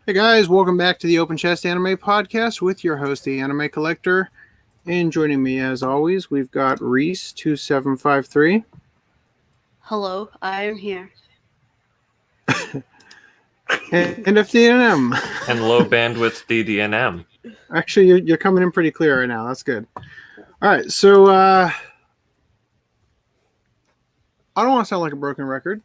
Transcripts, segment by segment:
Hey guys, welcome back to the Open Chest Anime Podcast with your host, the Anime Collector. And joining me as always, we've got RHYS2753. Hello, I am here. And FDDNM. And low bandwidth DDNM. Actually, you're coming in pretty clear right now. That's good. All right, so I don't want to sound like a broken record,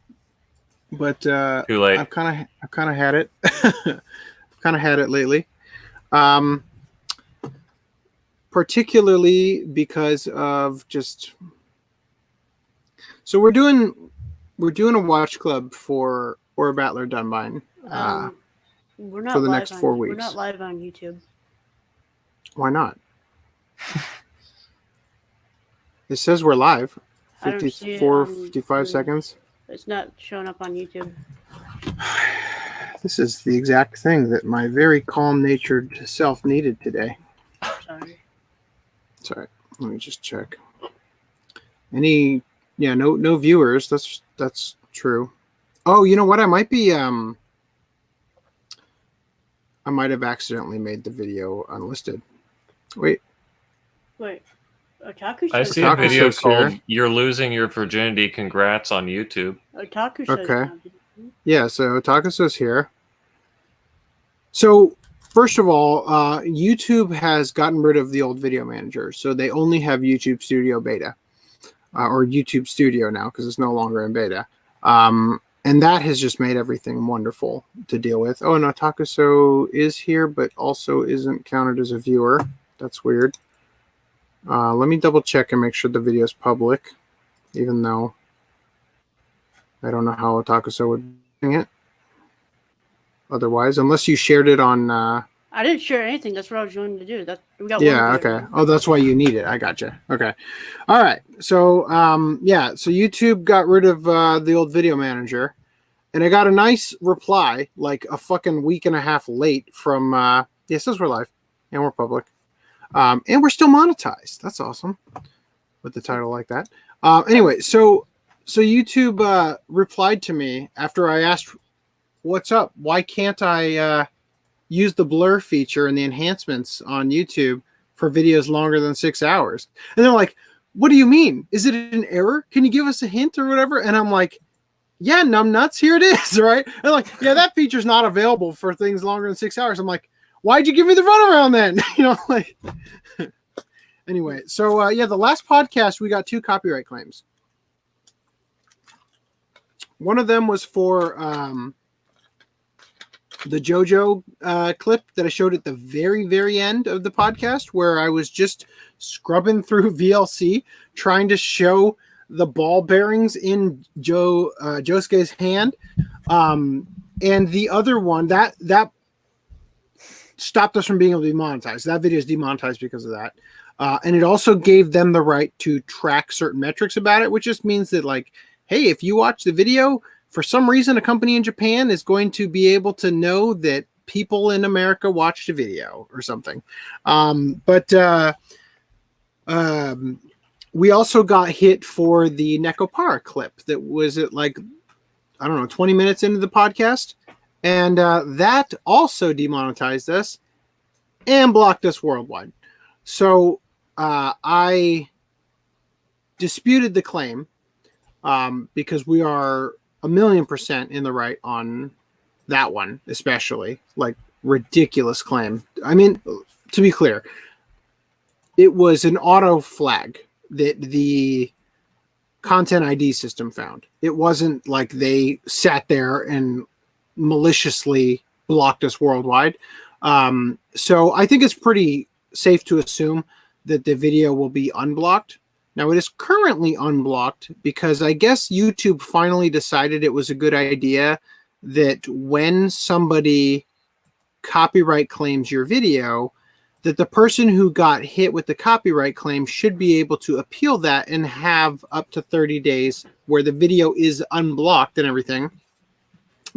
but Too late. I've kind of had it. I've kind of had it lately, particularly because of just. So we're doing a watch club for Or Battler Dunbine. We're not for the live next on, 4 weeks. We're not live on YouTube. Why not? It says we're live. I don't see it 54, on 55 the- seconds. It's not showing up on YouTube. This is the exact thing that my very calm-natured self needed today. Sorry. Sorry, let me just check. No viewers. That's true. Oh, you know what? I might have accidentally made the video unlisted. Wait. Otaku I says see a video says called here. "You're Losing Your Virginity." Congrats on YouTube. Otaku says Okay. no. Yeah, so Takaso's here. So, first of all, YouTube has gotten rid of the old video manager, so they only have YouTube Studio Beta, or YouTube Studio now, because it's no longer in beta. And that has just made everything wonderful to deal with. Oh, and Takaso is here, but also isn't counted as a viewer. That's weird. Let me double check and make sure the video is public, even though I don't know how Takaso would do it. Otherwise, unless you shared it on. I didn't share anything. That's what I was going to do. We got Yeah. one video. Okay. Oh, that's why you need it. I gotcha. Okay. All right. So, So YouTube got rid of the old video manager, and I got a nice reply, like a fucking week and a half late from. It says we're live, and we're public, and we're still monetized. That's awesome. With the title like that. Anyway, so YouTube replied to me after I asked, "What's up? Why can't I use the blur feature and the enhancements on YouTube for videos longer than 6 hours?" And they're like, "What do you mean? Is it an error? Can you give us a hint or whatever?" And I'm like, "Yeah, numbnuts, here it is," right? And like, "Yeah, that feature's not available for things longer than 6 hours." I'm like, "Why'd you give me the runaround then?" Like. Anyway, so the last podcast we got 2 copyright claims. One of them was for the JoJo clip that I showed at the very, very end of the podcast, where I was just scrubbing through VLC trying to show the ball bearings in Josuke's hand. And the other one, that stopped us from being able to be monetized. That video is demonetized because of that. And it also gave them the right to track certain metrics about it, which just means that, like, hey, if you watch the video, for some reason, a company in Japan is going to be able to know that people in America watched a video or something. We also got hit for the Nekopara clip that was at 20 minutes into the podcast. And that also demonetized us and blocked us worldwide. So I disputed the claim because we are 1,000,000% in the right on that one, especially. Like, ridiculous claim. I mean, to be clear, it was an auto flag that the content ID system found. It wasn't like they sat there and maliciously blocked us worldwide. So I think it's pretty safe to assume that the video will be unblocked. Now, it is currently unblocked because I guess YouTube finally decided it was a good idea that when somebody copyright claims your video, that the person who got hit with the copyright claim should be able to appeal that and have up to 30 days where the video is unblocked and everything.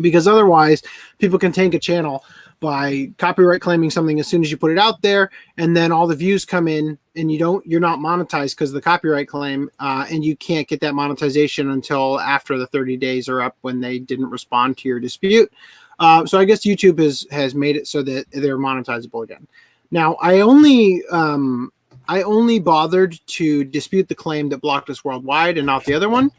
Because otherwise, people can tank a channel by copyright claiming something as soon as you put it out there, and then all the views come in, and you're not monetized because of the copyright claim, and you can't get that monetization until after the 30 days are up when they didn't respond to your dispute. So I guess YouTube has made it so that they're monetizable again. Now I only bothered to dispute the claim that blocked us worldwide and not the other one.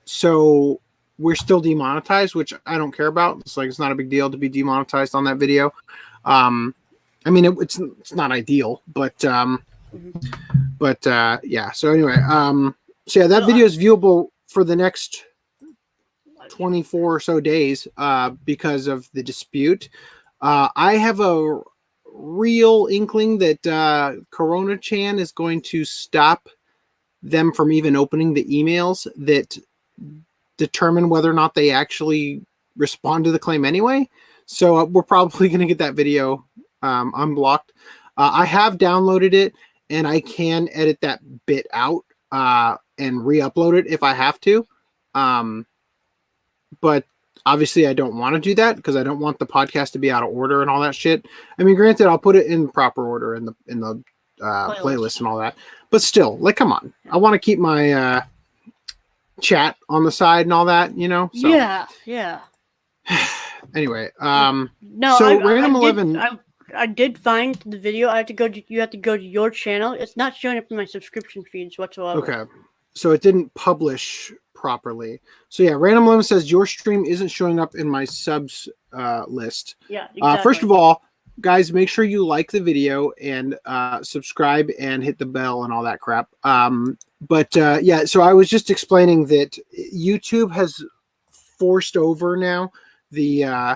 So we're still demonetized, which I don't care about. It's not a big deal to be demonetized on that video. I mean, it's not ideal, but yeah. So anyway, so yeah, that video is viewable for the next 24 or so days because of the dispute. I have a real inkling that Corona Chan is going to stop them from even opening the emails that determine whether or not they actually respond to the claim anyway. So we're probably going to get that video unblocked. I have downloaded it, and I can edit that bit out and re-upload it if I have to. But obviously I don't want to do that because I don't want the podcast to be out of order and all that shit. I mean, granted, I'll put it in proper order in the playlist and all that. But still, like, come on. I want to keep my chat on the side and all that, you know? So. Yeah. Anyway, no, so Random 11. I did find the video. You have to go to your channel. It's not showing up in my subscription feeds whatsoever. Okay. So it didn't publish properly. So yeah, Random 11 says your stream isn't showing up in my subs list. Yeah, exactly. First of all, guys, make sure you like the video and subscribe and hit the bell and all that crap. Yeah, so I was just explaining that YouTube has forced over now the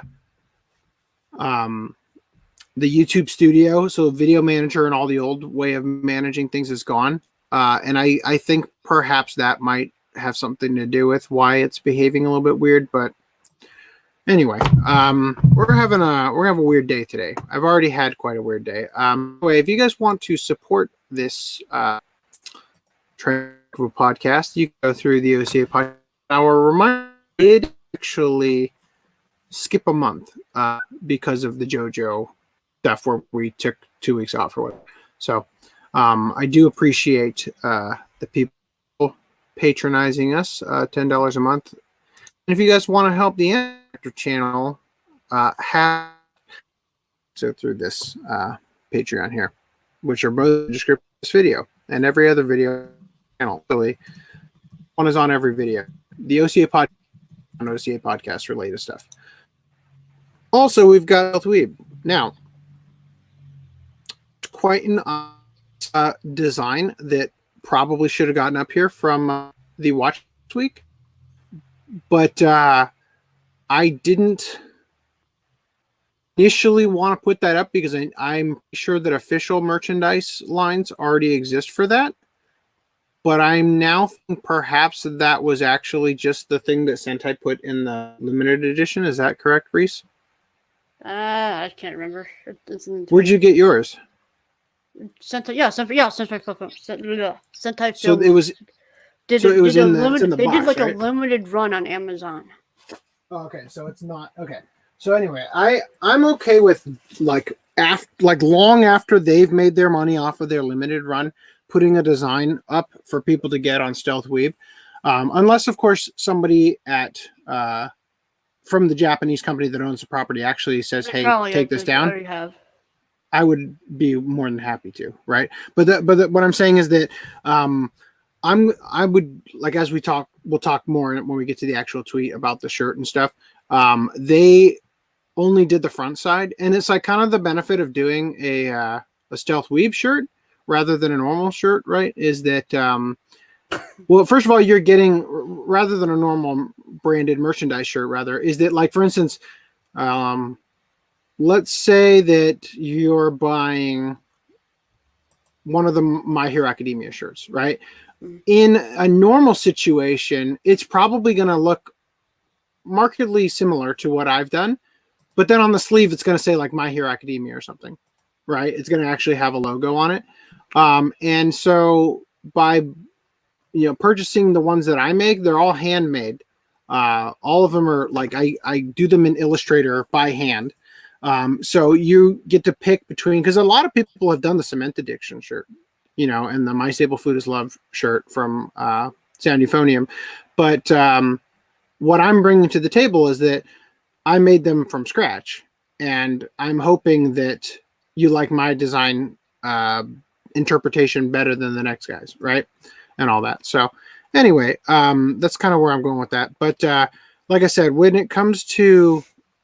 YouTube Studio. So Video Manager and all the old way of managing things is gone. And I think perhaps that might have something to do with why it's behaving a little bit weird. But anyway, we're having a weird day today. I've already had quite a weird day. Anyway, if you guys want to support this podcast, you can go through the OCA Podcast. Our reminder did actually skip a month because of the JoJo stuff where we took 2 weeks off or whatever. So I do appreciate the people patronizing us, $10 a month. And if you guys want to help the Actor channel, through this Patreon here, which are both in the description of this video and every other video channel. Really, one is on every video. The OCA Podcast on OCA Podcast related stuff. Also, we've got Weeb. Now, quite an design that probably should have gotten up here from the watch this week, but I didn't initially want to put that up because I'm sure that official merchandise lines already exist for that. But I'm now thinking perhaps that was actually just the thing that Sentai put in the limited edition. Is that correct, Reese? I can't remember. Where'd you get yours? Sentai, Sentai So Film. it was. So it was in the They box, did like right? a limited run on Amazon. Oh, okay, so it's not okay. So anyway, I'm okay with like long after they've made their money off of their limited run, putting a design up for people to get on Stealth Weeb, unless of course somebody at from the Japanese company that owns the property actually says, "Hey, take this down." I would be more than happy to, right? But what I'm saying is that I would like, as we'll talk more when we get to the actual tweet about the shirt and stuff. They only did the front side, and it's like kind of the benefit of doing a Stealth Weeb shirt rather than a normal shirt, right? Is that well, first of all, you're getting, rather than a normal branded merchandise shirt, rather, is that, like, for instance, let's say that you're buying one of the My Hero Academia shirts, right? In a normal situation, it's probably going to look markedly similar to what I've done, but then on the sleeve, it's going to say like My Hero Academia or something, right? It's going to actually have a logo on it. And so by, purchasing the ones that I make, they're all handmade. All of them are like, I do them in Illustrator by hand. So you get to pick between, because a lot of people have done the Cement Addiction shirt, and the My Staple Food is Love shirt from Sound Euphonium. But what I'm bringing to the table is that I made them from scratch, and I'm hoping that you like my design interpretation better than the next guy's, right? And all that. So anyway, that's kind of where I'm going with that. But like I said, when it comes to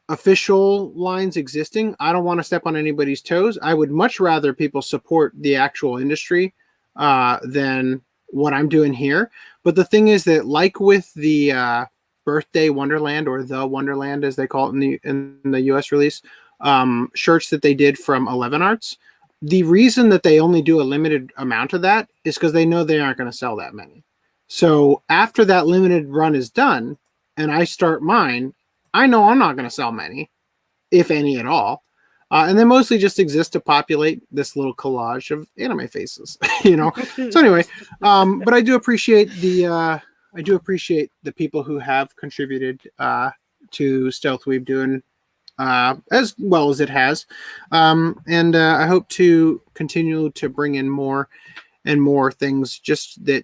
official lines existing, I don't want to step on anybody's toes. I would much rather people support the actual industry than what I'm doing here. But the thing is that, like with the Birthday Wonderland, or the Wonderland as they call it in the US release, shirts that they did from 11 Arts, the reason that they only do a limited amount of that is because they know they aren't going to sell that many. So after that limited run is done and I start mine, I know I'm not going to sell many, if any at all. And they mostly just exist to populate this little collage of anime faces, you know? So anyway, but I do appreciate the people who have contributed to Stealth Weeb doing as well as it has. And I hope to continue to bring in more and more things, just that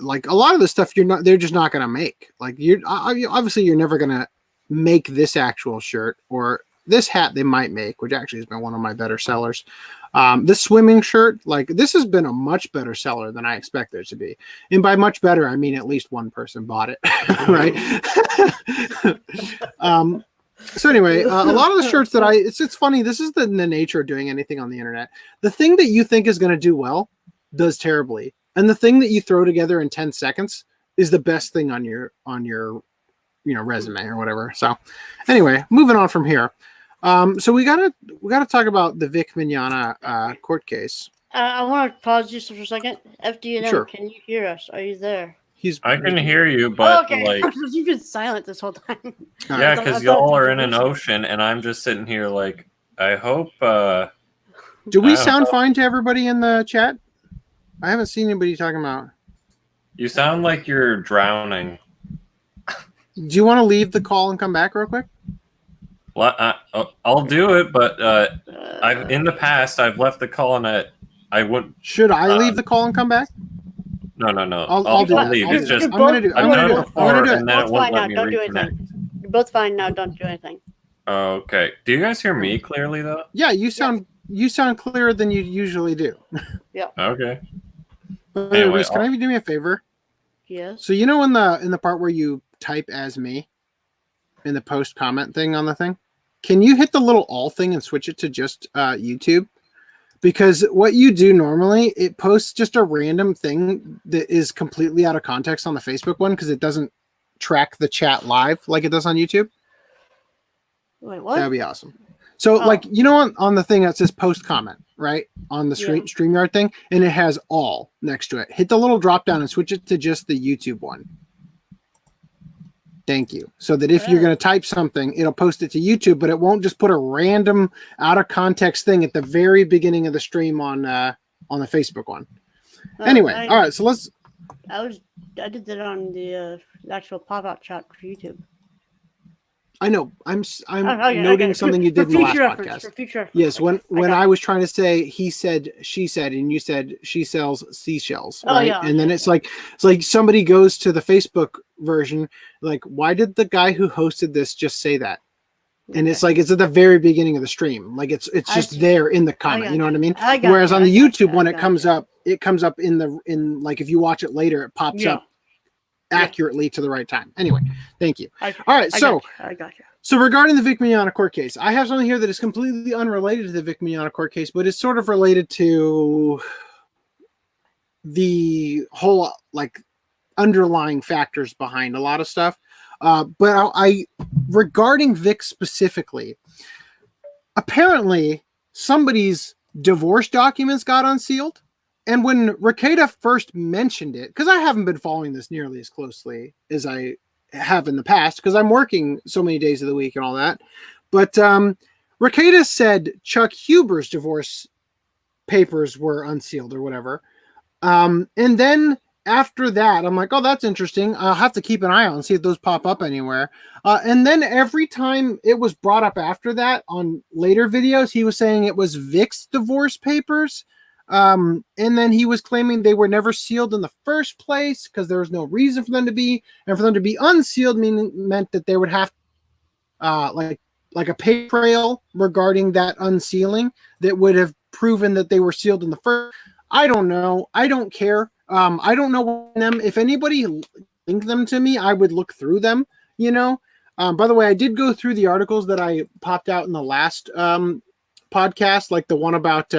like a lot of the stuff they're just not going to make. Like obviously you're never going to make this actual shirt, or this hat they might make, which actually has been one of my better sellers. This swimming shirt, like this has been a much better seller than I expected it to be. And by much better, I mean at least one person bought it, right? So anyway, a lot of the shirts that it's funny. This is the nature of doing anything on the internet. The thing that you think is going to do well does terribly. And the thing that you throw together in 10 seconds is the best thing on your resume or whatever. So anyway, moving on from here. So we gotta talk about the Vic Mignogna court case. I want to pause just for a second. FDDNM, Sure. Can you hear us? Are you there? I can hear you, but okay. like, You've been silent this whole time. yeah, because y'all are in an ocean, and I'm just sitting here like, I hope. Do we sound fine to everybody in the chat? I haven't seen anybody talking about. You sound like you're drowning. Do you want to leave the call and come back real quick? Well, I'll do it, but in the past I've left the call and I wouldn't. Should I leave the call and come back? No. I'll leave. It's just I'm gonna do it. And then it won't let me don't do reconnect. anything. You're both fine now. Don't do anything. Okay. Do you guys hear me clearly though? Yeah, you sound clearer than you usually do. Yeah. Okay. But Anyway, Reese, can I do me a favor? Yes. So you know in the part where you type as me in the post comment thing on the thing, can you hit the little all thing and switch it to just YouTube? Because what you do normally, it posts just a random thing that is completely out of context on the Facebook one because it doesn't track the chat live like it does on YouTube. Wait, what? That'd be awesome. So like, you know, on the thing that says post comment, right? On the StreamYard thing, and it has all next to it. Hit the little drop down and switch it to just the YouTube one. Thank you. So that if you're going to type something, it'll post it to YouTube, but it won't just put a random out of context thing at the very beginning of the stream on the Facebook one. Anyway, all right. So let's. I did that on the actual pop-out chat for YouTube. I know. I'm noting something you did in the last podcast. For future reference. Yes, when I was trying to say he said, she said, and you said she sells seashells, right? Yeah. And then it's like somebody goes to the Facebook version, like, why did the guy who hosted this just say that? And it's like it's at the very beginning of the stream, like it's just there in the comment. You know what I mean? Whereas on the YouTube one, it comes up in like if you watch it later, it pops up accurately to the right time. Anyway, thank you. All right, so I got you. So regarding the Vic Mignogna court case, I have something here that is completely unrelated to the Vic Mignogna court case, but it's sort of related to the whole like underlying factors behind a lot of stuff. But I regarding Vic specifically, apparently somebody's divorce documents got unsealed. And when Rekieta first mentioned it, because I haven't been following this nearly as closely as I have in the past, because I'm working so many days of the week and all that. But Rekieta said Chuck Huber's divorce papers were unsealed or whatever. And then after that, I'm like, oh, that's interesting. I'll have to keep an eye out and see if those pop up anywhere. And then every time it was brought up after that on later videos, he was saying it was Vic's divorce papers. And then he was claiming they were never sealed in the first place because there was no reason for them to be, and for them to be unsealed meant that they would have like a paper trail regarding that unsealing that would have proven that they were sealed in the first. I don't know. I don't care. I don't know them. If anybody linked them to me, I would look through them. By the way, I did go through the articles that I popped out in the last podcast, like the one about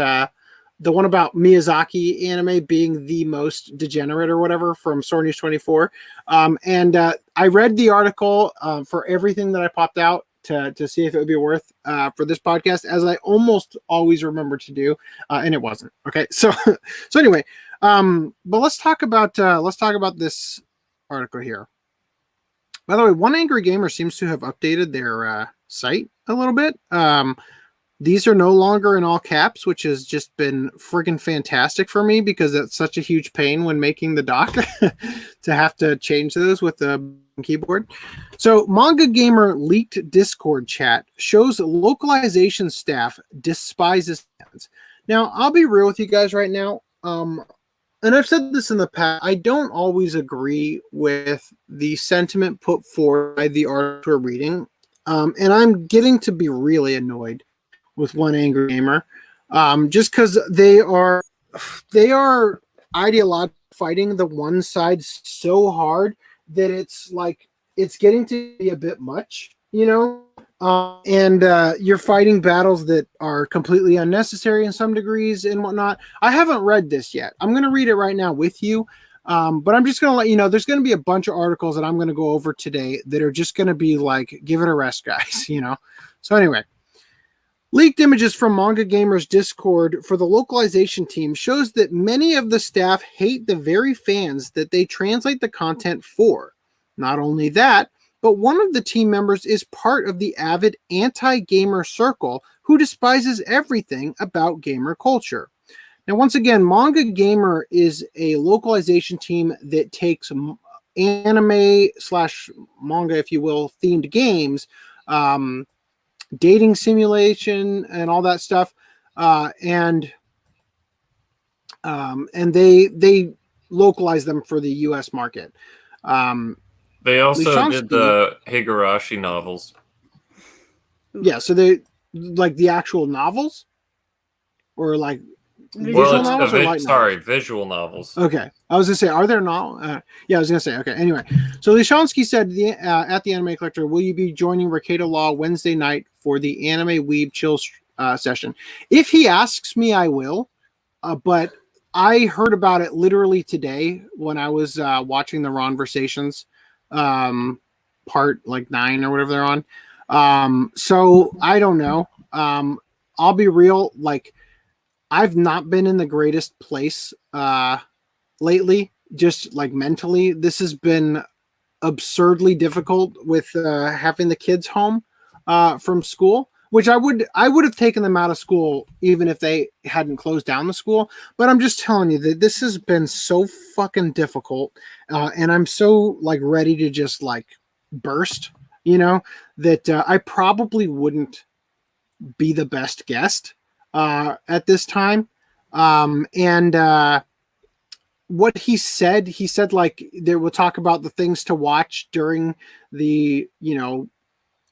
Miyazaki anime being the most degenerate or whatever from Sword News 24. And I read the article for everything that I popped out to see if it would be worth for this podcast, as I almost always remember to do, and it wasn't. Okay, so anyway, but let's talk about this article here. By the way, One Angry Gamer seems to have updated their site a little bit. These are no longer in all caps, which has just been friggin' fantastic for me because it's such a huge pain when making the doc to have to change those with the keyboard. So Manga Gamer leaked Discord chat shows localization staff despises fans. Now, I'll be real with you guys right now. And I've said this in the past, I don't always agree with the sentiment put forward by the article we're reading. And I'm getting to be really annoyed with One Angry Gamer, just because they are ideologically fighting the one side so hard that it's getting to be a bit much, and you're fighting battles that are completely unnecessary in some degrees and whatnot. I haven't read this yet. I'm going to read it right now with you, but I'm just going to let you know there's going to be a bunch of articles that I'm going to go over today that are just going to be like, give it a rest, guys, So anyway. Leaked images from Manga Gamer's Discord for the localization team shows that many of the staff hate the very fans that they translate the content for. Not only that, but one of the team members is part of the avid anti-gamer circle who despises everything about gamer culture. Now, once again, Manga Gamer is a localization team that takes anime/manga, if you will, themed games, dating simulation and all that stuff, and they localize them for the U.S. market. They also did the Higurashi novels. Yeah, so they like the actual novels, or like visual novels. Visual novels. Okay, I was gonna say, are there not? Yeah, I was gonna say. Okay, anyway, so Lishansky said at the Anime Collector, will you be joining Rekieta Law Wednesday night for the Anime Weeb Chill session? If he asks me, I will. But I heard about it literally today when I was watching the Ronversations part 9 or whatever they're on. So I don't know. I'll be real. I've not been in the greatest place lately, just mentally. This has been absurdly difficult with having the kids home from school, which I would have taken them out of school even if they hadn't closed down the school. But I'm just telling you that this has been so fucking difficult, and I'm so ready to just burst, that I probably wouldn't be the best guest at this time. And what he said there we'll talk about the things to watch during the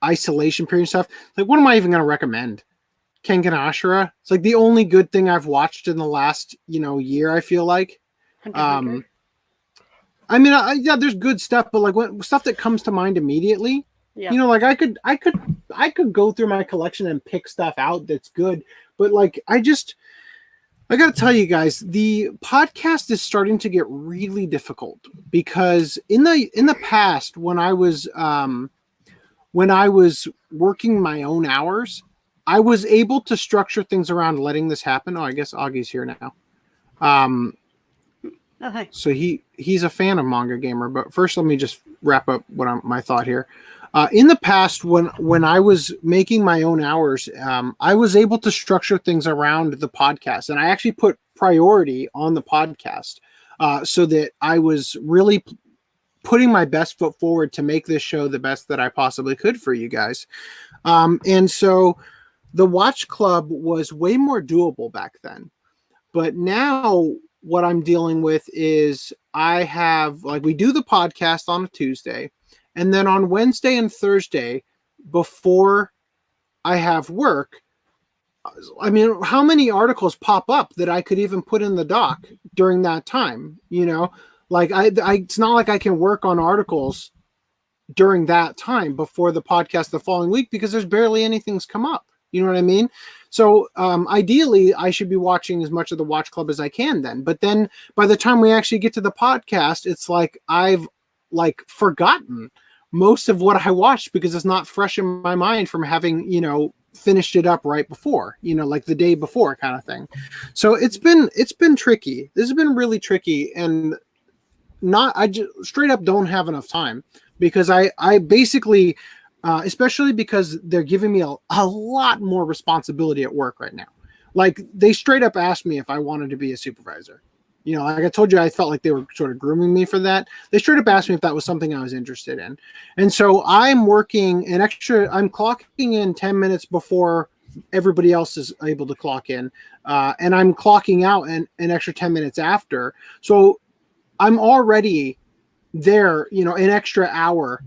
isolation period and stuff. What am I even going to recommend? Kengan Ashura. It's the only good thing I've watched in the last year, I feel like. I mean, yeah, there's good stuff, but stuff that comes to mind immediately. Yeah. I could go through my collection and pick stuff out that's good, but I got to tell you guys, the podcast is starting to get really difficult because in the past when I was working my own hours, I was able to structure things around letting this happen. Oh, I guess Augie's here now. Oh, hi. So he's a fan of Manga Gamer, but first let me just wrap up my thought here. In the past, when I was making my own hours, I was able to structure things around the podcast, and I actually put priority on the podcast so that I was really putting my best foot forward to make this show the best that I possibly could for you guys. And so the Watch Club was way more doable back then. But now what I'm dealing with is I have we do the podcast on a Tuesday. And then on Wednesday and Thursday, before I have work, I mean, how many articles pop up that I could even put in the doc during that time? You know, like it's not like I can work on articles during that time before the podcast the following week because there's barely anything's come up. You know what I mean? So ideally, I should be watching as much of the Watch Club as I can then. But then by the time we actually get to the podcast, it's like I've like forgotten most of what I watched because it's not fresh in my mind from having, you know, finished it up right before, you know, like the day before kind of thing. So it's been tricky. This has been really tricky, and I just straight up don't have enough time because I basically, especially because they're giving me a lot more responsibility at work right now. Like they straight up asked me if I wanted to be a supervisor. You know, like I told you, I felt like they were sort of grooming me for that. They straight up asked me if that was something I was interested in. And so I'm working I'm clocking in 10 minutes before everybody else is able to clock in. And I'm clocking out an extra 10 minutes after. So I'm already there, you know, an extra hour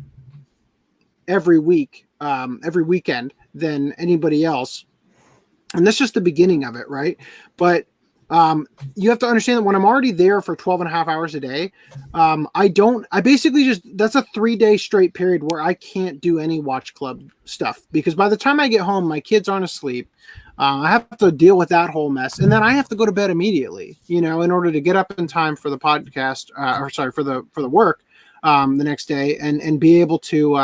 every week, every weekend than anybody else. And that's just the beginning of it, right? But you have to understand that when I'm already there for 12 and a half hours a day, I basically just, that's a 3-day straight period where I can't do any Watch Club stuff because by the time I get home, my kids aren't asleep. I have to deal with that whole mess. And then I have to go to bed immediately, you know, in order to get up in time for the podcast, for the work, the next day and be able to,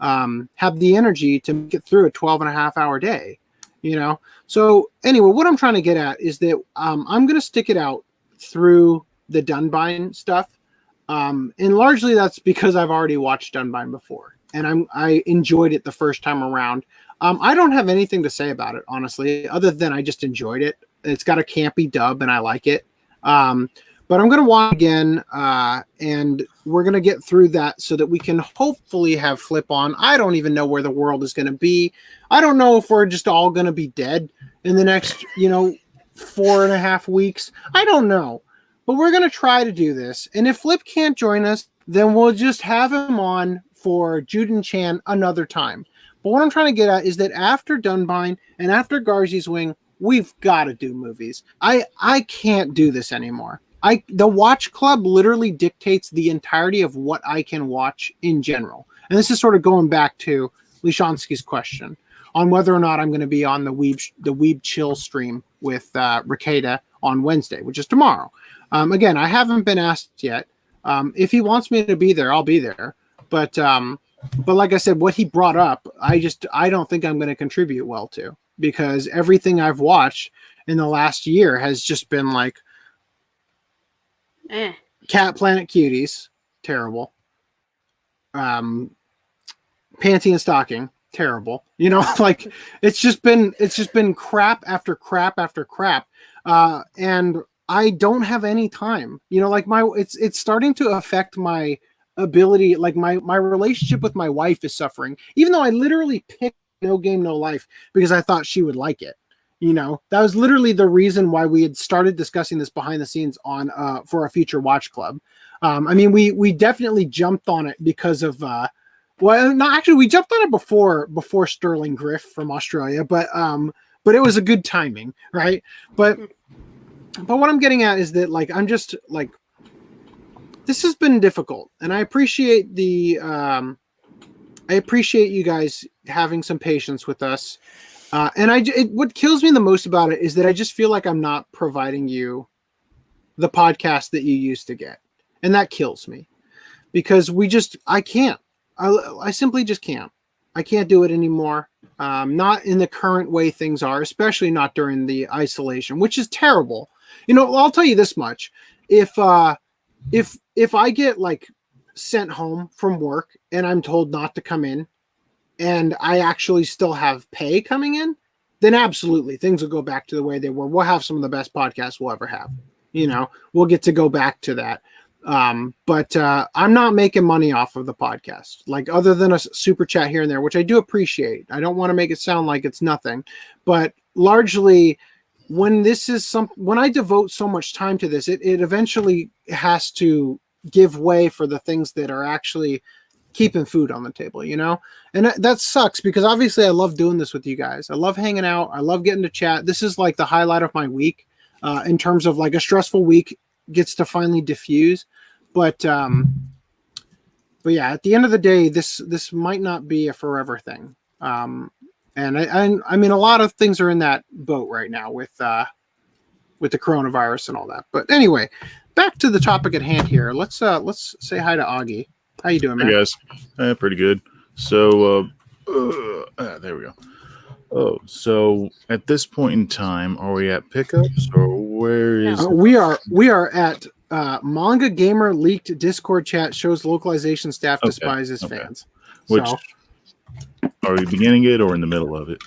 have the energy to get through a 12 and a half hour day. You know, so anyway, what I'm trying to get at is that I'm going to stick it out through the Dunbine stuff. And largely that's because I've already watched Dunbine before and I enjoyed it the first time around. I don't have anything to say about it, honestly, other than I just enjoyed it. It's got a campy dub and I like it. But I'm going to watch again and we're going to get through that so that we can hopefully have Flip on. I don't even know where the world is going to be. I don't know if we're just all going to be dead in the next, 4.5 weeks. I don't know. But we're going to try to do this. And if Flip can't join us, then we'll just have him on for Juden Chan another time. But what I'm trying to get at is that after Dunbine and after Garzy's Wing, we've got to do movies. I can't do this anymore. The Watch Club literally dictates the entirety of what I can watch in general. And this is sort of going back to Lishansky's question on whether or not I'm going to be on the Weeb Chill stream with Ricada on Wednesday, which is tomorrow. Again, I haven't been asked yet. If he wants me to be there, I'll be there. But like I said, what he brought up, I don't think I'm going to contribute well to, because everything I've watched in the last year has just been like, Cat Planet Cuties, terrible. Panty and Stocking, terrible. You know, like it's just been crap after crap after crap. And I don't have any time. You know, like it's starting to affect my ability, like my relationship with my wife is suffering, even though I literally picked No Game No Life because I thought she would like it. You know, that was literally the reason why we had started discussing this behind the scenes on for a future Watch Club. I mean, we definitely jumped on it because of we jumped on it before Sterling Griff from Australia, but it was a good timing, right? But what I'm getting at is that like I'm just like, this has been difficult, and I appreciate you guys having some patience with us. And what kills me the most about it is that I just feel like I'm not providing you the podcast that you used to get. And that kills me because I can't. I simply just can't. I can't do it anymore. Not in the current way things are, especially not during the isolation, which is terrible. You know, I'll tell you this much. If I get like sent home from work and I'm told not to come in, and I actually still have pay coming in, then absolutely things will go back to the way they were. We'll have some of the best podcasts we'll ever have. You know, we'll get to go back to that. But I'm not making money off of the podcast, like other than a super chat here and there, which I do appreciate. I don't want to make it sound like it's nothing, but largely when I devote so much time to this, it eventually has to give way for the things that are actually keeping food on the table, you know? And that sucks because obviously I love doing this with you guys. I love hanging out. I love getting to chat. This is like the highlight of my week in terms of like a stressful week gets to finally diffuse. But yeah, at the end of the day, this might not be a forever thing. And I mean, a lot of things are in that boat right now with the coronavirus and all that. But anyway, back to the topic at hand here. Let's say hi to Augie. How you doing, man? Hey guys, pretty good. So there we go. Oh, so at this point in time, are we at pickups or where is? We are at Manga Gamer leaked Discord chat shows localization staff despises fans. Which are we beginning it or in the middle of it?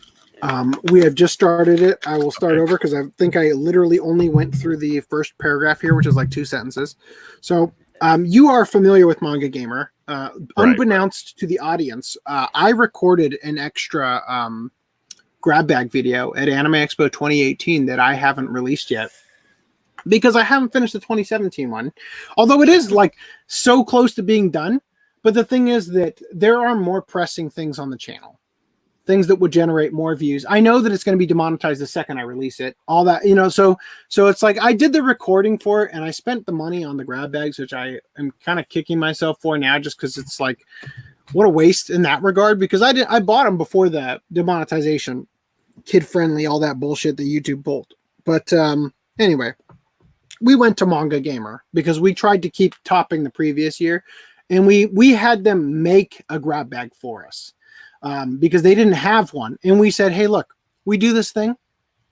We have just started it. I will start over because I think I literally only went through the first paragraph here, which is like 2 sentences. So you are familiar with Manga Gamer. Unbeknownst to the audience, I recorded an extra grab bag video at Anime Expo 2018 that I haven't released yet because I haven't finished the 2017 one. Although it is like so close to being done. But the thing is that there are more pressing things on the channel. Things that would generate more views. I know that it's going to be demonetized the second I release it. All that, you know, so it's like I did the recording for it and I spent the money on the grab bags, which I am kind of kicking myself for now just because it's like, what a waste in that regard, because I bought them before the demonetization, kid friendly, all that bullshit that YouTube pulled. But anyway, we went to Manga Gamer because we tried to keep topping the previous year and we had them make a grab bag for us. Because they didn't have one. And we said, hey, look, we do this thing.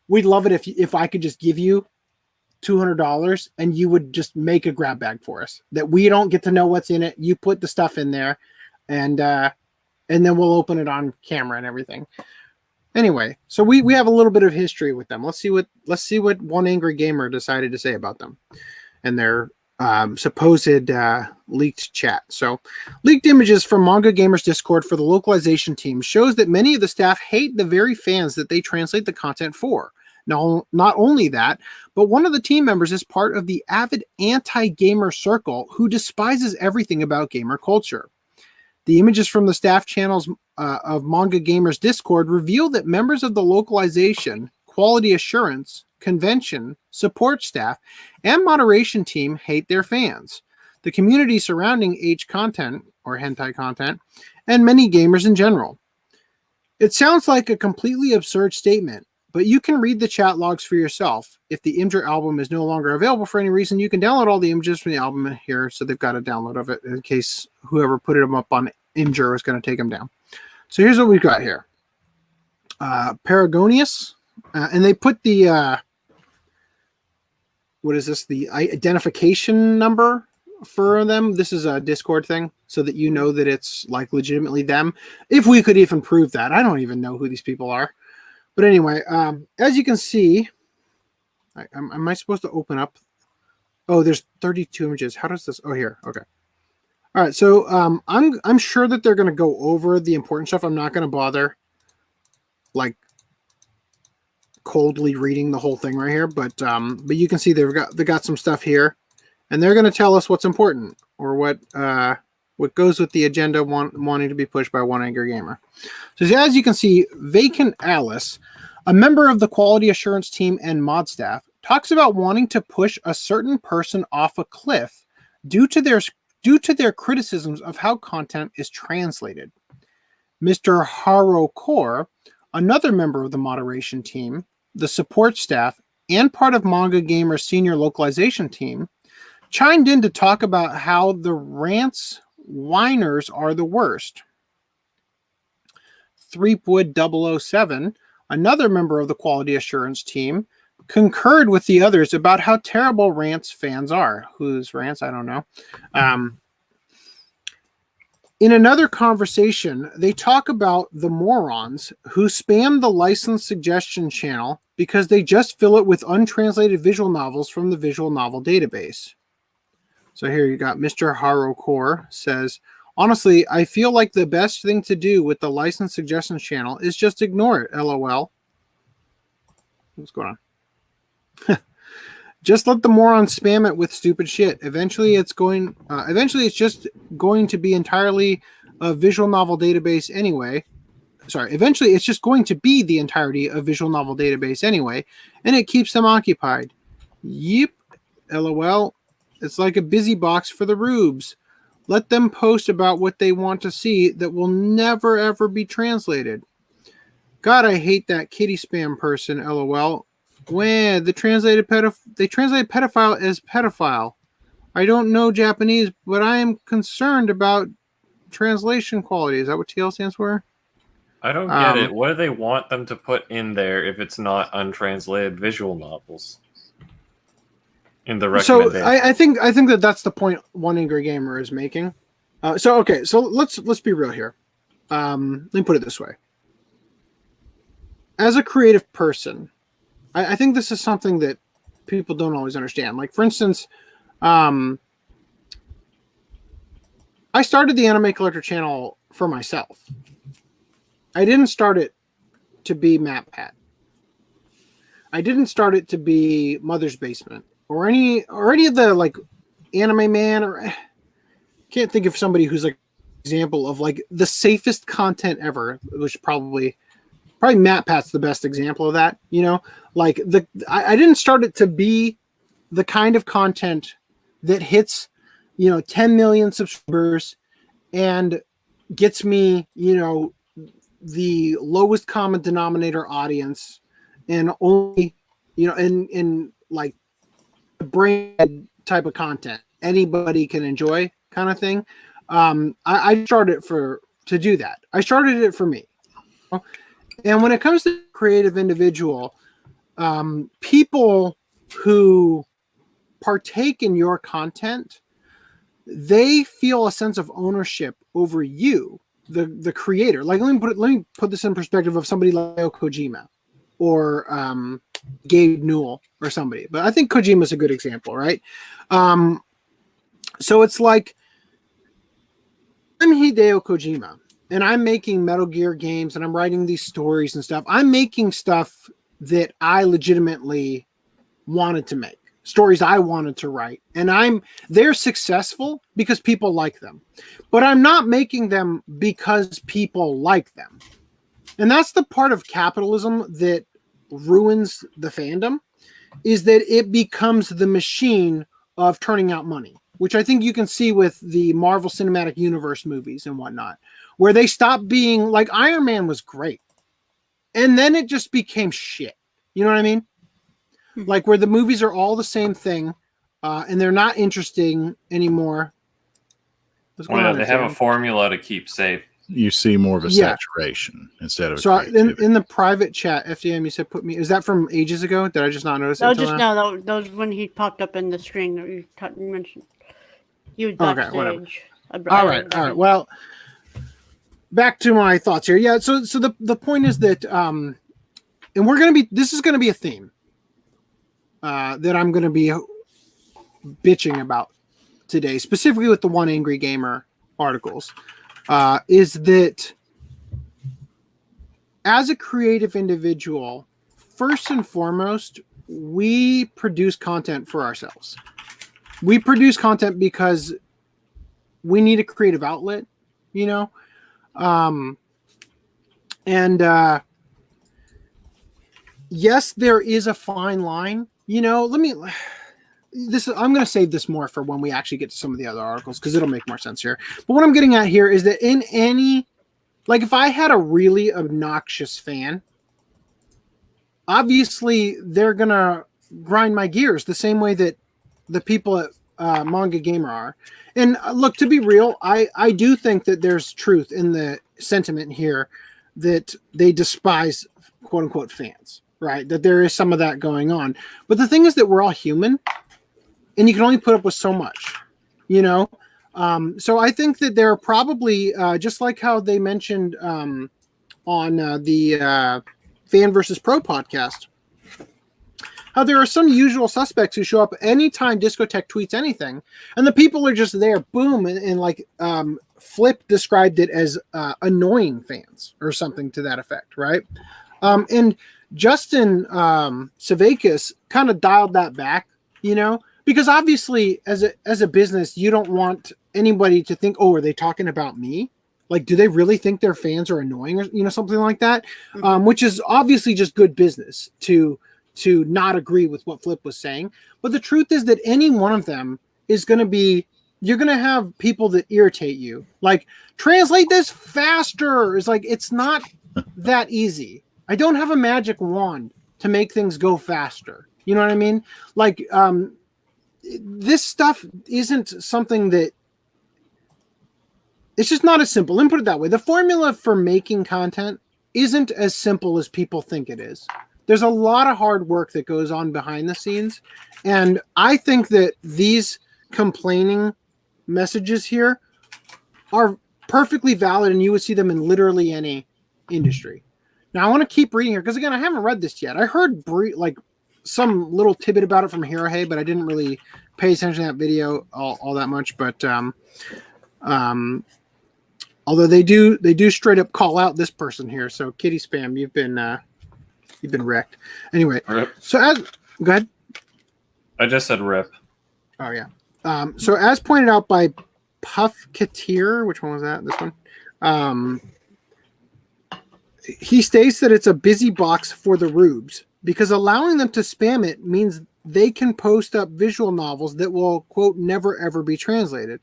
We'd love it if I could just give you $200 and you would just make a grab bag for us that we don't get to know what's in it. You put the stuff in there and then we'll open it on camera and everything. Anyway, so we have a little bit of history with them. Let's see what One Angry Gamer decided to say about them and their supposed leaked chat. So leaked images from Manga Gamer's Discord for the localization team shows that many of the staff hate the very fans that they translate the content for. Now, not only that, but one of the team members is part of the avid anti-gamer circle who despises everything about gamer culture. The images from the staff channels of Manga Gamer's Discord reveal that members of the localization, quality assurance, convention, support staff, and moderation team hate their fans, the community surrounding H content, or hentai content, and many gamers in general. It sounds like a completely absurd statement, but you can read the chat logs for yourself. If the Imgur album is no longer available for any reason, you can download all the images from the album here, so they've got a download of it in case whoever put them up on Imgur is going to take them down. So here's what we've got here. Paragonius, and they put the what is this? The identification number for them. This is a Discord thing so that you know that it's like legitimately them. If we could even prove that. I don't even know who these people are. But anyway, as you can see, am I supposed to open up? Oh, there's 32 images. How does this? Oh, here. Okay. All right. So I'm sure that they're going to go over the important stuff. I'm not going to bother like coldly reading the whole thing right here, but you can see they got some stuff here, and they're going to tell us what's important or what goes with the agenda wanting to be pushed by One Angry Gamer. So as you can see, Vacant Alice, a member of the quality assurance team and mod staff, talks about wanting to push a certain person off a cliff due to their criticisms of how content is translated. Mr. Haro Core, another member of the moderation team, the support staff, and part of Manga Gamer's senior localization team, chimed in to talk about how the rants whiners are the worst. Threepwood 007, another member of the quality assurance team, concurred with the others about how terrible rants fans are. Whose rants? I don't know. In another conversation, they talk about the morons who spam the licensed suggestion channel because they just fill it with untranslated visual novels from the visual novel database. So here you got Mr. Haro Core says, honestly, I feel like the best thing to do with the licensed suggestions channel is just ignore it, LOL. What's going on? Just let the morons spam it with stupid shit. Eventually, it's just going to be entirely of visual novel database anyway. Sorry, eventually it's just going to be the entirety of visual novel database anyway, and it keeps them occupied. Yep, LOL. It's like a busy box for the rubes. Let them post about what they want to see that will never ever be translated. God, I hate that kitty spam person, LOL. When they translate pedophile as pedophile. I don't know Japanese, but I am concerned about translation quality. Is that what TL stands for? I don't get it. What do they want them to put in there if it's not untranslated visual novels? In the recommendation. So I think that's the point One Angry Gamer is making. So let's be real here. Let me put it this way. As a creative person, I think this is something that people don't always understand. Like, for instance, I started the Anime Collector channel for myself. I didn't start it to be MatPat. I didn't start it to be Mother's Basement or any of the like Anime Man, or can't think of somebody who's like example of like the safest content ever, which probably MatPat's the best example of that. You know, like I didn't start it to be the kind of content that hits 10 million subscribers and gets me the lowest common denominator audience, and only in like the brain type of content anybody can enjoy kind of thing. I started to do that. I started it for me. And when it comes to creative individual, people who partake in your content, they feel a sense of ownership over you, the creator. Like, let me put this in perspective of somebody like Kojima or Gabe Newell or somebody. But I think Kojima is a good example, right? So it's like, I'm Hideo Kojima, and I'm making Metal Gear games, and I'm writing these stories and stuff. I'm making stuff that I legitimately wanted to make, stories I wanted to write, and they're successful because people like them. But I'm not making them because people like them. And that's the part of capitalism that ruins the fandom, is that it becomes the machine of turning out money, which I think you can see with the Marvel Cinematic Universe movies and whatnot, where they stopped being like, Iron Man was great, and then it just became shit. You know what I mean? Like, where the movies are all the same thing, and they're not interesting anymore. Well, they have a formula to keep safe. You see more of a saturation instead of. So in the private chat, FDM, you said is that from ages ago? Did I just not notice? That was just now. That was when he popped up in the screen that you mentioned. He was backstage. Okay, whatever. All right. Well, back to my thoughts here. Yeah. So the point is that, and this is gonna be a theme that I'm gonna be bitching about today, specifically with the One Angry Gamer articles. Is that as a creative individual, first and foremost, we produce content for ourselves. We produce content because we need a creative outlet, and yes, there is a fine line, I'm going to save this more for when we actually get to some of the other articles, because it'll make more sense here. But what I'm getting at here is that if I had a really obnoxious fan, obviously they're going to grind my gears the same way that the people at Manga Gamer are. And look, to be real, I do think that there's truth in the sentiment here that they despise quote unquote fans, right? That there is some of that going on. But the thing is that we're all human, and you can only put up with so much, So I think that there are probably, just like how they mentioned on the Fan versus Pro podcast, how there are some usual suspects who show up anytime Discotheque tweets anything, and the people are just there, boom, and like Flip described it as annoying fans or something to that effect, right? And Justin Savakis kind of dialed that back, because obviously as a business, you don't want anybody to think, oh, are they talking about me? Like, do they really think their fans are annoying or something like that? Mhm. Which is obviously just good business to not agree with what Flip was saying. But the truth is that any one of them is going to be, you're going to have people that irritate you. Like, translate this faster. It's like, it's not that easy. I don't have a magic wand to make things go faster. You know what I mean? Like, this stuff isn't something that, it's just not as simple. Let me put it that way. The formula for making content isn't as simple as people think it is. There's a lot of hard work that goes on behind the scenes. And I think that these complaining messages here are perfectly valid, and you would see them in literally any industry. Now, I want to keep reading here because, again, I haven't read this yet. I heard like some little tidbit about it from Hirohei, but I didn't really pay attention to that video all that much. But although they do straight up call out this person here. So Kitty Spam, you've been wrecked. Anyway, Rip. so go ahead. I just said rip. Oh yeah. So as pointed out by Puff Katir, which one was that? This one. He states that it's a busy box for the rubes because allowing them to spam it means they can post up visual novels that will, quote, never ever be translated.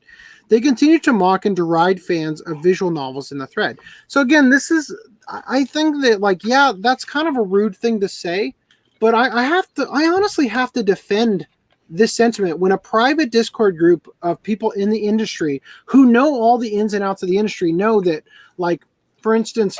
They continue to mock and deride fans of visual novels in the thread. So again, I think that, like, yeah, that's kind of a rude thing to say, but I honestly have to defend this sentiment when a private Discord group of people in the industry who know all the ins and outs of the industry know that, like, for instance,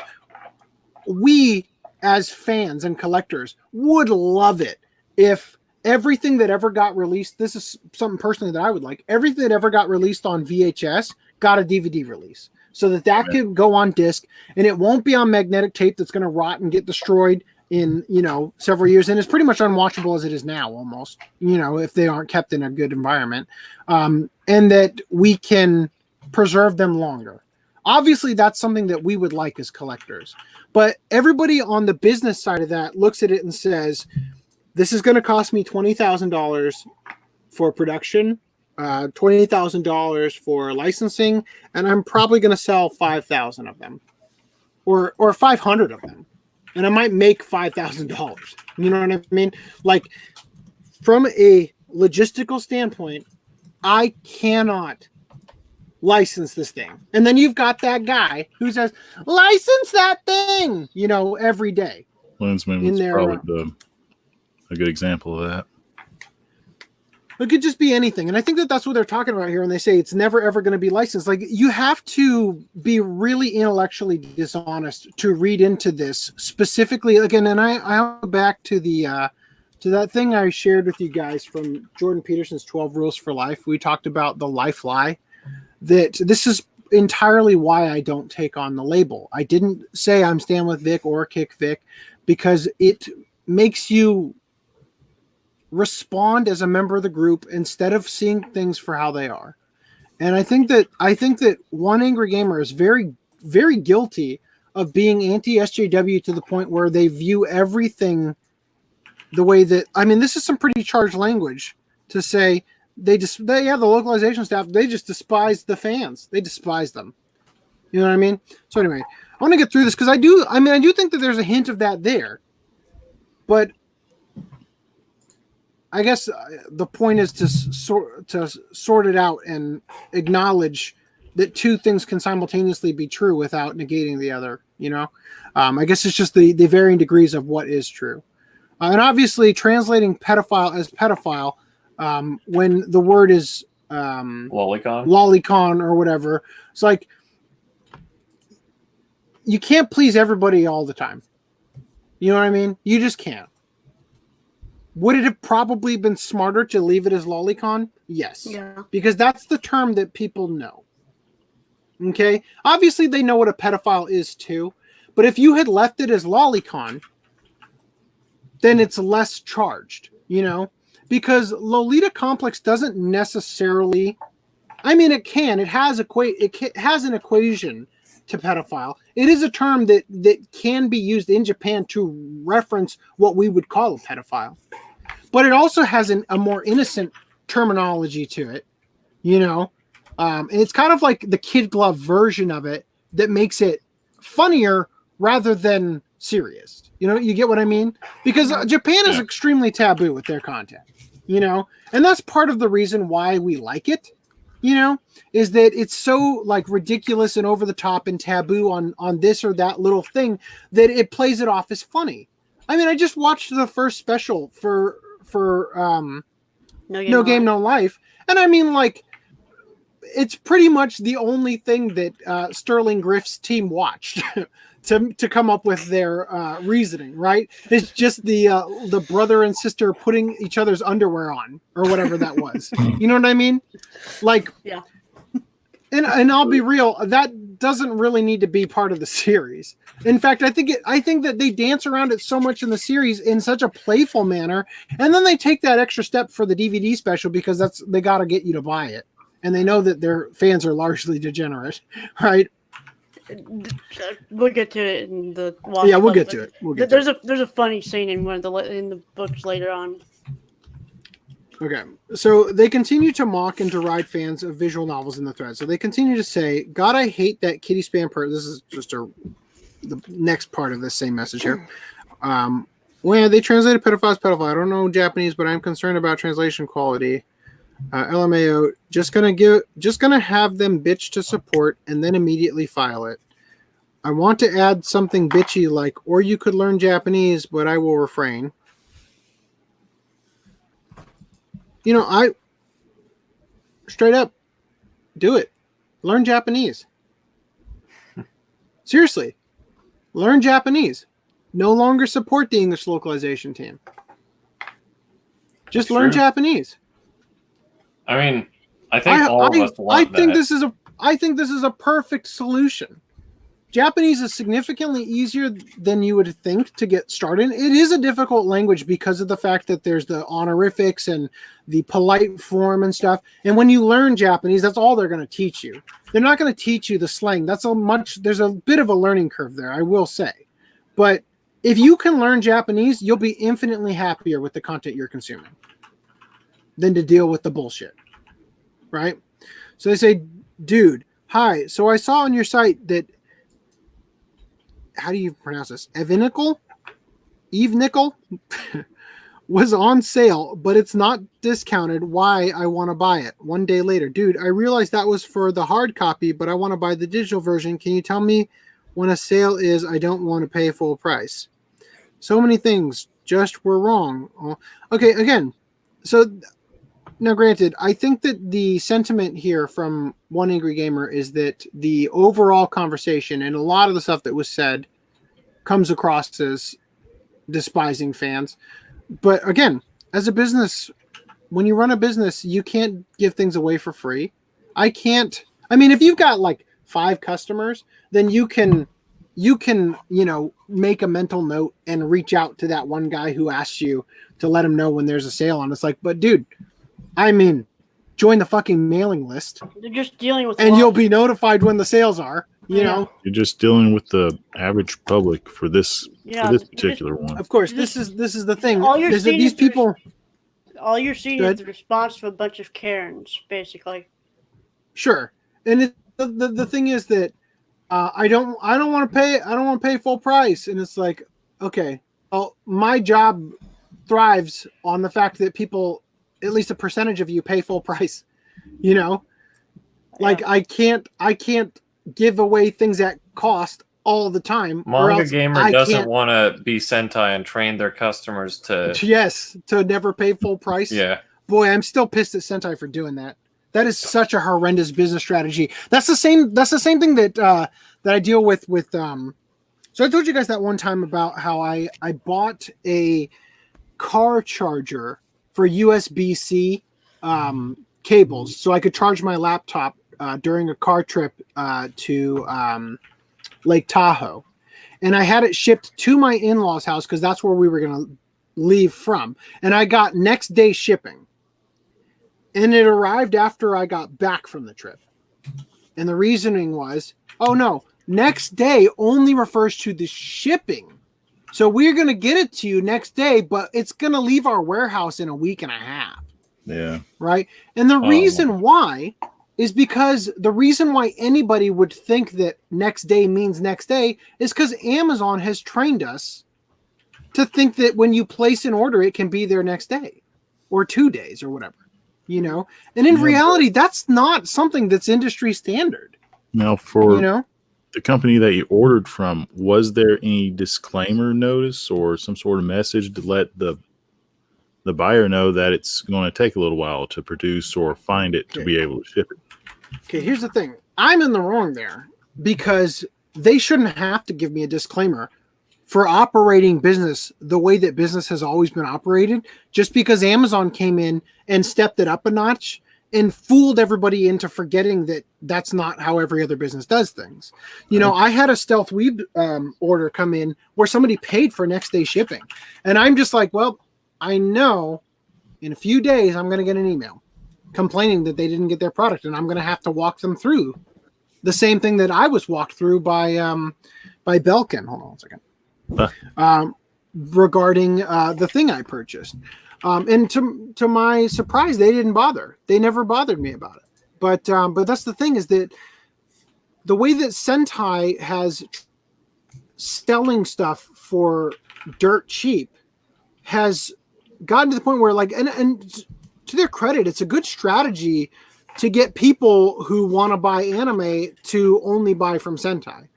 we as fans and collectors would love it if everything that ever got released, this is something personally that I would like, everything that ever got released on VHS got a DVD release so that could go on disc, and it won't be on magnetic tape that's going to rot and get destroyed in, several years. And it's pretty much unwatchable as it is now, almost, if they aren't kept in a good environment, and that we can preserve them longer. Obviously, that's something that we would like as collectors, but everybody on the business side of that looks at it and says, this is going to cost me $20,000 for production, $20,000 for licensing, and I'm probably going to sell 5,000 of them, or 500 of them, and I might make $5,000. You know what I mean? Like, from a logistical standpoint, I cannot license this thing. And then you've got that guy who says, license that thing, every day. Lensman was probably a good example of that. It could just be anything. And I think that that's what they're talking about here when they say it's never, ever going to be licensed. Like, you have to be really intellectually dishonest to read into this specifically. Again, and I go back to to that thing I shared with you guys from Jordan Peterson's 12 Rules for Life. We talked about the life lie. That this is entirely why I don't take on the label. I didn't say I'm Stan with Vic or Kick Vic because it makes you respond as a member of the group instead of seeing things for how they are. And I think that One Angry Gamer is very, very guilty of being anti-SJW to the point where they view everything the way that, this is some pretty charged language to say. The localization staff, they just despise the fans. They despise them. You know what I mean? So anyway, I want to get through this because I do think that there's a hint of that there. But I guess the point is to sort it out and acknowledge that two things can simultaneously be true without negating the other, I guess it's just the varying degrees of what is true. And obviously translating pedophile as pedophile, when the word is lolicon or whatever, it's like you can't please everybody all the time. You know what I mean? You just can't. Would it have probably been smarter to leave it as lolicon? Yes. Yeah. Because that's the term that people know. Okay? Obviously they know what a pedophile is too, but if you had left it as lolicon, then it's less charged, because Lolita Complex doesn't necessarily, it has an equation to pedophile. It is a term that can be used in Japan to reference what we would call a pedophile. But it also has a more innocent terminology to it, and it's kind of like the kid glove version of it that makes it funnier rather than serious. You get what I mean? Because Japan is extremely taboo with their content, and that's part of the reason why we like it, is that it's so like ridiculous and over the top and taboo on this or that little thing that it plays it off as funny. I mean, I just watched the first special for No Game, No Life. And I mean, like, it's pretty much the only thing that Sterling Griff's team watched to come up with their reasoning, right? It's just the brother and sister putting each other's underwear on or whatever that was. You know what I mean? Like, yeah. And I'll be real, that doesn't really need to be part of the series. In fact, I think that they dance around it so much in the series in such a playful manner, and then they take that extra step for the DVD special because they got to get you to buy it, and they know that their fans are largely degenerate, right? We'll get to it in the watch. Yeah, we'll get to it. There's a funny scene in one of in the books later on. Okay, so they continue to mock and deride fans of visual novels in the thread. So they continue to say, God, I hate that kitty spam part. This is just the next part of this same message here. When they translated pedophile. I don't know Japanese, but I'm concerned about translation quality. LMAO, just gonna have them bitch to support and then immediately file it. I want to add something bitchy like, or you could learn Japanese, but I will refrain. I straight up do it. Learn Japanese. Seriously, learn Japanese. No longer support the English localization team. Just learn Japanese. I mean, I think all of us want that. I think this is a perfect solution. Japanese is significantly easier than you would think to get started. It is a difficult language because of the fact that there's the honorifics and the polite form and stuff. And when you learn Japanese, that's all they're going to teach you. They're not going to teach you the slang. There's a bit of a learning curve there, I will say. But if you can learn Japanese, you'll be infinitely happier with the content you're consuming than to deal with the bullshit. Right? So they say, dude, hi. So I saw on your site that, how do you pronounce this? Eve Nickel was on sale, but it's not discounted. Why I want to buy it. One day later, dude, I realized that was for the hard copy, but I want to buy the digital version. Can you tell me when a sale is? I don't want to pay full price. So many things just were wrong. Okay, again, so now granted, I think that the sentiment here from One Angry Gamer is that the overall conversation and a lot of the stuff that was said comes across as despising fans. But again, as a business, when you run a business, you can't give things away for free. I mean, if you've got like 5 customers, then you can, make a mental note and reach out to that one guy who asks you to let him know when there's a sale on. It's like, but dude, I mean, join the fucking mailing list. They're just dealing with, and you'll be notified when the sales are. You know, you're just dealing with the average public for this particular one. Of course, this is the thing. All you're is that these people. All you're seeing is the response to a bunch of Karens, basically. Sure, and the thing is that I don't want to pay full price, and it's like, okay, well, my job thrives on the fact that people, at least a percentage of you, pay full price. Like I can't give away things at cost all the time. Manga Gamer doesn't want to be Sentai and train their customers to never pay full price. Yeah. Boy, I'm still pissed at Sentai for doing that. That is such a horrendous business strategy. That's the same thing that I deal with. So I told you guys that one time about how I bought a car charger for USB-C cables so I could charge my laptop during a car trip to Lake Tahoe. And I had it shipped to my in-laws' house because that's where we were going to leave from. And I got next day shipping. And it arrived after I got back from the trip. And the reasoning was, oh no, next day only refers to the shipping. So we're going to get it to you next day, but it's going to leave our warehouse in a week and a half. Yeah. Right? And the reason why is because the reason why anybody would think that next day means next day is because Amazon has trained us to think that when you place an order, it can be there next day or 2 days or whatever, you know? And in reality, that's not something that's industry standard. Now, for the company that you ordered from, was there any disclaimer notice or some sort of message to let the buyer know that it's going to take a little while to produce or find it to be able to ship it? Okay, here's the thing. I'm in the wrong there because they shouldn't have to give me a disclaimer for operating business the way that business has always been operated, just because Amazon came in and stepped it up a notch and fooled everybody into forgetting that that's not how every other business does things. You know, I had a Stealth Weeb order come in where somebody paid for next day shipping. And I'm just like, well, I know in a few days I'm going to get an email complaining that they didn't get their product, and I'm going to have to walk them through the same thing that I was walked through by Belkin. Hold on one second. Regarding the thing I purchased. And to my surprise, they didn't bother. They never bothered me about it. But that's the thing, is that the way that Sentai has selling stuff for dirt cheap has gotten to the point where, like, and to their credit, it's a good strategy to get people who want to buy anime to only buy from Sentai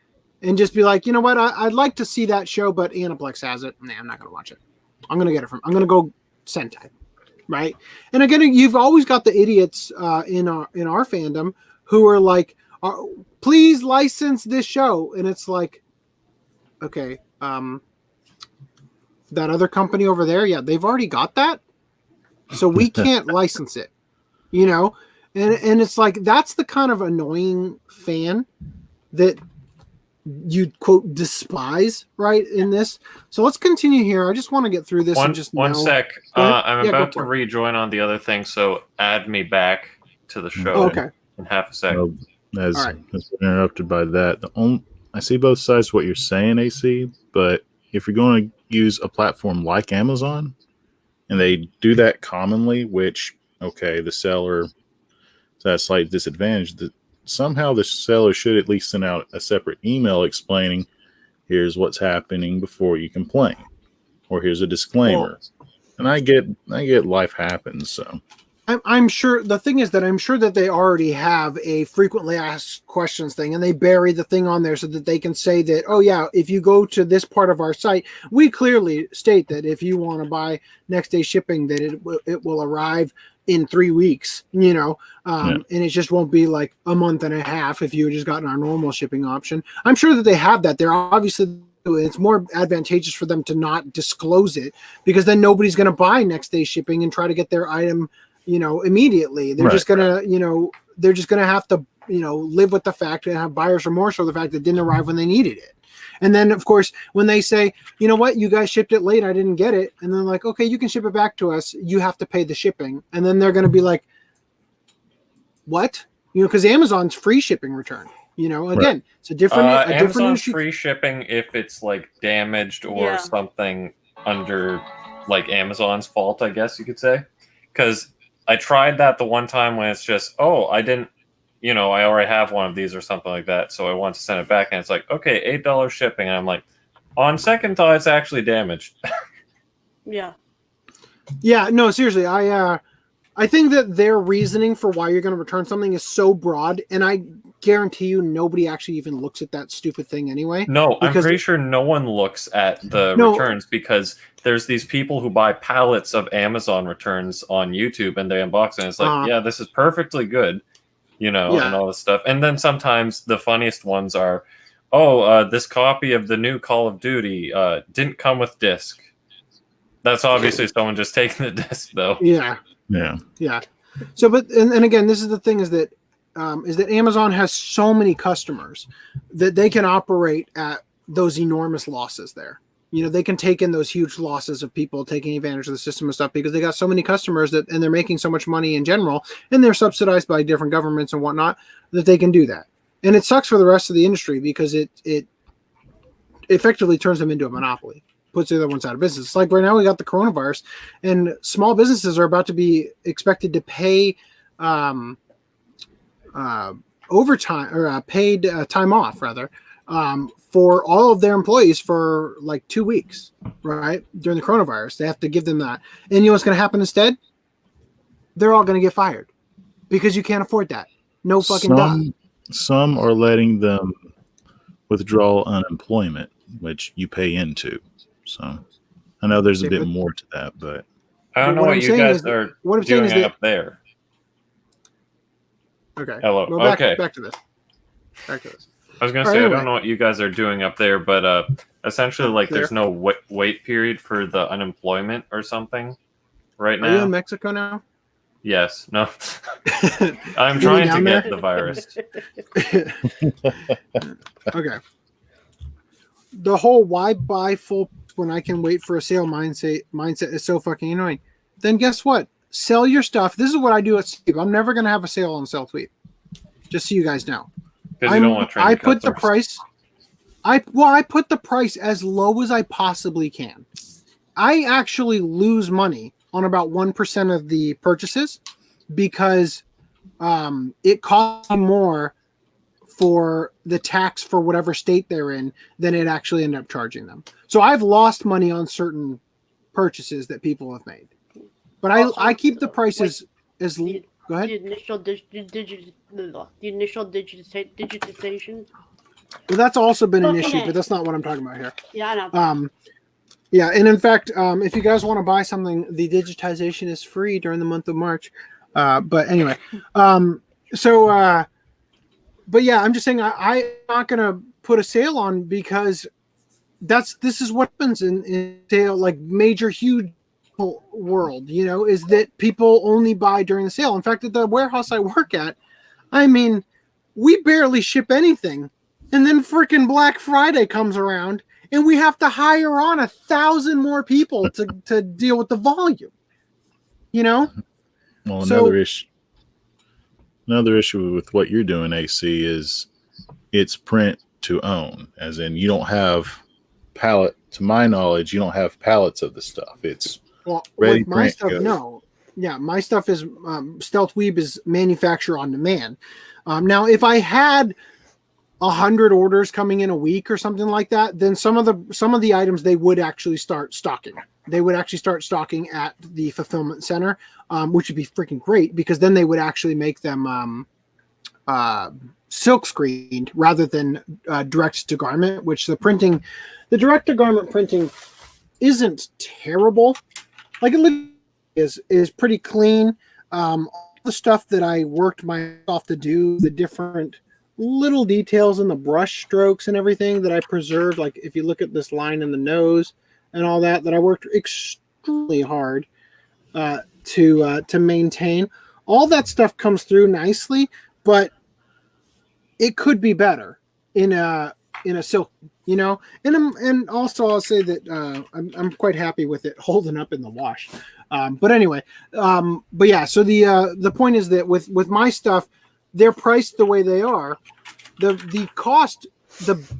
and just be like, you know what, I'd like to see that show, but Aniplex has it. Nah, I'm not going to watch it. I'm going to go Sentai, right? And again, you've always got the idiots in our fandom who are like, please license this show. And it's like, okay, that other company over there, yeah, they've already got that. So we can't license it, you know? And it's like, that's the kind of annoying fan that you quote despise, right, in this. So let's continue here. I just want to get through this one sec. I'm about to rejoin on the other thing, so add me back to the show in half a second. As interrupted by that, I see both sides of what you're saying, AC, but if you're going to use a platform like Amazon, and they do that commonly, which, the seller is at a slight disadvantage, that somehow the seller should at least send out a separate email explaining, here's what's happening before you complain, or here's a disclaimer. And I get life happens. So I'm sure the thing is that I'm sure that they already have a frequently asked questions thing, and they bury the thing on there so that they can say that, oh yeah, if you go to this part of our site, we clearly state that if you want to buy next day shipping, that it will arrive in 3 weeks, you know, and it just won't be like a month and a half if you had just gotten our normal shipping option. I'm sure that they have that. They're obviously, it's more advantageous for them to not disclose it, because then nobody's going to buy next day shipping and try to get their item, you know, immediately. They're just gonna, you know, they're just gonna have to, you know, live with the fact and have buyer's remorse for the fact that it didn't arrive when they needed it. And then, of course, when they say, you know what, you guys shipped it late, I didn't get it, and then like, okay, you can ship it back to us, you have to pay the shipping. And then they're gonna be like, what? You know, because Amazon's free shipping return. You know, again, it's a different. Amazon's free shipping if it's like damaged or something under like Amazon's fault, I guess you could say, because I tried that the one time when it's just, I didn't, you know, I already have one of these or something like that, so I want to send it back, and it's like, okay, $8 shipping, and I'm like, on second thought, it's actually damaged. Yeah, no, seriously, I think that their reasoning for why you're going to return something is so broad, and I guarantee you nobody actually even looks at that stupid thing anyway. No, I'm pretty sure no one looks at the returns, because there's these people who buy pallets of Amazon returns on YouTube and they unbox it, and it's like, yeah, this is perfectly good, you know, and all this stuff. And then sometimes the funniest ones are, this copy of the new Call of Duty didn't come with disc. That's obviously someone just taking the disc, though. Yeah. So, but and again, this is the thing, is that Amazon has so many customers that they can operate at those enormous losses there. You know, they can take in those huge losses of people taking advantage of the system and stuff, because they got so many customers and they're making so much money in general, and they're subsidized by different governments and whatnot, that they can do that. And it sucks for the rest of the industry, because it effectively turns them into a monopoly, puts the other ones out of business. It's like right now we got the coronavirus, and small businesses are about to be expected to pay overtime or paid time off rather for all of their employees for like 2 weeks, right? During the coronavirus, they have to give them that. And you know what's going to happen instead? They're all going to get fired because you can't afford that. No fucking doubt. Some are letting them withdraw unemployment, which you pay into. So I know there's a bit more to that, but I don't know what you guys are doing up there. Okay. Hello. Well, Okay. Back to this. I was going to say, I don't know what you guys are doing up there, but essentially, like, there's no wait period for the unemployment or something right now. Are you in Mexico now? Yes. No. I'm trying to get the virus. Okay. The whole why buy full when I can wait for a sale mindset is so fucking annoying. Then guess what? Sell your stuff. This is what I do at Sweep. I'm never going to have a sale on Sell Sweep. Just so you guys know. Because you don't want to train I put the price. I put the price as low as I possibly can. I actually lose money on about 1% of the purchases because it costs me more for the tax for whatever state they're in than it actually ended up charging them. So I've lost money on certain purchases that people have made. But also, I keep the prices as go ahead. The initial digitization. Well, that's also been an issue, but that's not what I'm talking about here. Yeah, I know. Yeah, and in fact, if you guys want to buy something, the digitization is free during the month of March. But anyway, but yeah, I'm just saying I'm not gonna put a sale on because this is what happens in sale, like major huge world, is that people only buy during the sale. In fact, at the warehouse I work at, I mean, we barely ship anything, and then freaking Black Friday comes around, and we have to hire on 1,000 more people to deal with the volume. Well, another issue with what you're doing, AC, is it's print to own, as in you don't have pallet. To my knowledge, you don't have pallets of the stuff. It's ready my print. Stuff, no. Yeah, my stuff is Stealth Weeb is manufacture on demand. Now, if I had 100 orders coming in a week or something like that, then some of the items they would actually start stocking. They would actually start stocking at the fulfillment center, which would be freaking great because then they would actually make them silk screened rather than direct to garment, which the direct to garment printing isn't terrible. Like it is pretty clean. All the stuff that I worked myself to do, the different little details in the brush strokes and everything that I preserved, like if you look at this line in the nose and all that I worked extremely hard to maintain. All that stuff comes through nicely, but it could be better in a silk, and also I'll say that I'm quite happy with it holding up in the wash. But anyway, but yeah, so the point is that with my stuff, they're priced the way they are. The cost,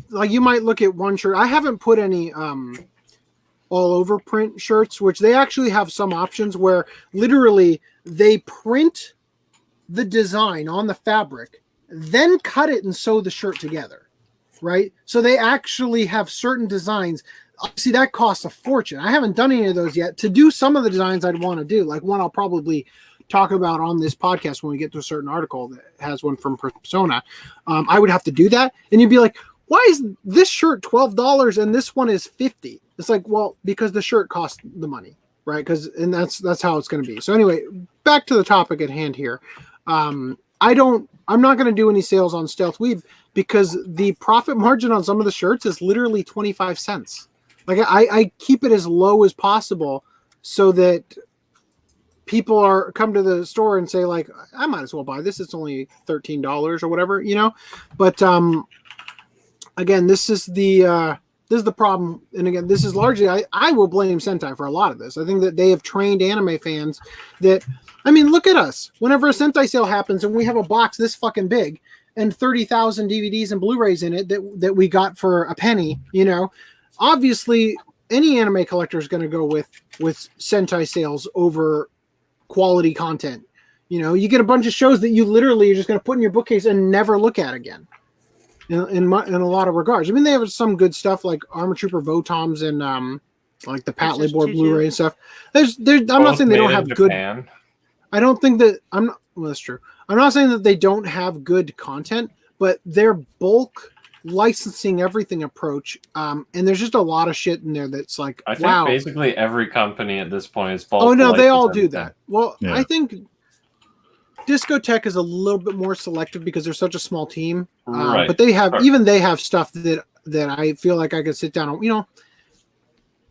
like you might look at one shirt. I haven't put any all over print shirts, which they actually have some options where literally they print the design on the fabric, then cut it and sew the shirt together, right? So they actually have certain designs. See, that costs a fortune. I haven't done any of those yet. To do some of the designs I'd want to do, like one I'll probably talk about on this podcast when we get to a certain article that has one from Persona, I would have to do that. And you'd be like, why is this shirt $12 and this one is $50? It's like, well, because the shirt costs the money, right? And that's how it's going to be. So anyway, back to the topic at hand here. I'm not going to do any sales on Stealth Weeb because the profit margin on some of the shirts is literally 25 cents. Like I keep it as low as possible so that people come to the store and say like, I might as well buy this. It's only $13 or whatever, but, again, this is the problem. And again, this is largely, I will blame Sentai for a lot of this. I think that they have trained anime fans that, I mean, look at us. Whenever a Sentai sale happens and we have a box this fucking big and 30,000 DVDs and Blu-rays in it that we got for a penny, obviously any anime collector is going to go with Sentai sales over quality content, You get a bunch of shows that you literally are just going to put in your bookcase and never look at again. In a lot of regards. I mean, they have some good stuff like Armor Trooper Votoms and like the Pat Labor Blu-ray and stuff. I'm not saying they don't have good. I don't think that well, that's true. I'm not saying that they don't have good content, but their bulk licensing everything approach, and there's just a lot of shit in there that's like, I think basically every company at this point is bulk. Oh no, they all do that. Well, yeah. I think Discotech is a little bit more selective because they're such a small team. Right. But they have they have stuff that I feel like I could sit down and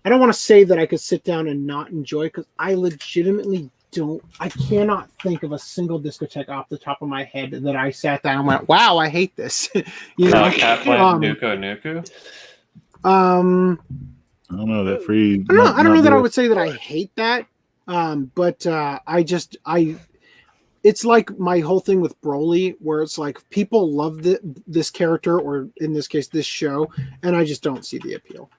I don't want to say that I could sit down and not enjoy, because I legitimately don't. I cannot think of a single Discotech off the top of my head that I sat down and went, "Wow, I hate this." Nuku. I don't know that free. I don't know that I would say that I hate that. But it's like my whole thing with Broly, where it's like people love this character, or in this case, this show, and I just don't see the appeal.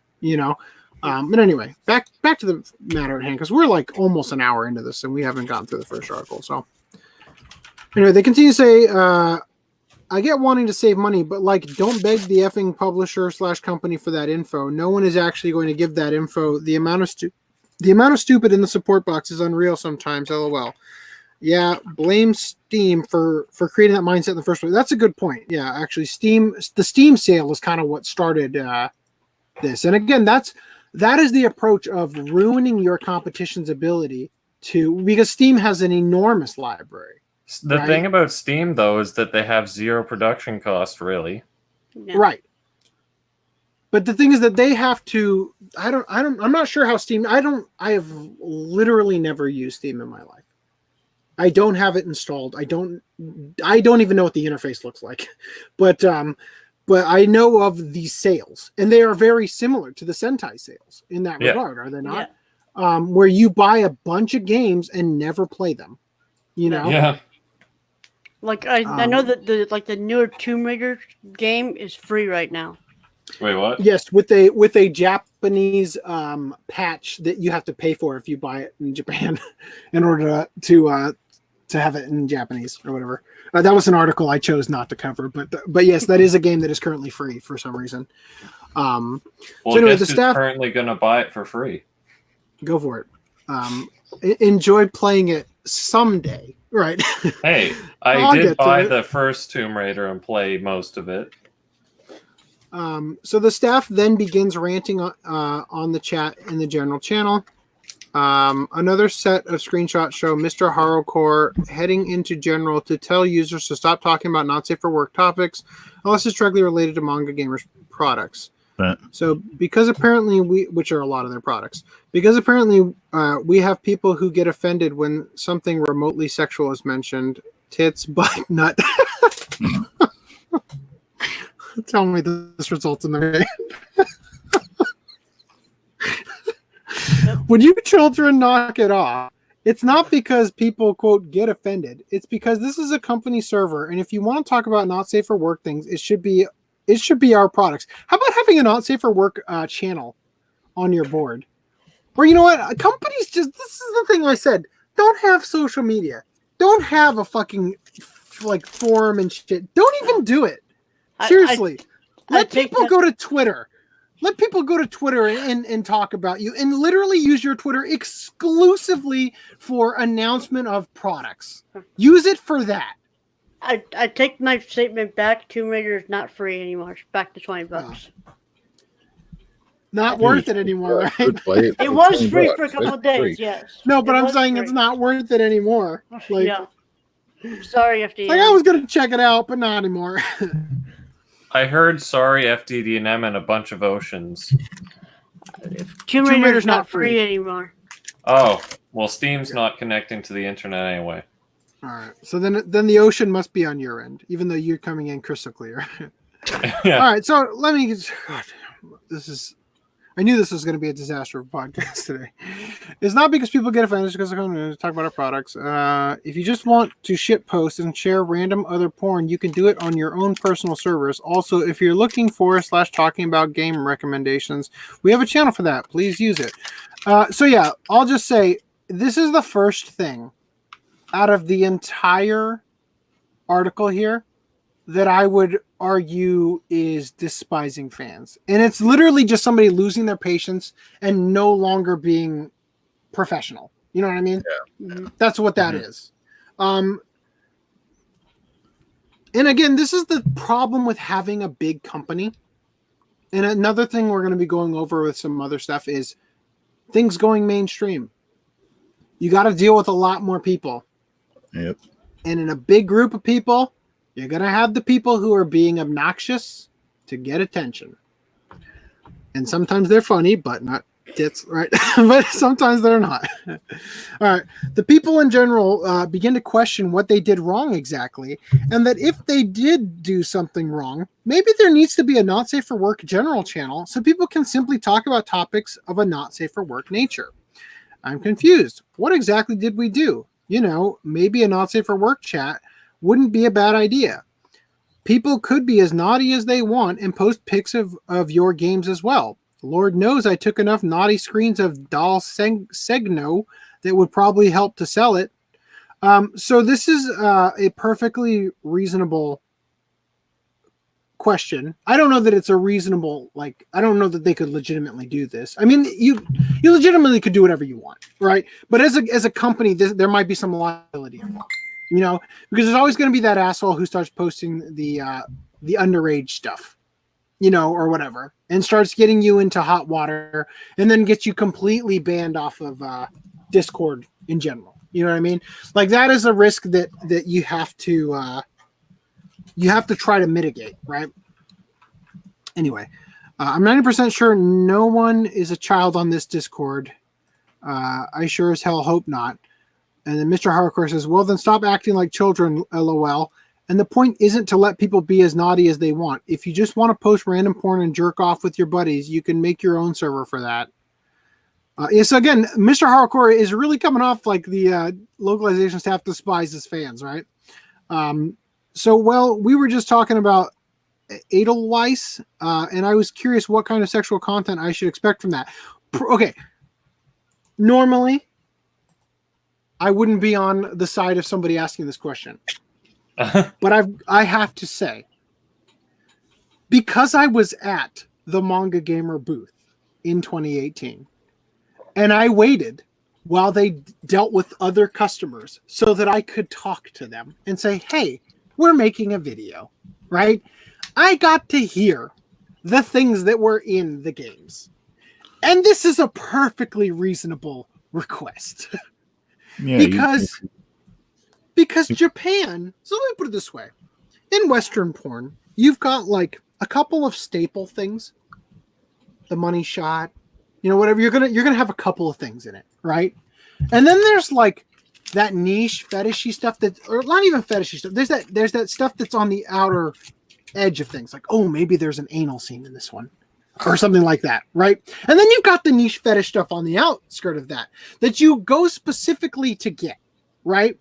But anyway, back to the matter at hand, because we're like almost an hour into this and we haven't gotten through the first article. So anyway, they continue to say, I get wanting to save money, but don't beg the effing publisher / company for that info. No one is actually going to give that info. The amount of stupid in the support box is unreal sometimes. LOL. Yeah, blame Steam for creating that mindset in the first place. That's a good point. Yeah, actually, the Steam sale is kind of what started this. And again, that is the approach of ruining your competition's ability because Steam has an enormous library. The thing about Steam, though, is that they have zero production cost, really. Yeah. Right. But the thing is that they have to. I'm not sure how Steam. I have literally never used Steam in my life. I don't have it installed. I don't even know what the interface looks like. But I know of these sales, and they are very similar to the Sentai sales in that regard, are they not? Yeah. Where you buy a bunch of games and never play them. Yeah. Like I know that the newer Tomb Raider game is free right now. Wait, what? Yes, with a Japanese patch that you have to pay for if you buy it in Japan in order to have it in Japanese or whatever. That was an article I chose not to cover, but yes, that is a game that is currently free for some reason. So anyway, the staff currently going to buy it for free. Go for it. Enjoy playing it someday, right? Hey, I did buy the first Tomb Raider and play most of it. So the staff then begins ranting on the chat in the general channel. Another set of screenshots show Mr. Harocore heading into general to tell users to stop talking about not safe for work topics unless it's directly related to manga gamers products. Right. So because apparently which are a lot of their products, because apparently we have people who get offended when something remotely sexual is mentioned, tits, butt, nut. Tell me this results in the When you children knock it off, it's not because people, quote, get offended. It's because this is a company server, and if you want to talk about not safe for work things, it should be our products. How about having a not safe for work channel on your board? Or you know what? Companies this is the thing I said, don't have social media. Don't have a fucking forum and shit. Don't even do it. Seriously. Let people go to Twitter. Let people go to Twitter and talk about you, and literally use your Twitter exclusively for announcement of products. Use it for that. I take my statement back. Tomb Raider is not free anymore. It's back to $20. Not worth it anymore, right? It was free for a couple of days, yes. No, but I'm saying it's not worth it anymore. Yeah. Sorry, FDDNM. I was going to check it out, but not anymore. I heard sorry FDDNM and a bunch of oceans. Tomb Raider's not free anymore. Oh, well, Steam's not connecting to the internet anyway. All right, so then the ocean must be on your end, even though you're coming in crystal clear. Yeah. All right, so let me. God, I knew this was going to be a disaster of a podcast today. It's not because people get offended, it's because they're going to talk about our products. If you just want to shit post and share random other porn, you can do it on your own personal servers. Also, if you're looking for / talking about game recommendations, we have a channel for that. Please use it. So yeah, I'll just say this is the first thing out of the entire article here that I would argue is despising fans. And it's literally just somebody losing their patience and no longer being professional. You know what I mean? Yeah. That's what that is. And again, this is the problem with having a big company. And another thing we're going to be going over with some other stuff is things going mainstream. You got to deal with a lot more people. Yep. And in a big group of people, you're going to have the people who are being obnoxious to get attention. And sometimes they're funny, but not tits, right? But sometimes they're not. All right. The people in general begin to question what they did wrong exactly. And that if they did do something wrong, maybe there needs to be a not safe for work general channel so people can simply talk about topics of a not safe for work nature. I'm confused. What exactly did we do? You know, maybe a not safe for work chat wouldn't be a bad idea. People could be as naughty as they want and post pics of your games as well. Lord knows I took enough naughty screens of Dal Segno that would probably help to sell it. So this is a perfectly reasonable question. I don't know that it's a reasonable, I don't know that they could legitimately do this. I mean, you legitimately could do whatever you want, right? But as a company, there might be some liability involved. You know, because there's always going to be that asshole who starts posting the underage stuff, you know, or whatever, and starts getting you into hot water, and then gets you completely banned off of Discord in general. You know what I mean? Like that is a risk that you have to try to mitigate, right? Anyway, I'm 90% sure no one is a child on this Discord. I sure as hell hope not. And then Mr. Hardcore says, well, then stop acting like children, LOL. And the point isn't to let people be as naughty as they want. If you just want to post random porn and jerk off with your buddies, you can make your own server for that. So again, Mr. Hardcore is really coming off like the localization staff despises fans, right? So, well, we were just talking about Edelweiss, and I was curious what kind of sexual content I should expect from that. Okay. Normally, I wouldn't be on the side of somebody asking this question. But I have to say, because I was at the Manga Gamer booth in 2018, and I waited while they dealt with other customers so that I could talk to them and say, hey, we're making a video, right? I got to hear the things that were in the games. And this is a perfectly reasonable request. Yeah, because Japan, so let me put it this way. In Western porn, you've got like a couple of staple things. The money shot, you know, whatever, you're gonna have a couple of things in it, right? And then there's like that niche fetishy stuff that, or not even fetishy stuff. There's that stuff that's on the outer edge of things, like, oh, maybe there's an anal scene in this one. Or something like that, right? And then you've got the niche fetish stuff on the outskirt of that you go specifically to get, right?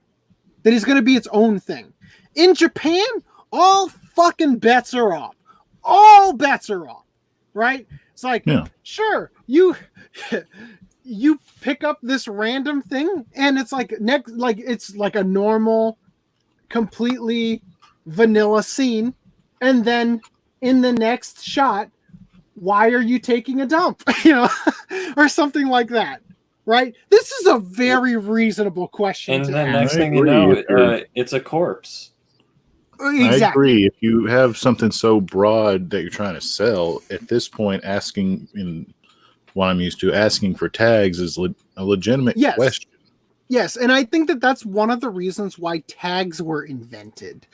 That is going to be its own thing. In Japan, all fucking bets are off. All bets are off, right? It's like, sure, you pick up this random thing, and it's like it's like a normal, completely vanilla scene, and then in the next shot, why are you taking a dump? You know, or something like that, right? This is a very reasonable question. And the next thing you know, it's a corpse. Exactly. I agree. If you have something so broad that you're trying to sell, at this point, asking in what I'm used to, asking for tags is a legitimate question. Yes, and I think that's one of the reasons why tags were invented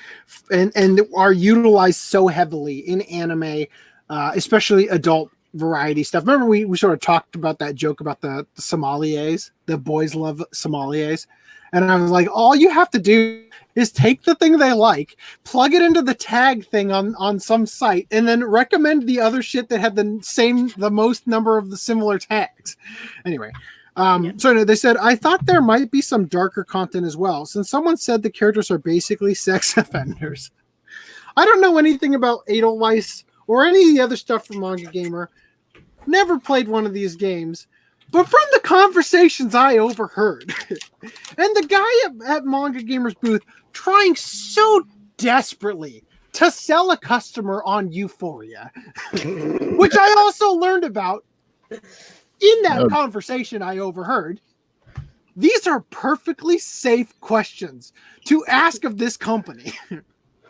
and are utilized so heavily in anime. Especially adult variety stuff. Remember, we sort of talked about that joke about the sommeliers. The boys love sommeliers. And I was like, all you have to do is take the thing they like, plug it into the tag thing on some site, and then recommend the other shit that had the most number of the similar tags. Anyway, so they said, I thought there might be some darker content as well, since someone said the characters are basically sex offenders. I don't know anything about Edelweiss or any of the other stuff from Manga Gamer. Never played one of these games. But from the conversations I overheard, and the guy at Manga Gamer's booth trying so desperately to sell a customer on Euphoria, which I also learned about in that conversation I overheard. These are perfectly safe questions to ask of this company.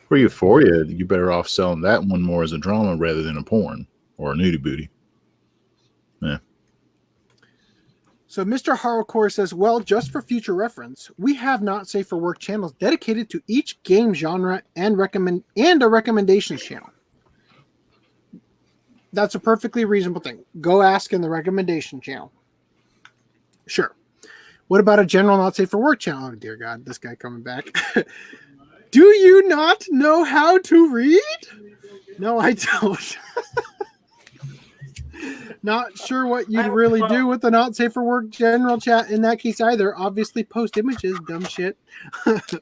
For Euphoria, you better off selling that one more as a drama rather than a porn or a nudie booty. Yeah. So Mr. Harucore says, well, just for future reference, we have not safe for work channels dedicated to each game genre and a recommendations channel. That's a perfectly reasonable thing. Go ask in the recommendation channel. Sure. What about a general not safe for work channel? Oh, dear God, this guy coming back. Do you not know how to read? No, I don't. Not sure what you'd really do with the not safe for work general chat in that case either. Obviously post images, dumb shit.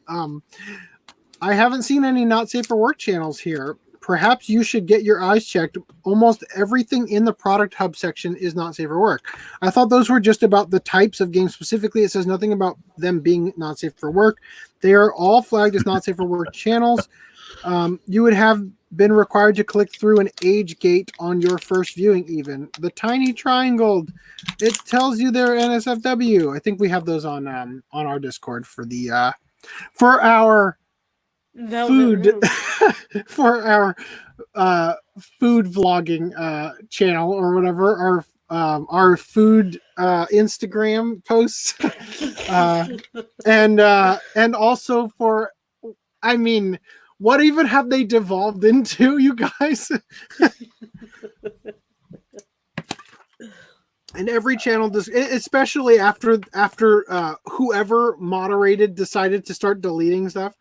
I haven't seen any not safe for work channels here. Perhaps you should get your eyes checked. Almost everything in the product hub section is not safe for work. I thought those were just about the types of games specifically. It says nothing about them being not safe for work. They are all flagged as not safe for work channels. You would have been required to click through an age gate on your first viewing even. The tiny triangle, it tells you they're NSFW. I think we have those on our Discord for the for our food for our food vlogging channel or whatever, our food Instagram posts and also for, I mean, what even have they devolved into, you guys? And every channel does, especially after whoever moderated decided to start deleting stuff,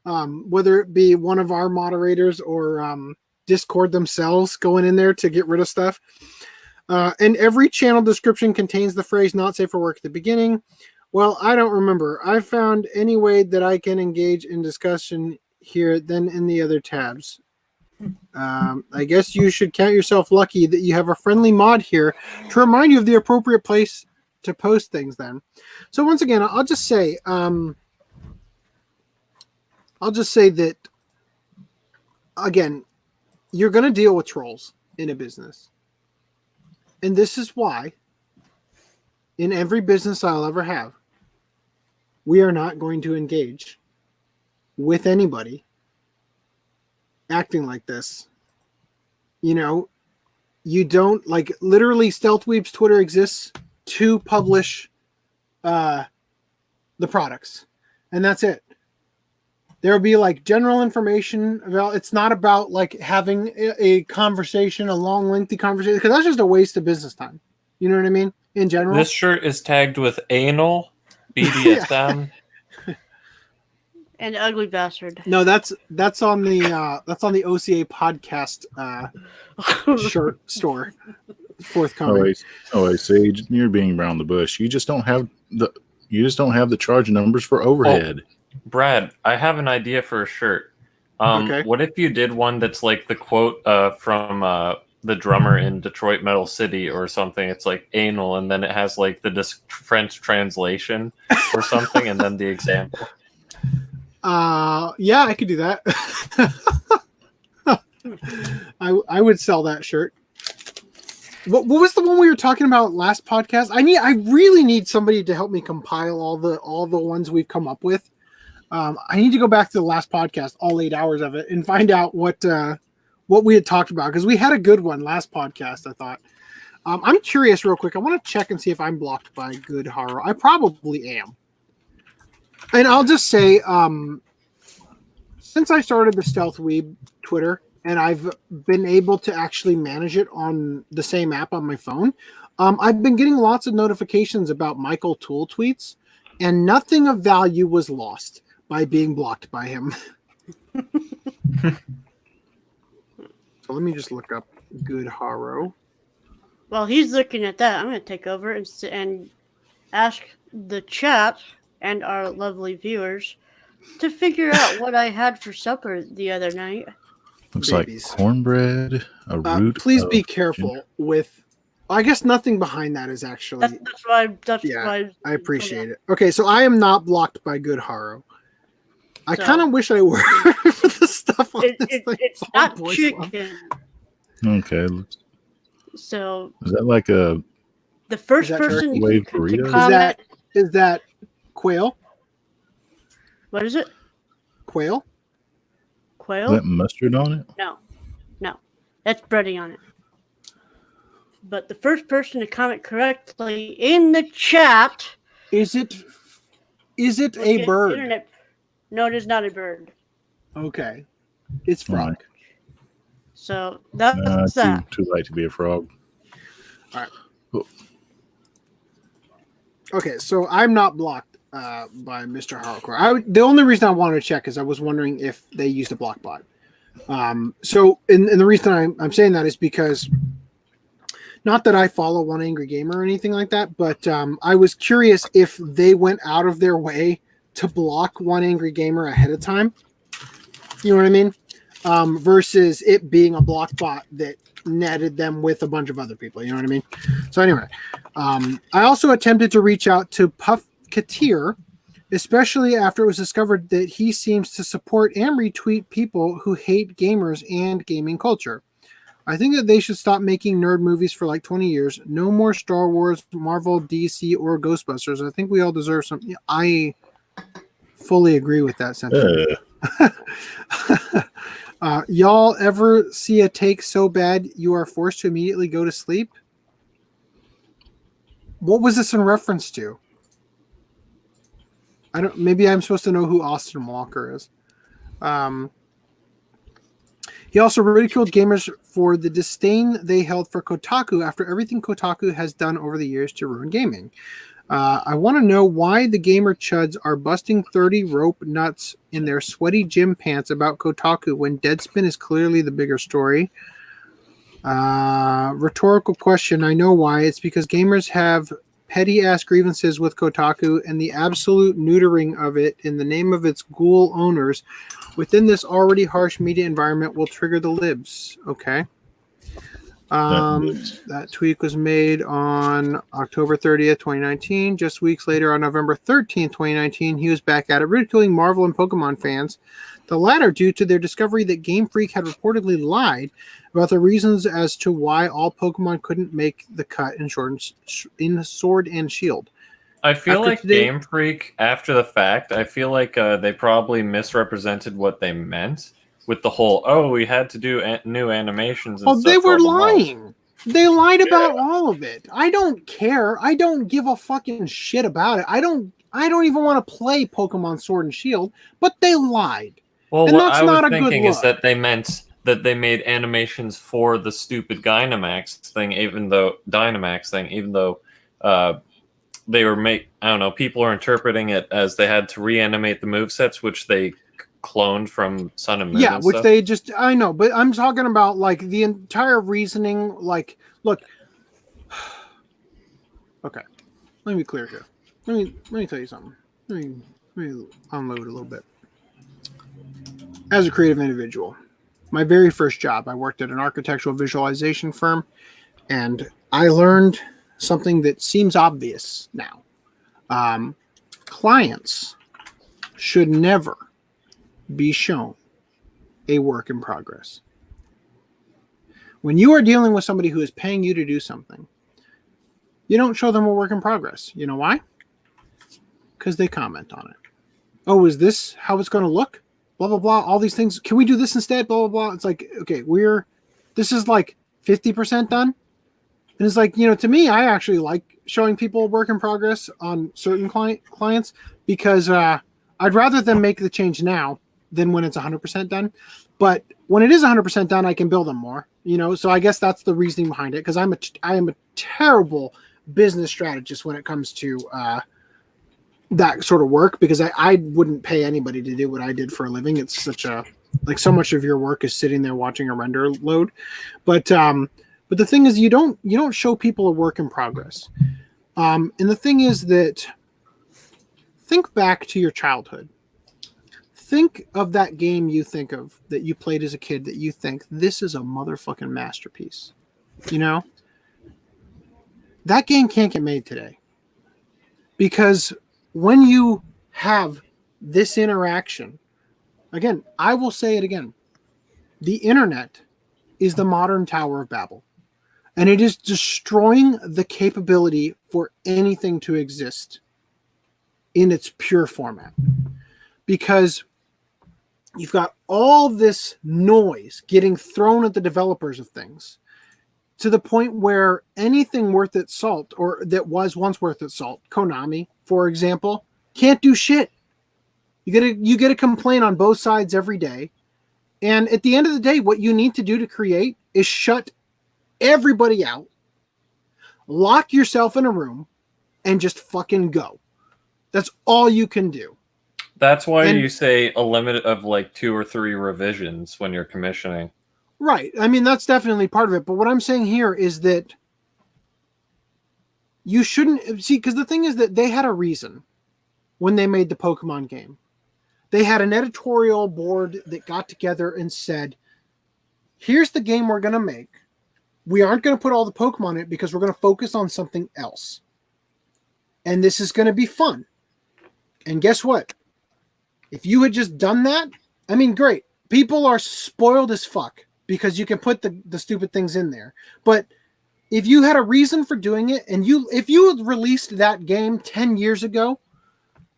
whether it be one of our moderators or Discord themselves going in there to get rid of stuff. And every channel description contains the phrase not safe for work at the beginning. Well, I don't remember. I found any way that I can engage in discussion here than in the other tabs. I guess you should count yourself lucky that you have a friendly mod here to remind you of the appropriate place to post things then. So once again, I'll just say that, again, you're going to deal with trolls in a business. And this is why, in every business I'll ever have, we are not going to engage with anybody acting like this. You know, you don't, like, literally Stealthweeb's Twitter exists to publish the products. And that's it. There'll be like general information about, it's not about like having a conversation, a long, lengthy conversation, because that's just a waste of business time. You know what I mean? In general. This shirt is tagged with anal, BDSM, and ugly bastard. No, that's on the OCA Podcast shirt store. Forthcoming. Oh, Sage, you're being around the bush. You just don't have the charge numbers for overhead. Oh. Brad, I have an idea for a shirt. Okay. What if you did one that's like the quote from the drummer in Detroit Metal City or something? It's like anal, and then it has like the French translation or something, and then the example. Yeah, I could do that. I would sell that shirt. What was the one we were talking about last podcast? I really need somebody to help me compile all the ones we've come up with. I need to go back to the last podcast, all 8 hours of it, and find out what we had talked about, because we had a good one last podcast, I thought. I'm curious real quick. I want to check and see if I'm blocked by Good Horror. I probably am. And I'll just say, since I started the Stealth Weeb Twitter, and I've been able to actually manage it on the same app on my phone, I've been getting lots of notifications about Michael Toole tweets, and nothing of value was lost by being blocked by him. So let me just look up Good Haro. While he's looking at that, I'm going to take over and ask the chat and our lovely viewers to figure out what I had for supper the other night. Looks babies. Like cornbread, a root. Please be careful with I guess nothing behind that is actually. That's why. I appreciate it. Okay, so I am not blocked by Good Haro. I kind of wish I were for the stuff on this thing. It's not chicken. Okay. So is that like the first person to comment? Is that quail? What is it? Quail? Quail? Is that mustard on it? No. That's breading on it. But the first person to comment correctly in the chat. Is it a bird? Internet. No, it is not a bird. Okay. It's frog. Right. So that's that. Too light to be a frog. All right. Oh. Okay, so I'm not blocked by Mr. Hardcore. The only reason I wanted to check is I was wondering if they used a block bot. So the reason I'm saying that is because not that I follow One Angry Gamer or anything like that, but I was curious if they went out of their way to block One Angry Gamer ahead of time. You know what I mean? Versus it being a block bot that netted them with a bunch of other people. You know what I mean? So anyway, I also attempted to reach out to Puff Katir, especially after it was discovered that he seems to support and retweet people who hate gamers and gaming culture. I think that they should stop making nerd movies for like 20 years. No more Star Wars, Marvel, DC, or Ghostbusters. I think we all deserve something. I fully agree with that sentiment. Y'all ever see a take so bad you are forced to immediately go to sleep? What was this in reference to? Maybe I'm supposed to know who Austin Walker is. He also ridiculed gamers for the disdain they held for Kotaku after everything Kotaku has done over the years to ruin gaming. I want to know why the gamer chuds are busting 30 rope nuts in their sweaty gym pants about Kotaku when Deadspin is clearly the bigger story. Rhetorical question. I know why. It's because gamers have petty-ass grievances with Kotaku, and the absolute neutering of it in the name of its ghoul owners within this already harsh media environment will trigger the libs. Okay. That tweet was made on October 30th, 2019. Just weeks later, on November 13th, 2019, he was back at it, ridiculing Marvel and Pokemon fans, the latter due to their discovery that Game Freak had reportedly lied about the reasons as to why all Pokemon couldn't make the cut in Sword and Shield. I feel like Game Freak, after the fact, I feel like they probably misrepresented what they meant with the whole, we had to do new animations and stuff. They were lying. They lied about all of it. I don't care. I don't give a fucking shit about it. I don't even want to play Pokemon Sword and Shield, but they lied. Well, and what I was thinking is that they meant that they made animations for the stupid Dynamax thing, even though they were I don't know, people are interpreting it as they had to reanimate the movesets, which they cloned from Sun and Moon. Yeah, which stuff. They just, I know, but I'm talking about like the entire reasoning. Like, look, okay, let me be clear here. Let me tell you something. Let me unload a little bit. As a creative individual, my very first job, I worked at an architectural visualization firm, and I learned something that seems obvious now. Clients should never be shown a work in progress. When you are dealing with somebody who is paying you to do something, you don't show them a work in progress. You know why? Because they comment on it. Oh, is this how it's going to look? Blah, blah, blah. All these things. Can we do this instead? Blah, blah, blah. It's like, okay, this is like 50% done. And it's like, to me, I actually like showing people work in progress on certain clients because I'd rather them make the change now than when it's 100% done. But when it is 100% done, I can build them more, So I guess that's the reasoning behind it, because I am a terrible business strategist when it comes to that sort of work, because I wouldn't pay anybody to do what I did for a living. It's such so much of your work is sitting there watching a render load. But the thing is, you don't show people a work in progress. And the thing is that, think back to your childhood. Think of that game you think of that you played as a kid that you think, this is a motherfucking masterpiece. that game can't get made today. Because when you have this interaction, again, I will say it again, the internet is the modern Tower of Babel. And it is destroying the capability for anything to exist in its pure format. Because you've got all this noise getting thrown at the developers of things to the point where anything worth its salt, or that was once worth its salt, Konami, for example, can't do shit. You get a complaint on both sides every day. And at the end of the day, what you need to do to create is shut everybody out, lock yourself in a room, and just fucking go. That's all you can do. That's why you say a limit of like 2 or 3 revisions when you're commissioning. Right. I mean, that's definitely part of it. But what I'm saying here is that you shouldn't see, because the thing is that they had a reason when they made the Pokemon game. They had an editorial board that got together and said, here's the game we're going to make. We aren't going to put all the Pokemon in it because we're going to focus on something else. And this is going to be fun. And guess what? If you had just done that, I mean, great. People are spoiled as fuck because you can put the stupid things in there. But if you had a reason for doing it, and if you had released that game 10 years ago,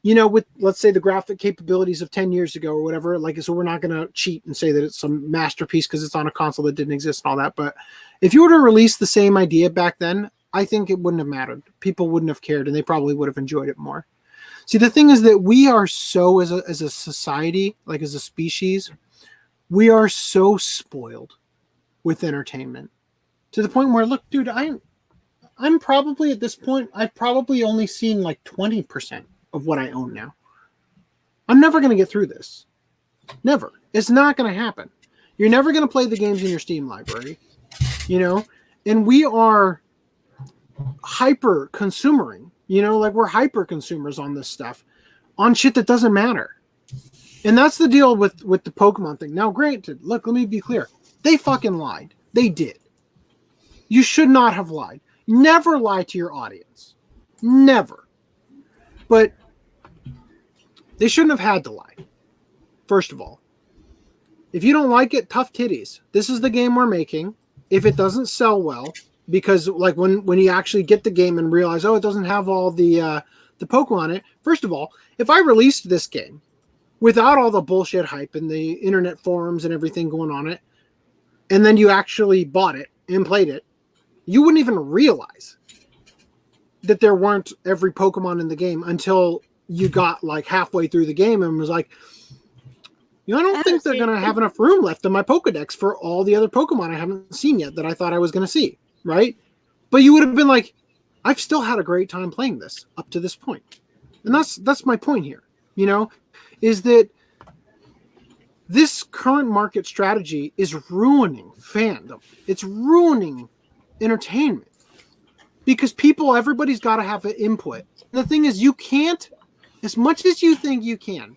with, let's say, the graphic capabilities of 10 years ago or whatever, like, so we're not going to cheat and say that it's some masterpiece because it's on a console that didn't exist and all that. But if you were to release the same idea back then, I think it wouldn't have mattered. People wouldn't have cared, and they probably would have enjoyed it more. See, the thing is that we are so, as a society, like as a species, we are so spoiled with entertainment to the point where, look, dude, I'm probably at this point, I've probably only seen like 20% of what I own now. I'm never going to get through this. Never. It's not going to happen. You're never going to play the games in your Steam library, and we are hyper consumering, like we're hyper consumers on this stuff, on shit that doesn't matter. And that's the deal with the Pokemon thing. Now, granted, look, let me be clear. They fucking lied. They did. You should not have lied. Never lie to your audience. Never. But they shouldn't have had to lie. First of all, if you don't like it, tough titties. This is the game we're making. If it doesn't sell well, because like when you actually get the game and realize, it doesn't have all the Pokemon in it. First of all, if I released this game without all the bullshit hype and the internet forums and everything going on it, and then you actually bought it and played it, you wouldn't even realize that there weren't every Pokemon in the game until you got like halfway through the game and was like, I don't think they're going to have enough room left in my Pokedex for all the other Pokemon I haven't seen yet that I thought I was going to see, right? But you would have been like, I've still had a great time playing this up to this point. And that's my point here, is that this current market strategy is ruining fandom. It's ruining entertainment because everybody's got to have an input. And the thing is, you can't, as much as you think you can't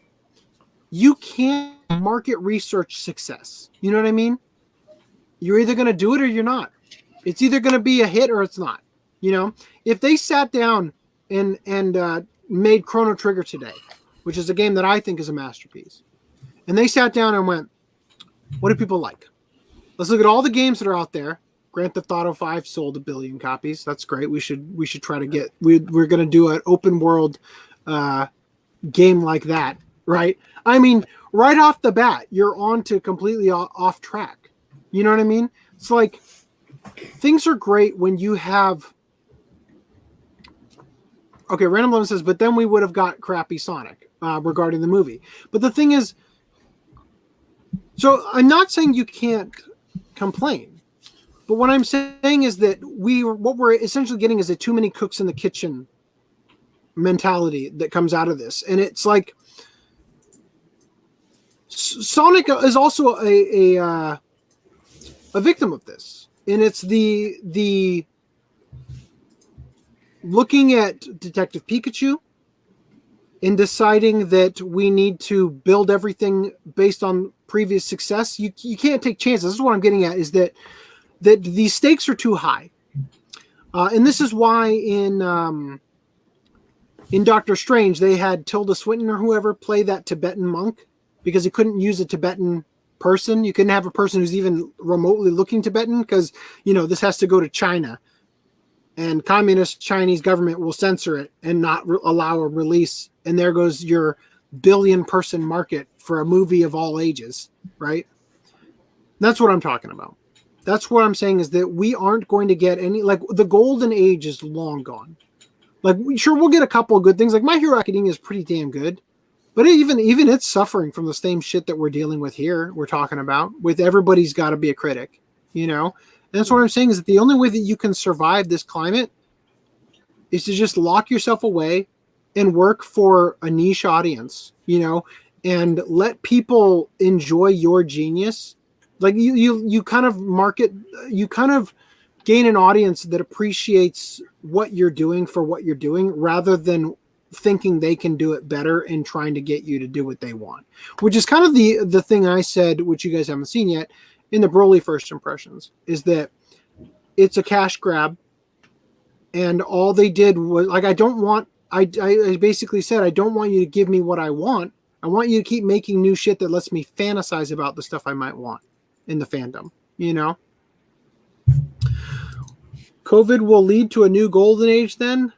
market research success. You know what I mean? You're either going to do it or you're not. It's either going to be a hit or it's not. If they sat down and made Chrono Trigger today, which is a game that I think is a masterpiece, and they sat down and went, what do people like? Let's look at all the games that are out there. Grand Theft Auto 5 sold 1 billion copies. That's great. We should try to get. We're going to do an open world game like that, right? I mean, right off the bat, you're on to completely off track. You know what I mean? It's like things are great when you have. Okay, Random Lemon says, but then we would have got crappy Sonic regarding the movie. But the thing is, so I'm not saying you can't complain, but what I'm saying is that what we're essentially getting is a too many cooks in the kitchen mentality that comes out of this. And it's like Sonic is also a victim of this. And it's the looking at Detective Pikachu and deciding that we need to build everything based on previous success. You can't take chances. This is what I'm getting at, is that these stakes are too high. And this is why in Doctor Strange they had Tilda Swinton or whoever play that Tibetan monk, because he couldn't use a Tibetan person. You couldn't have a person who's even remotely looking Tibetan, because this has to go to China, and communist Chinese government will censor it and not allow a release. And there goes your billion-person market for a movie of all ages, right? That's what I'm talking about. That's what I'm saying, is that we aren't going to get any, like, the golden age is long gone. Like, sure, we'll get a couple of good things. Like, My Hero Academia is pretty damn good, but even it's suffering from the same shit that we're dealing with here. We're talking about with everybody's got to be a critic, And that's what I'm saying, is that the only way that you can survive this climate is to just lock yourself away and work for a niche audience, and let people enjoy your genius. Like you kind of market, you kind of gain an audience that appreciates what you're doing for what you're doing, rather than thinking they can do it better and trying to get you to do what they want, which is kind of the thing I said, which you guys haven't seen yet in the Broly first impressions, is that it's a cash grab. And all they did was, like, I basically said, I don't want you to give me what I want. I want you to keep making new shit that lets me fantasize about the stuff I might want in the fandom, COVID will lead to a new golden age then?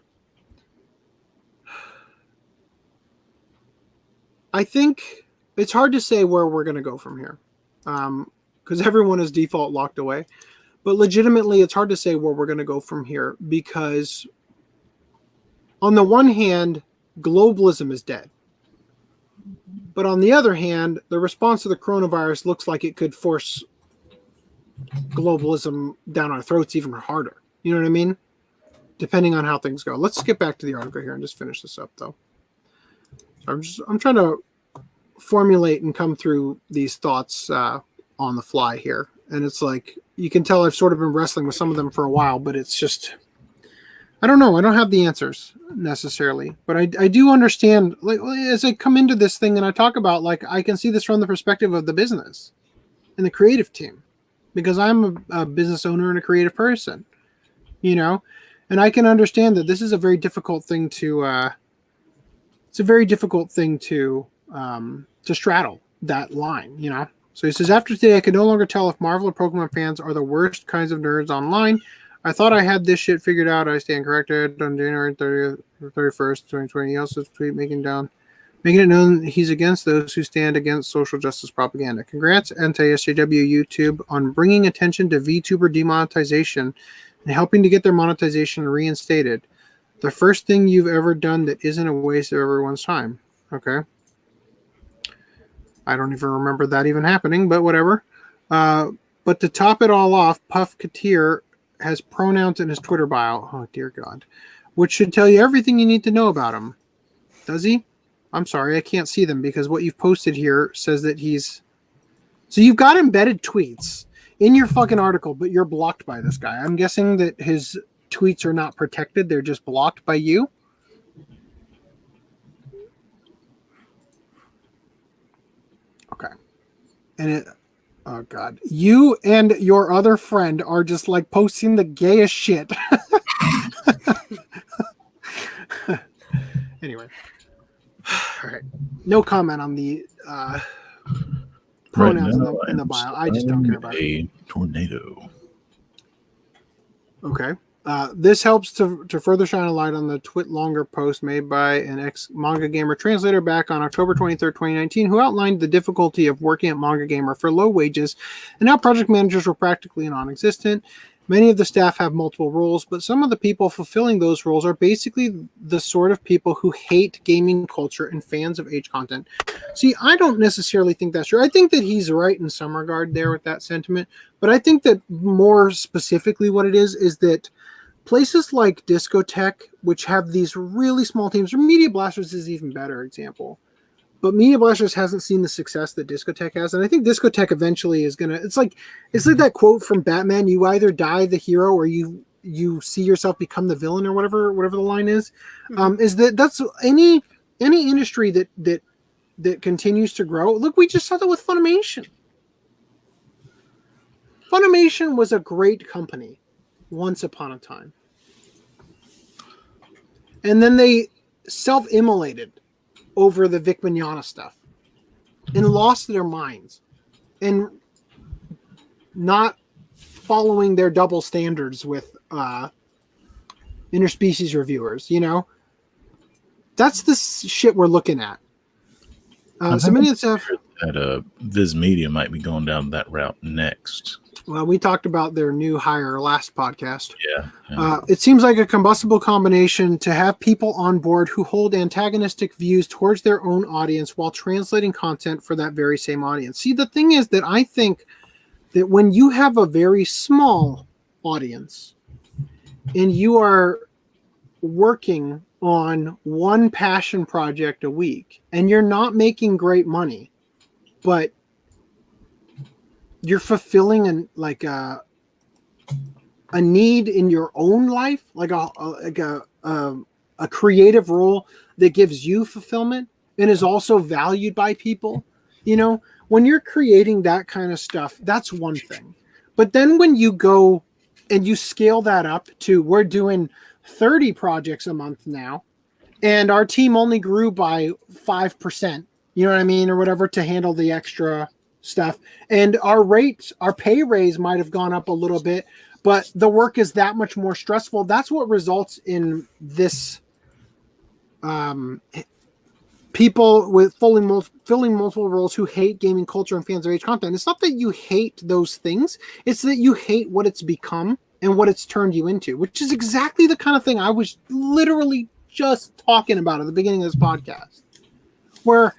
I think it's hard to say where we're going to go from here, because everyone is default locked away. But legitimately, it's hard to say where we're going to go from here, because on the one hand, globalism is dead. But on the other hand, the response to the coronavirus looks like it could force globalism down our throats even harder. You know what I mean? Depending on how things go. Let's get back to the article here and just finish this up, though. So I'm trying to formulate and come through these thoughts on the fly here. And it's like, you can tell I've sort of been wrestling with some of them for a while, but it's just, I don't know. I don't have the answers necessarily, but I do understand, like, as I come into this thing and I talk about, like, I can see this from the perspective of the business and the creative team, because I'm a business owner and a creative person, and I can understand that this is a very difficult thing to, to straddle that line, So he says, after today, I can no longer tell if Marvel or Pokemon fans are the worst kinds of nerds online. I thought I had this shit figured out. I stand corrected on January 30th, 31st, 2020. He also tweeted making it known he's against those who stand against social justice propaganda. Congrats, anti-SJW YouTube, on bringing attention to VTuber demonetization and helping to get their monetization reinstated. The first thing you've ever done that isn't a waste of everyone's time. Okay. I don't even remember that even happening, but whatever. But to top it all off, Puff Katir has pronouns in his Twitter bio. Oh, dear God. Which should tell you everything you need to know about him. Does he? I'm sorry, I can't see them, because what you've posted here says that he's... So you've got embedded tweets in your fucking article, but you're blocked by this guy. I'm guessing that his tweets are not protected. They're just blocked by you. Okay. And oh God, you and your other friend are just like posting the gayest shit. Anyway. All right. No comment on the pronouns in the bio. I just don't care about it. A tornado. Okay. This helps to further shine a light on the longer post made by an ex-Manga Gamer translator back on October 23rd, 2019, who outlined the difficulty of working at Manga Gamer for low wages and how project managers were practically non-existent. Many of the staff have multiple roles, but some of the people fulfilling those roles are basically the sort of people who hate gaming culture and fans of age content. See, I don't necessarily think that's true. I think that he's right in some regard there with that sentiment, but I think that more specifically what it is that places like Discotech, which have these really small teams, or Media Blasters is an even better example, but Media Blasters hasn't seen the success that Discotech has, and I think Discotech eventually is gonna. It's like that quote from Batman: "You either die the hero, or you see yourself become the villain," or whatever the line is. Mm-hmm. Is that's any industry that continues to grow. Look, we just saw that with Funimation. Funimation was a great company once upon a time. And then they self-immolated over the Vic Mignogna stuff and lost their minds and not following their double standards with interspecies reviewers, That's the shit we're looking at. So many of the stuff that Viz Media might be going down that route next. Well, we talked about their new hire last podcast. Yeah. It seems like a combustible combination to have people on board who hold antagonistic views towards their own audience while translating content for that very same audience. See, the thing is that I think that when you have a very small audience and you are working on one passion project a week and you're not making great money, but you're fulfilling a need in your own life, like a creative role that gives you fulfillment and is also valued by people. When you're creating that kind of stuff, that's one thing. But then when you go and you scale that up to, we're doing 30 projects a month now, and our team only grew by 5%, you know what I mean, or whatever, to handle the extra stuff. And our pay raise might have gone up a little bit, but the work is that much more stressful. That's what results in this people with filling multiple roles who hate gaming culture and fans of age content. It's not that you hate those things, it's that you hate what it's become and what it's turned you into, which is exactly the kind of thing I was literally just talking about at the beginning of this podcast, where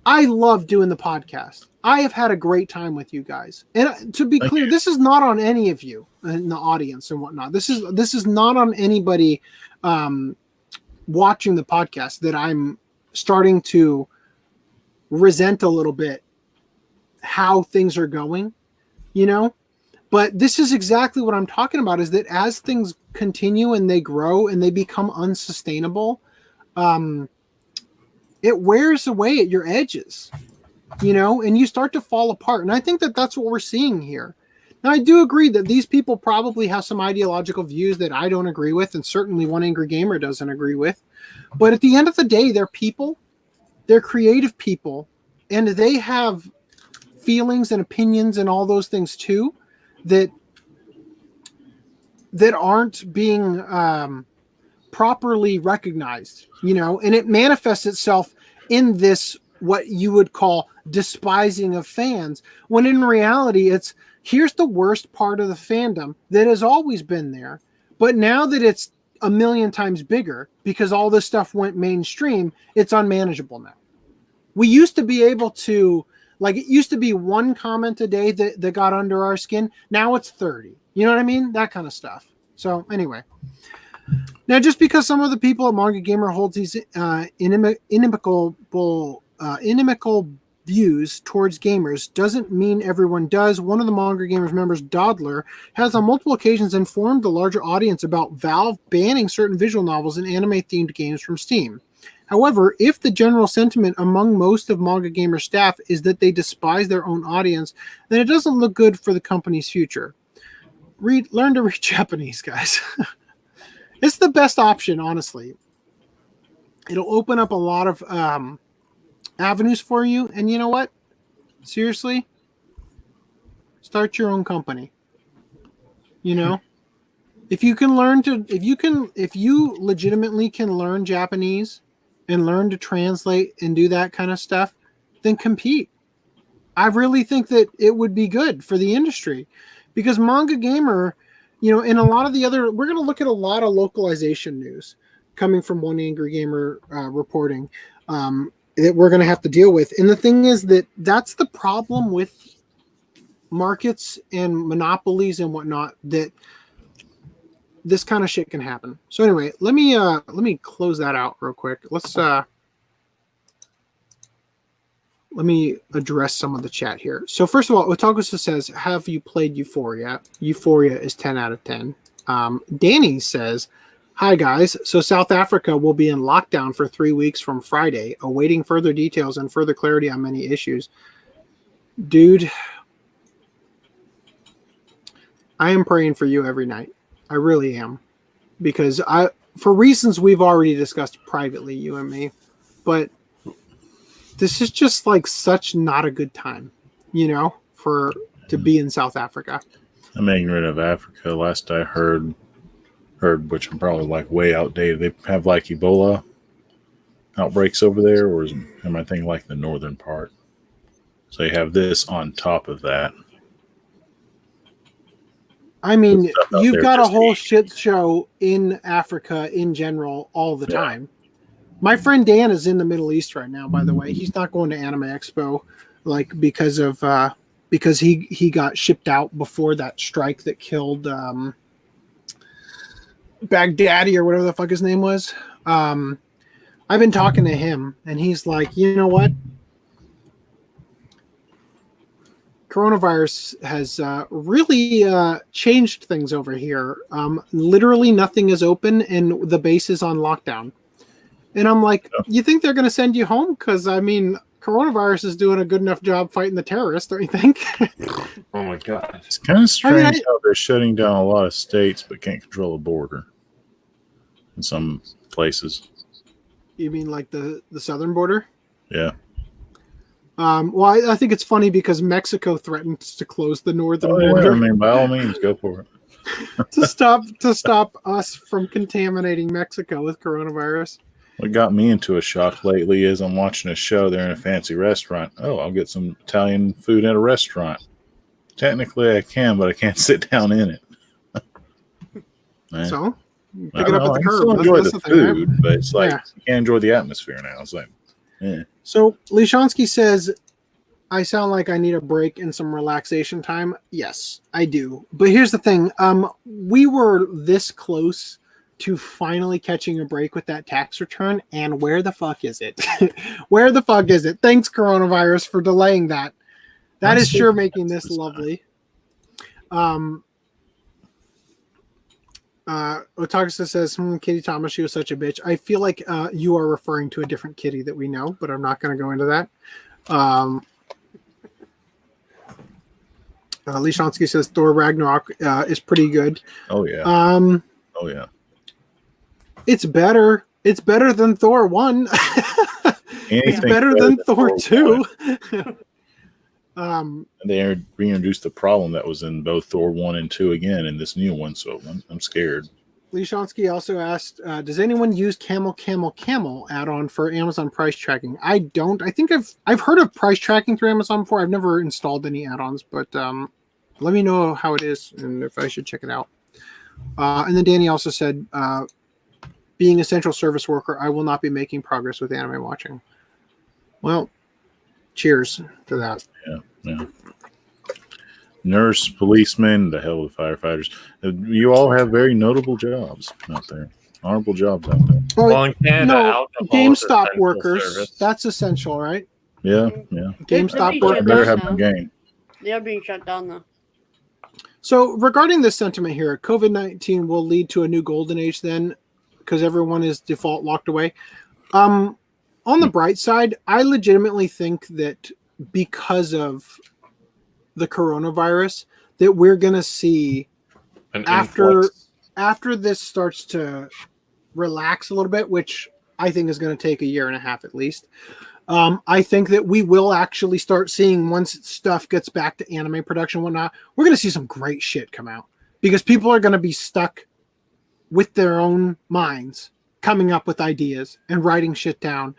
I love doing the podcast. I have had a great time with you guys. And to be clear, this is not on any of you in the audience and whatnot. This is not on anybody watching the podcast that I'm starting to resent a little bit how things are going, But this is exactly what I'm talking about, is that as things continue and they grow and they become unsustainable, it wears away at your edges, and you start to fall apart. And I think that that's what we're seeing here. Now, I do agree that these people probably have some ideological views that I don't agree with, and certainly One Angry Gamer doesn't agree with. But at the end of the day, they're people, they're creative people, and they have feelings and opinions and all those things too that aren't being properly recognized, and it manifests itself in this, what you would call despising of fans, when in reality it's, here's the worst part of the fandom that has always been there, but now that it's a million times bigger because all this stuff went mainstream, it's unmanageable now. We used to be able to, it used to be one comment a day that got under our skin. Now it's 30. You know what I mean? That kind of stuff. So anyway, now just because some of the people at Manga Gamer holds these inimical views towards gamers doesn't mean everyone does. One of the Manga Gamers members, Dodler, has on multiple occasions informed the larger audience about Valve banning certain visual novels and anime-themed games from Steam. However, if the general sentiment among most of Manga Gamer staff is that they despise their own audience, then it doesn't look good for the company's future. Learn to read Japanese, guys. It's the best option, honestly. It'll open up a lot of avenues for you, and you know what? Seriously, start your own company. If you legitimately can learn Japanese and learn to translate and do that kind of stuff, then compete. I really think that it would be good for the industry, because Manga Gamer, and a lot of the other, we're going to look at a lot of localization news coming from One Angry Gamer reporting that we're going to have to deal with. And the thing is that that's the problem with markets and monopolies and whatnot, that this kind of shit can happen. So anyway, let me close that out real quick. Let me address some of the chat here. So first of all, Otakusa says, have you played Euphoria? Euphoria is 10 out of 10. Danny says, hi guys. So South Africa will be in lockdown for 3 weeks from Friday, awaiting further details and further clarity on many issues. Dude, I am praying for you every night. I really am. because for reasons we've already discussed privately, you and me, but this is just like such not a good time, to be in South Africa. I'm ignorant of Africa. Last I heard, which I'm probably like way outdated, they have like Ebola outbreaks over there, or am I thinking like the northern part? So you have this on top of that. I mean, you've got a whole shit show in Africa in general all the time. My friend Dan is in the Middle East right now, by the way. He's not going to Anime Expo, because he got shipped out before that strike that killed Baghdadi or whatever the fuck his name was. I've been talking to him, and he's like, you know what? Coronavirus has really changed things over here. Literally nothing is open, and the base is on lockdown. And I'm like, you think they're going to send you home? Because, I mean, coronavirus is doing a good enough job fighting the terrorists, don't you think? Oh, my God. It's kind of strange how they're shutting down a lot of states but can't control a border in some places. You mean like the southern border? Yeah. Well, I think it's funny because Mexico threatens to close the northern border. I mean, by all means, go for it. to stop us from contaminating Mexico with coronavirus. What got me into a shock lately is I'm watching a show. They're in a fancy restaurant. Oh, I'll get some Italian food at a restaurant. Technically, I can, but I can't sit down in it. So, pick it up at the curb. I still enjoy the food, but it's like you can't enjoy the atmosphere now. It's like, So, Lishansky says, I sound like I need a break and some relaxation time. Yes, I do. But here's the thing. We were this close to finally catching a break with that tax return, and where the fuck is it? Where the fuck is it? Thanks, coronavirus, for delaying that. That is sure making this lovely. Otakusa says, Kitty Thomas, she was such a bitch. I feel like you are referring to a different Kitty that we know, but I'm not going to go into that. Lishansky says Thor Ragnarok is pretty good. Oh, yeah. Oh, yeah. It's better. It's better than Thor 1. It's better than Thor 2. They reintroduced the problem that was in both Thor 1 and 2 again in this new one, so I'm scared. Lishansky also asked, does anyone use Camel add-on for Amazon price tracking? I don't. I think I've heard of price tracking through Amazon before. I've never installed any add-ons, but let me know how it is and if I should check it out. And then Danny also said, being a central service worker, I will not be making progress with anime watching. Well, cheers to that. Yeah. Nurse, policeman, the hell with firefighters. You all have very notable jobs out there. Honorable jobs out there. Well, in Canada, GameStop workers, service. That's essential, right? Yeah. GameStop workers. Better have a game. They are being shut down, though. So regarding this sentiment here, COVID-19 will lead to a new golden age then, because everyone is default locked away. On the bright side, I legitimately think that because of the coronavirus, that we're going to see after this starts to relax a little bit, which I think is going to take a year and a half at least. I think that we will actually start seeing, once stuff gets back to anime production and whatnot, we're going to see some great shit come out because people are going to be stuck with their own minds coming up with ideas and writing shit down.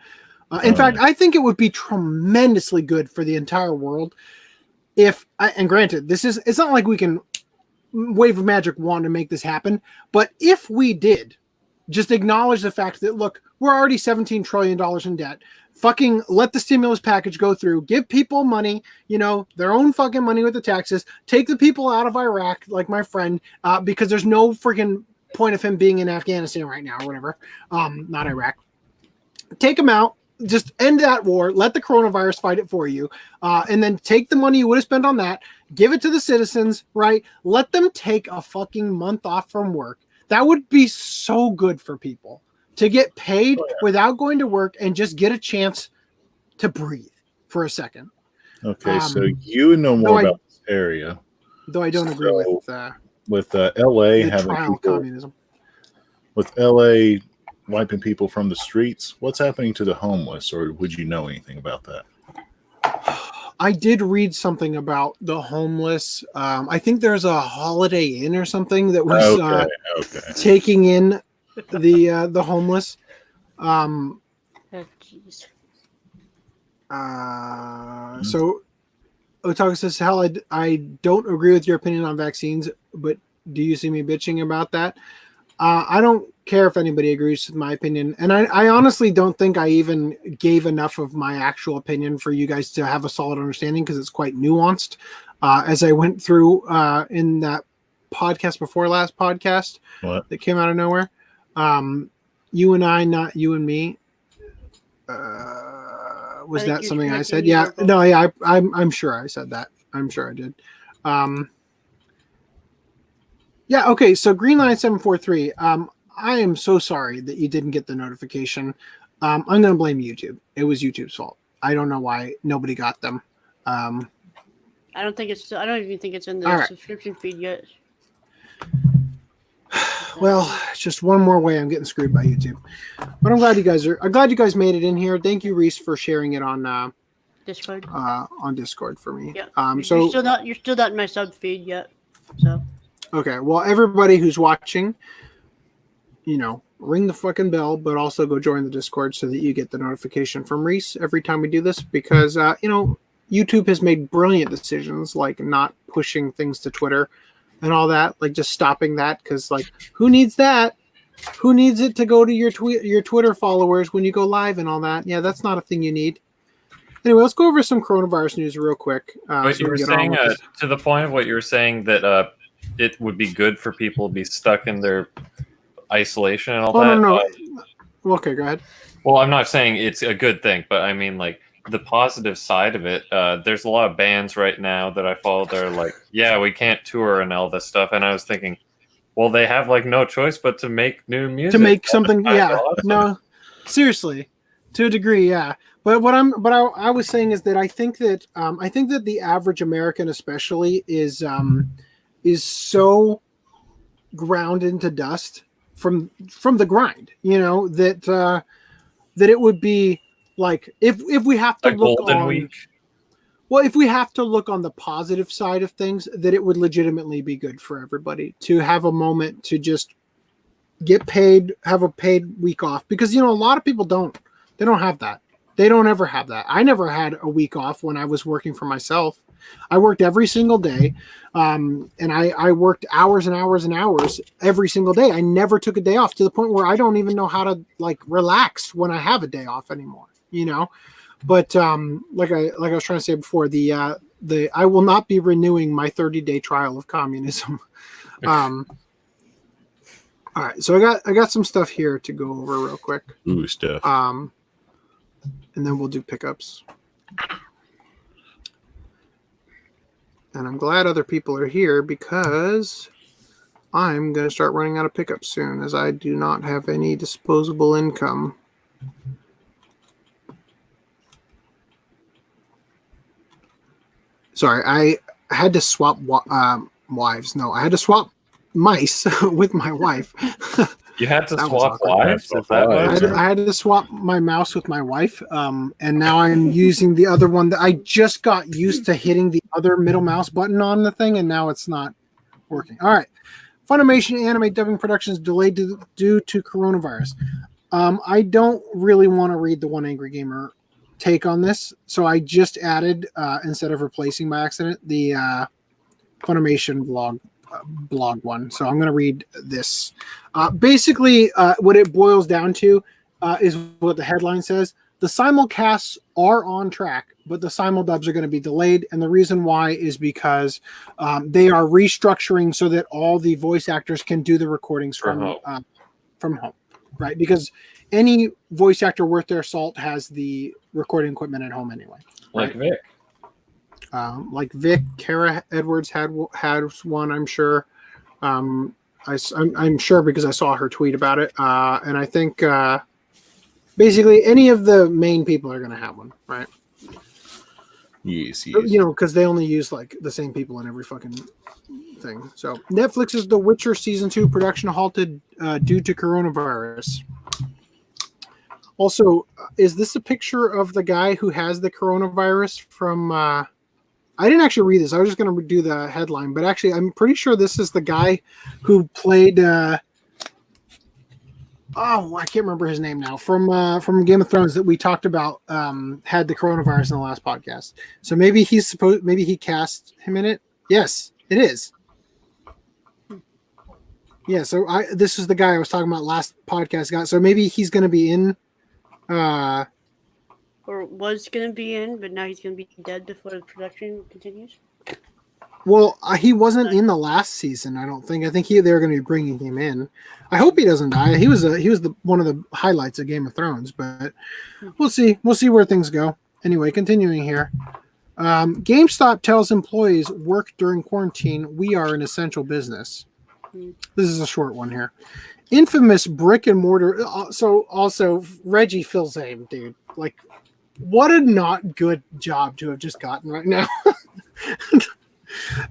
In fact, I think it would be tremendously good for the entire world if, and granted, it's not like we can wave a magic wand to make this happen, but if we did just acknowledge the fact that, look, we're already $17 trillion in debt, fucking let the stimulus package go through, give people money, their own fucking money with the taxes, take the people out of Iraq, like my friend, because there's no freaking point of him being in Afghanistan right now or whatever, not Iraq. Take him out, just end that war, let the coronavirus fight it for you, and then take the money you would have spent on that, give it to the citizens, right? Let them take a fucking month off from work. That would be so good for people to get paid without going to work and just get a chance to breathe for a second. Okay, so you know more about this area. Though I don't agree with LA having trial people, communism. with LA wiping people from the streets, what's happening to the homeless, or would you know anything about that? I did read something about the homeless. I think there's a Holiday Inn or something that was taking in the homeless. Oh, jeez. So Otaku says, Hal, I don't agree with your opinion on vaccines, but do you see me bitching about that? I don't care if anybody agrees with my opinion. And I honestly don't think I even gave enough of my actual opinion for you guys to have a solid understanding, because it's quite nuanced. As I went through in that podcast before last podcast that came out of nowhere. You and I, not you and me. Was that something I said? Yeah. No, yeah, I'm sure I said that. I'm sure I did. Yeah, okay, so Green Line 743, I am so sorry that you didn't get the notification. I'm going to blame YouTube. It was YouTube's fault. I don't know why nobody got them. I don't even think it's in the subscription feed yet. Well, it's just one more way I'm getting screwed by YouTube. But I'm glad you guys made it in here. Thank you, Reese, for sharing it on Discord. On Discord for me. Yeah. So you're still not in my sub feed yet. So okay, well, everybody who's watching, ring the fucking bell, but also go join the Discord so that you get the notification from Reese every time we do this, because, YouTube has made brilliant decisions, like not pushing things to Twitter and all that, like just stopping that, because, like, who needs that? Who needs it to go to your Twitter followers when you go live and all that? Yeah, that's not a thing you need. Anyway, let's go over some coronavirus news real quick. But you were saying, to the point of what you were saying, that it would be good for people to be stuck in their isolation and all that. No. Okay, go ahead. Well, I'm not saying it's a good thing, but I mean, like, the positive side of it, there's a lot of bands right now that I follow. They're like, yeah, we can't tour and all this stuff. And I was thinking, well, they have like no choice but to make new music. To make something, yeah. Awesome. No, seriously, to a degree, yeah. But I was saying is that I think that the average American especially is so ground into dust from the grind, that it would be like if we have to look on week. Well, if we have to look on the positive side of things, that it would legitimately be good for everybody to have a moment to just get paid, have a paid week off, because a lot of people don't have that. They don't ever have that. I never had a week off when I was working for myself. I worked every single day, and I worked hours and hours and hours every single day. I never took a day off, to the point where I don't even know how to like relax when I have a day off anymore. But like I was trying to say before, the I will not be renewing my 30-day trial of communism. All right, so I got some stuff here to go over real quick. Ooh, stuff. And then we'll do pickups. And I'm glad other people are here, because I'm going to start running out of pickups soon, as I do not have any disposable income. Sorry, I had to swap wives. No, I had to swap mice with my wife. You had to swap wives? I had to swap my mouse with my wife, and now I'm using the other one that I just got used to hitting the other middle mouse button on the thing, and now it's not working. All right. Funimation anime dubbing productions delayed due to coronavirus. I don't really want to read the One Angry Gamer take on this, so I just added, instead of replacing by accident, the Funimation blog one. So I'm going to read this. Basically, what it boils down to is what the headline says. The simulcasts are on track, but the simuldubs are going to be delayed. And the reason why is because they are restructuring so that all the voice actors can do the recordings from home, right? Because any voice actor worth their salt has the recording equipment at home anyway. Like Vic. Like Vic, Kara Edwards has one, I'm sure. I'm sure because I saw her tweet about it. And I think basically any of the main people are going to have one, right? Yes. Because they only use like the same people in every fucking thing. So Netflix's The Witcher season 2 production halted due to coronavirus. Also, is this a picture of the guy who has the coronavirus from? I didn't actually read this. I was just going to do the headline, but actually, I'm pretty sure this is the guy who played. I can't remember his name now. From Game of Thrones that we talked about had the coronavirus in the last podcast. So maybe he cast him in it. Yes, it is. Yeah. So this is the guy I was talking about last podcast. So maybe he's going to be in. Or was going to be in, but now he's going to be dead before the production continues. Well, he wasn't in the last season. I don't think. I think they're going to be bringing him in. I hope he doesn't die. He was one of the highlights of Game of Thrones, but we'll see. We'll see where things go. Anyway, continuing here. GameStop tells employees work during quarantine. We are an essential business. This is a short one here. Infamous brick and mortar. So also Reggie Fils-Aime, dude. Like, what a not good job to have just gotten right now.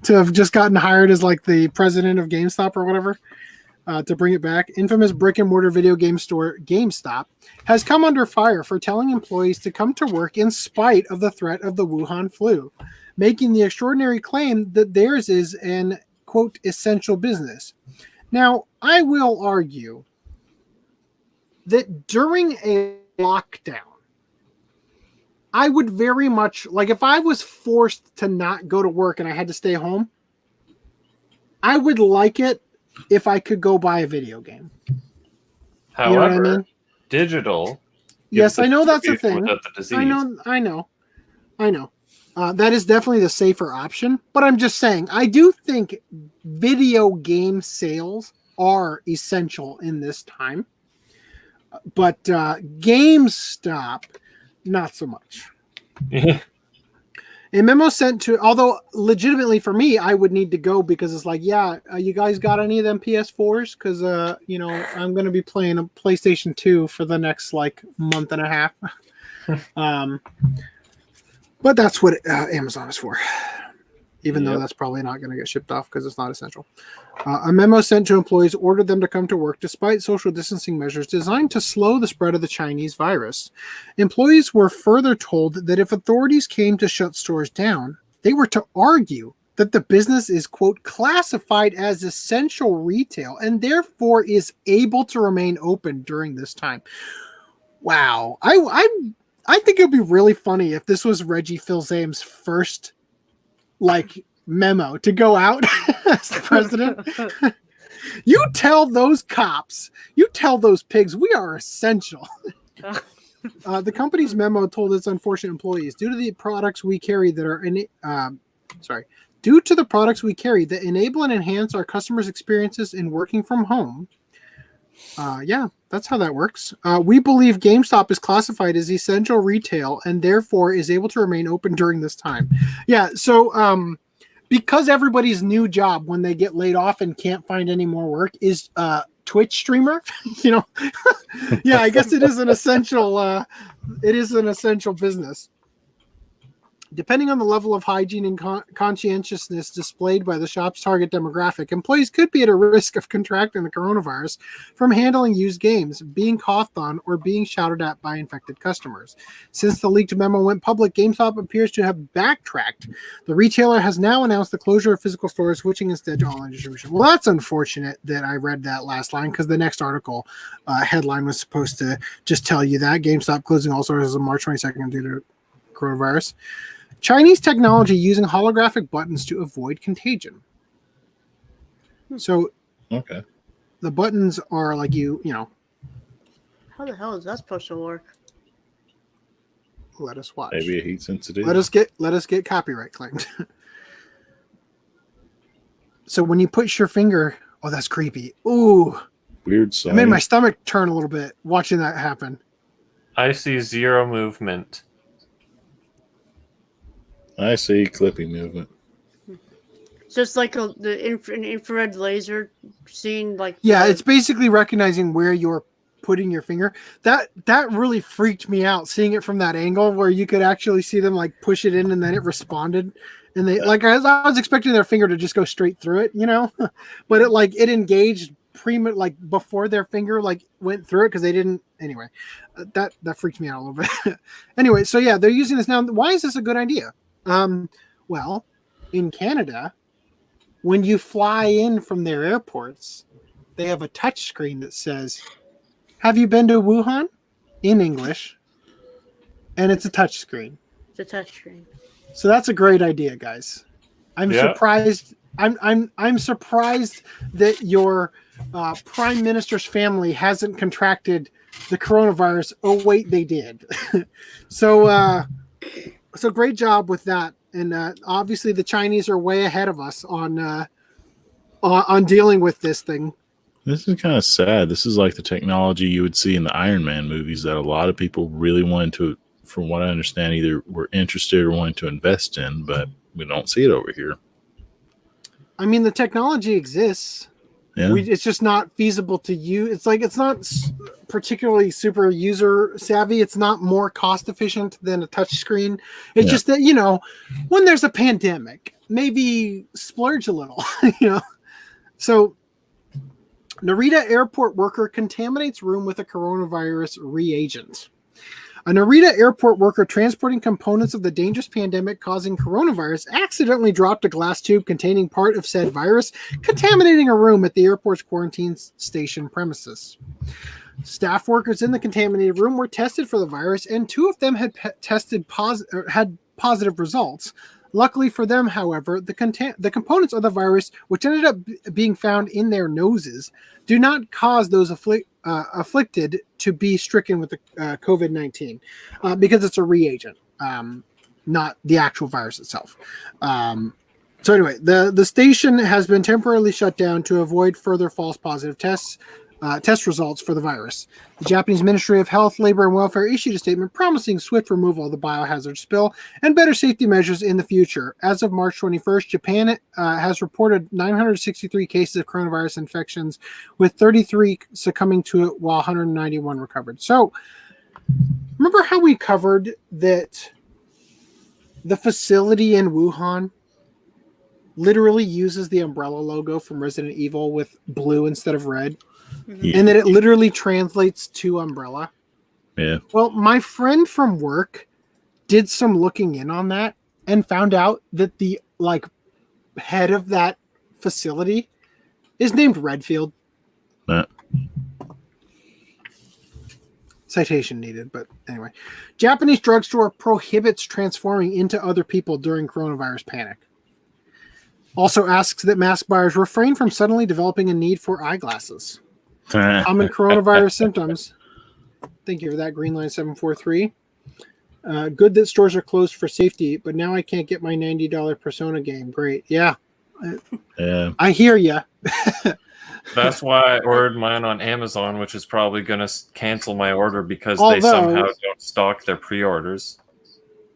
To have just gotten hired as like the president of GameStop or whatever, to bring it back. Infamous brick and mortar video game store GameStop has come under fire for telling employees to come to work in spite of the threat of the Wuhan flu, making the extraordinary claim that theirs is an, quote, essential business. Now, I will argue that during a lockdown, I would very much, like if I was forced to not go to work and I had to stay home, I would like it if I could go buy a video game. However, you know what I mean? Digital. Yes, I know that's a thing. I know. That is definitely the safer option, but I'm just saying, I do think video game sales are essential in this time, but GameStop, not so much. A memo sent to, although legitimately for me, I would need to go because it's like, you guys got any of them PS4s? Because, I'm going to be playing a PlayStation 2 for the next like month and a half. But that's what Amazon is for, even though that's probably not going to get shipped off because it's not essential. A memo sent to employees ordered them to come to work despite social distancing measures designed to slow the spread of the Chinese virus. Employees were further told that if authorities came to shut stores down, they were to argue that the business is, quote, classified as essential retail and therefore is able to remain open during this time. Wow. I think it would be really funny if this was Reggie Fils-Aime's first, memo to go out as president. You tell those cops, you tell those pigs, we are essential. The company's memo told its unfortunate employees, due to the products we carry that enable and enhance our customers' experiences in working from home. That's how that works. We believe GameStop is classified as essential retail and therefore is able to remain open during this time. Yeah, so because everybody's new job when they get laid off and can't find any more work is Twitch streamer, yeah, I guess it is an essential business. Depending on the level of hygiene and conscientiousness displayed by the shop's target demographic, employees could be at a risk of contracting the coronavirus from handling used games, being coughed on, or being shouted at by infected customers. Since the leaked memo went public, GameStop appears to have backtracked. The retailer has now announced the closure of physical stores, switching instead to online distribution. Well, that's unfortunate that I read that last line because the next article headline was supposed to just tell you that GameStop closing all stores on March 22nd due to coronavirus. Chinese technology using holographic buttons to avoid contagion. So, okay, the buttons are like you know. How the hell is that supposed to work? Let us watch. Maybe a heat sensitive. Let us get copyright claimed. So when you push your finger, oh, that's creepy. Ooh, weird song. It made my stomach turn a little bit watching that happen. I see zero movement. I see clippy movement. So it's like an infrared laser seeing like. Yeah, it's basically recognizing where you're putting your finger. That really freaked me out, seeing it from that angle where you could actually see them like push it in and then it responded. And they like I was expecting their finger to just go straight through it, but it engaged before their finger like went through it because they didn't. Anyway, that freaked me out a little bit. Anyway, so yeah, they're using this now. Why is this a good idea? Well, in Canada, when you fly in from their airports, they have a touch screen that says, "Have you been to Wuhan?" in English, and it's a touch screen. It's a touch screen. So that's a great idea, guys. I'm surprised. I'm surprised that your prime minister's family hasn't contracted the coronavirus. Oh wait, they did. So great job with that. And obviously the Chinese are way ahead of us on dealing with this thing. This is kind of sad. This is like the technology you would see in the Iron Man movies that a lot of people really wanted to, from what I understand, either were interested or wanted to invest in, but we don't see it over here. I mean, the technology exists. Yeah. It's just not feasible to use. It's not particularly super user savvy. It's not more cost efficient than a touch screen. It's just that, when there's a pandemic, maybe splurge a little, So Narita airport worker contaminates room with a coronavirus reagent. A Narita airport worker transporting components of the dangerous pandemic causing coronavirus accidentally dropped a glass tube containing part of said virus, contaminating a room at the airport's quarantine station premises. Staff workers in the contaminated room were tested for the virus, and 2 of them had had positive results. Luckily for them, however, the components of the virus, which ended up being found in their noses, do not cause those afflicted to be stricken with the COVID-19 because it's a reagent, not the actual virus itself. So anyway, the station has been temporarily shut down to avoid further false positive test results for the virus. The Japanese Ministry of Health, Labor and Welfare issued a statement promising swift removal of the biohazard spill and better safety measures in the future. As of March 21st, Japan has reported 963 cases of coronavirus infections, with 33 succumbing to it while 191 recovered. So, remember how we covered that the facility in Wuhan literally uses the umbrella logo from Resident Evil with blue instead of red? Mm-hmm. And that it literally translates to umbrella. Yeah. Well, my friend from work did some looking in on that and found out that the head of that facility is named Redfield. Citation needed, but anyway. Japanese drugstore prohibits transforming into other people during coronavirus panic. Also asks that mask buyers refrain from suddenly developing a need for eyeglasses. Common coronavirus symptoms. Thank you for that, Greenline 743. Good that stores are closed for safety, but now I can't get my $90 Persona game. Great. Yeah. I hear ya. That's why I ordered mine on Amazon, which is probably going to cancel my order because they somehow don't stock their pre-orders.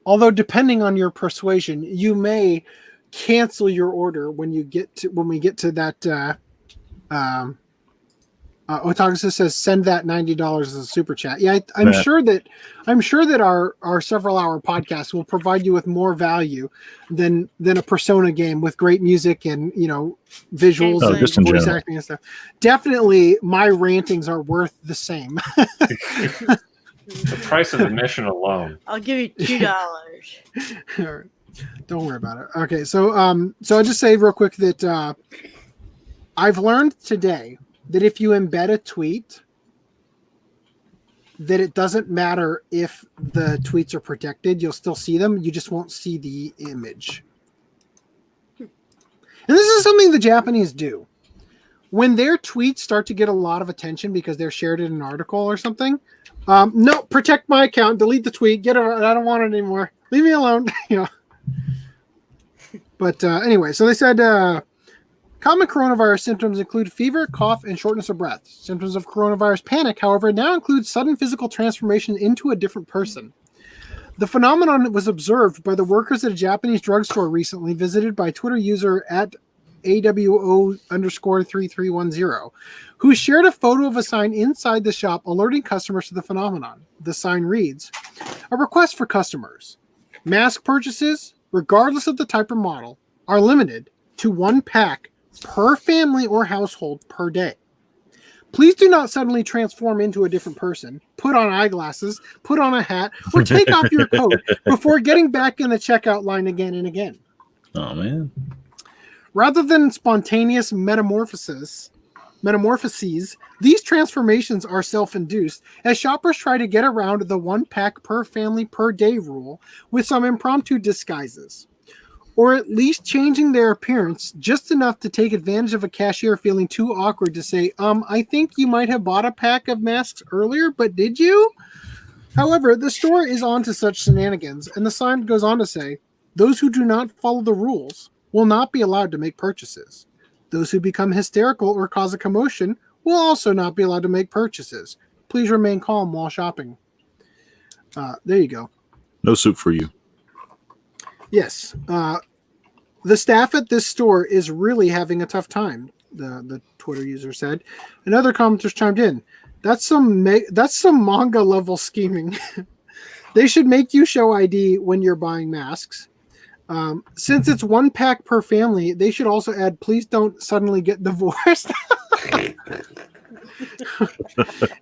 Although, depending on your persuasion, you may cancel your order when we get to that. Otaku says send that $90 as a super chat. Yeah, I'm sure that our several hour podcast will provide you with more value than a Persona game with great music and visuals and voice acting and stuff. Definitely, my rantings are worth the same. The price of admission alone. I'll give you $2. All right. Don't worry about it. Okay, so I'll just say real quick that I've learned today that if you embed a tweet, that it doesn't matter if the tweets are protected, you'll still see them. You just won't see the image. And this is something the Japanese do. When their tweets start to get a lot of attention because they're shared in an article or something, no, protect my account, delete the tweet, get it. I don't want it anymore. Leave me alone. But anyway, so they said common coronavirus symptoms include fever, cough, and shortness of breath. Symptoms of coronavirus panic, however, now include sudden physical transformation into a different person. The phenomenon was observed by the workers at a Japanese drugstore recently visited by Twitter user at AWO_3310, who shared a photo of a sign inside the shop alerting customers to the phenomenon. The sign reads, "A request for customers. Mask purchases, regardless of the type or model, are limited to 1 pack per family or household per day. Please do not suddenly transform into a different person, put on eyeglasses, put on a hat, or take off your coat before getting back in the checkout line again and again. Oh, man. Rather than spontaneous metamorphoses, these transformations are self-induced as shoppers try to get around the 1 pack per family per day rule with some impromptu disguises, or at least changing their appearance just enough to take advantage of a cashier feeling too awkward to say, I think you might have bought a pack of masks earlier, but did you?" However, the store is on to such shenanigans, and the sign goes on to say, "Those who do not follow the rules will not be allowed to make purchases. Those who become hysterical or cause a commotion will also not be allowed to make purchases. Please remain calm while shopping." There you go. No soup for you. Yes. The staff at this store is really having a tough time, the Twitter user said. And other commenters chimed in. That's some manga level scheming. They should make you show ID when you're buying masks. Since it's 1 pack per family, they should also add, "Please don't suddenly get divorced."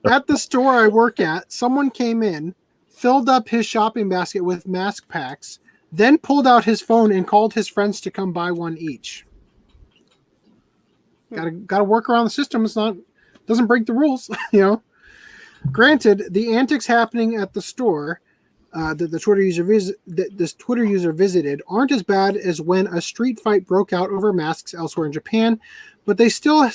At the store I work at, someone came in, filled up his shopping basket with mask packs, then pulled out his phone and called his friends to come buy one each. Gotta work around the system. Doesn't break the rules, you know. Granted, the antics happening at the store that this Twitter user visited aren't as bad as when a street fight broke out over masks elsewhere in Japan, but they're still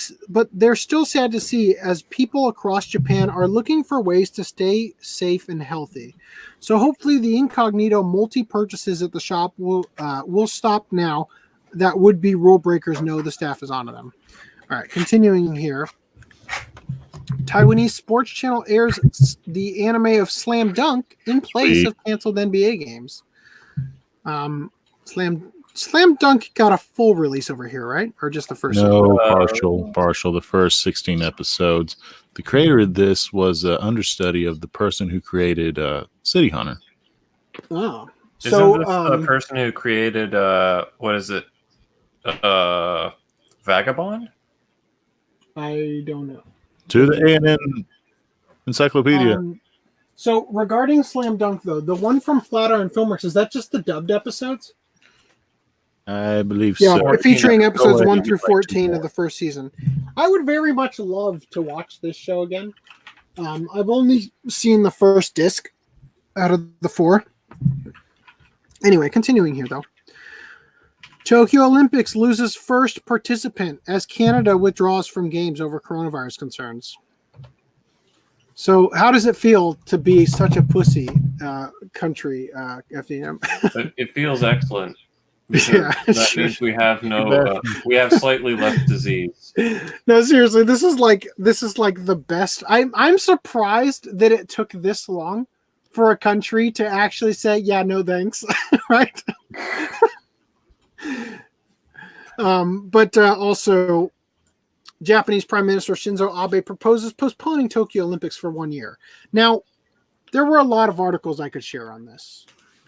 sad to see as people across Japan are looking for ways to stay safe and healthy. So hopefully the incognito multi-purchases at the shop will stop now that would-be rule breakers know the staff is onto them. All right, continuing here. Taiwanese sports channel airs the anime of Slam Dunk in place of canceled NBA games. Slam Dunk got a full release over here, right? Or just the first? No, partial. The first 16 episodes. The creator of this was an understudy of the person who created City Hunter. Oh, so this the person who created what is it? Vagabond? I don't know. To the A&N Encyclopedia. So regarding Slam Dunk, though, the one from Flatiron Filmworks, is that just the dubbed episodes? I believe so. Yeah, featuring episodes 1 through 14 of the first season. I would very much love to watch this show again. I've only seen the first disc out of the 4. Anyway, continuing here, though. Tokyo Olympics loses first participant as Canada withdraws from games over coronavirus concerns. So how does it feel to be such a pussy country, FDDNM? It feels excellent. Yeah, that means we have we have slightly less disease. No, seriously, this is like the best. I'm surprised that it took this long for a country to actually say, yeah, no thanks, right? But also, Japanese Prime Minister Shinzo Abe proposes postponing Tokyo Olympics for 1 year. Now, there were a lot of articles I could share on this,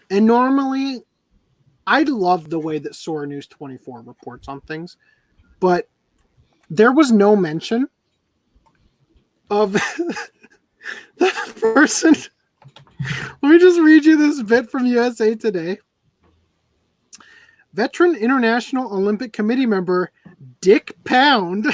and normally, I love the way that Sora News 24 reports on things, but there was no mention of the person. Let me just read you this bit from USA Today. Veteran International Olympic Committee member Dick Pound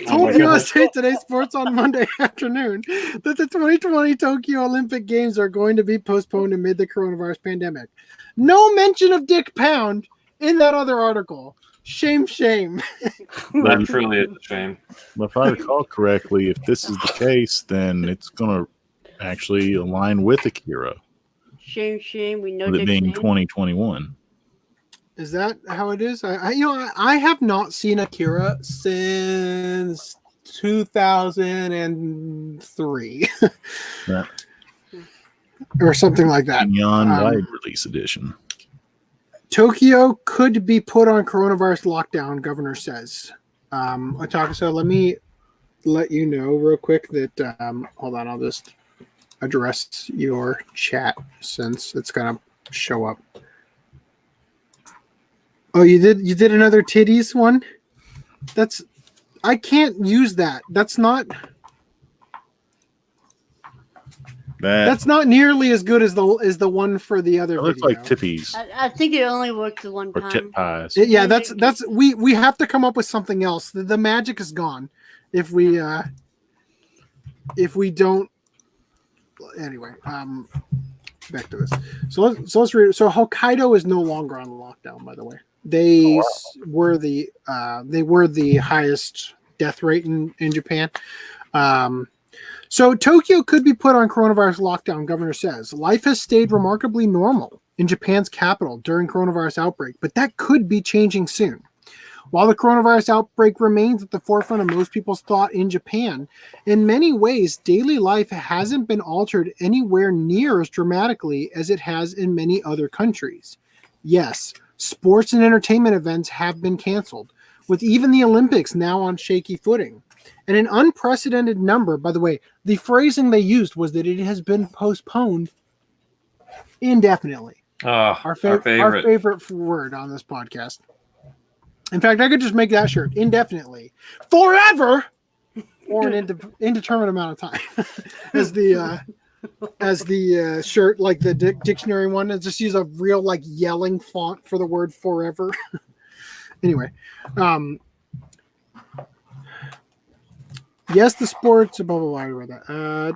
told USA Today Sports on Monday afternoon that the 2020 Tokyo Olympic Games are going to be postponed amid the coronavirus pandemic. No mention of Dick Pound in that other article. Shame, shame. That truly is a shame. But if I recall correctly, if this is the case, then it's going to actually align with Akira. Shame, shame. We know with it Dick's being name. 2021. Is that how it is? I have not seen Akira since 2003. Yeah. Or something like that. Neon Wide Release Edition. Tokyo could be put on coronavirus lockdown, governor says. Otaka, let me let you know real quick that hold on, I'll just address your chat since it's gonna show up. Oh, you did another titties one? I can't use that. That's not nearly as good as the one for the other. It looks video. like tippies I think it only worked the one or time. tip pies. Yeah, that's we have to come up with something else. The magic is gone if we don't. Anyway, back to this. So let's read. So Hokkaido is no longer on lockdown. By the way, they were the highest death rate in Japan. So Tokyo could be put on coronavirus lockdown, governor says. Life has stayed remarkably normal in Japan's capital during coronavirus outbreak, but that could be changing soon. While the coronavirus outbreak remains at the forefront of most people's thought in Japan, in many ways, daily life hasn't been altered anywhere near as dramatically as it has in many other countries. Yes, sports and entertainment events have been canceled, with even the Olympics now on shaky footing. And an unprecedented number, by the way, the phrasing they used was that it has been postponed indefinitely. Our favorite word on this podcast. In fact, I could just make that shirt indefinitely, forever, or an indeterminate amount of time, as the shirt, like the dictionary one. And just use a real like yelling font for the word forever. Anyway, yes, the sports, blah, blah, blah, I read that.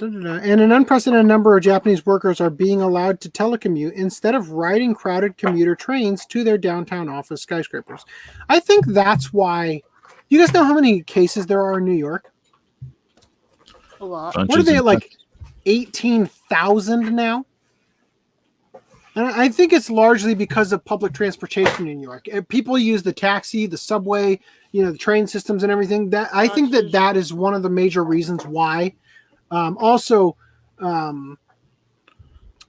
And an unprecedented number of Japanese workers are being allowed to telecommute instead of riding crowded commuter trains to their downtown office skyscrapers. I think that's why. You guys know how many cases there are in New York? A lot. What are they at, like 18,000 now? And I think it's largely because of public transportation in New York. People use the taxi, the subway, the train systems and everything. That I think that is one of the major reasons why. Also,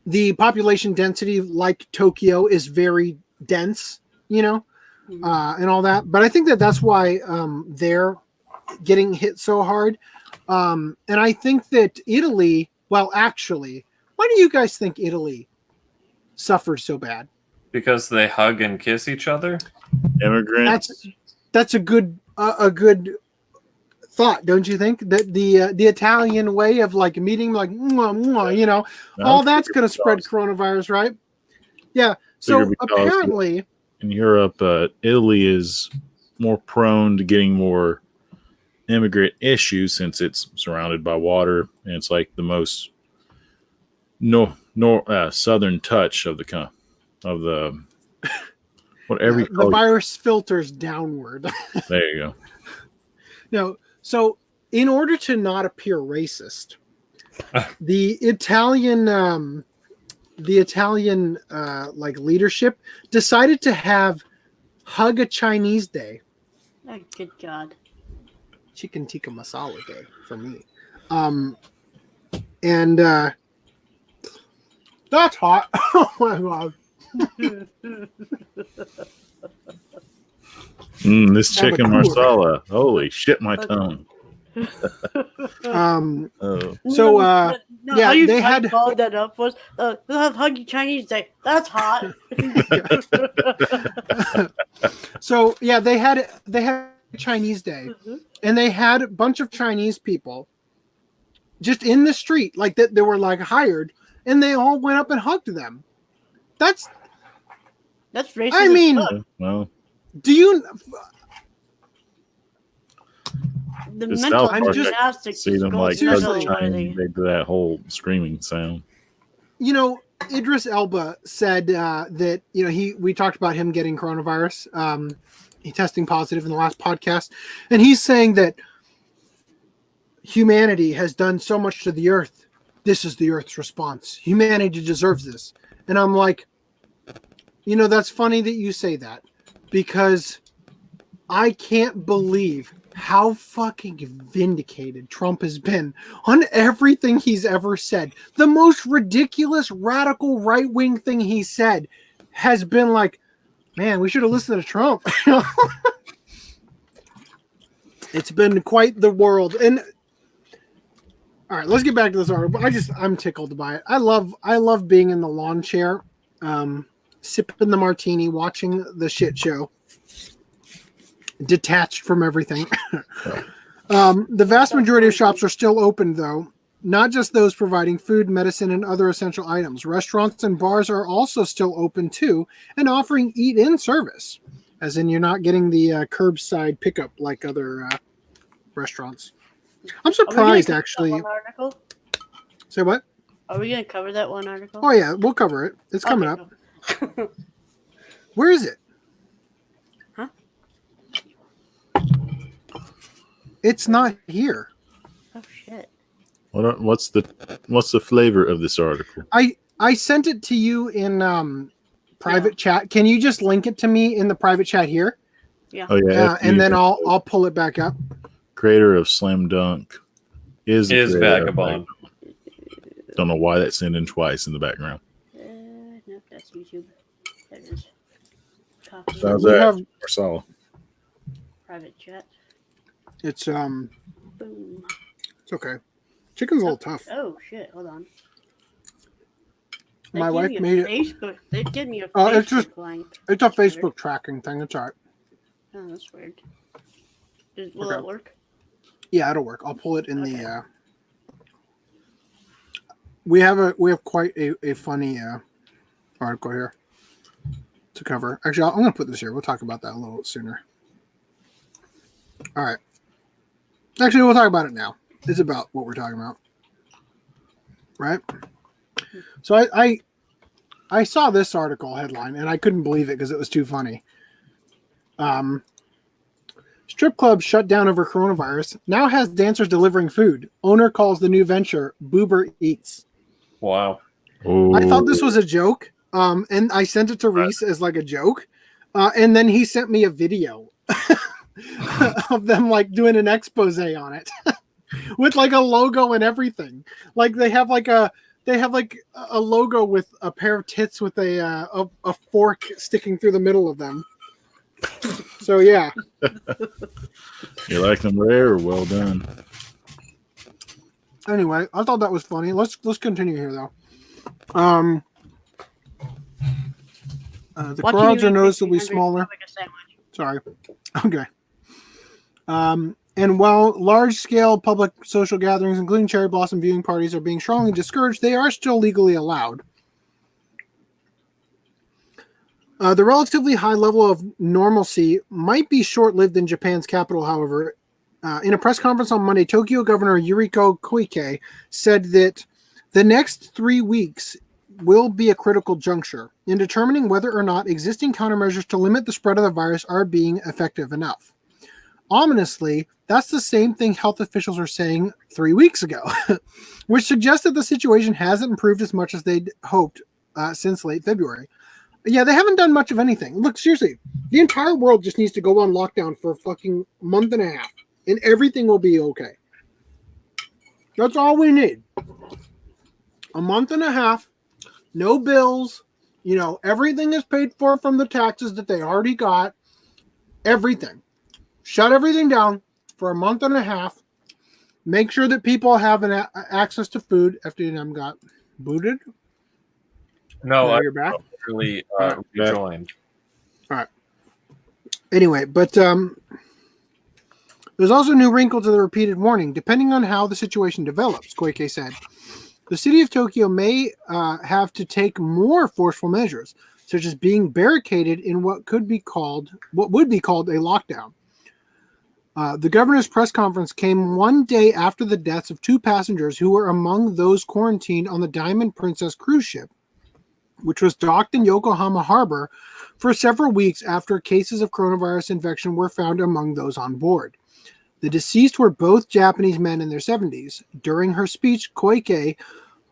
the population density, like Tokyo, is very dense, and all that. But I think that's why they're getting hit so hard. And I think that Italy, well, actually, why do you guys think Italy suffered so bad? Because they hug and kiss each other. Immigrants. That's a good thought, don't you think? That the Italian way of like meeting, like mwah, mwah, all that's going to spread coronavirus, right? Yeah. So apparently, in Europe, Italy is more prone to getting more immigrant issues since it's surrounded by water, and it's like the most southern touch of the whatever the virus filters downward. There you go. No, so in order to not appear racist, the Italian like leadership decided to have Hug a Chinese Day. Oh, good God. Chicken tikka masala day for me. And that's hot. Oh my God. This chicken marsala. Holy shit, my tongue. So yeah, you they had followed that up was they'll have Huggy Chinese Day. That's hot. So yeah, they had Chinese Day, and they had a bunch of Chinese people just in the street, like that they were like hired, and they all went up and hugged them. That's racist. I mean, well, do you? The mental gymnastics see is them going like seriously. Chinese, they do that whole screaming sound. Idris Elba said that we talked about him getting coronavirus. He testing positive in the last podcast, and he's saying that humanity has done so much to the earth. This is the earth's response. Humanity deserves this. And I'm like, that's funny that you say that, because I can't believe how fucking vindicated Trump has been on everything he's ever said. The most ridiculous, radical, right-wing thing he said has been like, Man, we should have listened to Trump. It's been quite the world. And all right, let's get back to this article. I'm tickled by it. I love being in the lawn chair, sipping the martini, watching the shit show, detached from everything. The vast majority of shops are still open, though. Not just those providing food, medicine, and other essential items. Restaurants and bars are also still open, too, and offering eat-in service, as in you're not getting the curbside pickup like other restaurants. I'm surprised, actually. One article? Say what? Are we going to cover that one article? Oh, yeah, we'll cover it. It's coming up. Where is it? Huh? It's not here. Oh, shit. What's the flavor of this article? I sent it to you in private chat. Can you just link it to me in the private chat here? Yeah. Oh yeah, and then I'll pull it back up. Creator of Slam Dunk is Vagabond. Don't know why that's sending twice in the background. No, that's YouTube. That is. Copy. How's We that? have- Marcelo. Private chat. It's Boom. it's okay. Chicken's a little tough. Oh shit! Hold on. My They wife give made me a it. Facebook. They give me a It's Facebook just- link. It's a That's weird. Facebook tracking thing. It's all right. Oh, that's weird. Will Okay. that work? Yeah, it'll work. I'll pull it in Okay. the. We have quite a funny article here to cover. Actually, I'm going to put this here. We'll talk about that a little sooner. All right. Actually, we'll talk about it now. It's about what we're talking about, right? So I saw this article headline and I couldn't believe it because it was too funny. Strip club shut down over coronavirus. Now has dancers delivering food. Owner calls the new venture Boober Eats. Wow. I thought this was a joke, and I sent it to Reese as like a joke, and then he sent me a video of them like doing an expose on it with like a logo and everything. Like they have like a logo with a pair of tits with a fork sticking through the middle of them. So yeah. You like them rare or well done? Anyway, I thought that was funny. Let's continue here though. The crowds are noticeably smaller. Like a sandwich. Sorry. Okay. And while large-scale public social gatherings, including cherry blossom viewing parties, are being strongly discouraged, they are still legally allowed. The relatively high level of normalcy might be short-lived in Japan's capital, however. In a press conference on Monday, Tokyo Governor Yuriko Koike said that the next 3 weeks will be a critical juncture in determining whether or not existing countermeasures to limit the spread of the virus are being effective enough. Ominously, that's the same thing health officials were saying 3 weeks ago, which suggests that the situation hasn't improved as much as they'd hoped since late February. Yeah, they haven't done much of anything. Look, seriously, the entire world just needs to go on lockdown for a fucking month and a half, and everything will be okay. That's all we need. A month and a half, no bills, everything is paid for from the taxes that they already got. Everything. Shut everything down for a month and a half. Make sure that people have access to food. FDDNM got booted. No, You're back. Really rejoined. All right. Anyway, but there's also a new wrinkle to the repeated warning. Depending on how the situation develops, Koike said, the city of Tokyo may have to take more forceful measures, such as being barricaded in what would be called a lockdown. The governor's press conference came 1 day after the deaths of 2 passengers who were among those quarantined on the Diamond Princess cruise ship, which was docked in Yokohama Harbor for several weeks after cases of coronavirus infection were found among those on board. The deceased were both Japanese men in their 70s. During her speech, Koike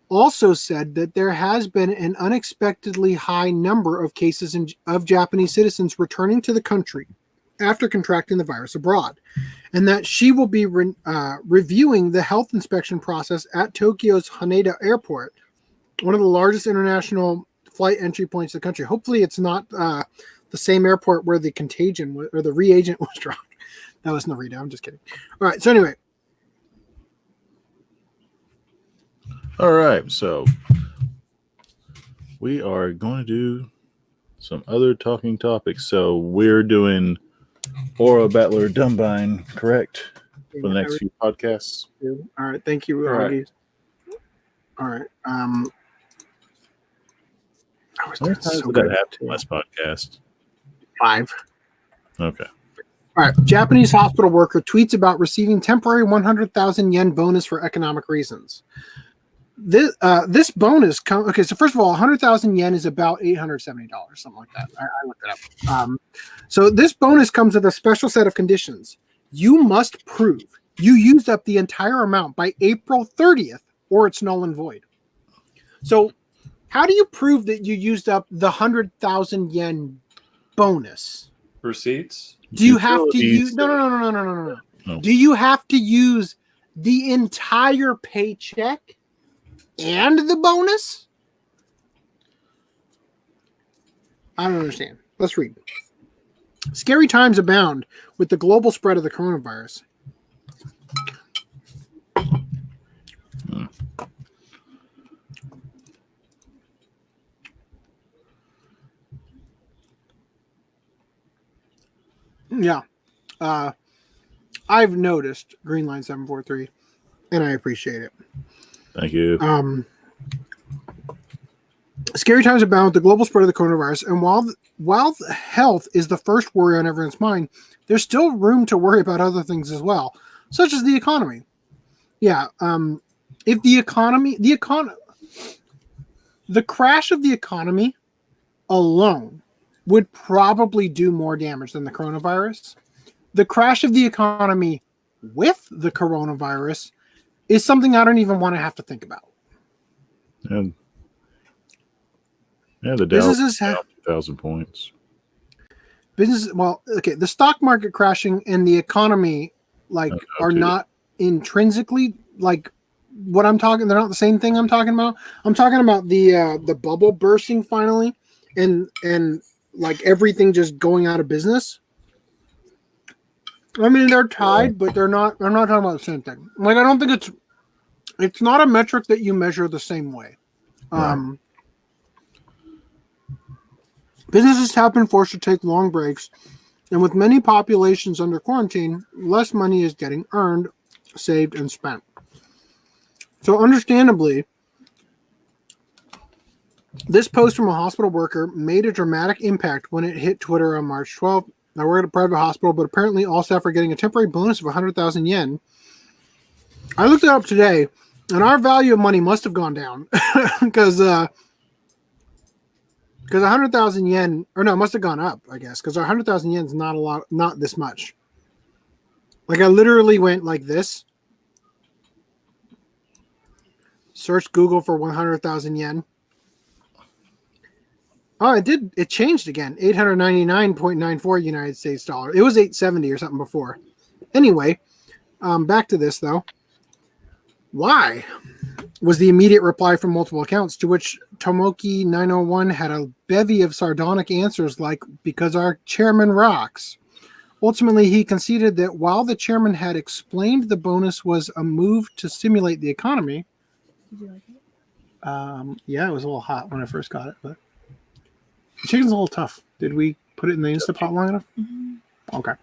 also said that there has been an unexpectedly high number of cases of Japanese citizens returning to the country after contracting the virus abroad, and that she will be reviewing the health inspection process at Tokyo's Haneda Airport, one of the largest international flight entry points in the country. Hopefully it's not the same airport where the contagion or the reagent was dropped. That was Narita. I'm just kidding. All right. So anyway. All right. So we are going to do some other talking topics. So we're doing Aura Battler Dumbine, correct? For the next few podcasts. All right. Thank you. All right. All right. How many times did that happen last podcast? 5. Okay. All right. Japanese hospital worker tweets about receiving temporary 100,000 yen bonus for economic reasons. This bonus okay. So first of all, 100,000 yen is about $870, something like that. I looked it up. So this bonus comes with a special set of conditions. You must prove you used up the entire amount by April 30th, or it's null and void. So, how do you prove that you used up the 100,000 yen bonus? Receipts? Do you have to use? No. Do you have to use the entire paycheck and the bonus? I don't understand. Let's read. Scary times abound with the global spread of the coronavirus. Yeah. I've noticed Green Line 743, and I appreciate it. Thank you. Scary times abound with the global spread of the coronavirus, and while health is the first worry on everyone's mind, there's still room to worry about other things as well, such as the economy. Yeah, if the crash of the economy alone would probably do more damage than the coronavirus. The crash of the economy with the coronavirus is something I don't even want to have to think about. Yeah, the Dow is down 2,000 points. The stock market crashing and the economy are not intrinsically like what I'm talking. They're not the same thing I'm talking about. I'm talking about the bubble bursting finally and like everything just going out of business. I mean, they're tied, but they're not. I'm not talking about the same thing. Like, I don't think it's not a metric that you measure the same way. Right. Businesses have been forced to take long breaks, and with many populations under quarantine, less money is getting earned, saved, and spent. So, understandably, this post from a hospital worker made a dramatic impact when it hit Twitter on March 12th. I work at a private hospital, but apparently all staff are getting a temporary bonus of 100,000 yen. I looked it up today, and our value of money must have gone down because 100,000 yen, or no, it must have gone up, I guess, because our 100,000 yen is not a lot, not this much. Like, I literally went like this. Search Google for 100,000 yen. Oh, it did. It changed again. 899.94 United States dollar. It was 870 or something before. Anyway, back to this though. Why? Was the immediate reply from multiple accounts, to which Tomoki 901 had a bevy of sardonic answers like, because our chairman rocks. Ultimately, he conceded that while the chairman had explained the bonus was a move to stimulate the economy. Did you like it? Yeah, it was a little hot when I first got it, but the chicken's a little tough. Did we put it in the Instapot long enough? Mm-hmm. Okay.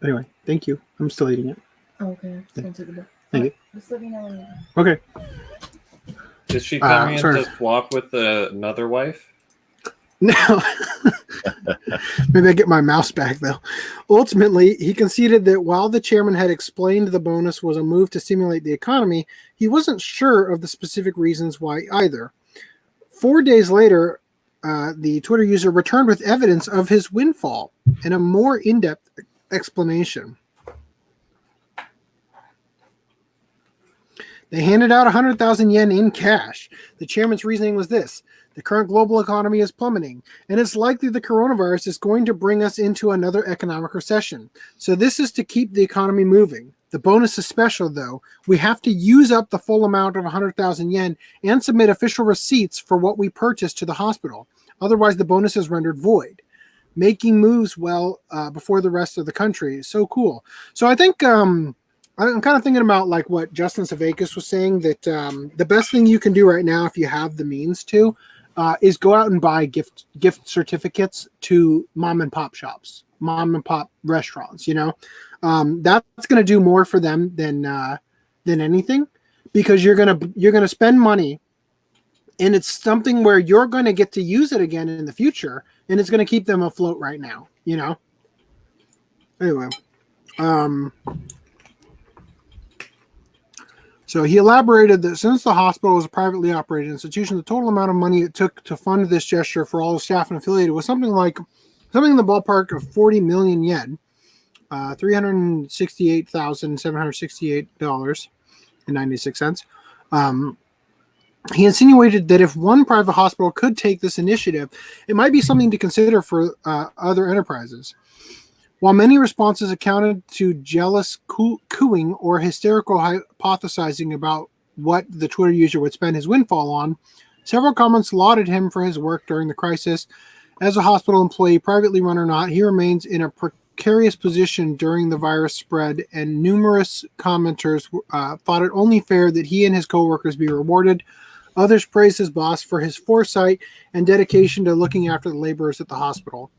Anyway, thank you. I'm still eating it. Oh, okay. Thank you. Just let me know when you're done. Okay. Is she coming in to swap with another wife? No. Maybe I get my mouse back, though. Ultimately, he conceded that while the chairman had explained the bonus was a move to stimulate the economy, he wasn't sure of the specific reasons why either. 4 days later, the Twitter user returned with evidence of his windfall and a more in-depth explanation. They handed out 100,000 yen in cash. The chairman's reasoning was this: the current global economy is plummeting, and it's likely the coronavirus is going to bring us into another economic recession. So this is to keep the economy moving. The bonus is special, though. We have to use up the full amount of 100,000 yen and submit official receipts for what we purchased to the hospital. Otherwise, the bonus is rendered void. making moves before the rest of the country. So cool. So I think I'm kind of thinking about like what Justin Savakis was saying, that the best thing you can do right now, if you have the means to, is go out and buy gift certificates to mom and pop shops, mom and pop restaurants. That's going to do more for them than anything, because you're gonna spend money, and it's something where you're going to get to use it again in the future, and it's going to keep them afloat right now. Anyway, so he elaborated that since the hospital was a privately operated institution, the total amount of money it took to fund this gesture for all the staff and affiliated was something in the ballpark of 40 million yen, $368,768.96. He insinuated that if one private hospital could take this initiative, it might be something to consider for other enterprises. While many responses accounted to jealous cooing or hysterical hypothesizing about what the Twitter user would spend his windfall on, several comments lauded him for his work during the crisis. As a hospital employee, privately run or not, he remains in a precarious position during the virus spread, and numerous commenters thought it only fair that he and his coworkers be rewarded. Others praised his boss for his foresight and dedication to looking after the laborers at the hospital.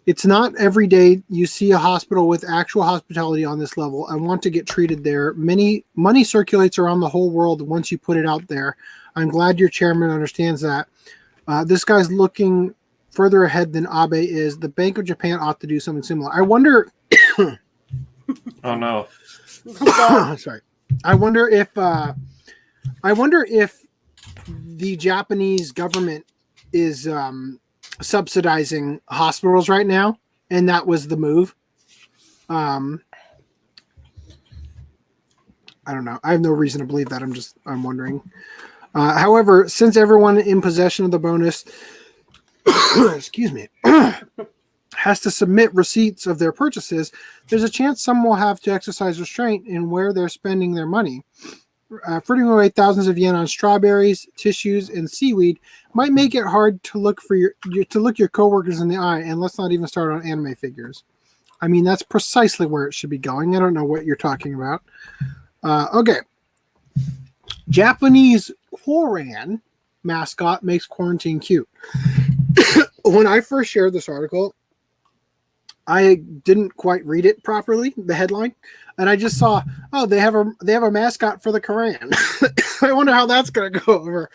It's not every day you see a hospital with actual hospitality on this level. I want to get treated there. Money circulates around the whole world once you put it out there. I'm glad your chairman understands that. This guy's looking further ahead than Abe is. The Bank of Japan ought to do something similar. I wonder. Oh no! Sorry. I wonder if the Japanese government is subsidizing hospitals right now, and that was the move. I don't know. I have no reason to believe that. I'm wondering. However, since everyone in possession of the bonus excuse me has to submit receipts of their purchases, there's a chance some will have to exercise restraint in where they're spending their money. Frittering away thousands of yen on strawberries, tissues, and seaweed might make it hard to look your coworkers in the eye, and let's not even start on anime figures. I mean, that's precisely where it should be going. I don't know what you're talking about. Okay. Japanese Koran mascot makes quarantine cute. When I first shared this article, I didn't quite read it properly, the headline, and I just saw, oh, they have a mascot for the Koran. I wonder how that's going to go over.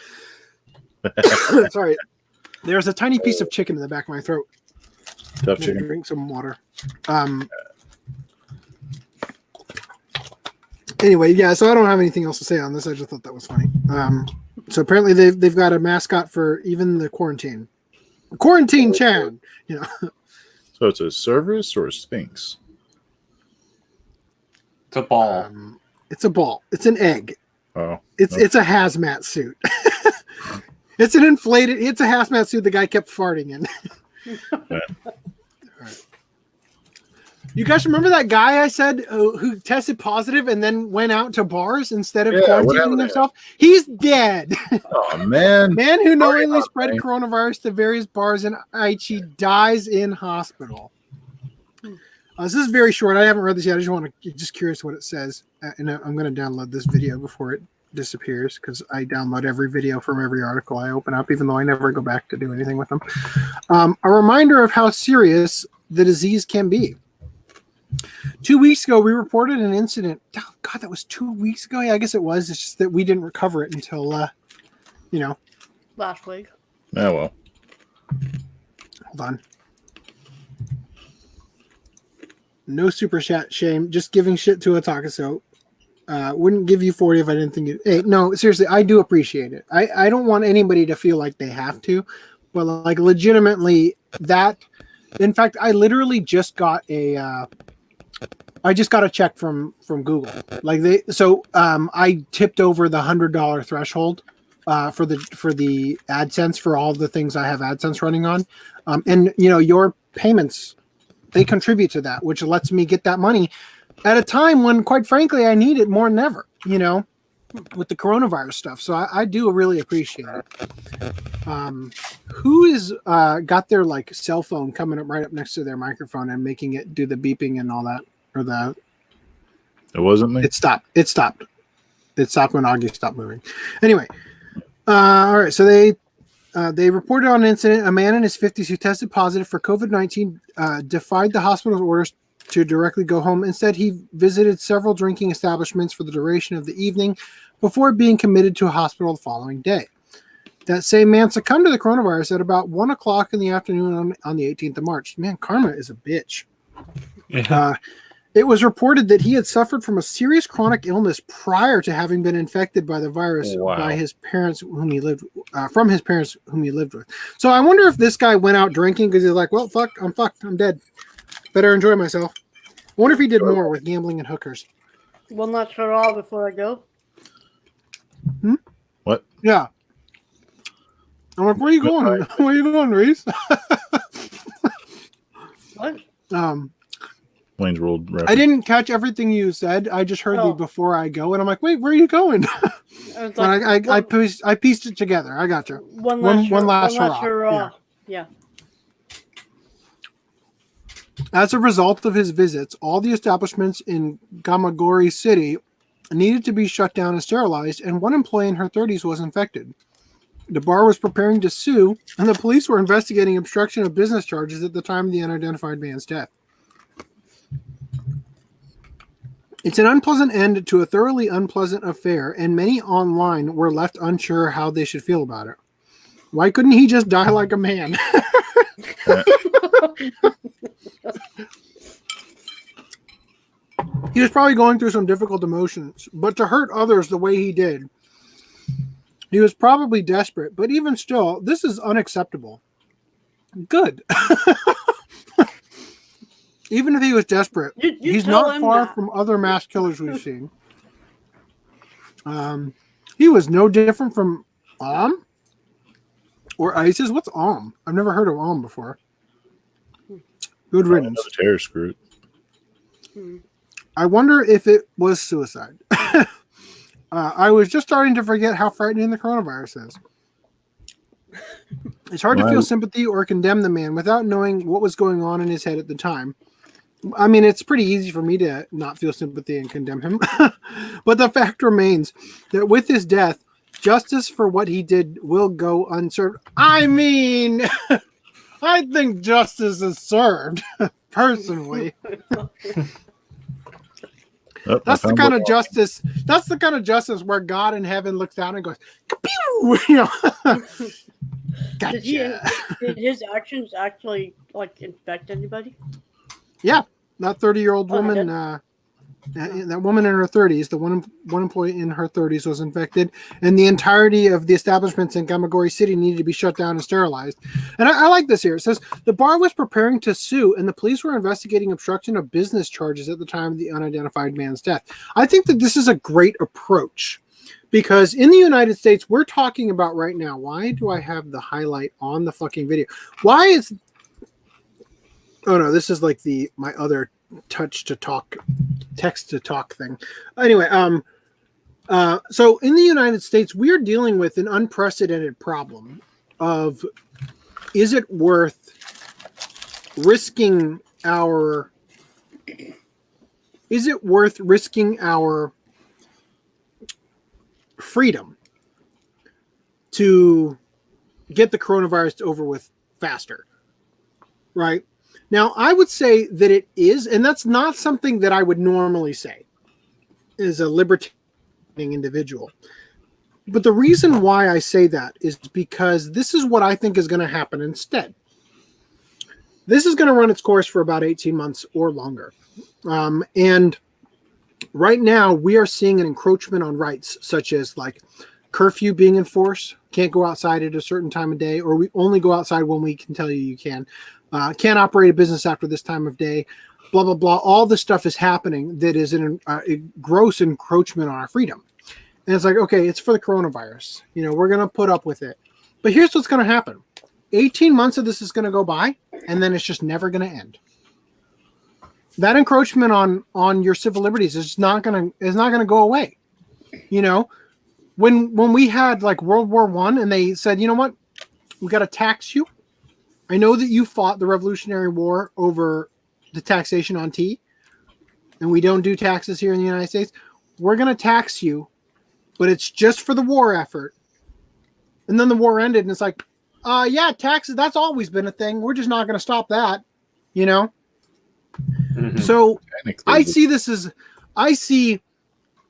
Sorry, there's a tiny piece of chicken in the back of my throat. Tough chicken. Drink some water. Anyway, yeah. So I don't have anything else to say on this. I just thought that was funny. So apparently they've got a mascot for even the quarantine. Quarantine Chan. So it's a service or a sphinx? It's a ball. It's a ball. It's an egg. Oh. It's a hazmat suit. It's a hazmat suit the guy kept farting in. Yeah. Right. You guys remember that guy I said who tested positive and then went out to bars instead of quarantining himself? He's dead. Oh, man. Man who knowingly spread coronavirus to various bars in Aichi dies in hospital. This is very short. I haven't read this yet. I just curious what it says. And I'm going to download this video before it disappears, because I download every video from every article I open up, even though I never go back to do anything with them. A reminder of how serious the disease can be. 2 weeks ago, we reported an incident. Oh, God, that was 2 weeks ago? Yeah, I guess it was. It's just that we didn't recover it until, last week. Oh, well. Hold on. No super chat shame. Just giving shit to a Takaso. Wouldn't give you 40 if I didn't think it. Hey, no, seriously, I do appreciate it. I don't want anybody to feel like they have to, but like legitimately that. In fact, I literally just got a check from Google. I tipped over the $100 threshold for the AdSense for all the things I have AdSense running on, and your payments, they contribute to that, which lets me get that money at a time when, quite frankly, I need it more than ever. with the coronavirus stuff. So I do really appreciate it. Who is got their like cell phone coming up right up next to their microphone and making it do the beeping and all that, or the? It wasn't me. It stopped. It stopped when Augie stopped moving. Anyway, all right. So they reported on an incident. A man in his 50s who tested positive for COVID-19 defied the hospital's orders to directly go home. Instead, he visited several drinking establishments for the duration of the evening before being committed to a hospital the following day. That same man succumbed to the coronavirus at about 1 o'clock in the afternoon on the 18th of March. Man, karma is a bitch. Yeah. It was reported that he had suffered from a serious chronic illness prior to having been infected by the virus by his parents, whom he lived from his parents, whom he lived with. So I wonder if this guy went out drinking because he's like, well, fuck, I'm fucked, I'm dead. Better enjoy myself. I wonder if he did more with gambling and hookers. Will not shut off before I go. What? Yeah. I'm like, where are you going? Where are you going, Reese? What? Wayne's World reference. I didn't catch everything you said. I just heard the before I go, and I'm like, wait, where are you going? Like, I pieced it together. I got you. One last hurrah. Yeah. As a result of his visits, all the establishments in Gamagori City needed to be shut down and sterilized, and one employee in her 30s was infected. The bar was preparing to sue, and the police were investigating obstruction of business charges at the time of the unidentified man's death. It's an unpleasant end to a thoroughly unpleasant affair, and many online were left unsure how they should feel about it. Why couldn't he just die like a man? He was probably going through some difficult emotions, but to hurt others the way he did, he was probably desperate. But even still, this is unacceptable. Good. Even if he was desperate, he's not far from other mass killers we've seen. He was no different from or ISIS. What's I've never heard of before. Good riddance. Terrorist group. I wonder if it was suicide. I was just starting to forget how frightening the coronavirus is. It's hard to feel sympathy or condemn the man without knowing what was going on in his head at the time. I mean, it's pretty easy for me to not feel sympathy and condemn him. But the fact remains that with his death, justice for what he did will go unserved. I mean, I think justice is served, personally. That's the kind of justice. That's the kind of justice where God in heaven looks down and goes, "Kapew!" You know. Gotcha. Did his actions actually infect anybody? Yeah, that 30-year-old woman. That woman in her 30s, the one employee in her 30s was infected, and the entirety of the establishments in Gamagori City needed to be shut down and sterilized. And I like this here. It says, the bar was preparing to sue, and the police were investigating obstruction of business charges at the time of the unidentified man's death. I think that this is a great approach, because in the United States, we're talking about right now, why do I have the highlight on the fucking video? Why is... Oh, no, this is like my other text to talk thing. Anyway, so in the United States, we're dealing with an unprecedented problem of, is it worth risking our freedom to get the coronavirus over with faster, right? Now, I would say that it is, and that's not something that I would normally say as a libertarian individual. But the reason why I say that is because this is what I think is going to happen instead. This is going to run its course for about 18 months or longer. And right now, we are seeing an encroachment on rights, such as like curfew being enforced, can't go outside at a certain time of day, or we only go outside when we can tell you can. Can't operate a business after this time of day, blah, blah, blah. All this stuff is happening that is a gross encroachment on our freedom. And it's like, okay, it's for the coronavirus. You know, we're going to put up with it. But here's what's going to happen. 18 months of this is going to go by, and then it's just never going to end. That encroachment on your civil liberties is not going to go away. You know, when we had like World War I and they said, you know what, we got to tax you. I know that you fought the Revolutionary War over the taxation on tea, and we don't do taxes here in the United States. We're going to tax you, but it's just for the war effort. And then the war ended, and it's like, yeah, taxes, that's always been a thing. We're just not going to stop that, you know? Mm-hmm. So I see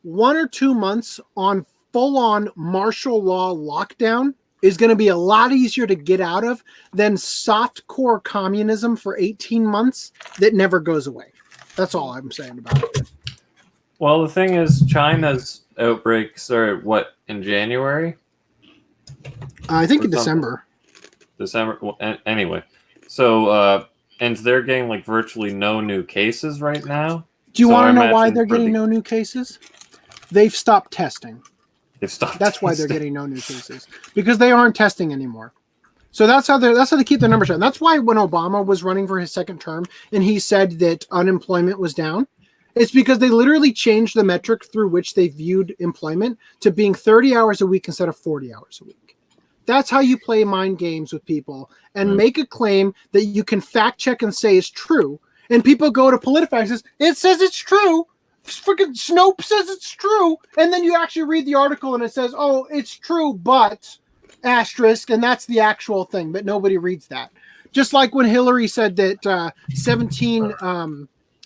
1 or 2 months on full-on martial law lockdown is going to be a lot easier to get out of than soft-core communism for 18 months that never goes away. That's all I'm saying about it. Well, the thing is, China's outbreak started, in January? I think in December. Well, anyway. So, and they're getting, like, virtually no new cases right now. Do you want to know why they're getting no new cases? They've stopped testing. That's why they're getting no new cases, because they aren't testing anymore. So that's how they keep their numbers down. That's why when Obama was running for his second term and he said that unemployment was down, it's because they literally changed the metric through which they viewed employment to being 30 hours a week instead of 40 hours a week. That's how you play mind games with people and make a claim that you can fact check and say is true. And people go to PolitiFact and says, it says it's true. Freaking Snopes says it's true, and then you actually read the article and it says, oh, it's true, but asterisk, and that's the actual thing, but nobody reads that. Just like when Hillary said that 17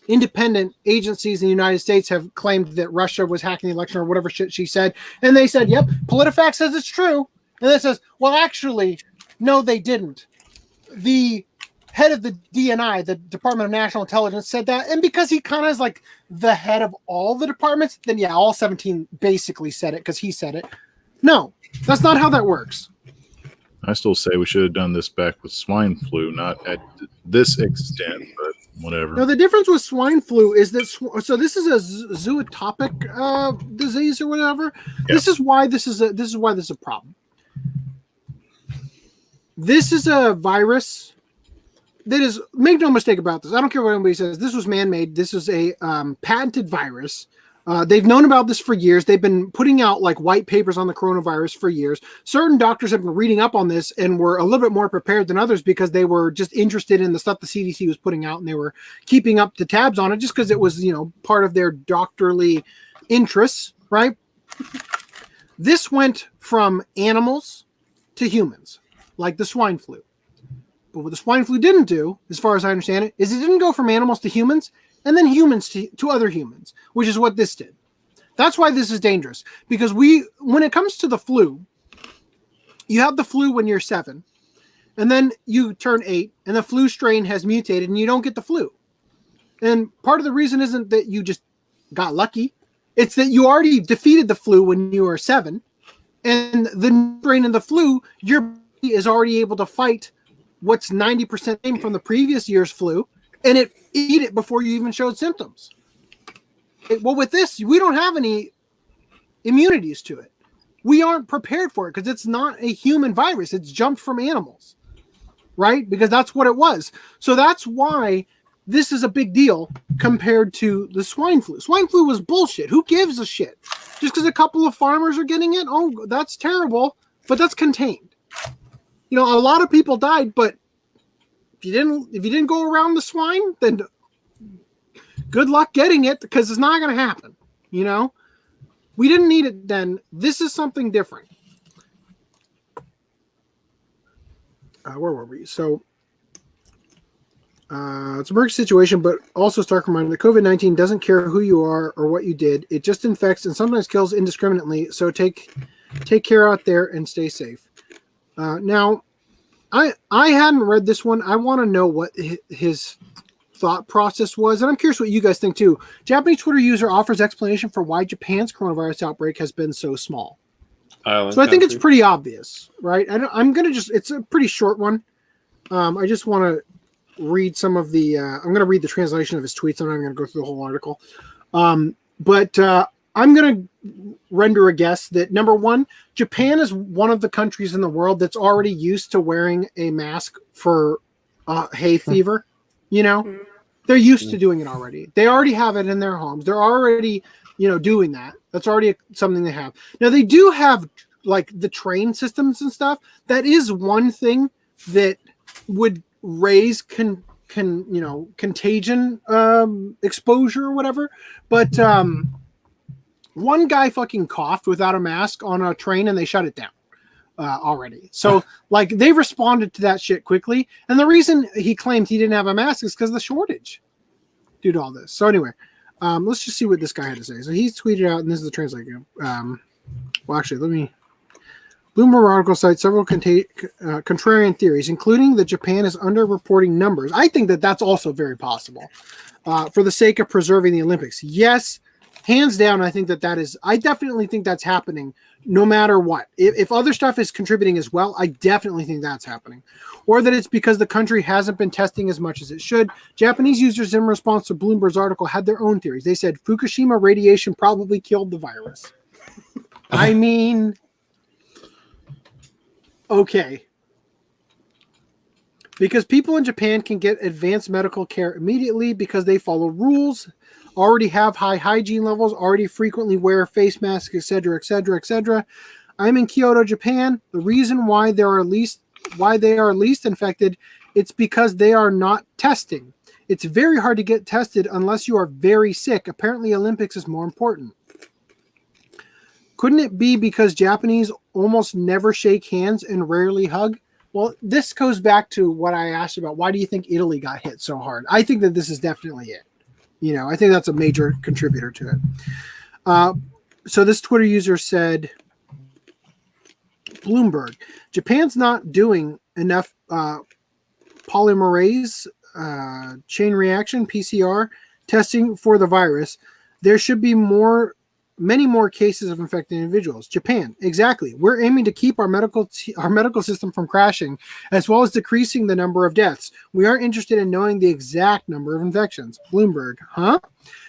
independent agencies in the United States have claimed that Russia was hacking the election or whatever shit she said, and they said, yep, PolitiFact says it's true, and it says, well, actually, no, they didn't. The head of the DNI, the Department of National Intelligence, said that, and because he kind of is like the head of all the departments, then yeah, all 17 basically said it because he said it. No, that's not how that works. I still say we should have done this back with swine flu, not at this extent, but whatever. No, the difference with swine flu is that so this is a zootopic disease or whatever. Yep. This is why this is a problem. This is a virus that is, make no mistake about this, I don't care what anybody says, this was man-made. This is a patented virus. They've known about this for years. They've been putting out like white papers on the coronavirus for years. Certain doctors have been reading up on this and were a little bit more prepared than others because they were just interested in the stuff the CDC was putting out, and they were keeping up the tabs on it just because it was, you know, part of their doctorly interests, right? This went from animals to humans, like the swine flu. But what the swine flu didn't do, as far as I understand it, is it didn't go from animals to humans and then humans to other humans, which is what this did. That's why this is dangerous. Because when it comes to the flu, you have the flu when you're 7, and then you turn 8, and the flu strain has mutated, and you don't get the flu. And part of the reason isn't that you just got lucky. It's that you already defeated the flu when you were 7, and the strain of the flu, your body is already able to fight what's 90% from the previous year's flu, and eat it before you even showed symptoms. Well, with this, we don't have any immunities to it. We aren't prepared for it because it's not a human virus. It's jumped from animals, right? Because that's what it was. So that's why this is a big deal compared to the swine flu. Swine flu was bullshit. Who gives a shit? Just because a couple of farmers are getting it? Oh, that's terrible, but that's contained. You know, a lot of people died, but if you didn't go around the swine, then good luck getting it because it's not going to happen. You know, we didn't need it then. This is something different. Where were we? So it's an emergency situation, but also stark reminder that COVID-19 doesn't care who you are or what you did. It just infects and sometimes kills indiscriminately. So take care out there and stay safe. Now, I hadn't read this one. I want to know what his thought process was, and I'm curious what you guys think too. Japanese Twitter user offers explanation for why Japan's coronavirus outbreak has been so small. So I think it's pretty obvious, right? It's a pretty short one. I just want to read some of the, I'm going to read the translation of his tweets. I'm not going to go through the whole article. But I'm going to render a guess that, number one, Japan is one of the countries in the world that's already used to wearing a mask for hay fever. You know, they're used to doing it already. They already have it in their homes. They're already doing that. That's already something they have. Now they do have like the train systems and stuff. That is one thing that would raise contagion exposure or whatever. But one guy fucking coughed without a mask on a train and they shut it down already. So like they responded to that shit quickly. And the reason he claimed he didn't have a mask is because of the shortage due to all this. So anyway, let's just see what this guy had to say. So he's tweeted out, and this is the translator. Well, actually, Bloomberg article cites several contrarian theories, including that Japan is underreporting numbers. I think that that's also very possible for the sake of preserving the Olympics. Yes, hands down, I think that is. I definitely think that's happening no matter what. If other stuff is contributing as well, I definitely think that's happening. Or that it's because the country hasn't been testing as much as it should. Japanese users in response to Bloomberg's article had their own theories. They said Fukushima radiation probably killed the virus. I mean... Okay. Because people in Japan can get advanced medical care immediately because they follow rules, already have high hygiene levels, already frequently wear face masks, etc., etc., etc. I'm in Kyoto, Japan. The reason why they are least infected, it's because they are not testing. It's very hard to get tested unless you are very sick. Apparently, Olympics is more important. Couldn't it be because Japanese almost never shake hands and rarely hug? Well, this goes back to what I asked about. Why do you think Italy got hit so hard? I think that this is definitely it. I think that's a major contributor to it. So this Twitter user said, Bloomberg, Japan's not doing enough polymerase chain reaction, PCR, testing for the virus. There should be many more cases of infected individuals. Japan, exactly. We're aiming to keep our medical system from crashing, as well as decreasing the number of deaths. We aren't interested in knowing the exact number of infections. Bloomberg, huh?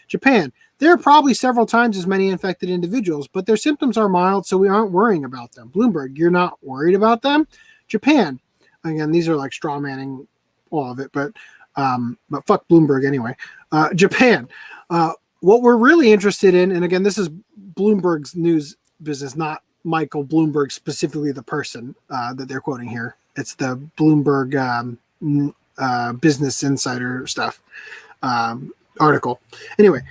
Japan, there are probably several times as many infected individuals, but their symptoms are mild, so we aren't worrying about them. Bloomberg, you're not worried about them? Japan, again, these are like straw manning all of it, but fuck Bloomberg anyway. Japan, what we're really interested in, and again, this is Bloomberg's news business, not Michael Bloomberg, specifically the person that they're quoting here. It's the Bloomberg Business Insider stuff article. Anyway,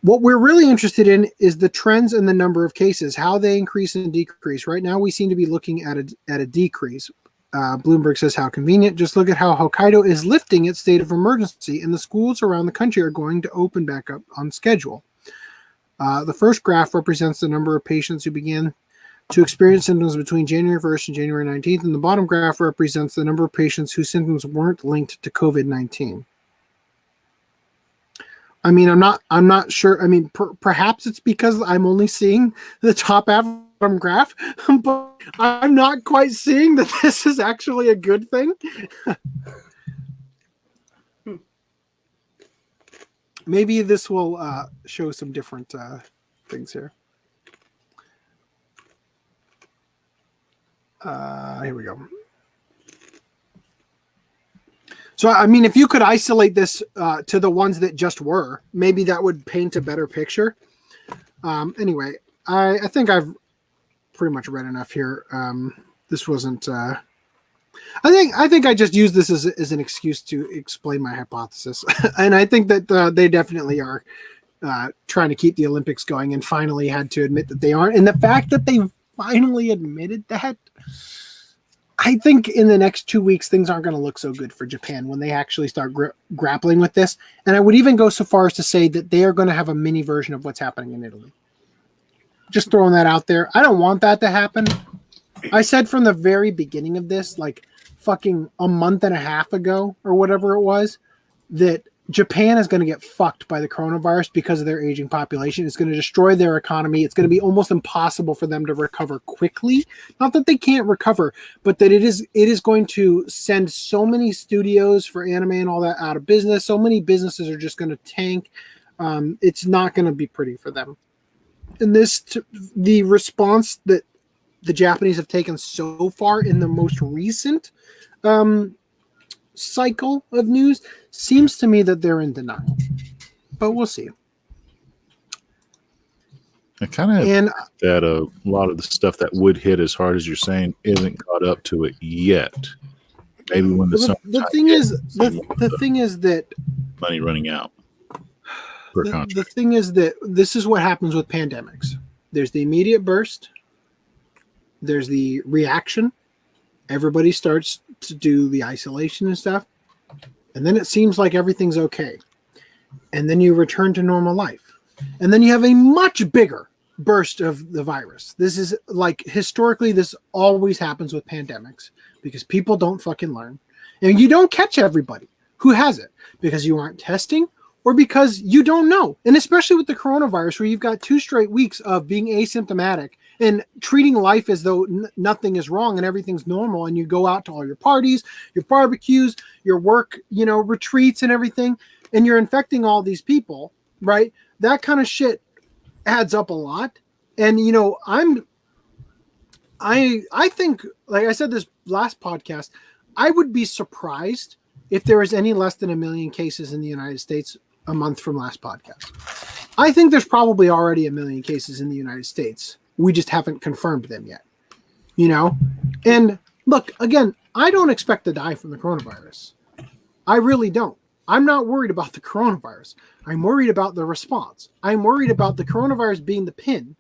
what we're really interested in is the trends and the number of cases, how they increase and decrease. Right now, we seem to be looking at a decrease. Bloomberg says, how convenient. Just look at how Hokkaido is lifting its state of emergency and the schools around the country are going to open back up on schedule. The first graph represents the number of patients who began to experience symptoms between January 1st and January 19th, and the bottom graph represents the number of patients whose symptoms weren't linked to COVID-19. I mean, I'm not sure. I mean, perhaps it's because I'm only seeing the top half graph, but I'm not quite seeing that this is actually a good thing. Maybe this will show some different things here. Here we go. So, I mean, if you could isolate this to the ones that just were, maybe that would paint a better picture. Anyway, I think I've pretty much read enough here. This wasn't. I think I just used this as an excuse to explain my hypothesis, and I think that they definitely are trying to keep the Olympics going, and finally had to admit that they aren't. And the fact that they finally admitted that, I think in the next 2 weeks things aren't going to look so good for Japan when they actually start grappling with this. And I would even go so far as to say that they are going to have a mini version of what's happening in Italy. Just throwing that out there. I don't want that to happen. I said from the very beginning of this, like fucking a month and a half ago or whatever it was, that Japan is going to get fucked by the coronavirus because of their aging population. It's going to destroy their economy. It's going to be almost impossible for them to recover quickly. Not that they can't recover, but that it is going to send so many studios for anime and all that out of business. So many businesses are just going to tank. It's not going to be pretty for them. And the response that the Japanese have taken so far in the most recent cycle of news seems to me that they're in denial, but we'll see. I kind of that a lot of the stuff that would hit as hard as you're saying isn't caught up to it yet. Maybe when the thing is that money running out. The thing is that this is what happens with pandemics. There's the immediate burst. There's the reaction. Everybody starts to do the isolation and stuff. And then it seems like everything's okay. And then you return to normal life. And then you have a much bigger burst of the virus. This is like historically, this always happens with pandemics because people don't fucking learn. And you don't catch everybody who has it because you aren't testing or because you don't know. And especially with the coronavirus, where you've got 2 straight weeks of being asymptomatic and treating life as though nothing is wrong and everything's normal. And you go out to all your parties, your barbecues, your work, retreats and everything. And you're infecting all these people, right? That kind of shit adds up a lot. And, I think, like I said this last podcast, I would be surprised if there was any less than 1 million cases in the United States a month from last podcast. I think there's probably already 1 million cases in the United States. We just haven't confirmed them yet, And look, again, I don't expect to die from the coronavirus. I really don't. I'm not worried about the coronavirus. I'm worried about the response. I'm worried about the coronavirus being the pin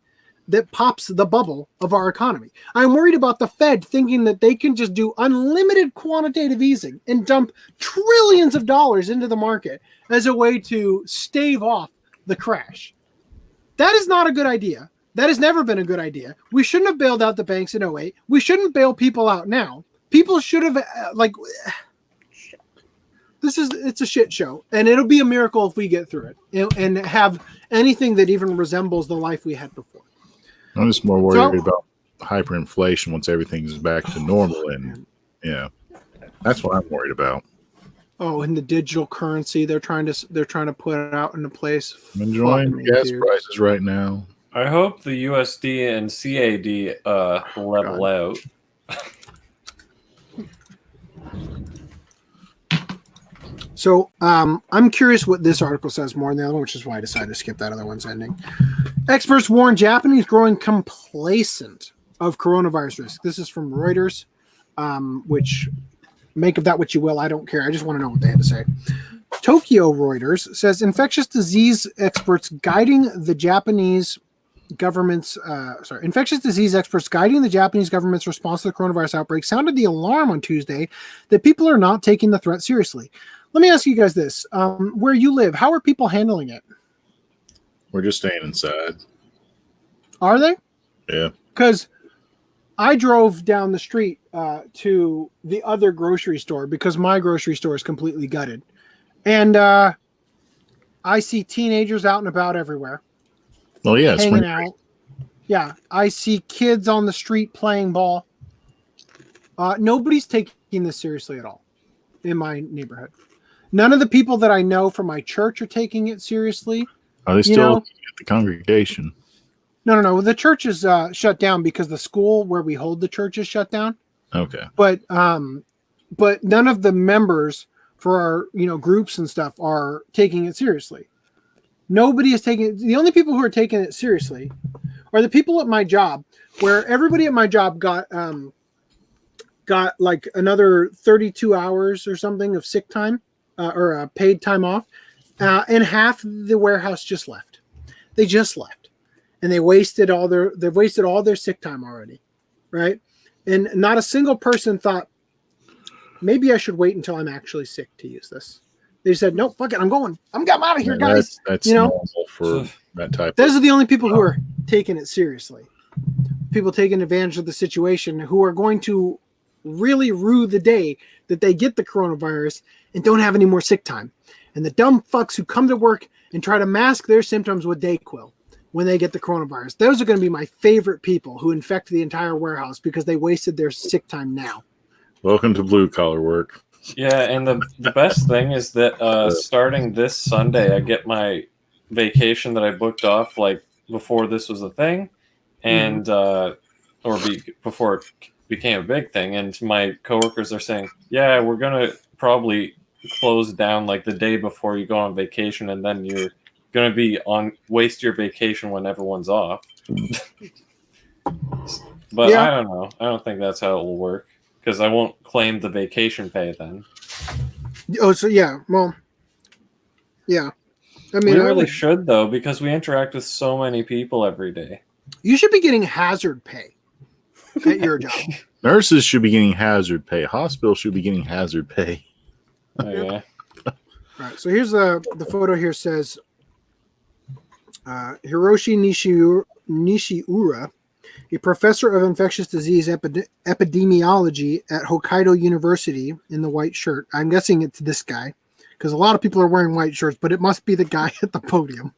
that pops the bubble of our economy. I'm worried about the Fed thinking that they can just do unlimited quantitative easing and dump trillions of dollars into the market as a way to stave off the crash. That is not a good idea. That has never been a good idea. We shouldn't have bailed out the banks in 2008. We shouldn't bail people out now. People should have, it's a shit show. And it'll be a miracle if we get through it and have anything that even resembles the life we had before. I'm just more worried about hyperinflation once everything's back to normal. And that's what I'm worried about. Oh, and the digital currency they're trying to put it out into place. I'm enjoying gas prices right now. I hope the USD and CAD level out. So I'm curious what this article says more than the other one, which is why I decided to skip that other one's ending. Experts warn Japanese growing complacent of coronavirus risk. This is from Reuters, which make of that what you will. I don't care. I just want to know what they had to say. Tokyo Reuters says infectious disease experts guiding the Japanese government's response to the coronavirus outbreak sounded the alarm on Tuesday that people are not taking the threat seriously. Let me ask you guys this. Where you live, how are people handling it? We're just staying inside. Are they? Yeah. Because I drove down the street to the other grocery store because my grocery store is completely gutted. And I see teenagers out and about everywhere. Well, yeah. Hanging out. Yeah. I see kids on the street playing ball. Nobody's taking this seriously at all in my neighborhood. None of the people that I know from my church are taking it seriously. Are they still at the congregation? No. The church is shut down because the school where we hold the church is shut down. Okay. But none of the members for our groups and stuff are taking it seriously. Nobody is taking it. The only people who are taking it seriously are the people at my job, where everybody at my job got like another 32 hours or something of sick time or paid time off, and half the warehouse just left. They just left, and they've wasted all their sick time already, right? And not a single person thought, maybe I should wait until I'm actually sick to use this. They said, no, fuck it, I'm out of here, guys. That's normal for that type. Those are the only people who are taking it seriously. People taking advantage of the situation who are going to really rue the day that they get the coronavirus and don't have any more sick time. And the dumb fucks who come to work and try to mask their symptoms with Dayquil when they get the coronavirus. Those are going to be my favorite people who infect the entire warehouse because they wasted their sick time now. Welcome to blue collar work. Yeah, and the best thing is that starting this Sunday, I get my vacation that I booked off like before this was a thing, and before it became a big thing. And my coworkers are saying, "Yeah, we're gonna probably close down like the day before you go on vacation, and then you're gonna be waste your vacation when everyone's off." But Yeah. I don't know. I don't think that's how it will work because I won't claim the vacation pay then. Oh, so yeah. Well, yeah. I mean, We I really would- should though because we interact with so many people every day. you should be getting hazard pay at your job. Nurses should be getting hazard pay. Hospitals should be getting hazard pay. Oh, yeah. All right, so here's the photo here says Hiroshi Nishiura, a professor of infectious disease epidemiology at Hokkaido University in the white shirt. I'm guessing it's this guy because a lot of people are wearing white shirts, but it must be the guy at the podium.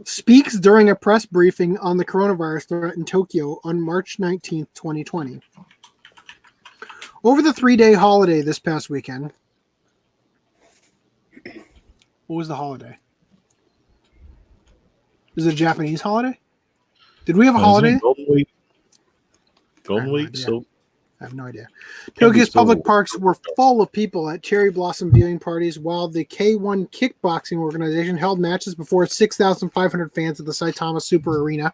Speaks during a press briefing on the coronavirus threat in Tokyo on March 19th, 2020. Over the 3-day holiday this past weekend, what was the holiday? Is it a Japanese holiday? Did we have a holiday? Golden Week. Golden I have no Week. idea. So I have no idea. Can't be Tokyo's still- public parks were full of people at cherry blossom viewing parties, while the K1 kickboxing organization held matches before 6,500 fans at the Saitama Super Arena.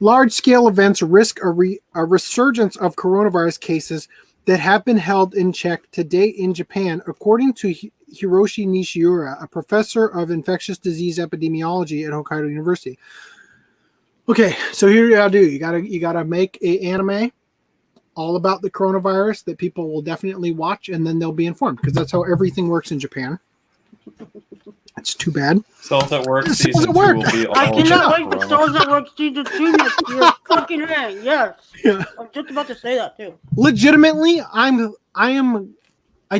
Large-scale events risk a resurgence of coronavirus cases that have been held in check to date in Japan, according to Hiroshi Nishiura, a professor of infectious disease epidemiology at Hokkaido University. Okay, so here you gotta do. You gotta make an anime all about the coronavirus that people will definitely watch, and then they'll be informed because that's how everything works in Japan. It's too bad. Souls at Work Souls season at 2 Work. will be all I cannot about wait for Corona. Souls at Work season 2 next year. Fucking right, yes. Yeah. I'm just about to say that too. Legitimately, I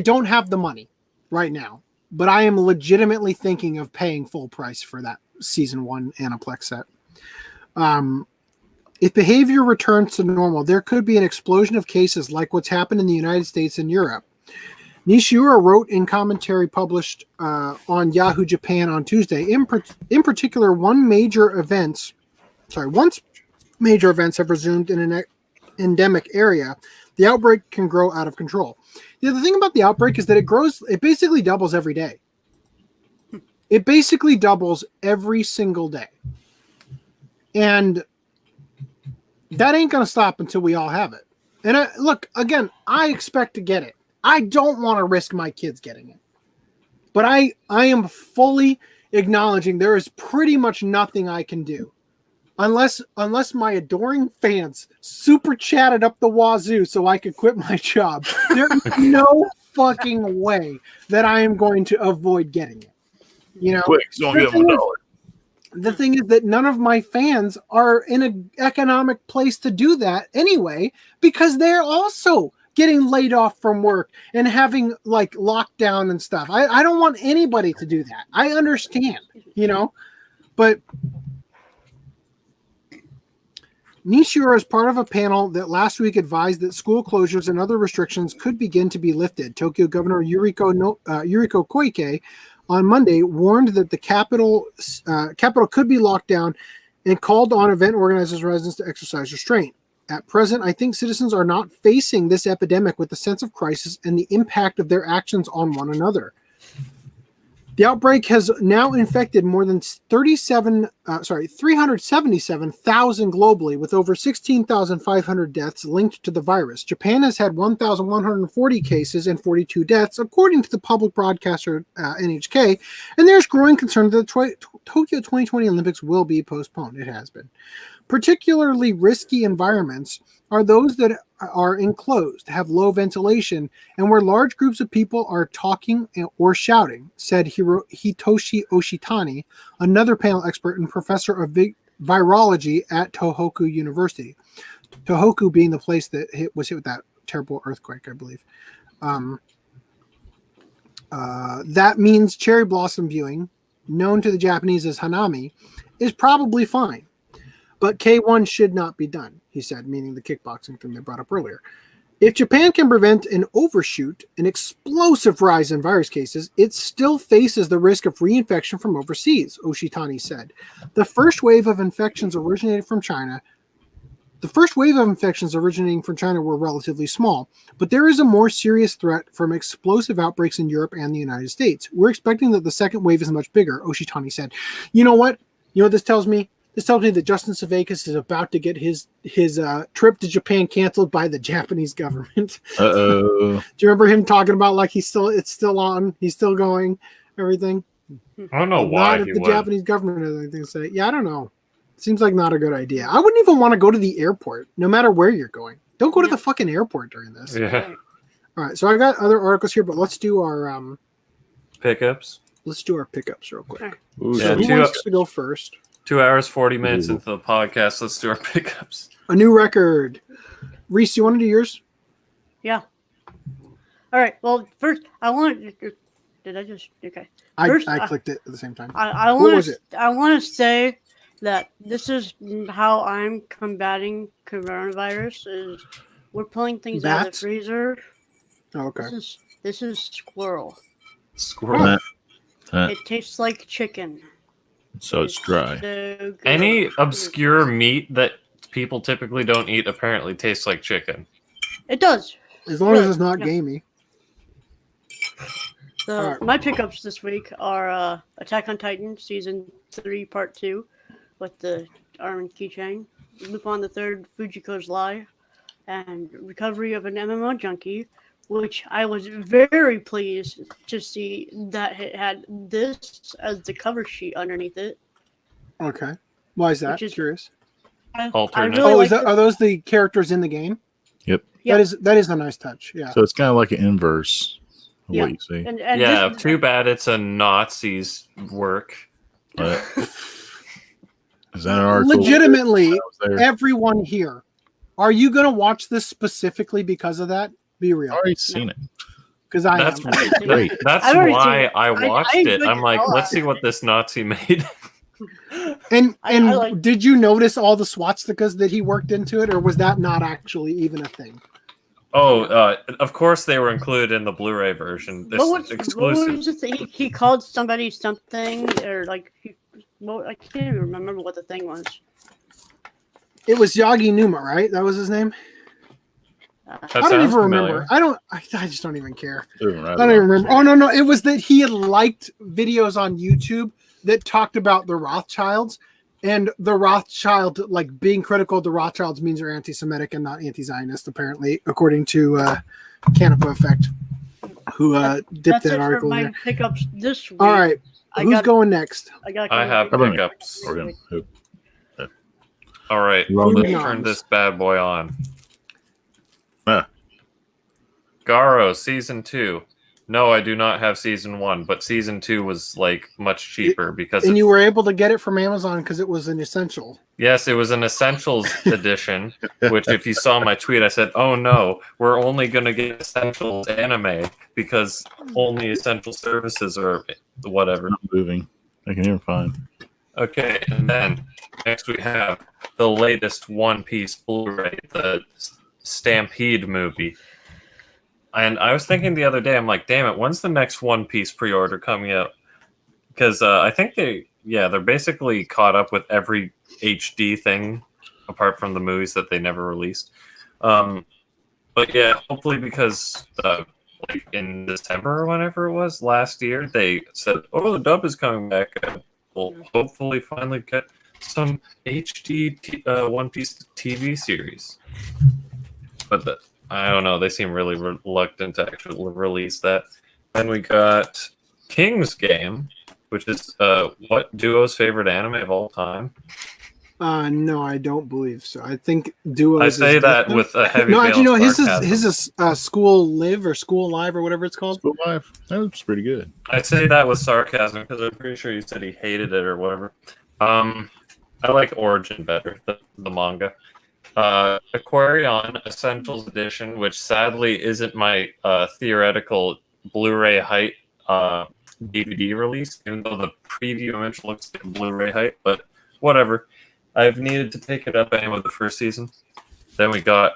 don't have the money right now, but I am legitimately thinking of paying full price for that season 1 Aniplex set. If behavior returns to normal, there could be an explosion of cases like what's happened in the United States and Europe. Nishiura wrote in commentary published on Yahoo Japan on Tuesday. In particular, once major events have resumed in an endemic area, the outbreak can grow out of control. The other thing about the outbreak is that it basically doubles every day. It basically doubles every single day. And that ain't going to stop until we all have it. And I expect to get it. I don't want to risk my kids getting it. But I am fully acknowledging there is pretty much nothing I can do. Unless my adoring fans super chatted up the wazoo so I could quit my job. There is no fucking way that I am going to avoid getting it. You know, quick, don't give them $1. the thing is that none of my fans are in an economic place to do that anyway, because they're also getting laid off from work and having like lockdown and stuff. I don't want anybody to do that. I understand, you know, but Nishiura is part of a panel that last week advised that school closures and other restrictions could begin to be lifted. Tokyo Governor Yuriko Koike on Monday warned that the capital could be locked down and called on event organizers and residents to exercise restraint. At present, I think citizens are not facing this epidemic with the sense of crisis and the impact of their actions on one another. The outbreak has now infected more than 377,000 globally, with over 16,500 deaths linked to the virus. Japan has had 1,140 cases and 42 deaths, according to the public broadcaster NHK, and there's growing concern that the Tokyo 2020 Olympics will be postponed. It has been. Particularly risky environments are those that are enclosed, have low ventilation, and where large groups of people are talking or shouting, said Hitoshi Oshitani, another panel expert and professor of virology at Tohoku University. Tohoku being the place that was hit with that terrible earthquake, I believe. That means cherry blossom viewing, known to the Japanese as hanami, is probably fine. But K1 should not be done, he said, meaning the kickboxing thing they brought up earlier. If Japan can prevent an overshoot, an explosive rise in virus cases, it still faces the risk of reinfection from overseas, Oshitani said. The first wave of infections originating from China were relatively small, but there is a more serious threat from explosive outbreaks in Europe and the United States. We're expecting that the second wave is much bigger, Oshitani said. You know what? You know what this tells me? This tells me that Justin Sudeikis is about to get his trip to Japan canceled by the Japanese government. Uh-oh. Do you remember him talking about like it's still on, he's still going, everything? I don't know why Not if he the would. Japanese government has anything to say. Yeah, I don't know. Seems like not a good idea. I wouldn't even want to go to the airport, no matter where you're going. Don't go to the fucking airport during this. Yeah. All right, so I got other articles here, but let's do our Pickups. let's do our pickups real quick. Ooh, Yeah, So who two- wants to go first? 2 hours, 40 minutes Ooh. into the podcast. Let's do our pickups. A new record. Reese, you want to do yours? Yeah. All right. Well, first, I want. Did I just? Okay. I First, clicked it at the same time. I What was want it? to. I want to say that this is how I'm combating coronavirus. Is we're pulling things out of the Bats? freezer. Oh, okay. This is squirrel. Squirrel. It tastes like chicken. So it's dry. So good. Any obscure meat that people typically don't eat apparently tastes like chicken. It does. As long as Really? it's not Yeah. gamey. So Alright. my pickups this week are Attack on Titan season 3 part 2 with the Armin keychain, Lupin the Third, Fujiko's Lie, and Recovery of an MMO Junkie, which I was very pleased to see that it had this as the cover sheet underneath it. Okay. Why is that? Which is- Curious. I Alternate. really Oh, like are those the characters in the game? Yep. Yeah. That is a nice touch. Yeah. So it's kind of like an inverse of Yeah. what you see. and Yeah, this- too bad it's a Nazi's work. But is that an article? Legitimately, that was there? everyone here, are you going to watch this specifically because of that? Be I've real. already seen it. Because I That's am. Great. That's I've already seen why it. I watched I it. enjoyed I'm it like, a lot. let's see what this Nazi made. And I and like- did you notice all the swastikas that he worked into it, or was that not actually even a thing? Of course they were included in the Blu-ray version. This what is was exclusive. this thing? He called somebody something, or like, I can't even remember what the thing was. It was Yagi Numa, right? That was his name. That I don't sounds even familiar. remember. I just don't even care. Doing right I don't even along. remember. Oh no, it was that he had liked videos on YouTube that talked about the Rothschilds, and the Rothschild, like being critical of the Rothschilds means they're anti-Semitic and not anti-Zionist, apparently, according to Canapa Effect, who dipped That's that it for article in my there. pickups this week. All right, I who's got- going next? I got. I have How about me? pickups. We're gonna- who? All right, Wrong let's name. turn this bad boy on. Ah. Garo season 2. No, I do not have season 1, but season 2 was like much cheaper because And it's- you were able to get it from Amazon because it was an essential. yes, it was an essentials edition. Which, if you saw my tweet, I said, "Oh no, we're only gonna get essentials anime because only essential services are whatever." Not moving. I can hear him fine. Okay, and then next we have the latest One Piece Blu-ray, the Stampede movie. And I was thinking the other day, I'm like, damn it, when's the next One Piece pre-order coming out? Because I think they're basically caught up with every HD thing apart from the movies that they never released. But yeah, hopefully because like in December or whenever it was last year, they said, "Oh, the dub is coming back." We'll hopefully finally get some HD One Piece TV series. But I don't know. They seem really reluctant to actually release that. Then we got King's Game, which is what Duo's favorite anime of all time. No, I don't believe so. I think Duo. I say that with a heavy. No, veil actually, no. of His sarcasm. is School Live or School Live or whatever it's called. School Life. That was pretty good. I say that with sarcasm because I'm pretty sure you said he hated it or whatever. I like Origin better, the manga. Aquarion Essentials Edition, which sadly isn't my theoretical Blu-ray height DVD release, even though the preview image looks like a Blu-ray height, but whatever. I've needed to pick it up anyway with the first season. Then we got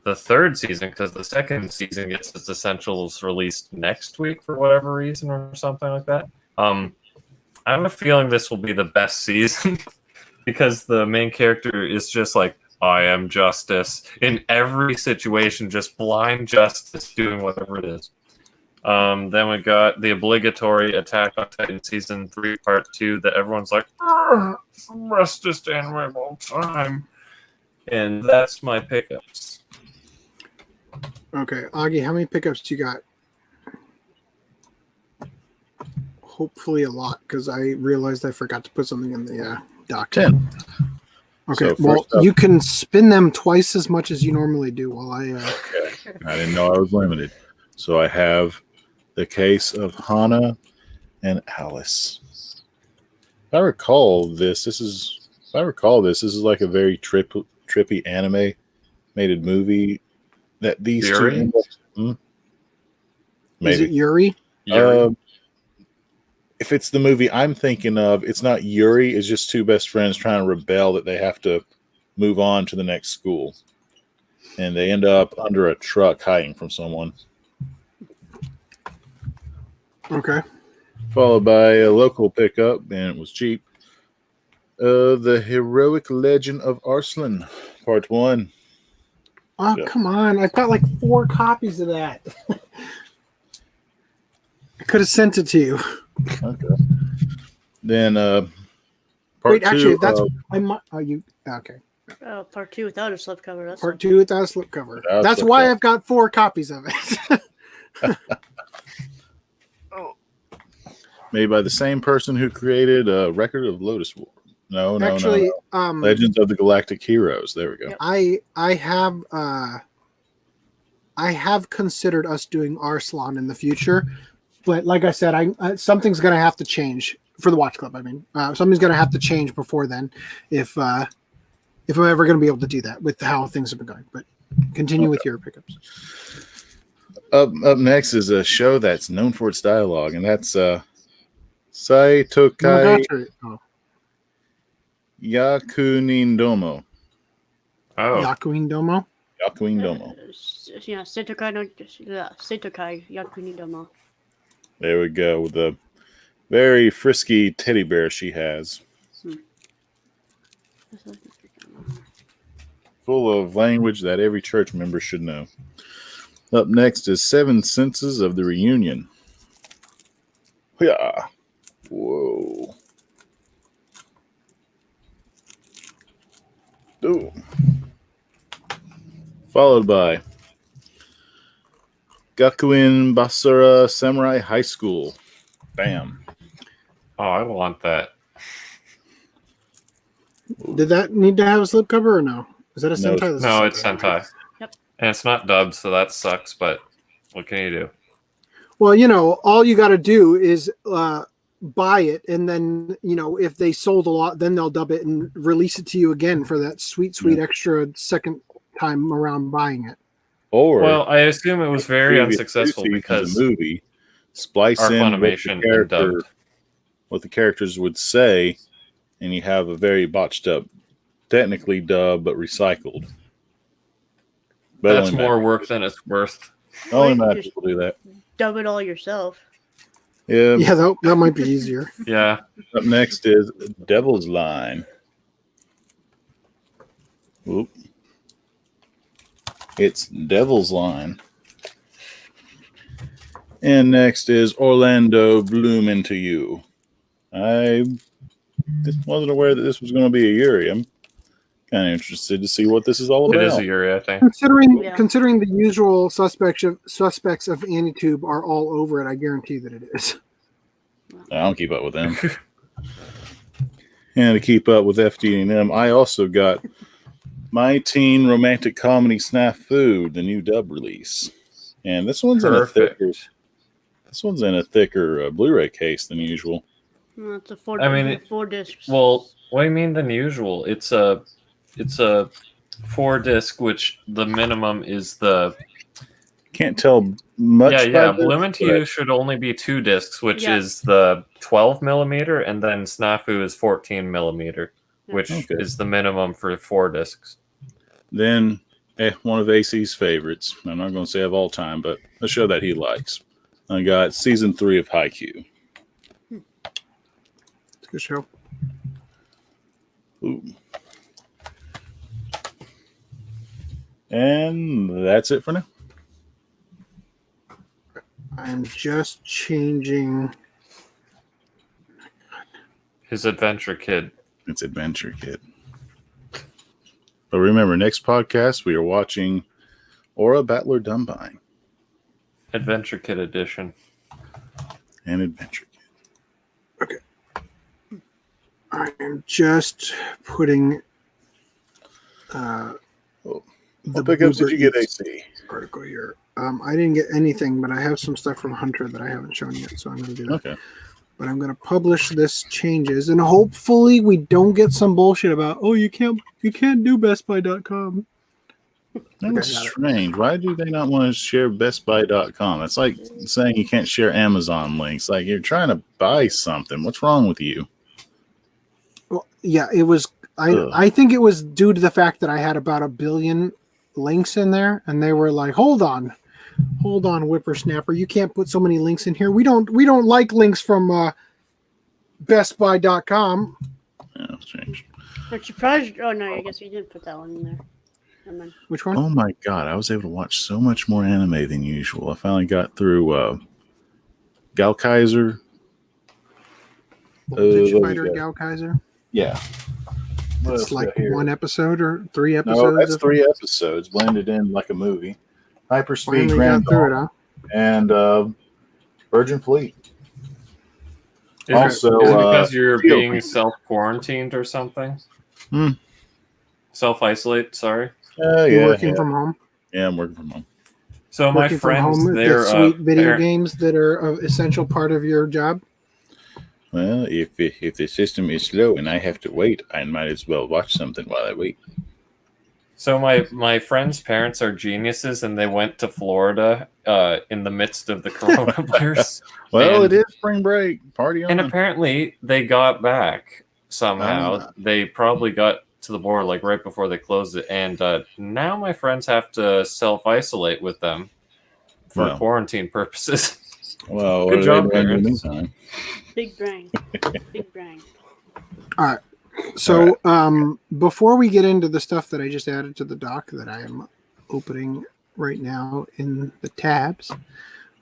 the third season because the second season gets its essentials released next week for whatever reason or something like that. I have a feeling this will be the best season because the main character is just like, I am justice in every situation, just blind justice, doing whatever it is. Then we got the obligatory Attack on Titan Season 3 Part 2 that everyone's like, bestest anime of all time. And that's my pickups. Okay, Augie, how many pickups do you got? Hopefully a lot, because I realized I forgot to put something in the doc. 10. Okay, So well, first up- you can spin them twice as much as you normally do while I... Okay. I didn't know I was limited. So I have the case of Hana and Alice. If I recall this is like a very trippy animated movie that these Yuri? two end up, Is it Yuri? Yuri. If it's the movie I'm thinking of, it's not Yuri. It's just two best friends trying to rebel that they have to move on to the next school. And they end up under a truck hiding from someone. Okay. Followed by a local pickup, and it was cheap. The Heroic Legend of Arslan, Part 1. Oh, Yeah. come on. I've got like 4 copies of that. I could have sent it to you. Okay. Then part Wait, 2. actually, that's... I might... Oh, you... Okay. Part 2 without a slipcover. That's Part 2 without a slipcover. Without a That's slipcover. why I've got 4 copies of it. made by the same person who created a Record of Lotus War. No. Legends of the Galactic Heroes. There we go. Yep. I have considered us doing Arslan in the future, but like I said, something's going to have to change for the Watch Club. I mean, something's going to have to change before then, if I'm ever going to be able to do that with how things have been going. But continue with your pickups. Up next is a show that's known for its dialogue, and that's Saitokai Yakunin Domo. Oh. Yakuin Domo. Yakuin Domo. Yeah, Seitokai Yakunin Domo. There we go, with the very frisky teddy bear she has. Full of language that every church member should know. Up next is 7 Senses of the Reunion. Yeah. Whoa. Ooh. Followed by Gakuin Basara Samurai High School. Bam. Oh, I want that. Did that need to have a slipcover or no? Is that a No, Sentai? No, it's Sentai. Yep. And it's not dubbed, so that sucks, but what can you do? Well, all you got to do is buy it, and then, if they sold a lot, then they'll dub it and release it to you again for that sweet extra second time around buying it. Or Well, I assume it was very previous unsuccessful seasons because of the movie splice our in Funimation dubbed. what the characters would say, and you have a very botched up, technically dubbed but recycled. But That's only more Matt- work than it's worth. Only Or you Matt just- will do that. Dub it all yourself. Yeah. Yeah, that might be easier. Yeah. Up next is Devil's Line. Whoop. It's Devil's Line. And next is Orlando Bloom Into You. I just wasn't aware that this was going to be a Yuri. I'm kind of interested to see what this is all It about. is a Yuri, I think. Considering the usual suspects of AniTube are all over it, I guarantee that it is. I don't keep up with them. And to keep up with FDDNM, I also got My Teen Romantic Comedy Snafu, the new dub release. And this one's Perfect. in a thicker Blu-ray case than usual. Well, it's a 4 discs. Well, what do you mean than usual? It's a 4-disc, which the minimum is the Can't tell much. yeah. by this, Bloom Into but You should only be 2 discs, which Yeah. is the 12 millimeter, and then Snafu is 14 millimeter, which is the minimum for 4 discs. Then one of AC's favorites. I'm not going to say of all time, but a show that he likes. I got season 3 of Haikyuu. It's a good show. Ooh. And that's it for now. I'm just changing. His Adventure Kid. It's Adventure Kid. But remember, next podcast we are watching Aura Battler Dumbine. Adventure Kid edition. And Adventure Kid. Okay. I am just putting What pickups did you get, AC? Article here. I didn't get anything, but I have some stuff from Hunter that I haven't shown yet, so I'm going to do that. Okay. But I'm going to publish this changes, and hopefully we don't get some bullshit about, oh, you can't do BestBuy.com. That's strange. Why do they not want to share BestBuy.com? It's like saying you can't share Amazon links. Like you're trying to buy something. What's wrong with you? Well, yeah, it was. I think it was due to the fact that I had about 1 billion links in there, and they were like, hold on, whippersnapper, you can't put so many links in here. We don't like links from bestbuy.com. Yeah, that's strange. I'm surprised. Oh no, I guess you didn't put that one in there. Which one? Oh my god, I was able to watch so much more anime than usual. I finally got through Gal Kaiser. Did Fighter Gal Kaiser? Yeah. It's like one episode or 3 episodes? No, that's 3 episodes blended in like a movie. Hyperspeed Grand and Virgin Fleet. Also, because you're being self-quarantined or something? Self-isolate, sorry. You're working from home? Yeah, I'm working from home. So my friends, they're sweet video games that are an essential part of your job? Well, if the system is slow and I have to wait, I might as well watch something while I wait. So my friends' parents are geniuses, and they went to Florida in the midst of the coronavirus. Well, it is spring break. Party on. And apparently they got back somehow. They probably got to the border like right before they closed it. And now my friends have to self-isolate with them for quarantine purposes. Well, good job, parents. Big brain. Big brain. All right. So before we get into the stuff that I just added to the doc that I am opening right now in the tabs,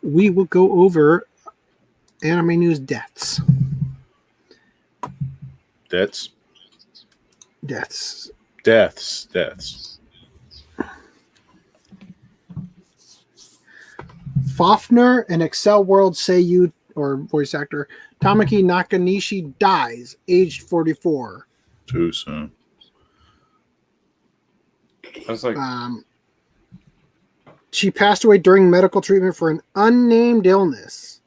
we will go over anime news deaths. Deaths. Fafner and Excel World Seiyu or voice actor Tamaki Nakanishi dies, aged 44. Too soon. I was like, she passed away during medical treatment for an unnamed illness.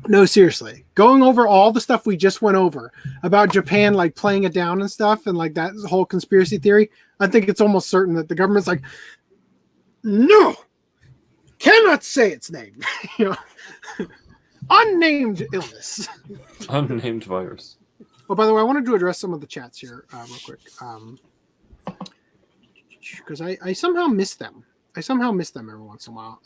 No, seriously. Going over all the stuff we just went over about Japan, like playing it down and stuff, and like that whole conspiracy theory, I think it's almost certain that the government's like, no, cannot say its name. Unnamed illness. Unnamed virus. Oh, by the way, I wanted to address some of the chats here real quick. Because I somehow miss them. Every once in a while.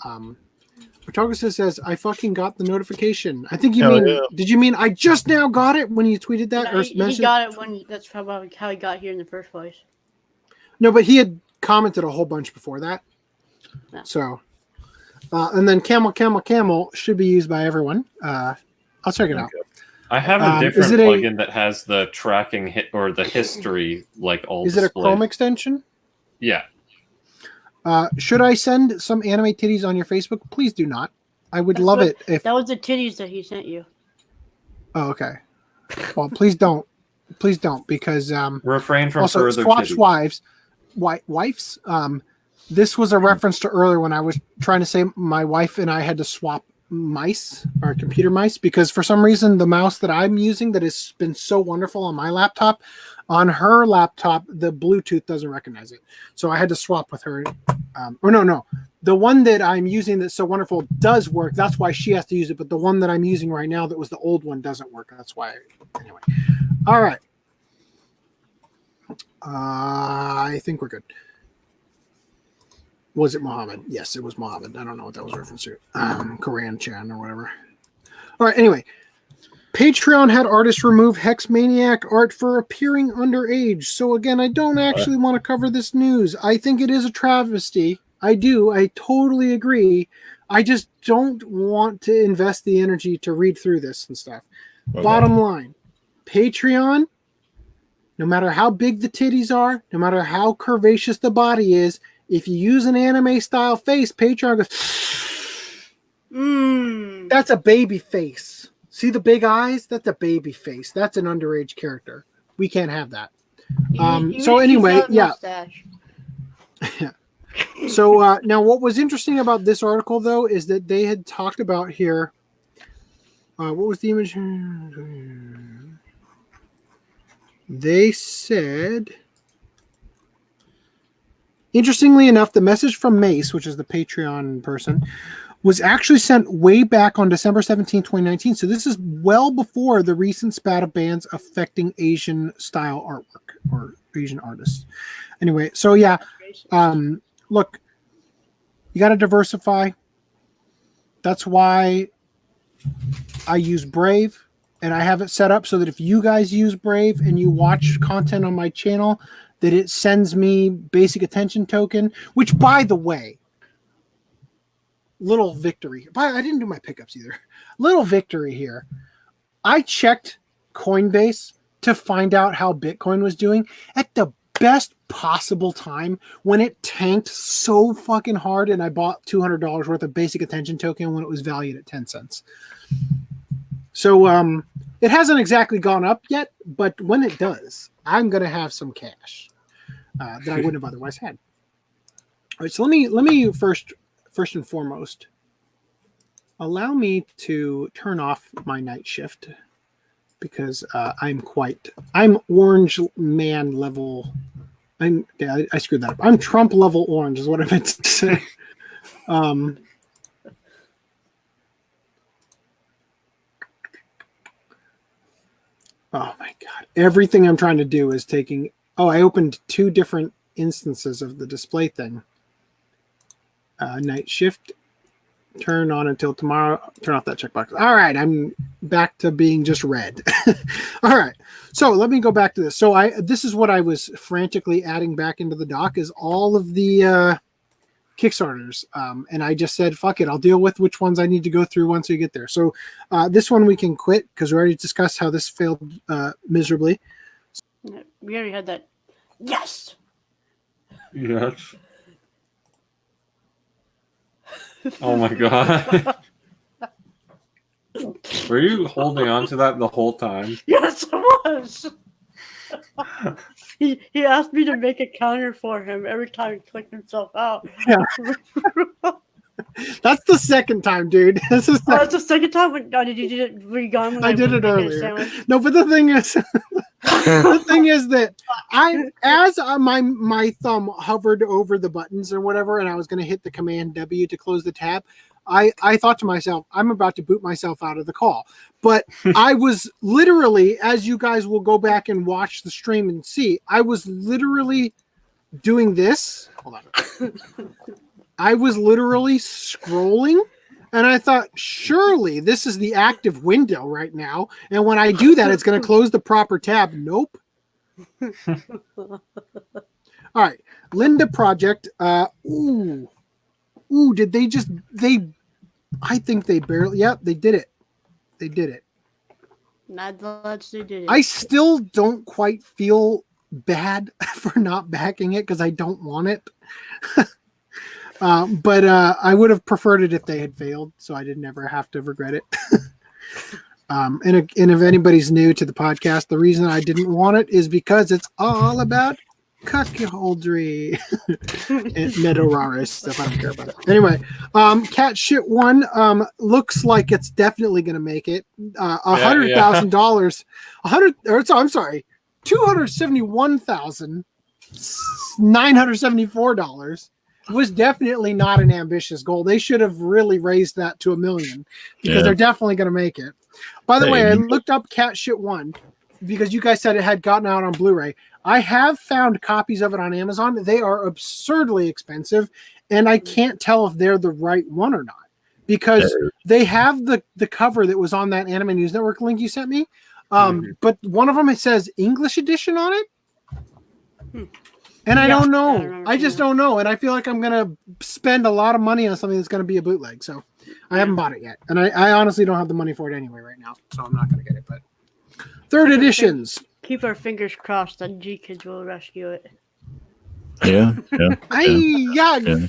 Protagonist says, I fucking got the notification. I think you did you mean I just now got it when you tweeted that? No, he got it when, that's probably how he got here in the first place. No, but he had commented a whole bunch before that. No. So, and then camel should be used by everyone. I'll check it out. I have a different plugin that has the tracking hit or the history like all. Is it a Chrome extension? Yeah. Should I send some anime titties on your Facebook? Please do not. I would love it if that was the titties that he sent you. Oh, okay. Well, please don't. Please don't, because refrain from also further swaps titties. wives. This was a reference to earlier when I was trying to say my wife and I had to swap mice, our computer mice, because for some reason the mouse that I'm using that has been so wonderful on my laptop, on her laptop the Bluetooth doesn't recognize it, so I had to swap with her. No, the one that I'm using that's so wonderful does work. That's why she has to use it, but the one that I'm using right now that was the old one doesn't work. That's why. Anyway, all right. I think we're good. Was it Muhammad? Yes, it was Muhammad. I don't know what that was reference to. Korean Chan or whatever. All right, anyway. Patreon had artists remove Hex Maniac art for appearing underage. So again, I don't actually want to cover this news. I think it is a travesty. I do. I totally agree. I just don't want to invest the energy to read through this and stuff. Okay. Bottom line, Patreon, no matter how big the titties are, no matter how curvaceous the body is, if you use an anime style face, Patreon goes, that's a baby face. See the big eyes? That's a baby face. That's an underage character. We can't have that. So anyway, yeah. So now what was interesting about this article, though, is that they had talked about here. What was the image? They said, interestingly enough, the message from Mace, which is the Patreon person, was actually sent way back on December 17, 2019. So this is well before the recent spat of bans affecting Asian style artwork or Asian artists. Anyway, so yeah, look, you got to diversify. That's why I use Brave, and I have it set up so that if you guys use Brave and you watch content on my channel, that it sends me basic attention token, which, by the way, little victory. I didn't do my pickups either. Little victory here. I checked Coinbase to find out how Bitcoin was doing at the best possible time when it tanked so fucking hard, and I bought $200 worth of basic attention token when it was valued at 10 cents. So it hasn't exactly gone up yet, but when it does, I'm going to have some cash that I wouldn't have otherwise had. All right, so let me first and foremost, allow me to turn off my night shift because I'm orange man level. I screwed that up. I'm Trump level orange is what I meant to say. Oh my God. Everything I'm trying to do is taking... Oh, I opened 2 different instances of the display thing. Night shift. Turn on until tomorrow. Turn off that checkbox. All right. I'm back to being just red. All right. So let me go back to this. So this is what I was frantically adding back into the doc is all of the Kickstarters. And I just said, fuck it. I'll deal with which ones I need to go through once we get there. So this one we can quit because we already discussed how this failed miserably. We already had that. Yes. Yes. Oh my God. Were you holding on to that the whole time? Yes, I was. He asked me to make a counter for him every time he clicked himself out. Yeah. That's the second time, dude. That's the second time. Did you do it? Were you gone when I did it earlier? No, but the thing is, that as my thumb hovered over the buttons or whatever, and I was going to hit the Command W to close the tab, I thought to myself, I'm about to boot myself out of the call. But I was literally, as you guys will go back and watch the stream and see, I was literally doing this. Hold on. I was literally scrolling, and I thought, surely this is the active window right now. And when I do that, it's going to close the proper tab. Nope. All right. Linda Project. Did I think they barely, they did it. They did it. Mad lads, they did it. I still don't quite feel bad for not backing it because I don't want it. But I would have preferred it if they had failed, so I didn't ever have to regret it. And if anybody's new to the podcast, the reason I didn't want it is because it's all about cuckoldry and meta-RHYS stuff. I don't care about it. Anyway, Cat Shit 1 looks like it's definitely going to make it. $100,000. $271,974 was definitely not an ambitious goal. They should have really raised that to $1 million because they're definitely going to make it. By the way, I looked up Cat Shit 1 because you guys said it had gotten out on Blu-ray. I have found copies of it on Amazon. They are absurdly expensive, and I can't tell if they're the right one or not because they have the cover that was on that Anime News Network link you sent me. But one of them, it says English edition on it. And I don't I know. remember I just seeing don't know. And I feel like I'm going to spend a lot of money on something that's going to be a bootleg. So I haven't bought it yet. And I honestly don't have the money for it anyway right now. So I'm not going to get it. But third editions. Keep our fingers crossed that G Kids will rescue it. Yeah.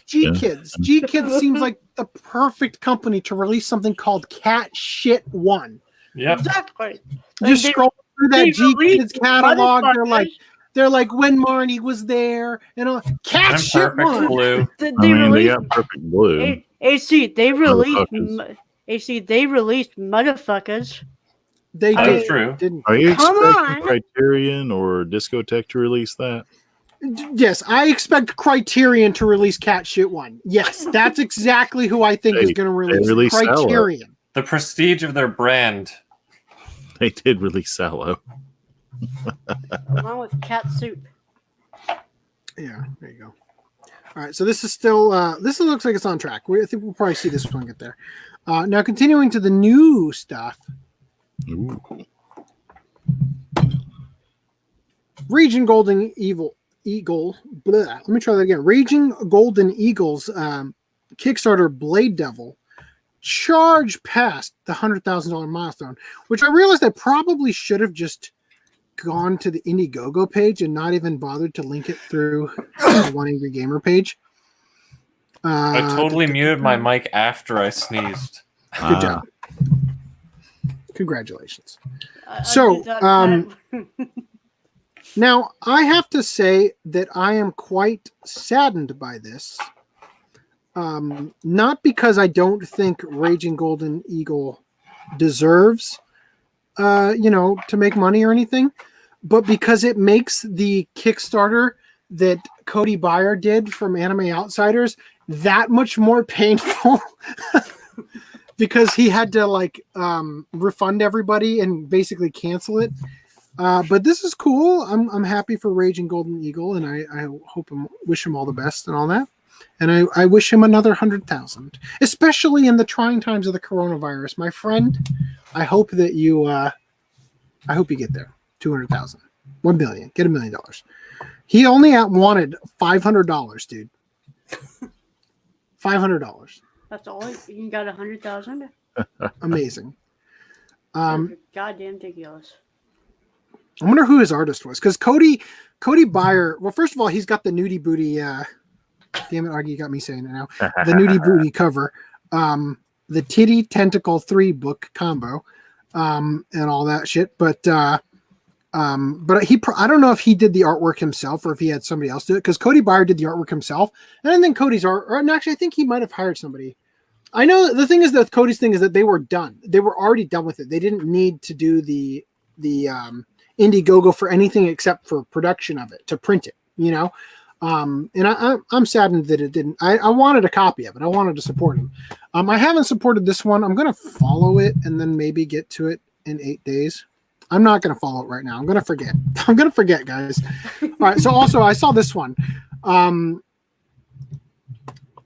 G Kids. G Kids seems like the perfect company to release something called Cat Shit 1. Yep. Exactly. Just scroll through that they G Kids released catalog. motherfuckers. They're like when Marnie was there and all. Cat And Shit Perfect 1. Blue. They They released got Perfect Blue. AC. They released Motherfuckers. AC. They released motherfuckers. They That did. is true. Didn't. Are you Come expecting on. Criterion or Discotech to release that? Yes, I expect Criterion to release Cat Shit 1. Yes, that's exactly who I think is going to release released Criterion. The prestige of their brand. They did release Sallow. Along with cat soup. Yeah, there you go. All right, so this is still this looks like it's on track. I think we'll probably see this one get there. Now, continuing to the new stuff. Ooh. Raging Golden Eagle. Blah, let me try that again. Raging Golden Eagles Kickstarter Blade Devil charged past the $100,000 milestone, which I realized I probably should have just gone to the Indiegogo page and not even bothered to link it through the One Angry Gamer page. I totally muted my mic after I sneezed. Good job. Congratulations. I So, did that. Now, I have to say that I am quite saddened by this. Not because I don't think Raging Golden Eagle deserves, to make money or anything, but because it makes the Kickstarter that Cody Beyer did from Anime Outsiders that much more painful. Because he had to refund everybody and basically cancel it. But this is cool. I'm happy for Raging Golden Eagle, and I hope and wish him all the best and all that. And I wish him another 100,000, especially in the trying times of the coronavirus, my friend. I hope that you, I hope you get there. 200,000, 1 billion, get $1 million. He only wanted $500, dude. $500. That's all. You got 100,000. Amazing. Goddamn ridiculous. I wonder who his artist was, because Cody Beyer. Well, first of all, he's got the nudie booty. Damn it, Augie, you got me saying it now. The nudie booty cover, the Titty Tentacle 3 book combo, and all that shit. But I don't know if he did the artwork himself or if he had somebody else do it, because Cody Beyer did the artwork himself, and I think Cody's art. Or actually, I think he might have hired somebody. I know the thing is that Cody's thing is that they were done. They were already done with it. They didn't need to do the Indiegogo for anything except for production of it, to print it, and I'm saddened that it didn't. I wanted a copy of it. I wanted to support him. I haven't supported this one. I'm going to follow it and then maybe get to it in 8 days. I'm not going to follow it right now. I'm going to forget. I'm going to forget, guys. All right. So also I saw this one.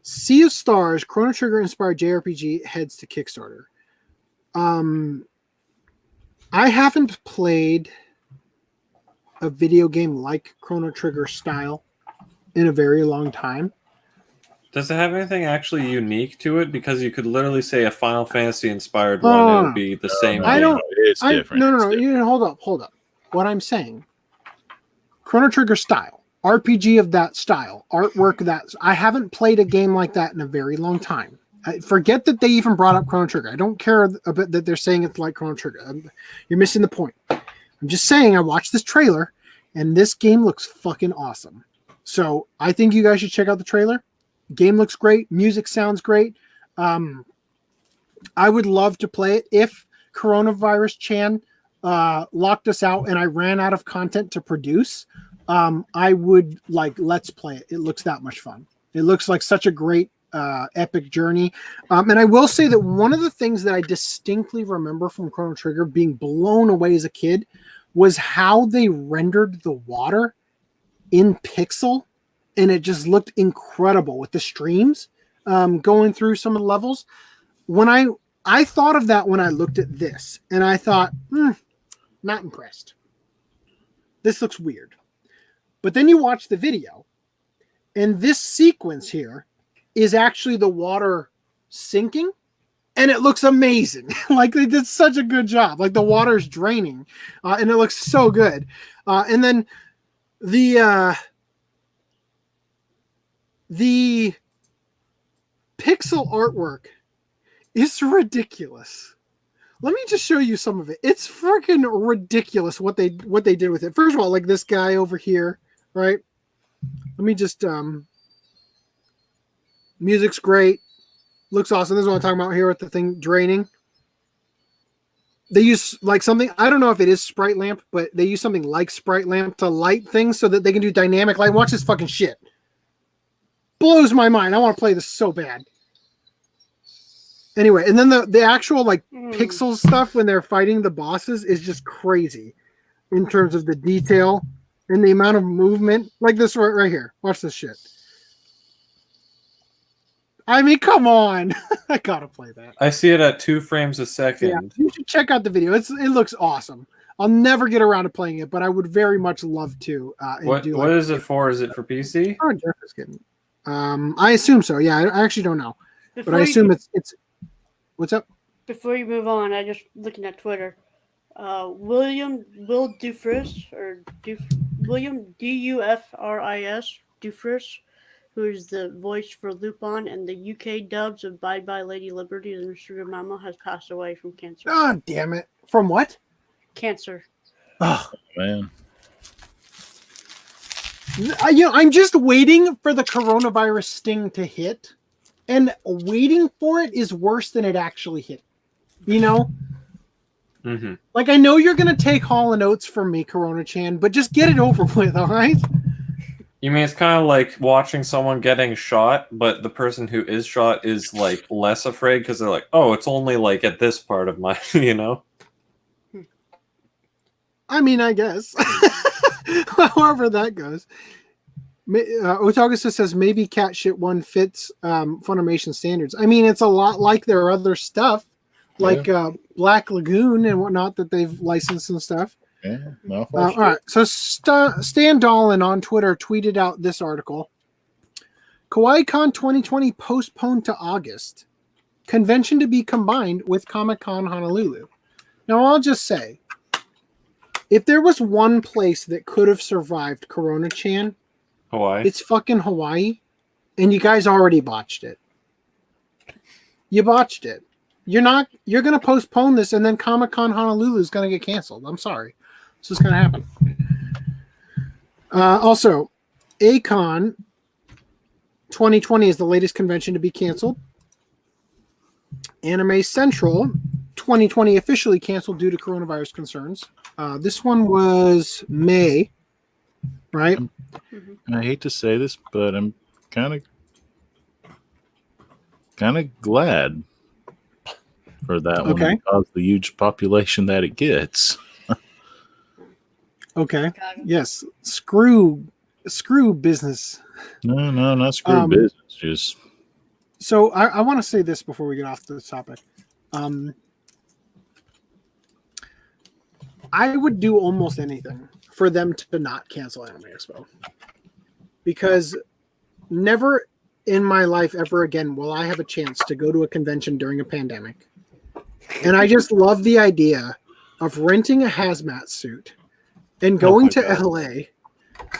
Sea of Stars, Chrono Trigger inspired JRPG heads to Kickstarter. I haven't played a video game like Chrono Trigger style in a very long time. Does it have anything actually unique to it? Because you could literally say a Final Fantasy inspired one, and it would be the same. I don't. It's different. No. It's different. You hold up. What I'm saying, Chrono Trigger style, RPG of that style, artwork that I haven't played a game like that in a very long time. Forget that they even brought up Chrono Trigger. I don't care a bit that they're saying it's like Chrono Trigger. You're missing the point. I'm just saying I watched this trailer, and this game looks fucking awesome. So I think you guys should check out the trailer. Game looks great. Music sounds great. I would love to play it if Coronavirus Chan locked us out and I ran out of content to produce. I would let's play it. It looks that much fun. It looks like such a great epic journey. And I will say that one of the things that I distinctly remember from Chrono Trigger being blown away as a kid was how they rendered the water in pixel, and it just looked incredible with the streams going through some of the levels. When I thought of that when I looked at this, and I thought, not impressed. This looks weird. But then you watch the video, and this sequence here is actually the water sinking, and it looks amazing. Like they did such a good job. Like the water's draining, and it looks so good. And then the pixel artwork is ridiculous. Let me just show you some of it. It's freaking ridiculous what they did with it. First of all, like this guy over here, right? Let me just music's great. Looks awesome. This is what I'm talking about here with the thing draining. They use like something, I don't know if it is Sprite Lamp, but they use something like Sprite Lamp to light things so that they can do dynamic light. Watch this fucking shit. Blows my mind. I want to play this so bad. Anyway, and then the actual like pixel stuff when they're fighting the bosses is just crazy in terms of the detail and the amount of movement. Like this right here. Watch this shit. I mean, come on. I gotta play that. I see it at 2 frames a second. Yeah, you should check out the video. It looks awesome. I'll never get around to playing it, but I would very much love to. What is it for? Is it for PC? Oh, Jeff is kidding. I assume so. Yeah, I actually don't know, but I assume it's. What's up? Before you move on, I just looking at Twitter. William Dufris William Dufris Dufris, who is the voice for Lupin and the UK dubs of Bye Bye Lady Liberty and Sugar Mama, has passed away from cancer. Oh, damn it! From what? Cancer. Oh man. I'm just waiting for the coronavirus sting to hit, and waiting for it is worse than it actually hit. You know? Mm-hmm. Like, I know you're going to take Hall & Oates from me, Corona-chan, but just get it over with, all right? You mean it's kind of like watching someone getting shot, but the person who is shot is, like, less afraid because they're like, oh, it's only, like, at this part of my, you know? I mean, I guess. However that goes. Otagusa says maybe Cat Shit 1 fits Funimation standards. I mean, it's a lot like their other stuff, like Black Lagoon and whatnot that they've licensed and stuff. Yeah. No, all right. So Stan Dolan on Twitter tweeted out this article. KawaiiCon 2020 postponed to August. Convention to be combined with Comic-Con Honolulu. Now, I'll just say, if there was one place that could have survived Corona-chan, Hawaii. it's fucking Hawaii, and you guys already botched it. You botched it. You're going to postpone this, and then Comic-Con Honolulu is going to get canceled. I'm sorry. This is going to happen. Also, A-Con 2020 is the latest convention to be canceled. Anime Central 2020 officially canceled due to coronavirus concerns. This one was May, right? And I hate to say this, but I'm kind of glad for that one because the huge population that it gets. Okay. Yes. Screw business. No, not screw business. Just so I want to say this before we get off the topic. I would do almost anything for them to not cancel Anime Expo, because never in my life ever again will I have a chance to go to a convention during a pandemic. And I just love the idea of renting a hazmat suit and going to LA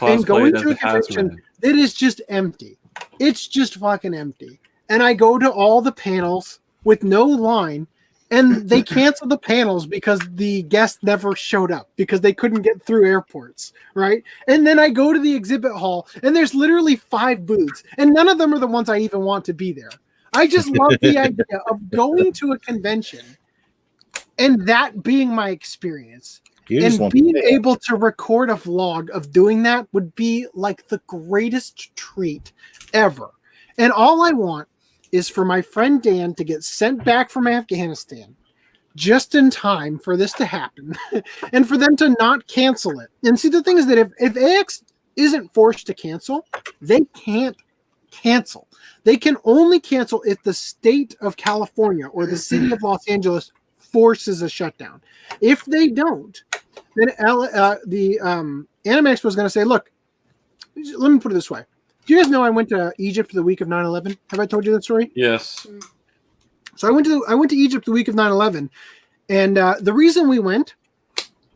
and going to a convention that is just empty. It's just fucking empty. And I go to all the panels with no line, and they cancel the panels because the guests never showed up because they couldn't get through airports, right? And then I go to the exhibit hall, and there's literally 5 booths, and none of them are the ones I even want to be there. I just love the idea of going to a convention and that being my experience. And being able to record a vlog of doing that would be like the greatest treat ever. And all I want is for my friend Dan to get sent back from Afghanistan just in time for this to happen and for them to not cancel it. And see, the thing is that if AX isn't forced to cancel, they can't cancel. They can only cancel if the state of California or the city of Los Angeles forces a shutdown. If they don't, then the Anime Expo is going to say, look, let me put it this way. Do you guys know I went to Egypt the week of 9/11? Have I told you that story? Yes. So I went to Egypt the week of 9/11, and the reason we went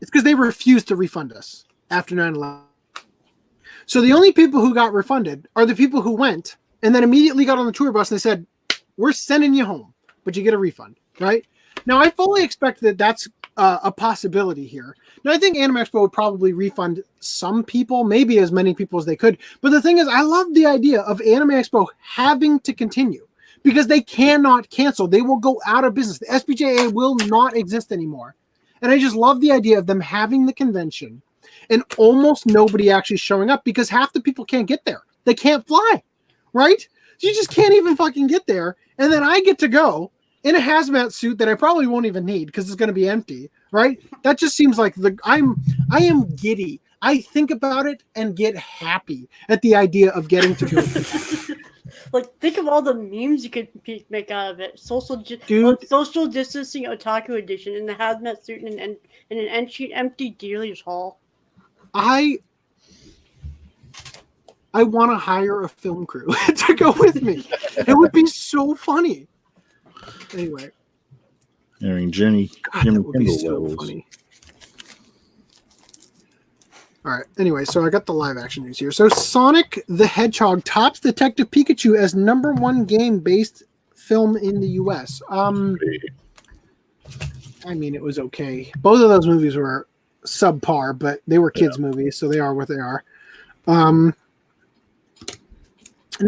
is because they refused to refund us after 9/11. So the only people who got refunded are the people who went and then immediately got on the tour bus and they said, "We're sending you home, but you get a refund." Right? Now I fully expect that that's a possibility here. Now I think Anime Expo would probably refund some people, maybe as many people as they could. But the thing is, I love the idea of Anime Expo having to continue because they cannot cancel. They will go out of business. The SBJA will not exist anymore. And I just love the idea of them having the convention and almost nobody actually showing up because half the people can't get there. They can't fly, right? So you just can't even fucking get there. And then I get to go in a hazmat suit that I probably won't even need because it's going to be empty, right? That just seems like I am giddy. I think about it and get happy at the idea of getting to go. Like, think of all the memes you could make out of it. Social distancing otaku edition in the hazmat suit in an empty dealer's hall. I want to hire a film crew to go with me. It would be so funny. Anyway. I mean, Jimmy would be Kimmel so levels. funny. All right. Anyway, so I got the live action news here. So Sonic the Hedgehog tops Detective Pikachu as #1 game-based film in the U.S. I mean, it was okay. Both of those movies were subpar, but they were kids' movies, so they are what they are. Now,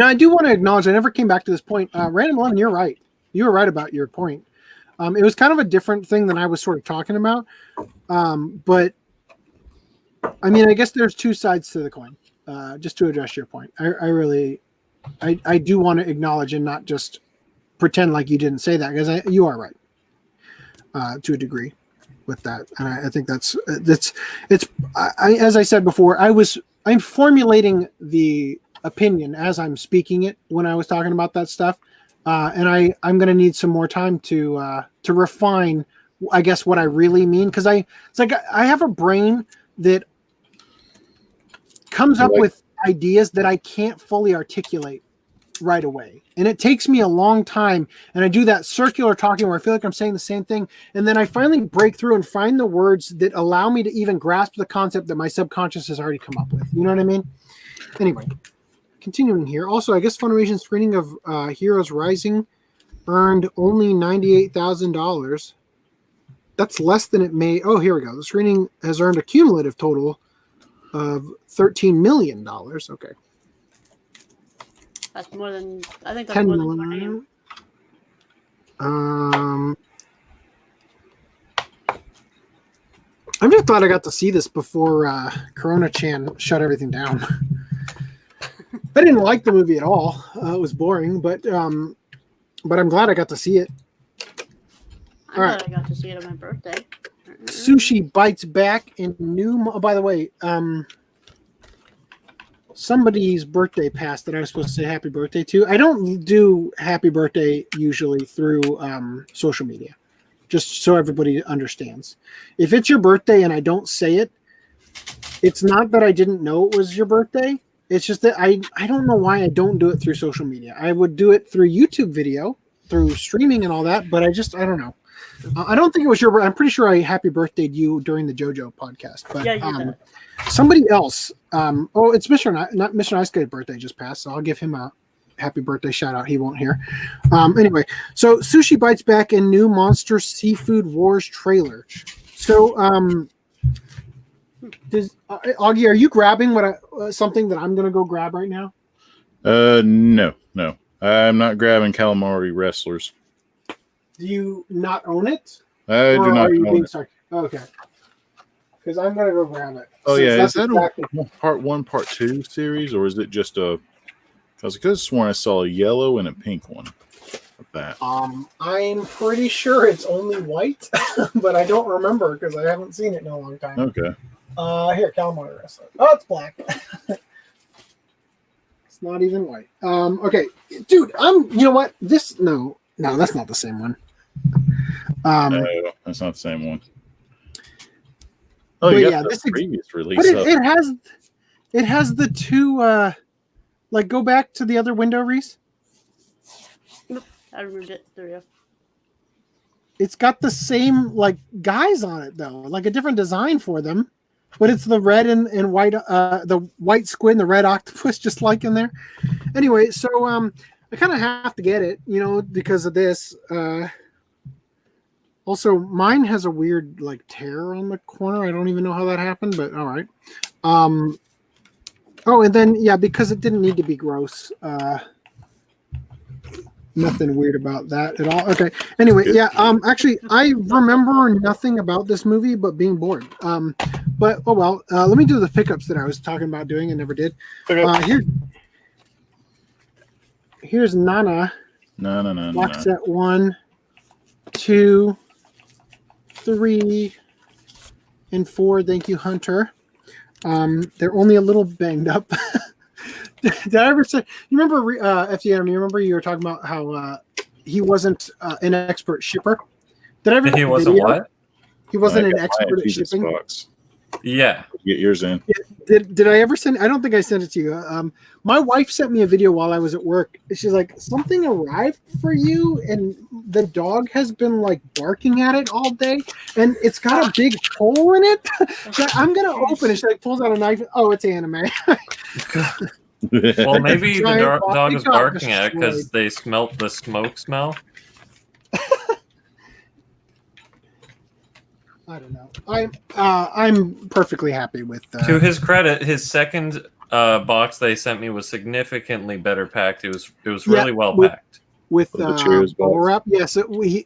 I do want to acknowledge, I never came back to this point. Random Lemon, you're right. You were right about your point. It was kind of a different thing than I was sort of talking about. But, I mean, I guess there's two sides to the coin, just to address your point. I do want to acknowledge and not just pretend like you didn't say that, because you are right to a degree with that. And I think as I said before, I'm formulating the opinion as I'm speaking it when I was talking about that stuff. And I'm going to need some more time to refine, I guess, what I really mean. Because it's like I have a brain that comes up with ideas that I can't fully articulate right away. And it takes me a long time. And I do that circular talking where I feel like I'm saying the same thing. And then I finally break through and find the words that allow me to even grasp the concept that my subconscious has already come up with. You know what I mean? Anyway, continuing here. Also, I guess Funimation's screening of Heroes Rising earned only $98,000. That's less than it may. Oh, here we go. The screening has earned a cumulative total of $13 million. Okay. That's more than, I think that's more than 20. I'm just glad I got to see this before Corona-chan shut everything down. I didn't like the movie at all. It was boring, but I'm glad I got to see it. I'm glad I got to see it on my birthday. Sushi bites back in new. Oh, by the way, somebody's birthday passed that I was supposed to say happy birthday to. I don't do happy birthday usually through social media, just so everybody understands. If it's your birthday and I don't say it, it's not that I didn't know it was your birthday. It's just that I don't know why I don't do it through social media. I would do it through YouTube video, through streaming and all that, but I don't know. I don't think it was your. I'm pretty sure I happy birthdayed you during the JoJo podcast, but yeah, somebody else. It's Mr. Not Mr. Nice Guy's birthday just passed, so I'll give him a happy birthday shout out. He won't hear. Anyway, so Sushi bites back in new Monster Seafood Wars trailer. So, Augie, are you grabbing something that I'm going to go grab right now? No, I'm not grabbing calamari wrestlers. Do you not own it? I do not own it. Okay. Because I'm going to go grab it. Oh, yeah. Is that a part 1, part 2 series, or is it just a... I could have sworn I saw a yellow and a pink one of that. I'm pretty sure it's only white, but I don't remember because I haven't seen it in a long time. Okay. Here, calamari wrestler. Oh, it's black. It's not even white. Okay, dude. You know what? No, that's not the same one. No, that's not the same one. Oh, you got the previous release. But it has. It has the two. Like, go back to the other window, Reese. I removed it. There we go. It's got the same like guys on it though, like a different design for them, but it's the red and white, the white squid and the red octopus, just like in there. Anyway, so I kind of have to get it, because of this. Also, mine has a weird like tear on the corner. I don't even know how that happened, but all right. Oh, and then because it didn't need to be gross. Nothing weird about that at all. Okay. Anyway, actually, I remember nothing about this movie but being bored. But oh well. Let me do the pickups that I was talking about doing and never did. Okay. Here's Nana. No. Box set 1, 2, 3, and 4. Thank you, Hunter. They're only a little banged up. Did I ever say? You remember FDDNM? You remember you were talking about how he wasn't an expert shipper. Did I ever? He wasn't what? He wasn't an expert at shipping. Box. Yeah. Get yours in. Did I ever send? I don't think I sent it to you. My wife sent me a video while I was at work. She's like, something arrived for you, and the dog has been like barking at it all day, and it's got a big hole in it. I'm gonna open it. She like pulls out a knife. Oh, it's anime. Well, maybe the dog was barking at it because they smelt the smoke smell. I don't know. I'm perfectly happy with. To his credit, his second box they sent me was significantly better packed. It was really well packed with bubble wrap. Yes,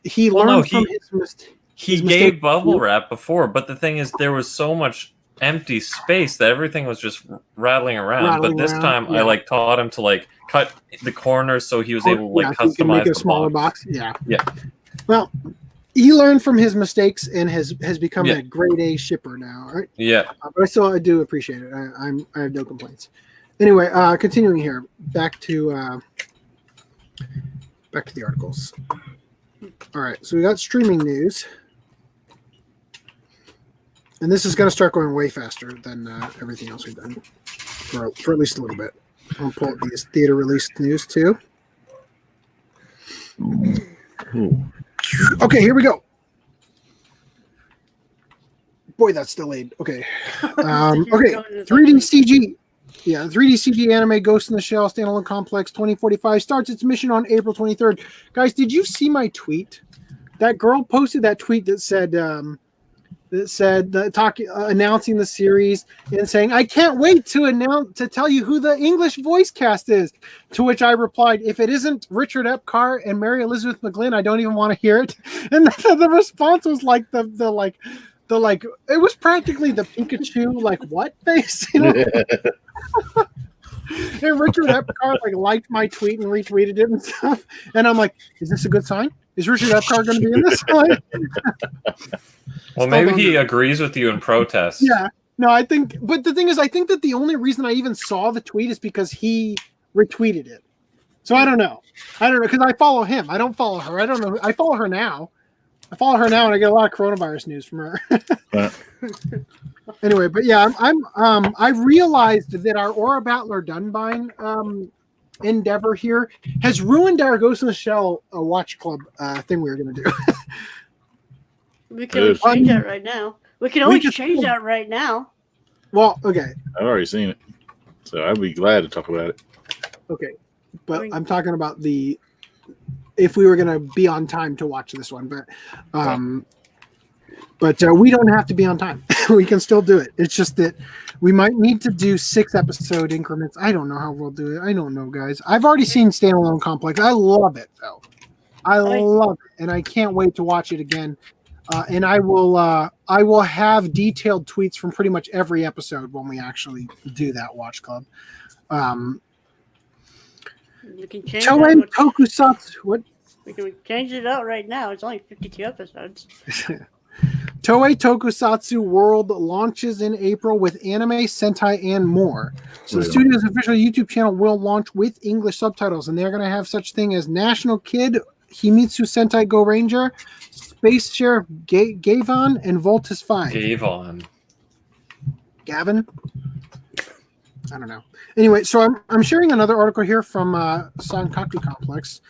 he learned from his mistake. He gave bubble wrap before, but the thing is, there was so much empty space that everything was just rattling around. But this time, I taught him to cut the corners so he was able to customize make a smaller box. Yeah. Yeah. Well, he learned from his mistakes and has become a grade A shipper now. Right? Yeah. But I do appreciate it. I have no complaints. Anyway, continuing here, back to the articles. All right, so we got streaming news. And this is going to start going way faster than everything else we've done for at least a little bit. I'll pull up these theater released news too. Okay, here we go. Boy, that's delayed. Okay. Okay, 3D CG. Yeah, 3D CG anime Ghost in the Shell standalone complex 2045 starts its mission on April 23rd. Guys, did you see my tweet? That girl posted that tweet that said announcing the series and saying, "I can't wait to tell you who the English voice cast is." To which I replied, "If it isn't Richard Epcar and Mary Elizabeth McGlynn, I don't even want to hear it." And the response was like the it was practically the Pikachu what face, And Richard Epcar liked my tweet and retweeted it and stuff. And I'm like, is this a good sign? Is Richard Epcar going to be in this? Well, maybe he agrees with you in protest. Yeah. No, but the thing is, I think that the only reason I even saw the tweet is because he retweeted it. So I don't know because I follow him. I don't follow her. I don't know. I follow her now. And I get a lot of coronavirus news from her. Anyway, but yeah, I realized that our Aura Battler Dunbine endeavor here has ruined our Ghost in the Shell watch club thing we were going to do. We can change that right now. We can always change that right now. Well, okay. I've already seen it, so I'd be glad to talk about it. Okay, but I'm talking about if we were going to be on time to watch this one, but we don't have to be on time. We can still do it. It's just that we might need to do 6 episode increments. I don't know how we'll do it. I don't know, guys. I've already seen Standalone Complex. I love it, though. I love it, and I can't wait to watch it again. And I will have detailed tweets from pretty much every episode when we actually do that watch club. We can change Toei Tokusatsu. What? We can change it out right now. It's only 52 episodes. Toei Tokusatsu World launches in April with anime, Sentai, and more. So the studio's official YouTube channel will launch with English subtitles, and they're going to have such thing as National Kid, Himitsu Sentai Go Ranger, Space Sheriff Gavon, and Voltus 5. Gavon. Gavin? I don't know. Anyway, so I'm sharing another article here from Sankaku Complex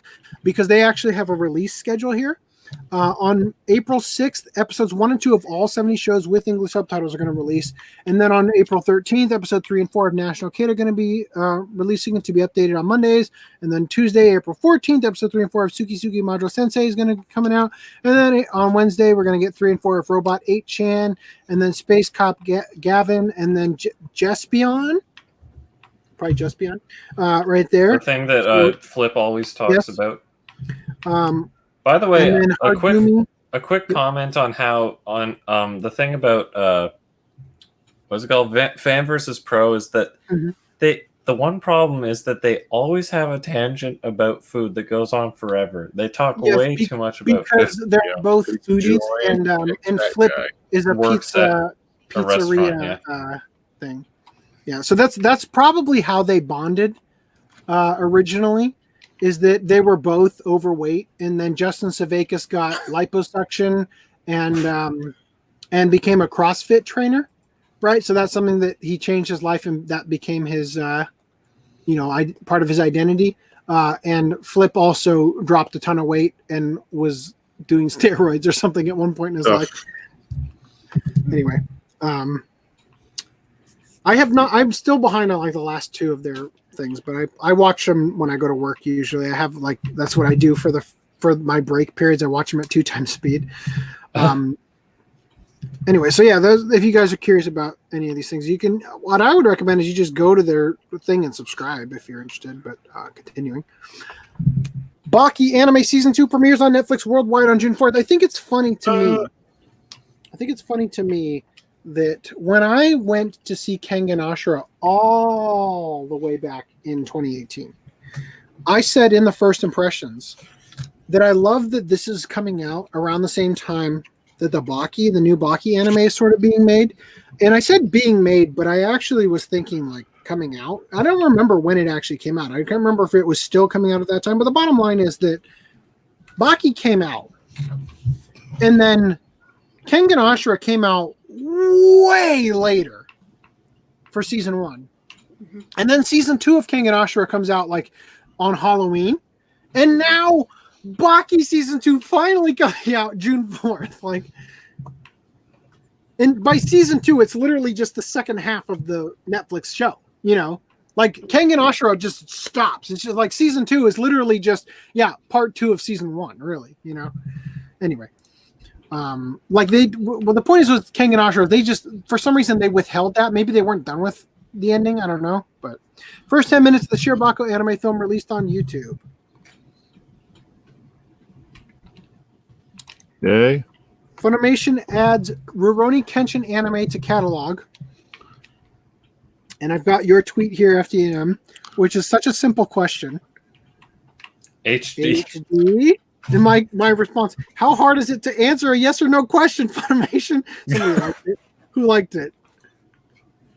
because they actually have a release schedule here. On April 6th, episodes 1 and 2 of all 70 shows with English subtitles are going to release. And then on April 13th, episode 3 and 4 of National Kid are going to be releasing it to be updated on Mondays. And then Tuesday, April 14th, episode 3 and 4 of Suki Suki Majo Sensei is going to be coming out. And then on Wednesday, we're going to get 3 and 4 of Robot 8chan, and then Space Cop Gavin, and then Jespion. Probably Jespion, right there. The thing that Flip always talks about. By the way, a quick comment on how the thing about what's it called, Fan versus Pro, is that the one problem is that they always have a tangent about food that goes on forever. They talk way too much about because they're both foodies, and Flip is a pizzeria thing. Yeah, so that's probably how they bonded originally. Is that they were both overweight, and then Justin Savakis got liposuction and became a CrossFit trainer, right? So that's something that he changed his life, and that became his, part of his identity. And Flip also dropped a ton of weight and was doing steroids or something at one point in his life. Anyway, I'm still behind on like the last two of their things, but I watch them when I go to work. Usually I have that's what I do for my break periods. I watch them at 2 times speed. Anyway, so yeah, if you guys are curious about any of these things, what I would recommend is you just go to their thing and subscribe if you're interested. But continuing, Baki Anime Season 2 premieres on Netflix worldwide on June 4th. I think it's funny to me that when I went to see Kengan Ashura all the way back in 2018, I said in the first impressions that I love that this is coming out around the same time that the new Baki anime is sort of being made. And I said being made, but I actually was thinking like coming out. I don't remember when it actually came out. I can't remember if it was still coming out at that time, but the bottom line is that Baki came out, and then Kengan Ashura came out way later for season 1, and then season 2 of Kengan Ashura comes out like on Halloween, and now Baki season 2 finally coming out June 4th. And by season 2, it's literally just the second half of the Netflix show. Like Kengan Ashura just stops. It's just like season 2 is literally just part 2 of season 1. Really, Anyway. The point is with Kengan Ashura, they just, for some reason, they withheld that. Maybe they weren't done with the ending. I don't know. But first 10 minutes of the Shirobako anime film released on YouTube. Yay. Funimation adds Rurouni Kenshin anime to catalog. And I've got your tweet here, FDDNM, which is such a simple question. HD. And my response, how hard is it to answer a yes or no question, Funimation? Somebody liked it. Who liked it?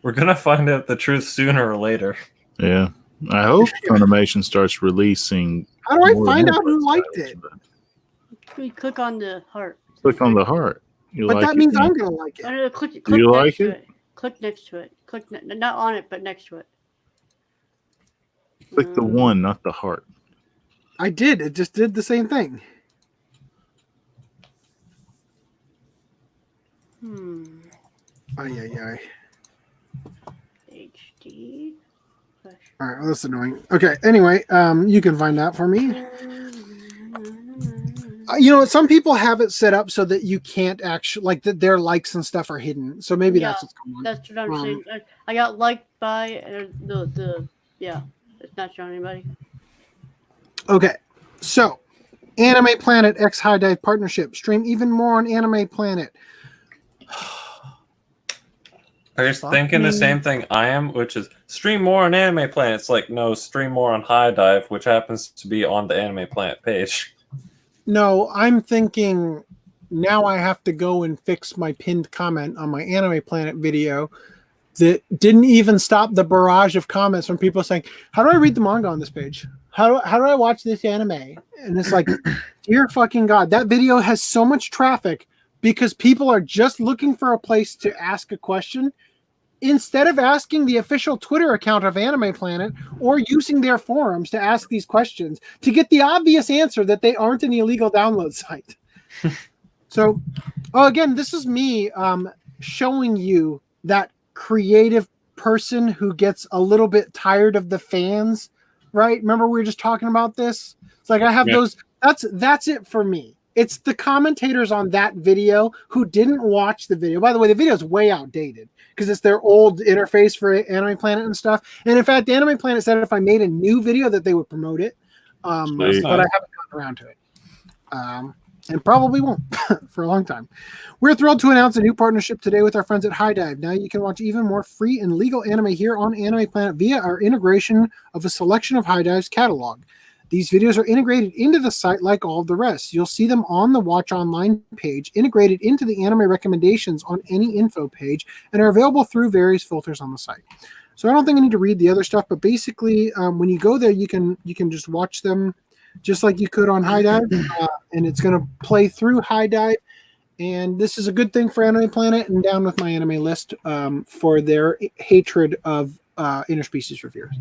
We're going to find out the truth sooner or later. Yeah. I hope Funimation starts releasing. How do I find out who liked it? You click on the heart. Click on the heart. But that means I'm going to like it. Click Do you like it? Click next to it. Not on it, but next to it. Click the one, not the heart. I did. It just did the same thing. Ay. HD. All right, well, that's annoying. Okay, anyway, you can find out for me. Some people have it set up so that you can't actually, that their likes and stuff are hidden. So maybe that's what's going on. That's what I'm saying. I got liked by it's not showing anybody. Okay, so Anime Planet X High Dive partnership. Stream even more on Anime Planet. Are you thinking the same thing I am, which is stream more on Anime Planet? It's like, no, stream more on High Dive, which happens to be on the Anime Planet page. No, I'm thinking now I have to go and fix my pinned comment on my Anime Planet video that didn't even stop the barrage of comments from people saying, how do I read the manga on this page? How do I watch this anime? And it's like, dear fucking God, that video has so much traffic because people are just looking for a place to ask a question instead of asking the official Twitter account of Anime Planet or using their forums to ask these questions to get the obvious answer that they aren't an illegal download site. So, again, this is me showing you that creative person who gets a little bit tired of the fans, right? Remember we were just talking about this? It's like I have those. That's it for me. It's the commentators on that video who didn't watch the video. By the way, the video is way outdated because it's their old interface for Anime Planet and stuff. And in fact, Anime Planet said if I made a new video that they would promote it, but I haven't gotten around to it. And probably won't for a long time. We're thrilled to announce a new partnership today with our friends at HiDive. Now you can watch even more free and legal anime here on Anime Planet via our integration of a selection of HiDive's catalog. These videos are integrated into the site like all of the rest. You'll see them on the Watch Online page, integrated into the anime recommendations on any info page, and are available through various filters on the site. So I don't think I need to read the other stuff, but basically when you go there, you can just watch them just like you could on HiDive, and it's going to play through HiDive. And this is a good thing for Anime Planet and Down With My Anime List for their hatred of interspecies reviewers.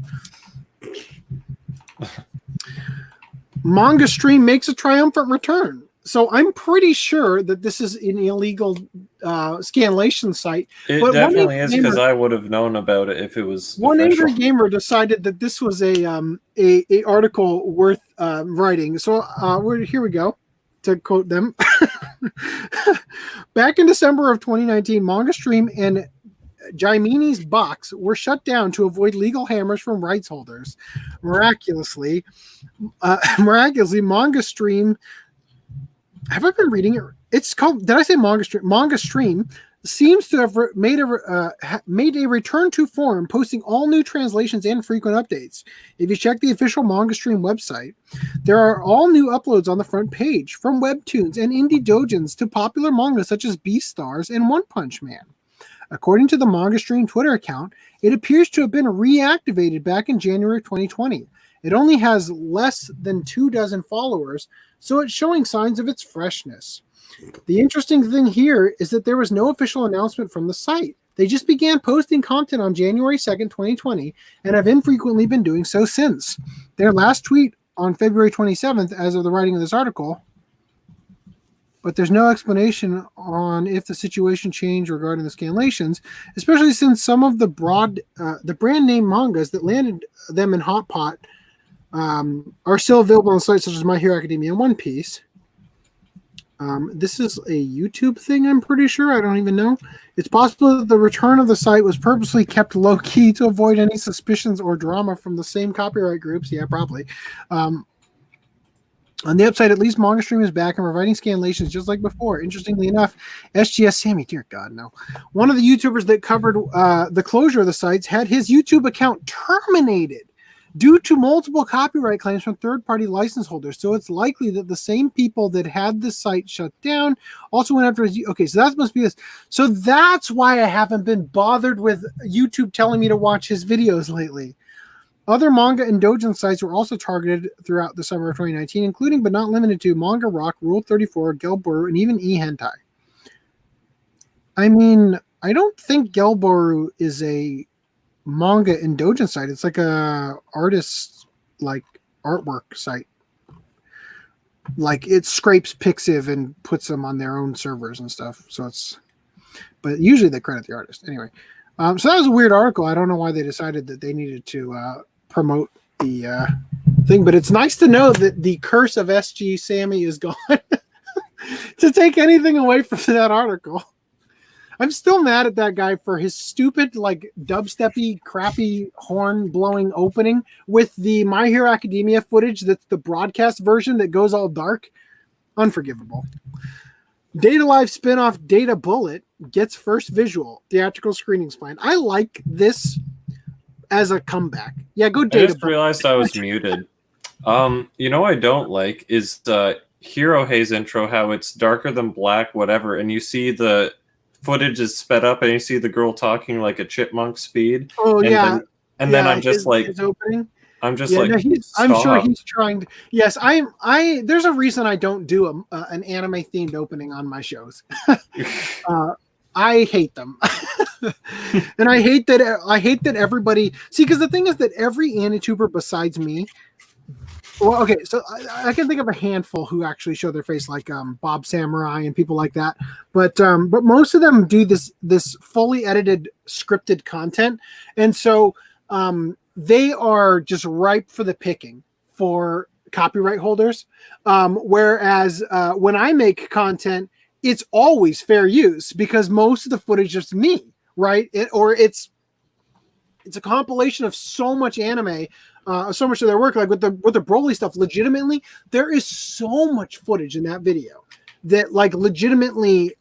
Manga Stream makes a triumphant return. So I'm pretty sure that this is an illegal scanlation site. It definitely is, because I would have known about it if it was one angry gamer decided that this was a article worth writing. So here we go, to quote them. Back in December of 2019, Manga Stream and Jaimini's Box were shut down to avoid legal hammers from rights holders. Miraculously, Manga Stream. Have I been reading it? It's called. Did I say Manga Stream? Manga Stream seems to have made a return to form, posting all new translations and frequent updates. If you check the official Manga Stream website, there are all new uploads on the front page, from webtoons and indie doujins to popular manga such as Beastars and One Punch Man. According to the Manga Stream Twitter account, it appears to have been reactivated back in January 2020. It only has less than 24 followers, so it's showing signs of its freshness. The interesting thing here is that there was no official announcement from the site. They just began posting content on January 2nd, 2020, and have infrequently been doing so since. Their last tweet on February 27th, as of the writing of this article, but there's no explanation on if the situation changed regarding the scanlations, especially since some of the brand name mangas that landed them in Hot Pot are still available on sites such as My Hero Academia and One Piece. This is a YouTube thing, I'm pretty sure. I don't even know. It's possible that the return of the site was purposely kept low-key to avoid any suspicions or drama from the same copyright groups. Yeah, probably. On the upside, at least Manga Stream is back and providing scanlations just like before. Interestingly enough, SGS Sammy, dear God, no. One of the YouTubers that covered the closure of the sites had his YouTube account terminated due to multiple copyright claims from third-party license holders. So it's likely that the same people that had the site shut down also went after his... Okay, so that must be this. So that's why I haven't been bothered with YouTube telling me to watch his videos lately. Other manga and doujin sites were also targeted throughout the summer of 2019, including but not limited to Manga Rock, Rule 34, Gelboru, and even eHentai. I mean, I don't think Gelboru is a manga and doujin site. It's like a artist, like, artwork site. Like, it scrapes Pixiv and puts them on their own servers and stuff. So it's... But usually they credit the artist. Anyway. So that was a weird article. I don't know why they decided that they needed to promote the thing, but it's nice to know that the curse of SG Sammy is gone to take anything away from that article. I'm still mad at that guy for his stupid, like, dubsteppy, crappy horn blowing opening with the My Hero Academia footage that's the broadcast version that goes all dark. Unforgivable. Data Live spinoff Data Bullet gets first visual theatrical screenings planned. I like this as a comeback. Yeah, go Data. I just realized I was muted. You know what I don't like is the Hirohei's intro, how it's darker than black, whatever, and you see the footage is sped up and you see the girl talking like a chipmunk speed. Oh, and yeah. Then I'm just like... His opening. I'm just no, I'm sure he's trying to. Yes, there's a reason I don't do an anime themed opening on my shows. I hate them. And I hate that everybody see, because the thing is that every AniTuber besides me, well, okay, so I can think of a handful who actually show their face, like Bob Samurai and people like that, but most of them do this fully edited scripted content, and so they are just ripe for the picking for copyright holders, whereas when I make content, it's always fair use because most of the footage is me, right? It's a compilation of so much anime, so much of their work. Like with the Broly stuff, legitimately, there is so much footage in that video that, like, legitimately,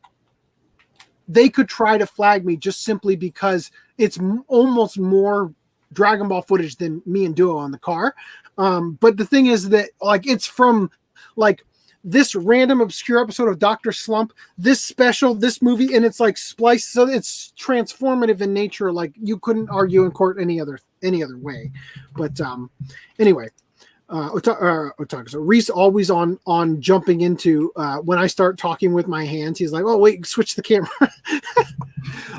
they could try to flag me just simply because it's almost more Dragon Ball footage than me and Duo on the car. But the thing is that, like, it's from like this random obscure episode of Dr. Slump, this special, this movie, and it's like spliced, so it's transformative in nature. Like, you couldn't argue in court any other way. But anyway, Otaku. So Reese always on jumping into when I start talking with my hands. He's like, "Oh wait, switch the camera."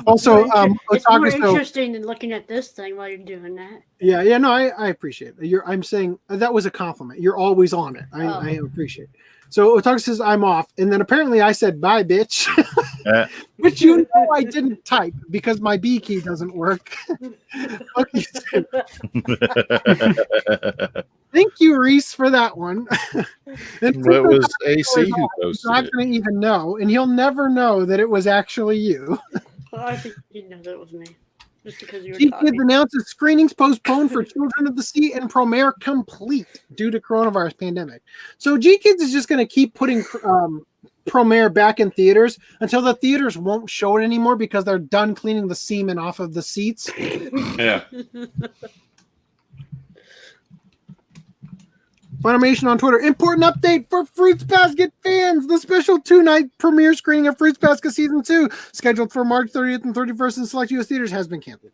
Also, it's more Otaku, interesting than looking at this thing while you're doing that. Yeah, no, I appreciate it. I'm saying that was a compliment. You're always on it. I appreciate it. So Otaku says I'm off, and then apparently I said bye, bitch, which you know I didn't type because my B key doesn't work. Thank you, Reese, for that one. It was AC who posted He's not going to even know, and he'll never know that it was actually you. Well, I think you know that it was me. Just because you were G talking. Kids announces screenings postponed for Children of the Sea and Promare complete due to coronavirus pandemic. So G Kids is just going to keep putting Promare back in theaters until the theaters won't show it anymore because they're done cleaning the semen off of the seats. Yeah. Funimation on Twitter. Important update for Fruits Basket fans. The special 2-night premiere screening of Fruits Basket Season 2, scheduled for March 30th and 31st in select U.S. theaters, has been canceled.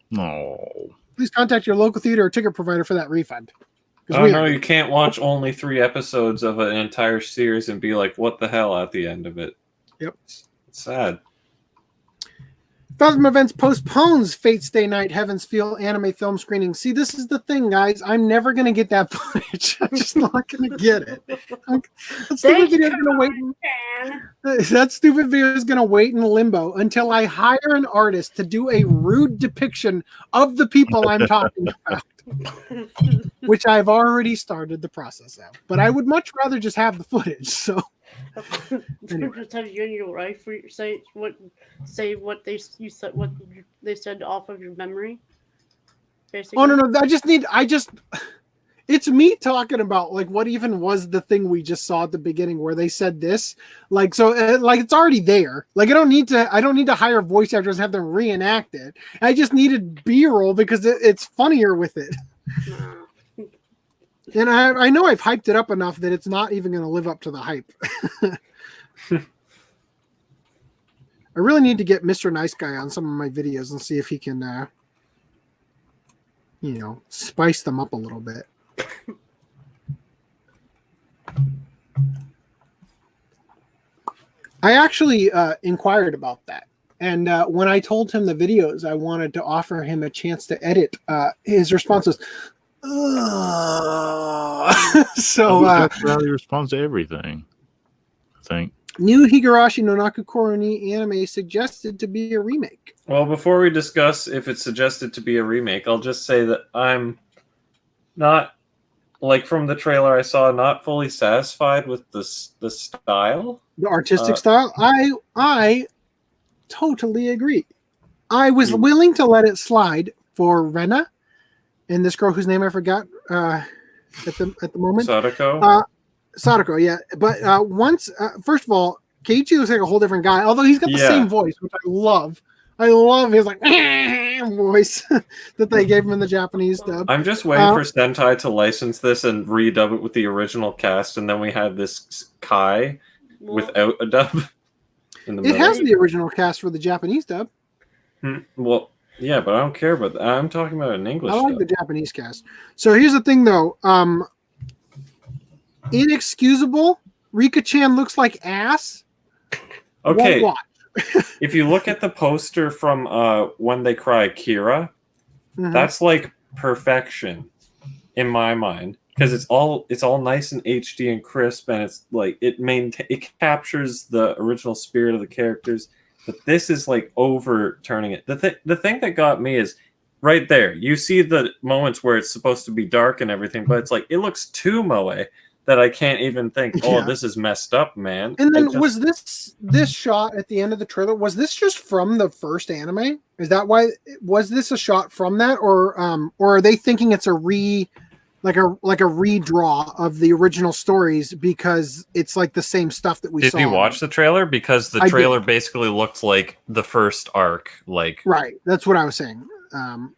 No. Please contact your local theater or ticket provider for that refund. Oh no, you can't watch only 3 episodes of an entire series and be like, what the hell at the end of it. Yep. It's sad. Phasm Events postpones Fate's Day Night Heaven's Feel anime film screening. See, this is the thing, guys. I'm never going to get that footage. I'm just not going to get it. That stupid video is going to wait in limbo until I hire an artist to do a rude depiction of the people I'm talking about, which I've already started the process of. But I would much rather just have the footage. So. Anyway. Just have you and your wife say what they said off of your memory. Basically. Oh no, it's me talking about like what even was the thing we just saw at the beginning where they said this, like, so like it's already there. Like I don't need to hire voice actors and have them reenact it. I just needed B-roll because it's funnier with it. And I know I've hyped it up enough that it's not even going to live up to the hype. I really need to get Mr. Nice Guy on some of my videos and see if he can, spice them up a little bit. I actually inquired about that. And when I told him the videos, I wanted to offer him a chance to edit. His response was, so that's how he responds to everything, I think. New Higurashi no Nakukoro ni anime suggested to be a remake. Well, before we discuss if it's suggested to be a remake, I'll just say that I'm not, like, from the trailer I saw, not fully satisfied with the style. The artistic style? I totally agree. I was willing to let it slide for Rena and this girl whose name I forgot at the moment. Sadako, yeah. But once, first of all, Keiichi looks like a whole different guy, although he's got the same voice, which I love. I love his like voice that they gave him in the Japanese dub. I'm just waiting for Sentai to license this and redub it with the original cast, and then we have this Kai without a dub. It has the original cast for the Japanese dub. Well, yeah, but I don't care about that. I'm talking about an English. I like the Japanese cast. So here's the thing, though. Inexcusable. Rika-chan looks like ass. Okay. if you look at the poster from When They Cry, Kira, that's like perfection in my mind, because it's all nice and HD and crisp, and it's like it captures the original spirit of the characters. But this is like overturning it. The thing that got me is right there. You see the moments where it's supposed to be dark and everything, but it's like it looks too moe that I can't even think, this is messed up, man. And then was this shot at the end of the trailer, was this just from the first anime? Is that why? Was this a shot from that, or are they thinking it's a redraw of the original stories because it's like the same stuff that we saw? Did you watch the trailer? Because the trailer basically looked like the first arc. Right, that's what I was saying.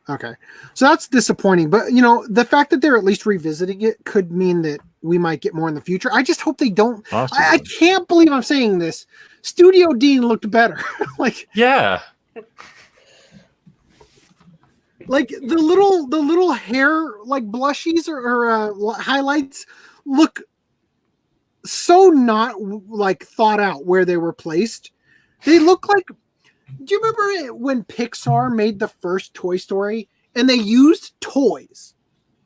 Okay, so that's disappointing, but the fact that they're at least revisiting it could mean that we might get more in the future. I just hope they don't. I can't believe I'm saying this. Studio Dean looked better. Yeah. Like the little hair blushies or highlights look so not thought out where they were placed. They look like. Do you remember when Pixar made the first Toy Story and they used toys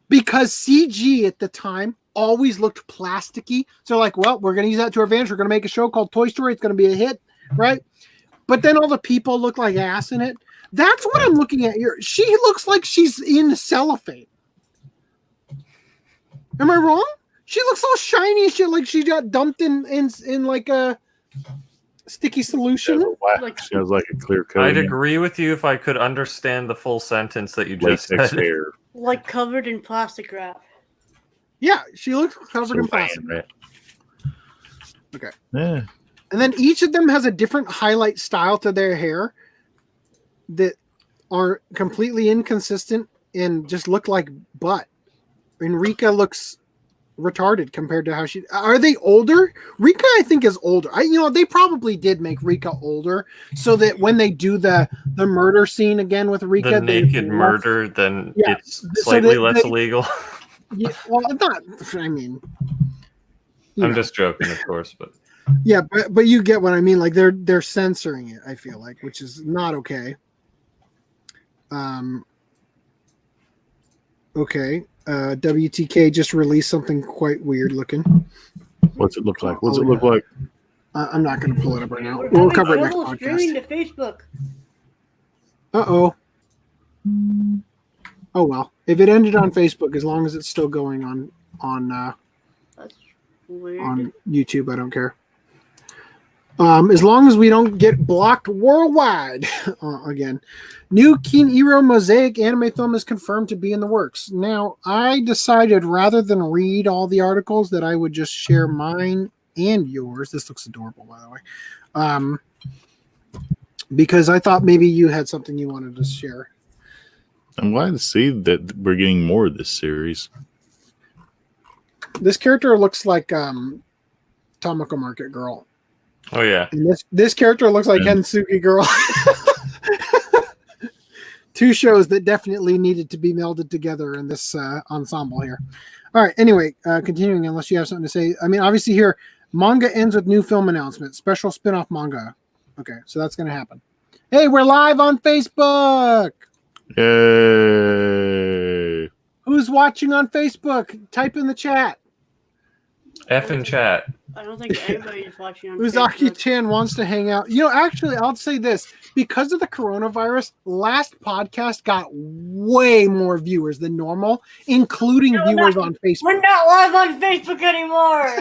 because CG at the time always looked plasticky? So we're going to use that to our advantage. We're going to make a show called Toy Story. It's going to be a hit, right? But then all the people look like ass in it. That's what I'm looking at here. She looks like she's in cellophane. Am I wrong? She looks all shiny and shit, like she got dumped in a sticky solution. She has like a clear coat. I'd agree with you if I could understand the full sentence that you just said. Hair. Like covered in plastic wrap. Yeah, she looks covered in plastic. Right? Okay. Yeah. And then each of them has a different highlight style to their hair that are completely inconsistent and just look like butt. And Rika looks retarded compared to how she. Are they older? Rika, I think, is older. They probably did make Rika older so that when they do the murder scene again with Rika, the naked murder, then it's slightly less illegal. Yeah, well, not. I mean, I'm just joking, of course, but yeah, but you get what I mean. Like they're censoring it. I feel like, which is not okay. Okay. WTK just released something quite weird looking. What's it look like? What's it look like? I'm not going to pull it up right now. We'll cover it next podcast. Streaming to Facebook. Uh-oh. Oh well. If it ended on Facebook, as long as it's still going on That's weird. On YouTube, I don't care. As long as we don't get blocked worldwide again. New Keen Iro Mosaic anime film is confirmed to be in the works. Now, I decided rather than read all the articles that I would just share mine and yours. This looks adorable, by the way. Because I thought maybe you had something you wanted to share. I'm glad to see that we're getting more of this series. This character looks like Tomoko Market Girl. Oh yeah. And this character looks like Hensuki Girl. Two shows that definitely needed to be melded together in this ensemble here. All right. Anyway, continuing, unless you have something to say. I mean, obviously here, manga ends with new film announcement. Special spin-off manga. Okay, so that's going to happen. Hey, we're live on Facebook. Yay. Who's watching on Facebook? Type in the chat. F in chat. I don't think anybody's watching on Uzaki-chan wants to hang out. Actually, I'll say this. Because of the coronavirus, last podcast got way more viewers than normal, including viewers on Facebook. We're not live on Facebook anymore.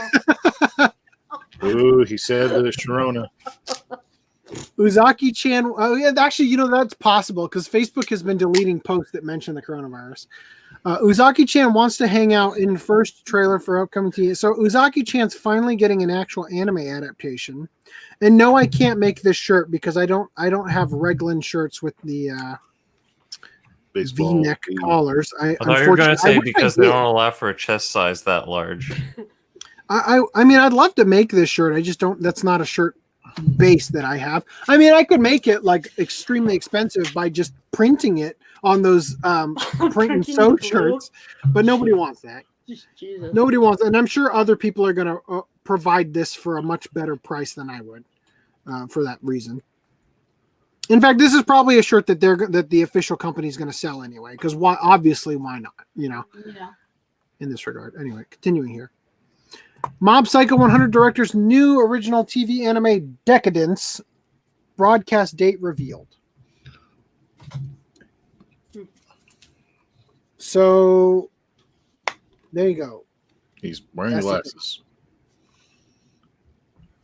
Ooh, he said the Sharona. Uzaki-chan. Oh, yeah, actually, that's possible because Facebook has been deleting posts that mention the coronavirus. Uzaki-chan wants to hang out in first trailer for upcoming TV. So Uzaki-chan's finally getting an actual anime adaptation. And no, I can't make this shirt because I don't have Reglan shirts with the V-neck collars. I thought you were going to say because they don't allow for a chest size that large. I mean, I'd love to make this shirt. I just don't. That's not a shirt base that I have. I mean, I could make it like extremely expensive by just printing it on those print and sew shirts, but nobody wants that. Jesus. Nobody wants, and I'm sure other people are going to provide this for a much better price than I would for that reason. In fact, this is probably a shirt that the official company is going to sell anyway. Because obviously, why not? Yeah. In this regard. Anyway, continuing here. Mob Psycho 100 director's new original TV anime Decadence broadcast date revealed. So there you go. He's wearing glasses.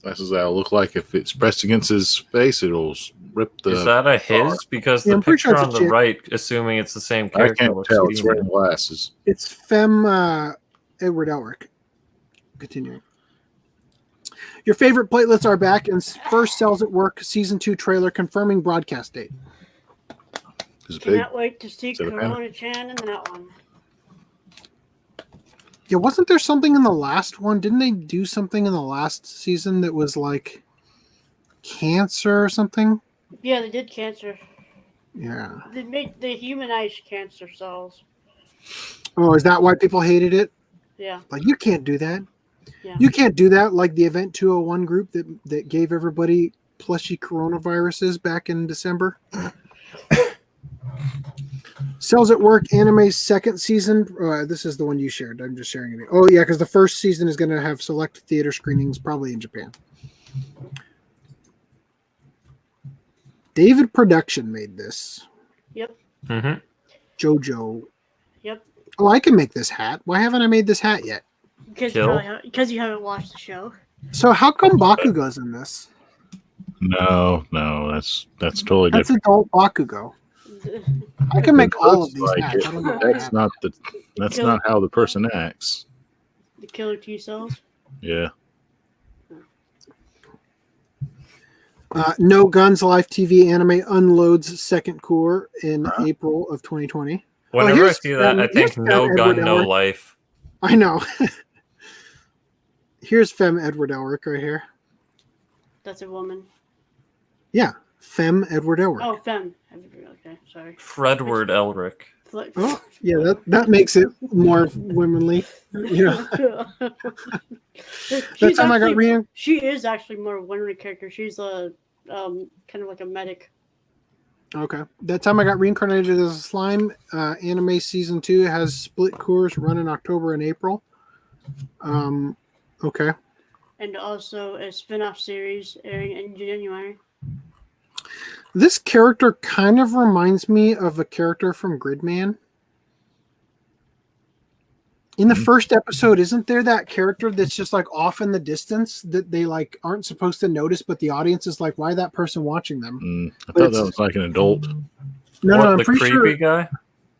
Glasses that'll look like if it's pressed against his face, it'll rip the. Is that a his? Because the picture on the right, assuming it's the same character, I can't tell. It's wearing glasses. It's Fem Edward Elric. Continuing. Your favorite platelets are back, and first Cells at Work Season 2 trailer confirming broadcast date. Cannot wait to see Corona-chan in that one. Yeah, wasn't there something in the last one? Didn't they do something in the last season that was like cancer or something? Yeah, they did cancer. Yeah. They humanized cancer cells. Oh, is that why people hated it? Yeah. Like, you can't do that. Yeah. You can't do that like the Event 201 group that gave everybody plushy coronaviruses back in December. Cells at Work anime's second season. This is the one you shared. I'm just sharing it. Oh, yeah, because the first season is going to have select theater screenings, probably in Japan. David Production made this. Yep. Mm-hmm. JoJo. Yep. Oh, I can make this hat. Why haven't I made this hat yet? Because you haven't watched the show. So how come Bakugo's in this? No, that's totally different. That's adult Bakugo. I can make all of these hats. That's not how the person acts. The killer T cells? Yeah. No Guns Live TV anime unloads second core in April of 2020. Whenever I see that, I think No Gun, No Life. I know. Here's Fem Edward Elric right here. That's a woman. Yeah, Fem Edward Elric. Oh, Fem. Okay, sorry. Fredward Elric. Oh, yeah, that makes it more womanly. Yeah. That time I got Rian. She is actually more womanly character. She's a kind of like a medic. Okay. That time I got reincarnated as a slime. Anime season 2 has split course run in October and April. Okay. And also a spin-off series airing in January. This character kind of reminds me of a character from Gridman. In the first episode, isn't there that character that's just like off in the distance that they like aren't supposed to notice, but the audience is like, why is that person watching them? I thought that was like an adult. No, I'm the pretty creepy sure. guy?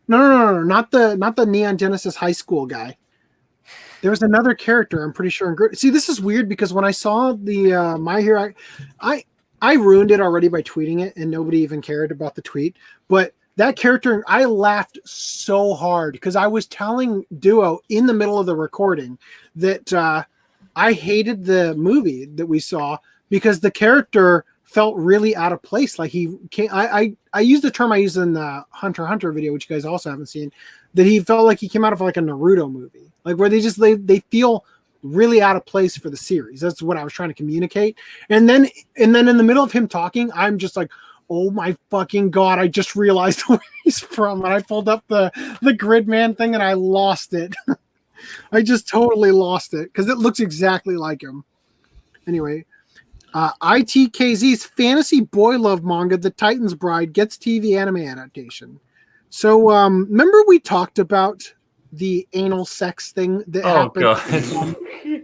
No, not the Neon Genesis High School guy. There's another character, I'm pretty sure. See, this is weird because when I saw the My Hero, I ruined it already by tweeting it, and nobody even cared about the tweet. But that character, I laughed so hard because I was telling Duo in the middle of the recording that I hated the movie that we saw because the character felt really out of place. Like he can't. I used the term I used in the Hunter x Hunter video, which you guys also haven't seen, that he felt like he came out of like a Naruto movie, like where they feel really out of place for the series. That's what I was trying to communicate. And then in the middle of him talking, I'm just like, oh my fucking God, I just realized where he's from. And I pulled up the Gridman thing and I lost it. I just totally lost it because it looks exactly like him. Anyway, ITKZ's fantasy boy love manga, The Titan's Bride, gets TV anime adaptation. So remember we talked about the anal sex thing that happened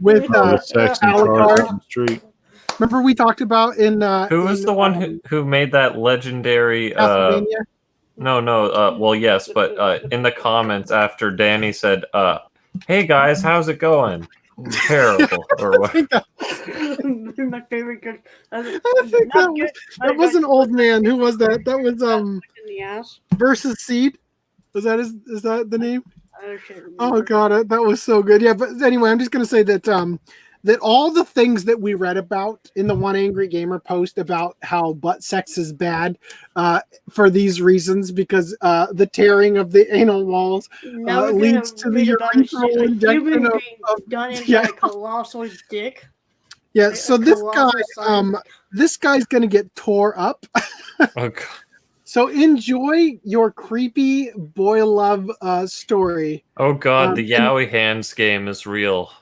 with Alucard on the street. Remember we talked about in who was the one who made that legendary well yes, but in the comments after Danny said hey guys, how's it going? Terrible or what? My favorite good. I think that was an old man. Who was that? That was in the ass. Versus Seed. Is that the name? Oh God, that was so good. Yeah, but anyway, I'm just gonna say that that all the things that we read about in the One Angry Gamer post about how butt sex is bad for these reasons, because the tearing of the anal walls leads to the urethral injection of done into a colossal dick. Yeah, so this guy's gonna get tore up. Oh, God. So enjoy your creepy boy love story. Oh, God, the Yowie hands game is real.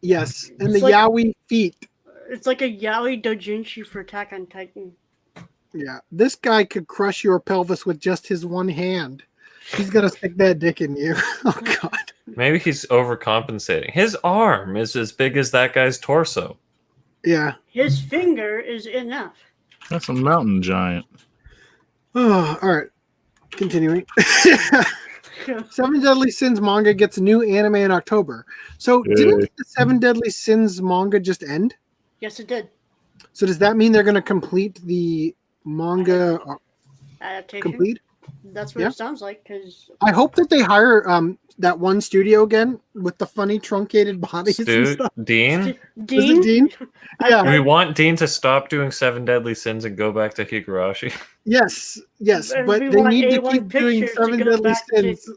Yes, and the Yowie feet. It's like a Yowie doujinshi for Attack on Titan. Yeah, this guy could crush your pelvis with just his one hand. He's gonna stick that dick in you. Oh, God. Maybe he's overcompensating. His arm is as big as that guy's torso. Yeah. His finger is enough. That's a mountain giant. Oh, all right. Continuing. Seven Deadly Sins manga gets a new anime in October. So didn't the Seven Deadly Sins manga just end? Yes, it did. So does that mean they're going to complete the manga Adaptation. complete? That's what it sounds like. Because I hope that they hire that one studio again with the funny truncated bodies. And stuff. Dean? Is it Dean? Yeah. Do we want Dean to stop doing Seven Deadly Sins and go back to Higurashi? Yes, And but we they want need to A1 keep doing Pictures to Seven go Deadly back to- Sins.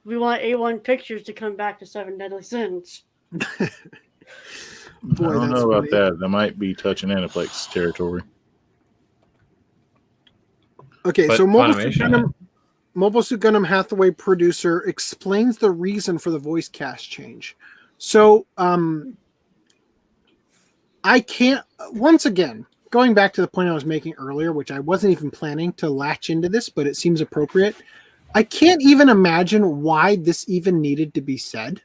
we want A1 Pictures to come back to Seven Deadly Sins. Boy, I don't that's know about funny. that. That might be touching Aniplex territory. Okay, But so Funimation- Mobile Suit Gundam Hathaway producer explains the reason for the voice cast change. So, I can't, once again, going back to the point I was making earlier, which I wasn't even planning to latch into this, but it seems appropriate. I can't even imagine why this even needed to be said.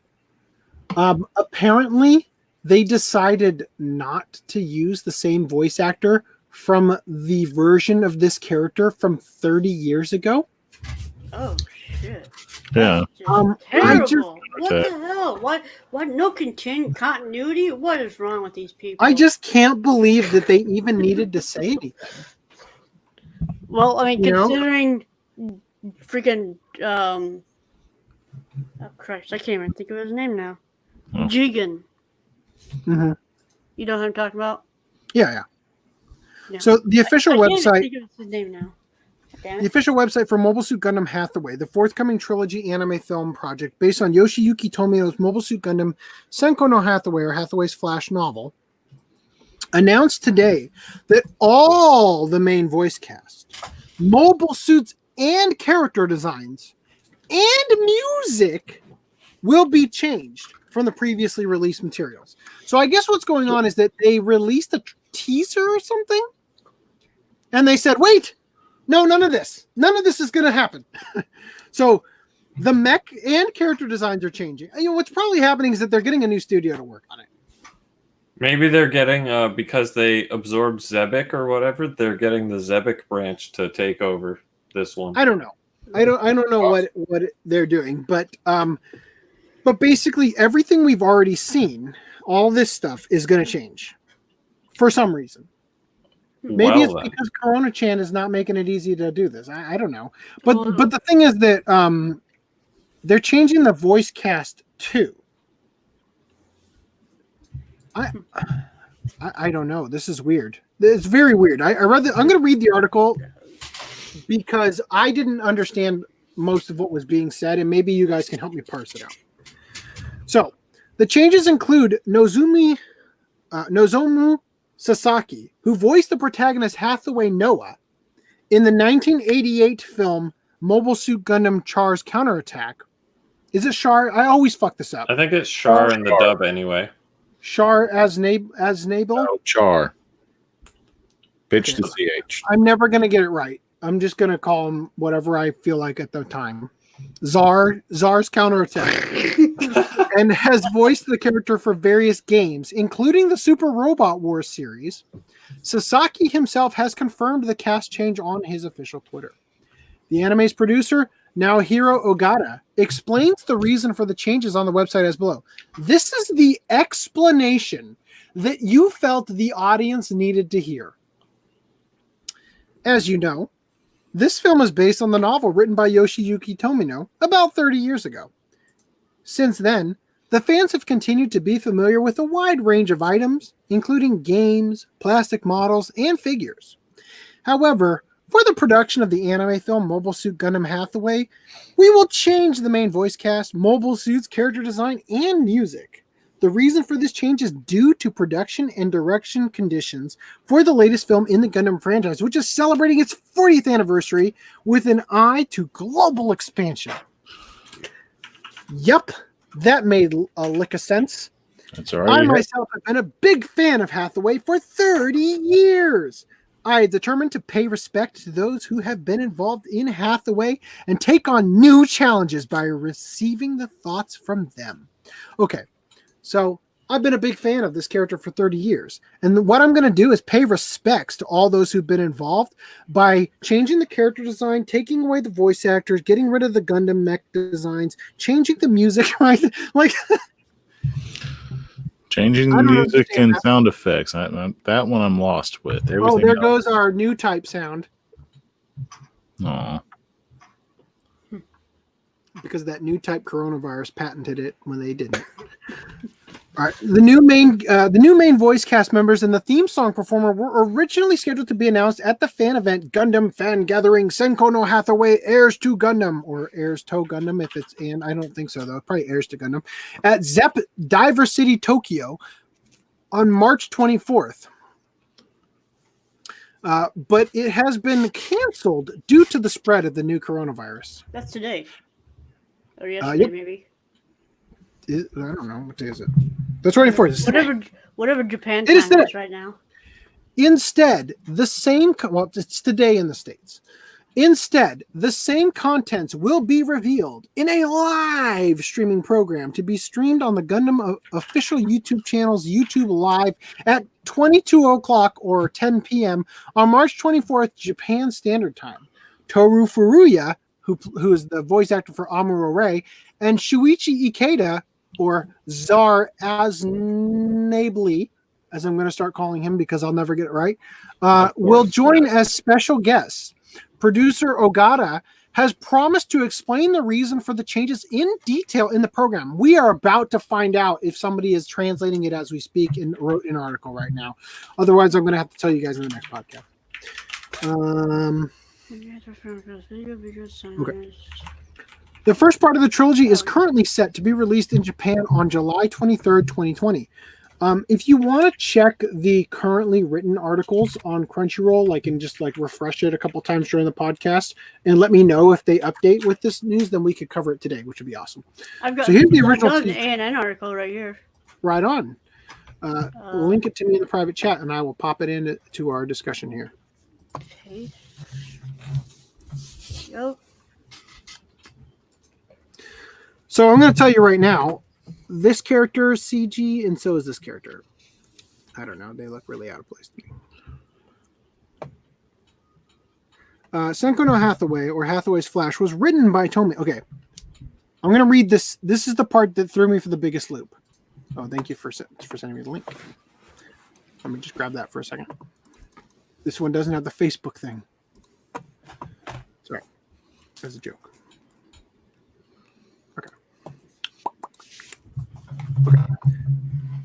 Apparently, they decided not to use the same voice actor from the version of this character from 30 years ago. Oh shit! Yeah. Terrible. What the hell? What? No continuity? What is wrong with these people? I just can't believe that they even needed to say anything. Well, I mean, You know? considering freaking oh Christ, I can't even think of his name now. Oh. Jigen. Mm-hmm. You know who I'm talking about? Yeah. No. So the official I can't even website, think of his name now. Damn the it. official website for Mobile Suit Gundam Hathaway, the forthcoming trilogy anime film project based on Yoshiyuki Tomino's Mobile Suit Gundam Senko no Hathaway, or Hathaway's Flash novel, announced today that all the main voice cast, mobile suits and character designs, and music will be changed from the previously released materials. So I guess what's going on is that they released a teaser or something, and they said, wait, no, none of this is going to happen. So the mech and character designs are changing. You know, what's probably happening is that they're getting a new studio to work on it. Maybe they're getting, because they absorbed Zebek or whatever, they're getting the Zebek branch to take over this one. I don't know. I don't know what they're doing, but basically everything we've already seen, all this stuff is going to change for some reason. Maybe it's because Corona-chan is not making it easy to do this. I don't know. But the thing is that they're changing the voice cast too. I don't know. This is weird. It's very weird. I'm going to read the article because I didn't understand most of what was being said, and maybe you guys can help me parse it out. So the changes include Nozomu Sasaki, who voiced the protagonist Hathaway Noah in the 1988 film Mobile Suit Gundam Char's Counterattack. Is it Char? I always fuck this up. I think it's Char in the dub anyway. Char as Nabel? Oh, Char. Pitch to CH. I'm never going to get it right. I'm just going to call him whatever I feel like at the time. Czar's Counterattack. And has voiced the character for various games, including the Super Robot Wars series. Sasaki himself has confirmed the cast change on his official Twitter. The anime's producer, Naohiro Ogata, explains the reason for the changes on the website as below. This is the explanation that you felt the audience needed to hear. As you know, this film is based on the novel written by Yoshiyuki Tomino about 30 years ago. Since then, the fans have continued to be familiar with a wide range of items, including games, plastic models, and figures. However, for the production of the anime film Mobile Suit Gundam Hathaway, we will change the main voice cast, mobile suits, character design, and music. The reason for this change is due to production and direction conditions for the latest film in the Gundam franchise, which is celebrating its 40th anniversary with an eye to global expansion. Yep, that made a lick of sense. That's all right. I myself have been a big fan of Hathaway for 30 years. I determined to pay respect to those who have been involved in Hathaway and take on new challenges by receiving the thoughts from them. Okay, so I've been a big fan of this character for 30 years. And what I'm going to do is pay respects to all those who've been involved by changing the character design, taking away the voice actors, getting rid of the Gundam mech designs, changing the music, right? Like... Changing the music and sound effects. That one I'm lost with. Everything there goes our new type sound. Aw. Because that new type coronavirus patented it when they didn't. All right. The new main voice cast members and the theme song performer were originally scheduled to be announced at the fan event Gundam Fan Gathering Senko no Hathaway Heirs to Gundam, or Heirs to Gundam if it's in. I don't think so though. Probably Heirs to Gundam at Zepp Diver City, Tokyo, on March 24th. But it has been canceled due to the spread of the new coronavirus. That's today. Or yesterday, Yep. maybe. I don't know. What day is it? The 24th. Whatever Japan It is time today. is right now. Instead, it's today in the States. Instead, the same contents will be revealed in a live streaming program to be streamed on the Gundam official YouTube channel's YouTube Live at 22 o'clock or 10 p.m. on March 24th, Japan Standard Time. Toru Furuya, who is the voice actor for Amuro Ray, and Shuichi Ikeda, or Czar Aznabli, as I'm going to start calling him because I'll never get it right, will join as special guests. Producer Ogata has promised to explain the reason for the changes in detail in the program. We are about to find out if somebody is translating it as we speak and wrote an article right now. Otherwise, I'm going to have to tell you guys in the next podcast. Okay. The first part of the trilogy is currently set to be released in Japan on July 23rd, 2020. If you want to check the currently written articles on Crunchyroll, and just refresh it a couple times during the podcast and let me know if they update with this news, then we could cover it today, which would be awesome. So here's the original ANN article right here. Right on. Link it to me in the private chat and I will pop it into our discussion here. Okay. Yep. So I'm going to tell you right now, this character is CG, and so is this character. I don't know. They look really out of place to me. Senko no Hathaway, or Hathaway's Flash, was written by Tomy. Okay. I'm going to read this. This is the part that threw me for the biggest loop. Oh, thank you for sending me the link. Let me just grab that for a second. This one doesn't have the Facebook thing. Sorry. That's a joke. Okay.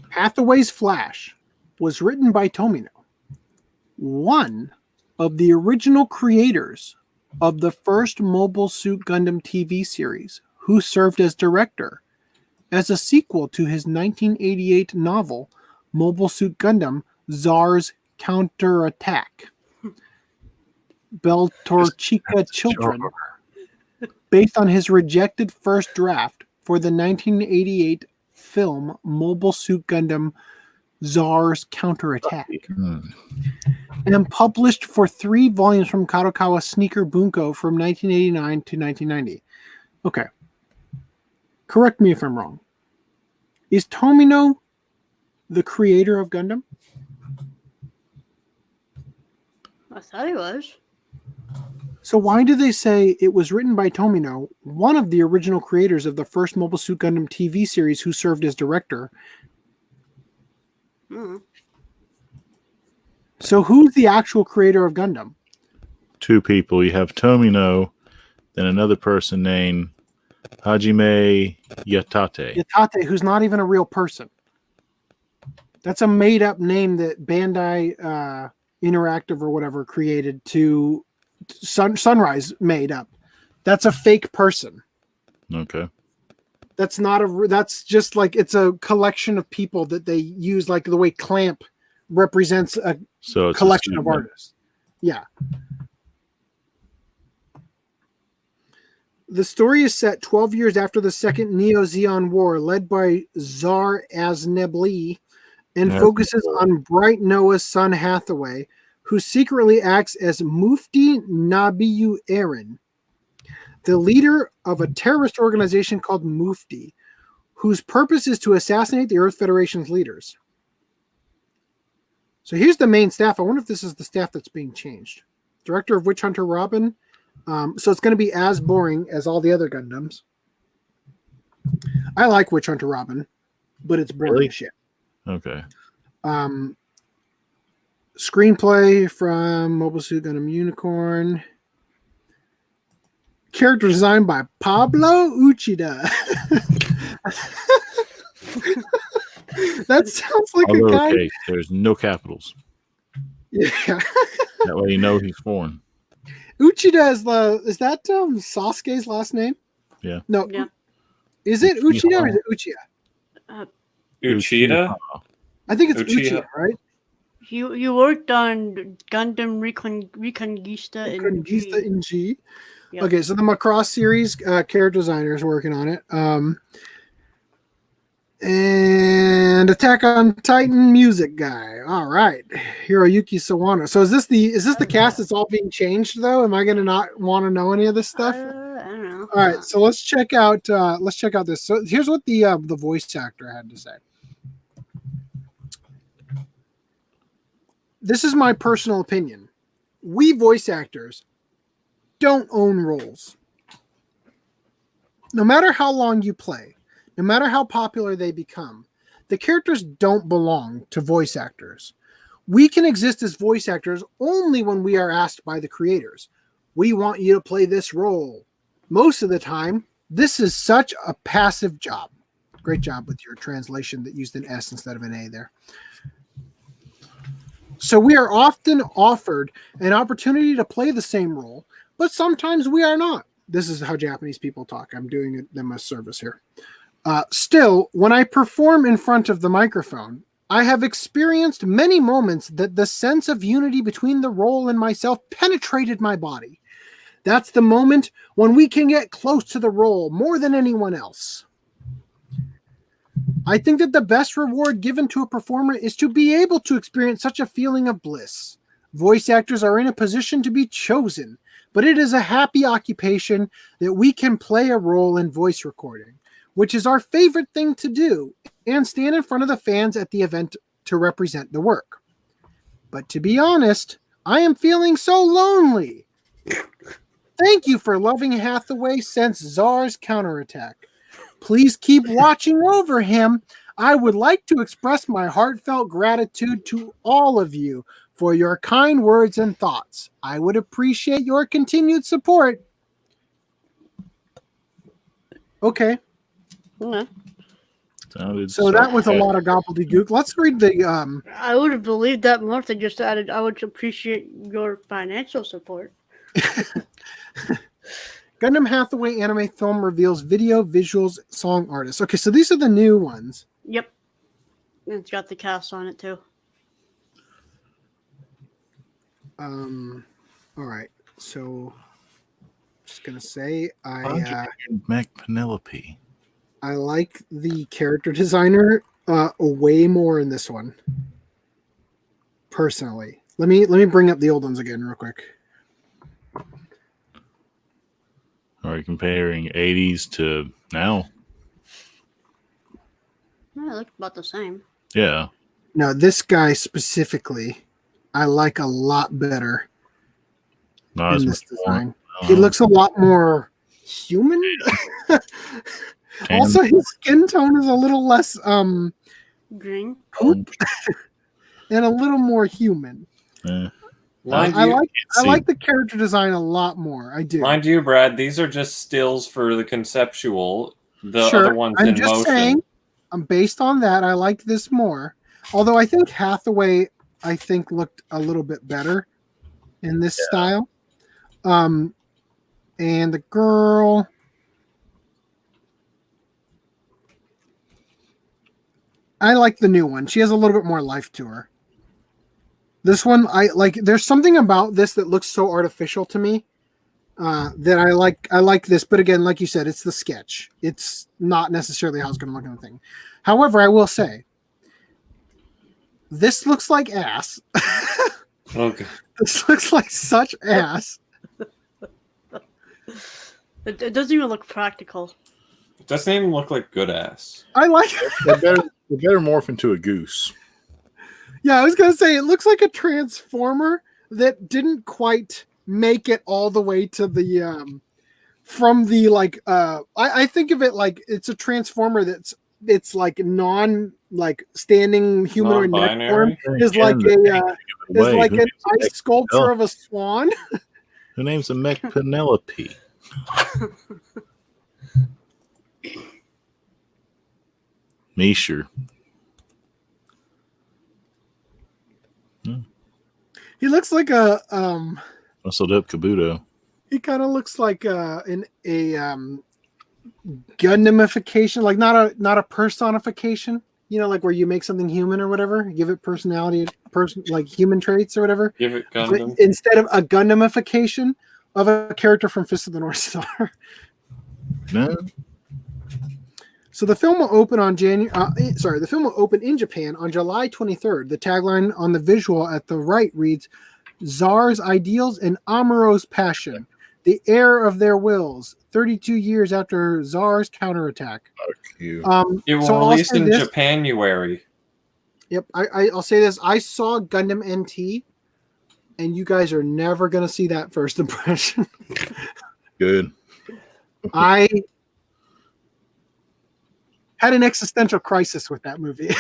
Hathaway's Flash was written by Tomino, one of the original creators of the first Mobile Suit Gundam TV series, who served as director as a sequel to his 1988 novel, Mobile Suit Gundam Czar's Counterattack. Beltorchika Children, based on his rejected first draft for the 1988 film Mobile Suit Gundam Czar's Counterattack, and published for 3 volumes from Kadokawa Sneaker Bunko from 1989 to 1990. Okay. Correct me if I'm wrong. Is Tomino the creator of Gundam? I thought he was. So why do they say it was written by Tomino, one of the original creators of the first Mobile Suit Gundam TV series, who served as director? So who's the actual creator of Gundam? 2 people. You have Tomino, then another person named Hajime Yatate. Yatate, who's not even a real person. That's a made-up name that Bandai Interactive or whatever created to Sunrise made up. That's a fake person. Okay. That's not a. That's just like it's a collection of people that they use, like the way Clamp represents a collection of artists. Yeah. The story is set 12 years after the Second Neo-Zeon War, led by Tsar Aznebli, and focuses on Bright Noah's son Hathaway, who secretly acts as Mufti Nabiyu Aaron, the leader of a terrorist organization called Mufti, whose purpose is to assassinate the Earth Federation's leaders. So here's the main staff. I wonder if this is the staff that's being changed. Director of Witch Hunter Robin. So it's going to be as boring as all the other Gundams. I like Witch Hunter Robin, but it's boring as shit. Okay. Screenplay from Mobile Suit Gundam Unicorn. Character design by Pablo Uchida. That sounds like a guy. Okay, there's no capitals. Yeah. That way you know he's foreign. Uchida is that Sasuke's last name? Yeah. No. Yeah. Is it Uchida or is it Uchiha? Uchida? I think it's Uchiha, right? You worked on Gundam Reconquista in G. Yep. Okay, so the Macross series character designer is working on it. And Attack on Titan music guy. All right, Hiroyuki Sawano. So is this the cast that's all being changed though? Am I going to not want to know any of this stuff? I don't know. All right, so let's check out this. So here's what the voice actor had to say. This is my personal opinion. We voice actors don't own roles. No matter how long you play, no matter how popular they become, the characters don't belong to voice actors. We can exist as voice actors only when we are asked by the creators. We want you to play this role. Most of the time, this is such a passive job. Great job with your translation that used an S instead of an A there. So we are often offered an opportunity to play the same role, but sometimes we are not. This is how Japanese people talk. I'm doing them a service here. Still, when I perform in front of the microphone, I have experienced many moments that the sense of unity between the role and myself penetrated my body. That's the moment when we can get close to the role more than anyone else. I think that the best reward given to a performer is to be able to experience such a feeling of bliss. Voice actors are in a position to be chosen, but it is a happy occupation that we can play a role in voice recording, which is our favorite thing to do, and stand in front of the fans at the event to represent the work. But to be honest, I am feeling so lonely. Thank you for loving Hathaway since Czar's counterattack. Please keep watching over him. I would like to express my heartfelt gratitude to all of you for your kind words and thoughts. I would appreciate your continued support. Okay. Yeah. So that was a lot of gobbledygook. Let's read the. I would have believed that more if they just added, I would appreciate your financial support. Gundam Hathaway anime film reveals video, visuals, song artists. Okay, so these are the new ones. Yep. And it's got the cast on it too. All right. So just gonna say Mac Penelope. I like the character designer way more in this one. Personally. Let me bring up the old ones again real quick. Are you comparing 80s to now? Yeah, it looks about the same. Yeah. No, this guy specifically, I like a lot better Not in as this much design. more. He looks a lot more human. Also, his skin tone is a little less Green. poop and a little more human. I like the character design a lot more. I do. Mind you, Brad, these are just stills for the conceptual. The Sure, other ones I'm in just motion. saying, based on that, I like this more. Although I think Hathaway, looked a little bit better in this style. And the girl, I like the new one. She has a little bit more life to her. This one, I like. There's something about this that looks so artificial to me that I like. I like this, but again, like you said, it's the sketch. It's not necessarily how it's going to look in the thing. However, I will say, this looks like ass. Okay. This looks like such ass. It doesn't even look practical. It doesn't even look like good ass. I like it. They better morph into a goose. Yeah, I was gonna say it looks like a transformer that didn't quite make it all the way to the from the like I think of it like it's a transformer it's like standing humanoid neck form is like an ice sculpture of a swan. Her name's a mech Penelope. Misher. He looks like a Muscled up Kabuto. he kind of looks like a Gundamification, like not a personification, you know, like where you make something human or whatever, give it personality, like human traits or whatever. Give it Gundam. But instead of a Gundamification of a character from Fist of the North Star. No. So the film will open on the film will open in Japan on July 23rd. The tagline on the visual at the right reads, "Tsar's ideals and Amuro's passion, the heir of their wills, 32 years after Tsar's counterattack." Fuck you. It will so release in this. Japanuary. Yep, I'll say this. I saw Gundam NT, and you guys are never going to see that first impression. Good. I had an existential crisis with that movie.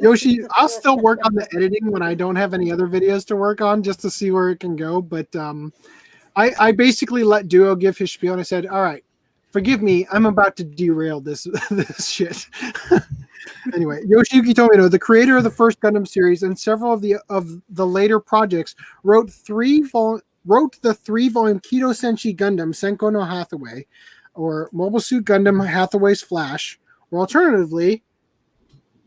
Yoshi, I'll still work on the editing when I don't have any other videos to work on just to see where it can go. But I basically let Duo give his spiel and I said, all right, forgive me. I'm about to derail this shit. Anyway, Yoshiyuki Tomino, the creator of the first Gundam series and several of the later projects, wrote the 3-volume Kido Senshi Gundam Senko no Hathaway, or Mobile Suit Gundam Hathaway's Flash, or alternatively,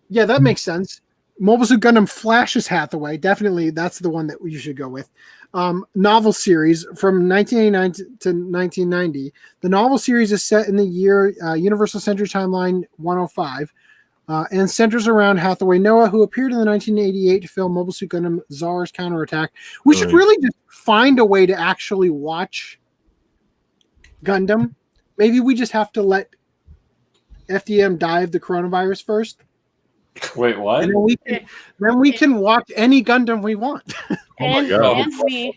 yeah, that makes sense. Mobile Suit Gundam Flash's Hathaway, definitely that's the one that you should go with. Novel series from 1989 to 1990. The novel series is set in the year Universal Century Timeline 105 and centers around Hathaway Noah, who appeared in the 1988 film Mobile Suit Gundam Tsar's Counterattack. We should really just find a way to actually watch Gundam. Maybe we just have to let FDM die of the coronavirus first. Wait, what? And then we can watch any Gundam we want. Oh my God. And me.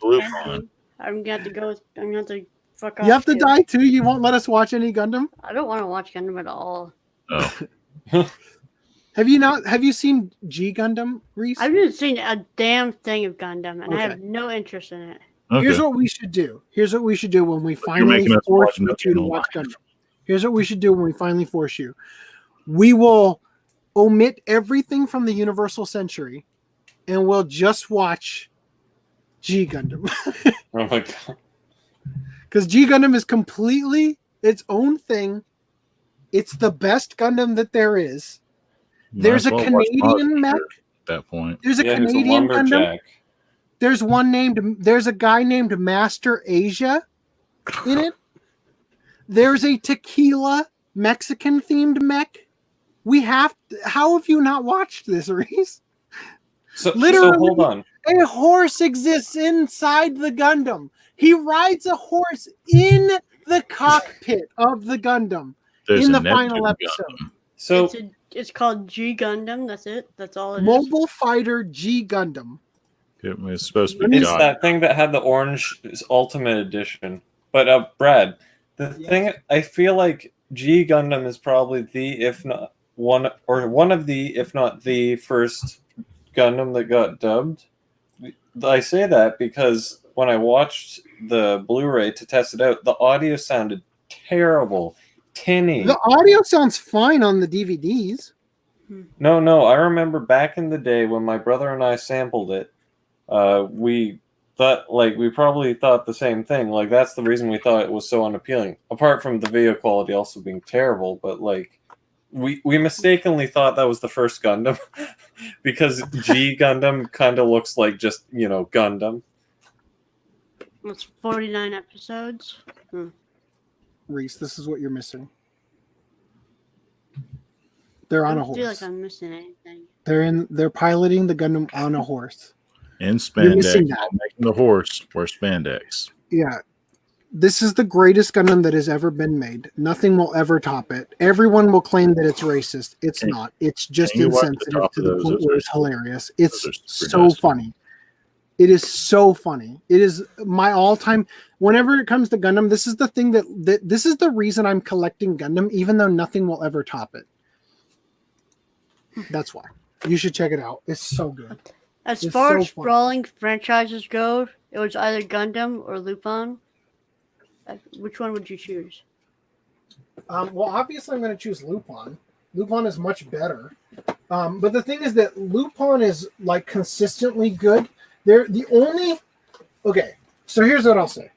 I'm gonna have to go. I'm gonna have to fuck off. You have to too. die too? You won't let us watch any Gundam? I don't want to watch Gundam at all. Oh. Have you seen G Gundam, Reese? I've just seen a damn thing of Gundam, and I Okay. have no interest in it. Okay. Here's what we should do. When we finally making us force watch you nothing to online. watch Gundam. Here's what we should do when we finally force you. We will omit everything from the Universal Century, and we'll just watch G Gundam. Oh my God. Because G Gundam is completely its own thing. It's the best Gundam that there is. There's a Might as well watch Canadian mech. At that point. There's a Yeah, he's a Canadian Gundam. lumberjack. There's a guy named Master Asia in it. There's a tequila Mexican themed mech. How have you not watched this, Reese? So Literally, hold on. a horse exists inside the Gundam. He rides a horse in the cockpit of the Gundam There's in a the final Neptune episode. Gundam. So It's called G Gundam. That's it. That's all it is. Mobile Fighter G Gundam. It's supposed to be it's God. that thing that had the orange Ultimate Edition. But Brad, the thing I feel like G Gundam is probably if not one of the, if not the first Gundam that got dubbed. I say that because when I watched the Blu-ray to test it out, the audio sounded terrible, tinny. The audio sounds fine on the DVDs. No, I remember back in the day when my brother and I sampled it, we probably thought the same thing. Like, that's the reason we thought it was so unappealing. Apart from the video quality also being terrible, but like we mistakenly thought that was the first Gundam because G Gundam kind of looks like just, Gundam. It's 49 episodes. Reese, this is what you're missing. They're on a horse. I feel like I'm missing anything. They're piloting the Gundam on a horse. In spandex. Making the horse wear spandex. Yeah. This is the greatest Gundam that has ever been made. Nothing will ever top it. Everyone will claim that it's racist. It's not. It's just insensitive to the point where it's hilarious. It's so funny. It is so funny. It is my all-time. Whenever it comes to Gundam, this is the thing that this is the reason I'm collecting Gundam, even though nothing will ever top it. That's why. You should check it out. It's so good. As far as sprawling franchises go, it was either Gundam or Lupin. Which one would you choose? Well, obviously, I'm going to choose Lupin. Lupin is much better. But the thing is that Lupin is like consistently good. They're the only. Okay, so here's what I'll say.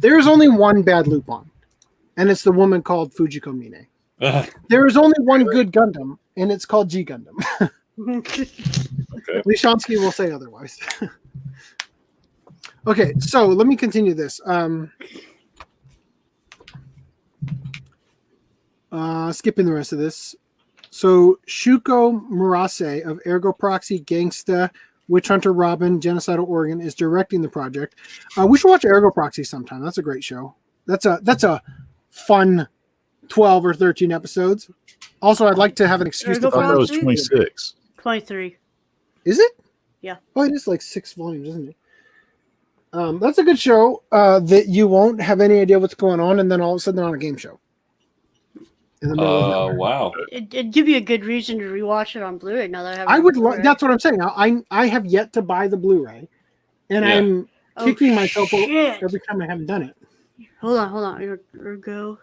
There's only one bad Lupin, and it's the woman called Fujiko Mine. There is only one good Gundam, and it's called G Gundam. Okay. Lishansky will say otherwise. Okay, so let me continue this. Skipping the rest of this. So Shuko Murase of Ergo Proxy, Gangsta, Witch Hunter Robin, Genocidal Oregon is directing the project. We should watch Ergo Proxy sometime. That's a great show. That's a fun 12 or 13 episodes. Also, I'd like to have an excuse to find. I thought that was 26. 23. Is it? Yeah. Oh, it is like 6 volumes, isn't it? That's a good show that you won't have any idea what's going on, and then all of a sudden they're on a game show. Wow. It'd give you a good reason to rewatch it on Blu-ray now that I would. That's what I'm saying. I have yet to buy the Blu-ray, and I'm kicking myself every time I haven't done it. Hold on. Ergo.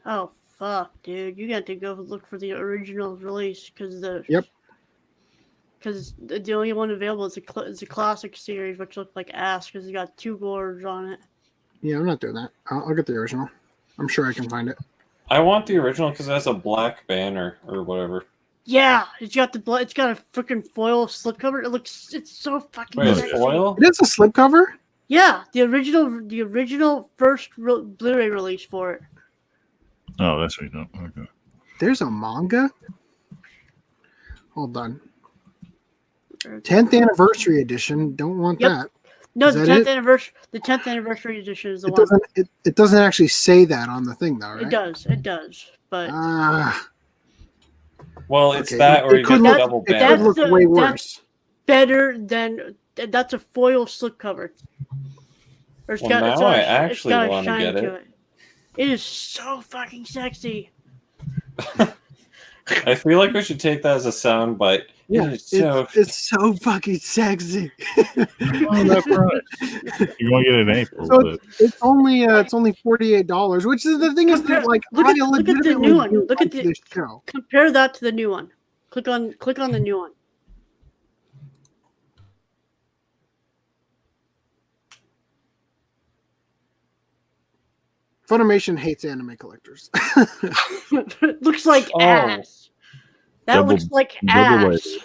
Oh fuck, dude! You got to go look for the original release because Because the only one available is a classic series, which looked like ass because it got 2 gores on it. Yeah, I'm not doing that. I'll get the original. I'm sure I can find it. I want the original because it has a black banner or whatever. Yeah, it's got a freaking foil slipcover. It's so fucking. Wait, it's foil? It is a slipcover? Yeah, the original first Blu-ray release for it. Oh, that's what you don't. Okay. There's a manga? Hold on. 10th anniversary edition. Don't want that. No, the 10th anniversary. The 10th anniversary edition is the one. It doesn't actually say that on the thing, though, right? It does. But well, it's that, or you get the double banner. It could look way worse. Better than that's a foil slipcover. Now I actually want to get it. It is so fucking sexy. I feel like we should take that as a sound bite. Yeah, it's so fucking sexy. Oh, that's right. You're gonna get it in April. So it's only $48, which is the thing is that like look at the new one. Look at this show. Compare that to the new one. Click on the new one. Funimation hates anime collectors. It looks like ass. That looks like ass.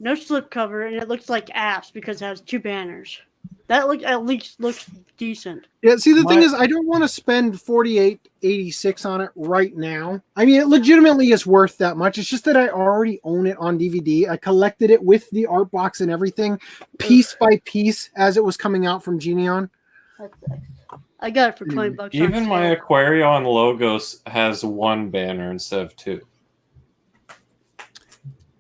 No slipcover, and it looks like ass because it has 2 banners. That at least looks decent. Yeah, see, the thing is, I don't want to spend $48.86 on it right now. I mean, it legitimately is worth that much. It's just that I already own it on DVD. I collected it with the art box and everything, piece by piece, as it was coming out from Geneon. I got it for $20. Even my Aquarion logos has 1 banner instead of 2.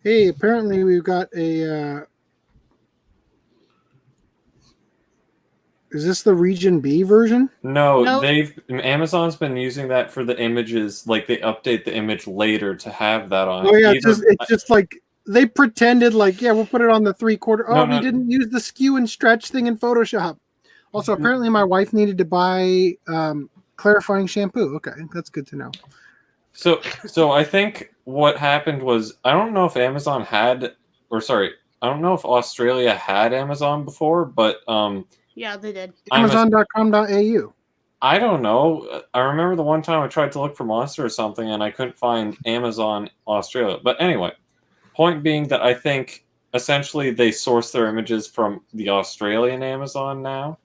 Hey, apparently we've got a... Is this the Region B version? No, Amazon's been using that for the images. Like, they update the image later to have that on. Oh, yeah, it's just like... They pretended like, yeah, we'll put it on the 3/4. Oh, we didn't use the skew and stretch thing in Photoshop. Also, apparently my wife needed to buy clarifying shampoo. Okay, that's good to know. So I think what happened was, I don't know if Amazon had, I don't know if Australia had Amazon before, but yeah, they did. Amazon.com.au. I don't know. I remember the one time I tried to look for Monster or something, and I couldn't find Amazon Australia. But anyway, point being that I think essentially they source their images from the Australian Amazon now,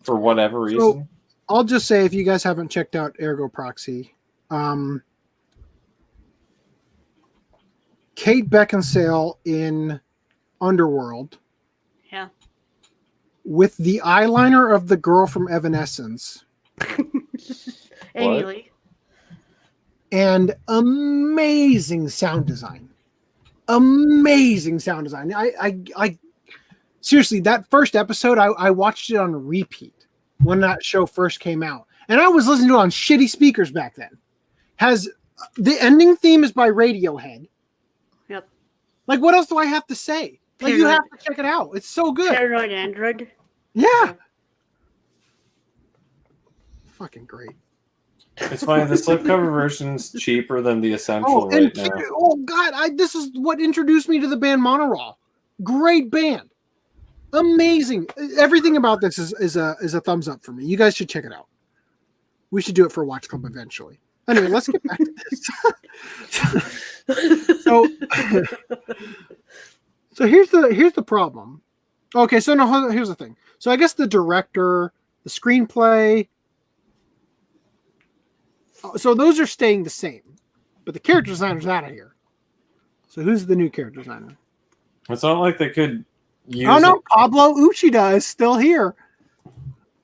for whatever reason. I'll just say, if you guys haven't checked out Ergo Proxy, Kate Beckinsale in Underworld, Yeah. with the eyeliner of the girl from Evanescence, Amy Lee. and amazing sound design. Amazing sound design. I seriously, that first episode, I watched it on repeat when that show first came out, and I was listening to it on shitty speakers back then. The ending theme is by Radiohead. Yep. Like, what else do I have to say? Like, you have to check it out. It's so good. Paranoid Android. Yeah. Fucking great. It's funny, the slipcover version's cheaper than the essential right now. Oh God, this is what introduced me to the band Monorail. Great band. Amazing. Everything about this is a thumbs up for me. You guys should check it out. We should do it for a watch club eventually. Anyway, let's get back to this. So here's the problem. Okay, so no, here's the thing. So I guess the director, the screenplay, so those are staying the same, but the character designer's out of here. So who's the new character designer? It's not like they could use. Oh no, Pablo Uchida is still here.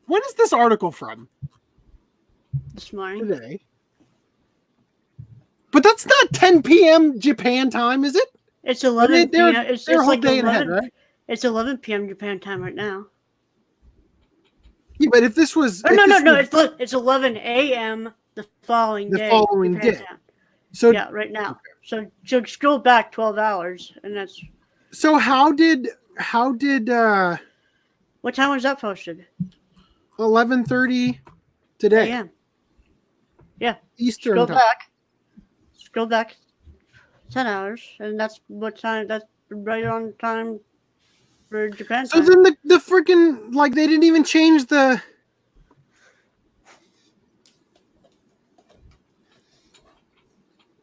When is this article from? This morning. Today. But that's not 10 p.m. Japan time, is it? It's 11 p.m. It's whole like day 11, ahead, right? It's 11 p.m. Japan time right now. Yeah, but if this was... No. It's 11 a.m. the following day. The following Japan day. time. So yeah, right now. So scroll back 12 hours, and that's... So how did What time was that posted? 11:30 today? A.m. Yeah. Eastern Scroll time. back. Scroll back 10 hours, and that's what time. That's right on time for Japan So time. then the freaking, like, they didn't even change the...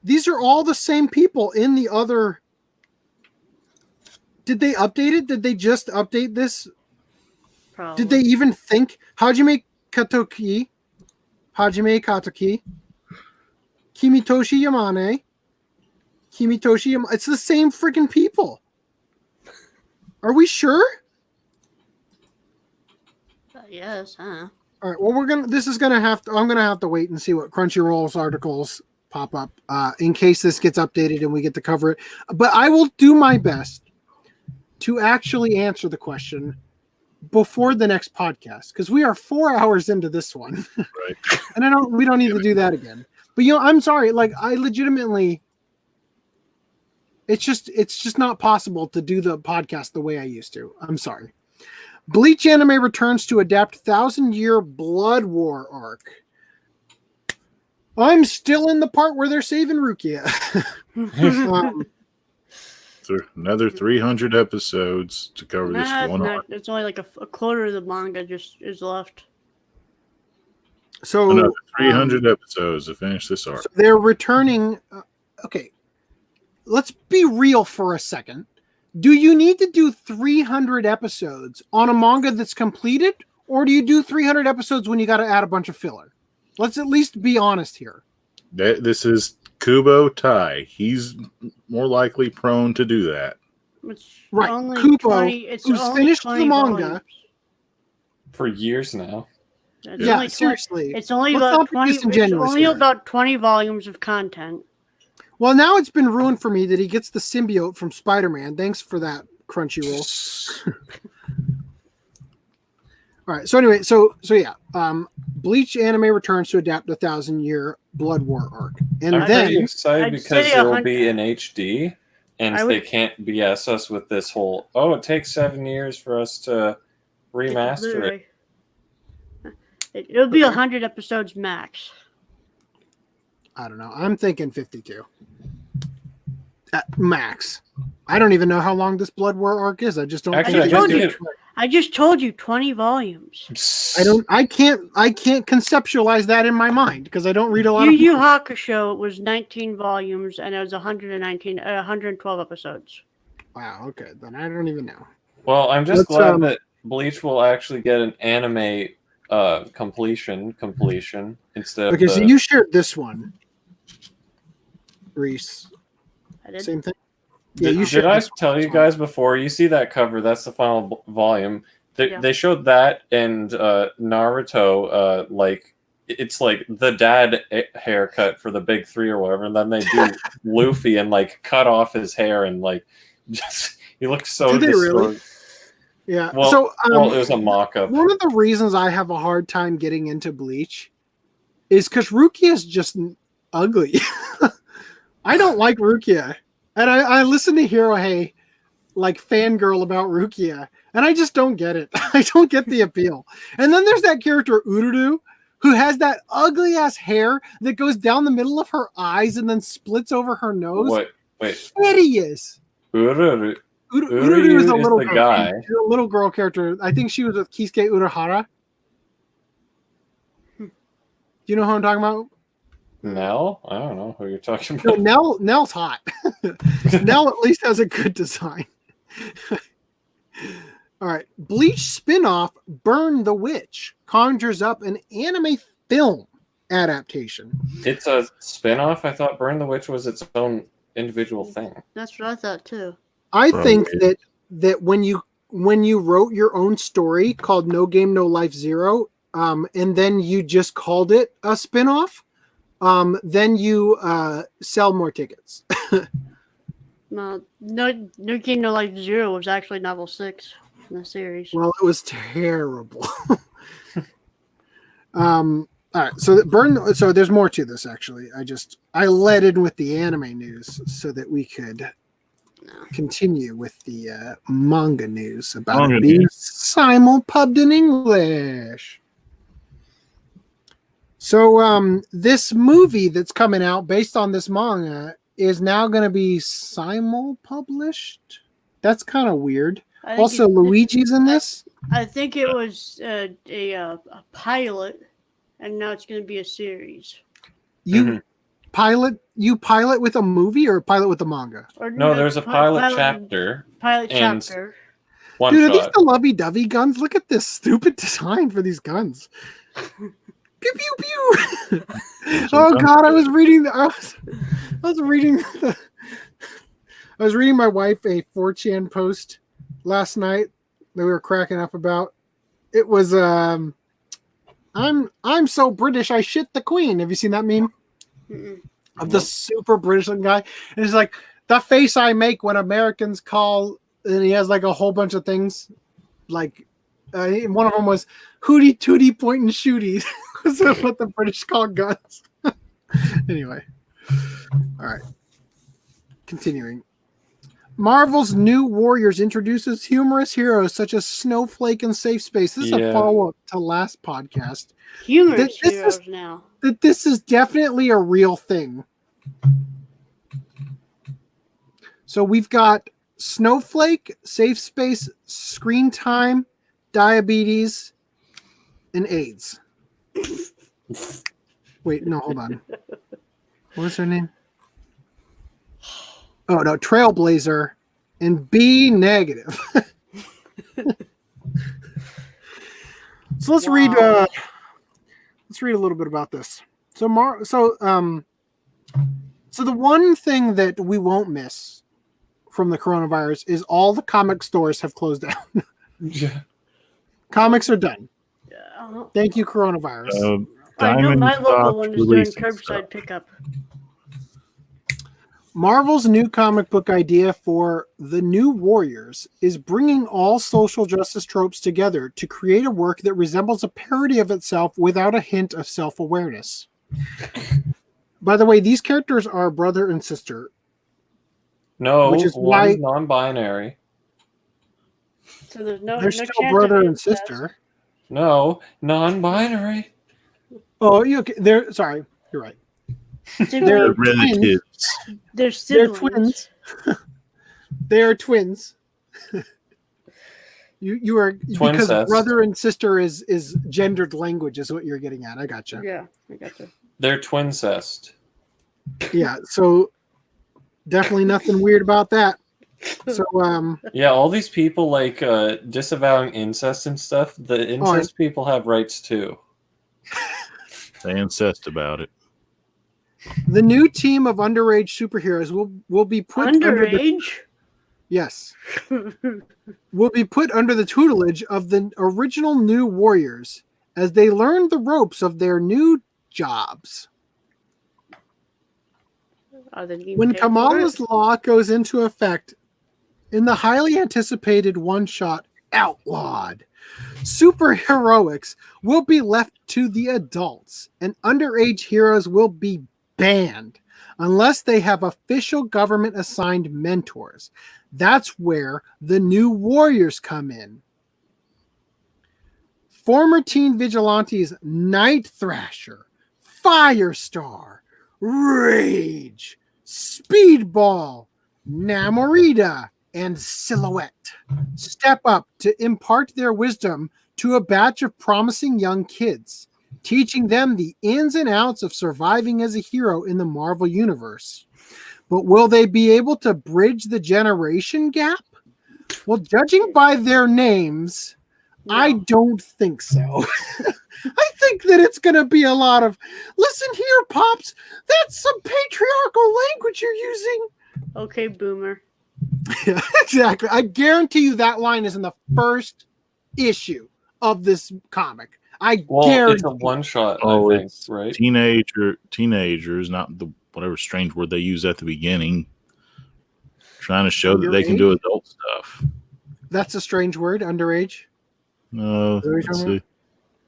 These are all the same people in the other... Did they update it? Did they just update this? Probably. Did they even think? Hajime Katoki, Kimitoshi Yamane, it's the same freaking people. Are we sure? Yes, huh? All right. Well, I'm gonna have to wait and see what Crunchyroll's articles pop up in case this gets updated and we get to cover it. But I will do my best to actually answer the question before the next podcast, because we are 4 hours into this one. Right. And we don't need to do that again. But I'm sorry, like, I legitimately, it's just not possible to do the podcast the way I used to. I'm sorry. Bleach Anime returns to adapt 1,000-year Blood War arc. I'm still in the part where they're saving Rukia. Another 300 episodes to cover this one arc. It's only like a quarter of the manga just is left. So another 300 episodes to finish this arc. So they're returning. Okay, let's be real for a second. Do you need to do 300 episodes on a manga that's completed, or do you do 300 episodes when you got to add a bunch of filler? Let's at least be honest here. This is Kubo Tai. He's more likely prone to do that. It's Right. only Kubo, 20, it's who's only finished 20 the manga. volumes. For years now. It's Yeah, only seriously. It's only Let's about not be 20. It's disingenuous only here. about 20 volumes of content. Well, now it's been ruined for me that he gets the symbiote from Spider-Man. Thanks for that, Crunchyroll. All right. So anyway, so yeah, Bleach Anime returns to adapt the 1,000-year Blood War arc, and I'm then pretty excited I'd because say it will 100 be in HD, and they can't BS us with this whole, it takes 7 years for us to remaster it. It'll be 100 episodes max. I don't know. I'm thinking 52 at max. I don't even know how long this Blood War arc is. I just don't. Actually, I just told you 20 volumes. I can't conceptualize that in my mind because I don't read a lot Yu of. Yu Hakusho was 19 volumes and it was 112 episodes. Wow. Okay, then I don't even know. Well, I'm just glad that Bleach will actually get an anime completion instead of. Okay, so you shared this one, Reese. I did. Same thing. Yeah, did I tell you guys before? You see that cover? That's the final volume. They showed that and Naruto. Like it's like the dad haircut for the big three or whatever, and then they do Luffy and like cut off his hair and like just he looks so. Did they really? Yeah. Well, so it was a mock-up. One of the reasons I have a hard time getting into Bleach is because Rukia is just ugly. I don't like Rukia. And I listen to Hirohei like fangirl about Rukia, and I just don't get it. I don't get the appeal. And then there's that character Ururu, who has that ugly ass hair that goes down the middle of her eyes and then splits over her nose. What? Wait. Hideous. Ururu is a little girl. Guy. She's a little girl character. I think she was with Kisuke Urahara. Do you know who I'm talking about? Nell? I don't know who you're talking about. No, Nell's hot. Nell at least has a good design. All right. Bleach spinoff Burn the Witch conjures up an anime film adaptation. It's a spinoff? I thought Burn the Witch was its own individual thing. That's what I thought too. I think that when you wrote your own story called No Game No Life Zero, and then you just called it a spinoff, then you sell more tickets. No Game No Life Zero was actually novel 6 in the series. Well, it was terrible. All right, so there's more to this actually. I led in with the anime news so that we could continue with the manga news about it being simulpubbed in English. So this movie that's coming out based on this manga is now going to be simulpublished. That's kind of weird. Also, Luigi's in this. I think it was a pilot, and now it's going to be a series. You pilot with a movie or pilot with a manga? No, there's a pilot chapter. Pilot chapter. Dude, are these the lovey-dovey guns? Look at this stupid design for these guns. Pew pew pew! Oh God, I was reading my wife a 4chan post last night that we were cracking up about. It was I'm so British I shit the Queen. Have you seen that meme? Of the super British guy? And it's like the face I make when Americans call, and he has like a whole bunch of things. Like one of them was hootie tootie point and shooties. That's what the British call guns. Anyway. All right. Continuing. Marvel's New Warriors introduces humorous heroes such as Snowflake and Safe Space. This is a follow-up to last podcast. Humorous heroes now. That this is definitely a real thing. So we've got Snowflake, Safe Space, Screen Time, Diabetes, and AIDS. Wait, no, hold on. What's her name? Oh no, Trailblazer and B negative. So let's read a little bit about this. So the one thing that we won't miss from the coronavirus is all the comic stores have closed down. Yeah. Comics are done. Thank you, coronavirus. I know my local one is doing curbside pickup. Marvel's new comic book idea for The New Warriors is bringing all social justice tropes together to create a work that resembles a parody of itself without a hint of self-awareness. By the way, these characters are brother and sister. No, which is why non-binary. So they're still brother and sister. No, non-binary. Oh, okay. Sorry, you're right. They're relatives. They're siblings. They're twins. They are twins. You are Twin because cest. brother and sister is gendered language is what you're getting at. I gotcha. Yeah, I gotcha. They're twincest. Yeah, so definitely nothing weird about that. So Yeah, all these people like disavowing incest and stuff. The incest people have rights too. They incest about it. the new team of underage superheroes will be put under the, yes. will be put under the tutelage of the original New Warriors as they learn the ropes of their new jobs. When Kamala's law goes into effect in the highly anticipated one-shot Outlawed, superheroics will be left to the adults, and underage heroes will be banned unless they have official government-assigned mentors. That's where the New Warriors come in. Former teen vigilantes Night Thrasher, Firestar, Rage, Speedball, Namorita, and Silhouette step up to impart their wisdom to a batch of promising young kids, teaching them the ins and outs of surviving as a hero in the Marvel Universe. But will they be able to bridge the generation gap? Well, judging by their names, no. I don't think so. I think that it's going to be a lot of, listen here, Pops, that's some patriarchal language you're using. Okay, boomer. Yeah, exactly. I guarantee you that line is in the first issue of this comic. Guarantee. It's a one shot. Oh, I think, right? Teenagers, not the whatever strange word they use at the beginning, trying to show that they can do adult stuff. That's a strange word, underage. No,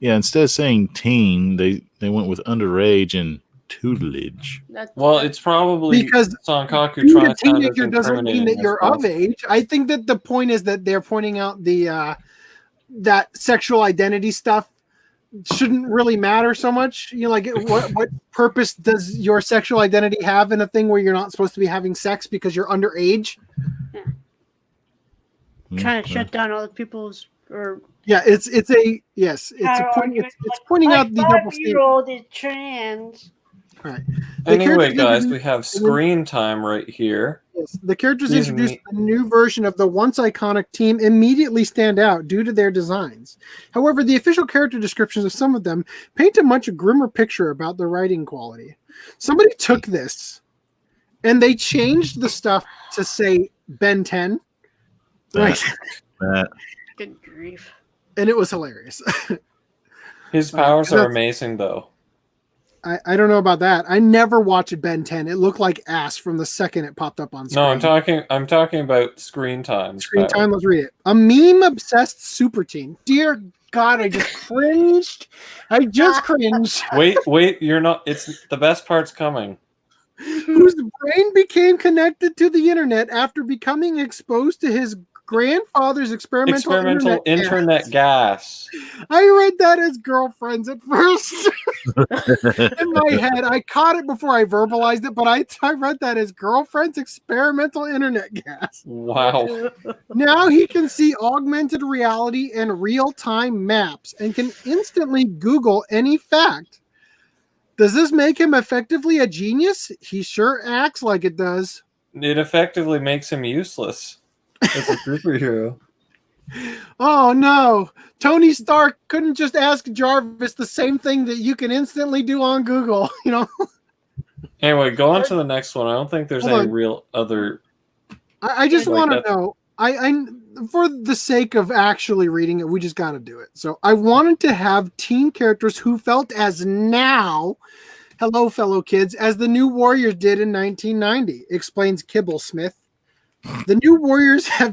yeah. Instead of saying teen, they went with underage and tutelage. It's probably because Sankaku being trying a teenager doesn't mean that you're of age. I think that the point is that they're pointing out the that sexual identity stuff shouldn't really matter so much. You know, like what purpose does your sexual identity have in a thing where you're not supposed to be having sex because you're underage? Yeah. Trying to shut down other people's it's pointing out the double standard. Is trans. Right. Anyway, guys, we have screen time right here. Yes, the characters introduced in the new version of the once iconic team immediately stand out due to their designs. However, the official character descriptions of some of them paint a much grimmer picture about the writing quality. Somebody took this and they changed the stuff to say Ben 10. Right. Good grief. And it was hilarious. His powers are amazing, though. I don't know about that. I never watched Ben 10. It looked like ass from the second it popped up on screen. No, I'm talking about screen time. Screen time, let's read it. A meme-obsessed super teen. Dear God, I just cringed. Wait, you're not. It's the best part's coming. Whose brain became connected to the internet after becoming exposed to his grandfather's experimental internet gas. I read that as girlfriends at first. In my head, I caught it before I verbalized it, but I read that as girlfriend's experimental internet gas. Wow. Now he can see augmented reality and real-time maps and can instantly Google any fact. Does this make him effectively a genius? He sure acts like it does. It effectively makes him useless as a superhero. Oh no, Tony Stark couldn't just ask Jarvis the same thing that you can instantly do on Google, you know? Anyway, go on to the next one. I don't think there's any real other... I just want to know, I for the sake of actually reading it, we just got to do it. So I wanted to have teen characters who felt as now, hello fellow kids, as the New Warriors did in 1990, explains Kibble Smith. The New Warriors have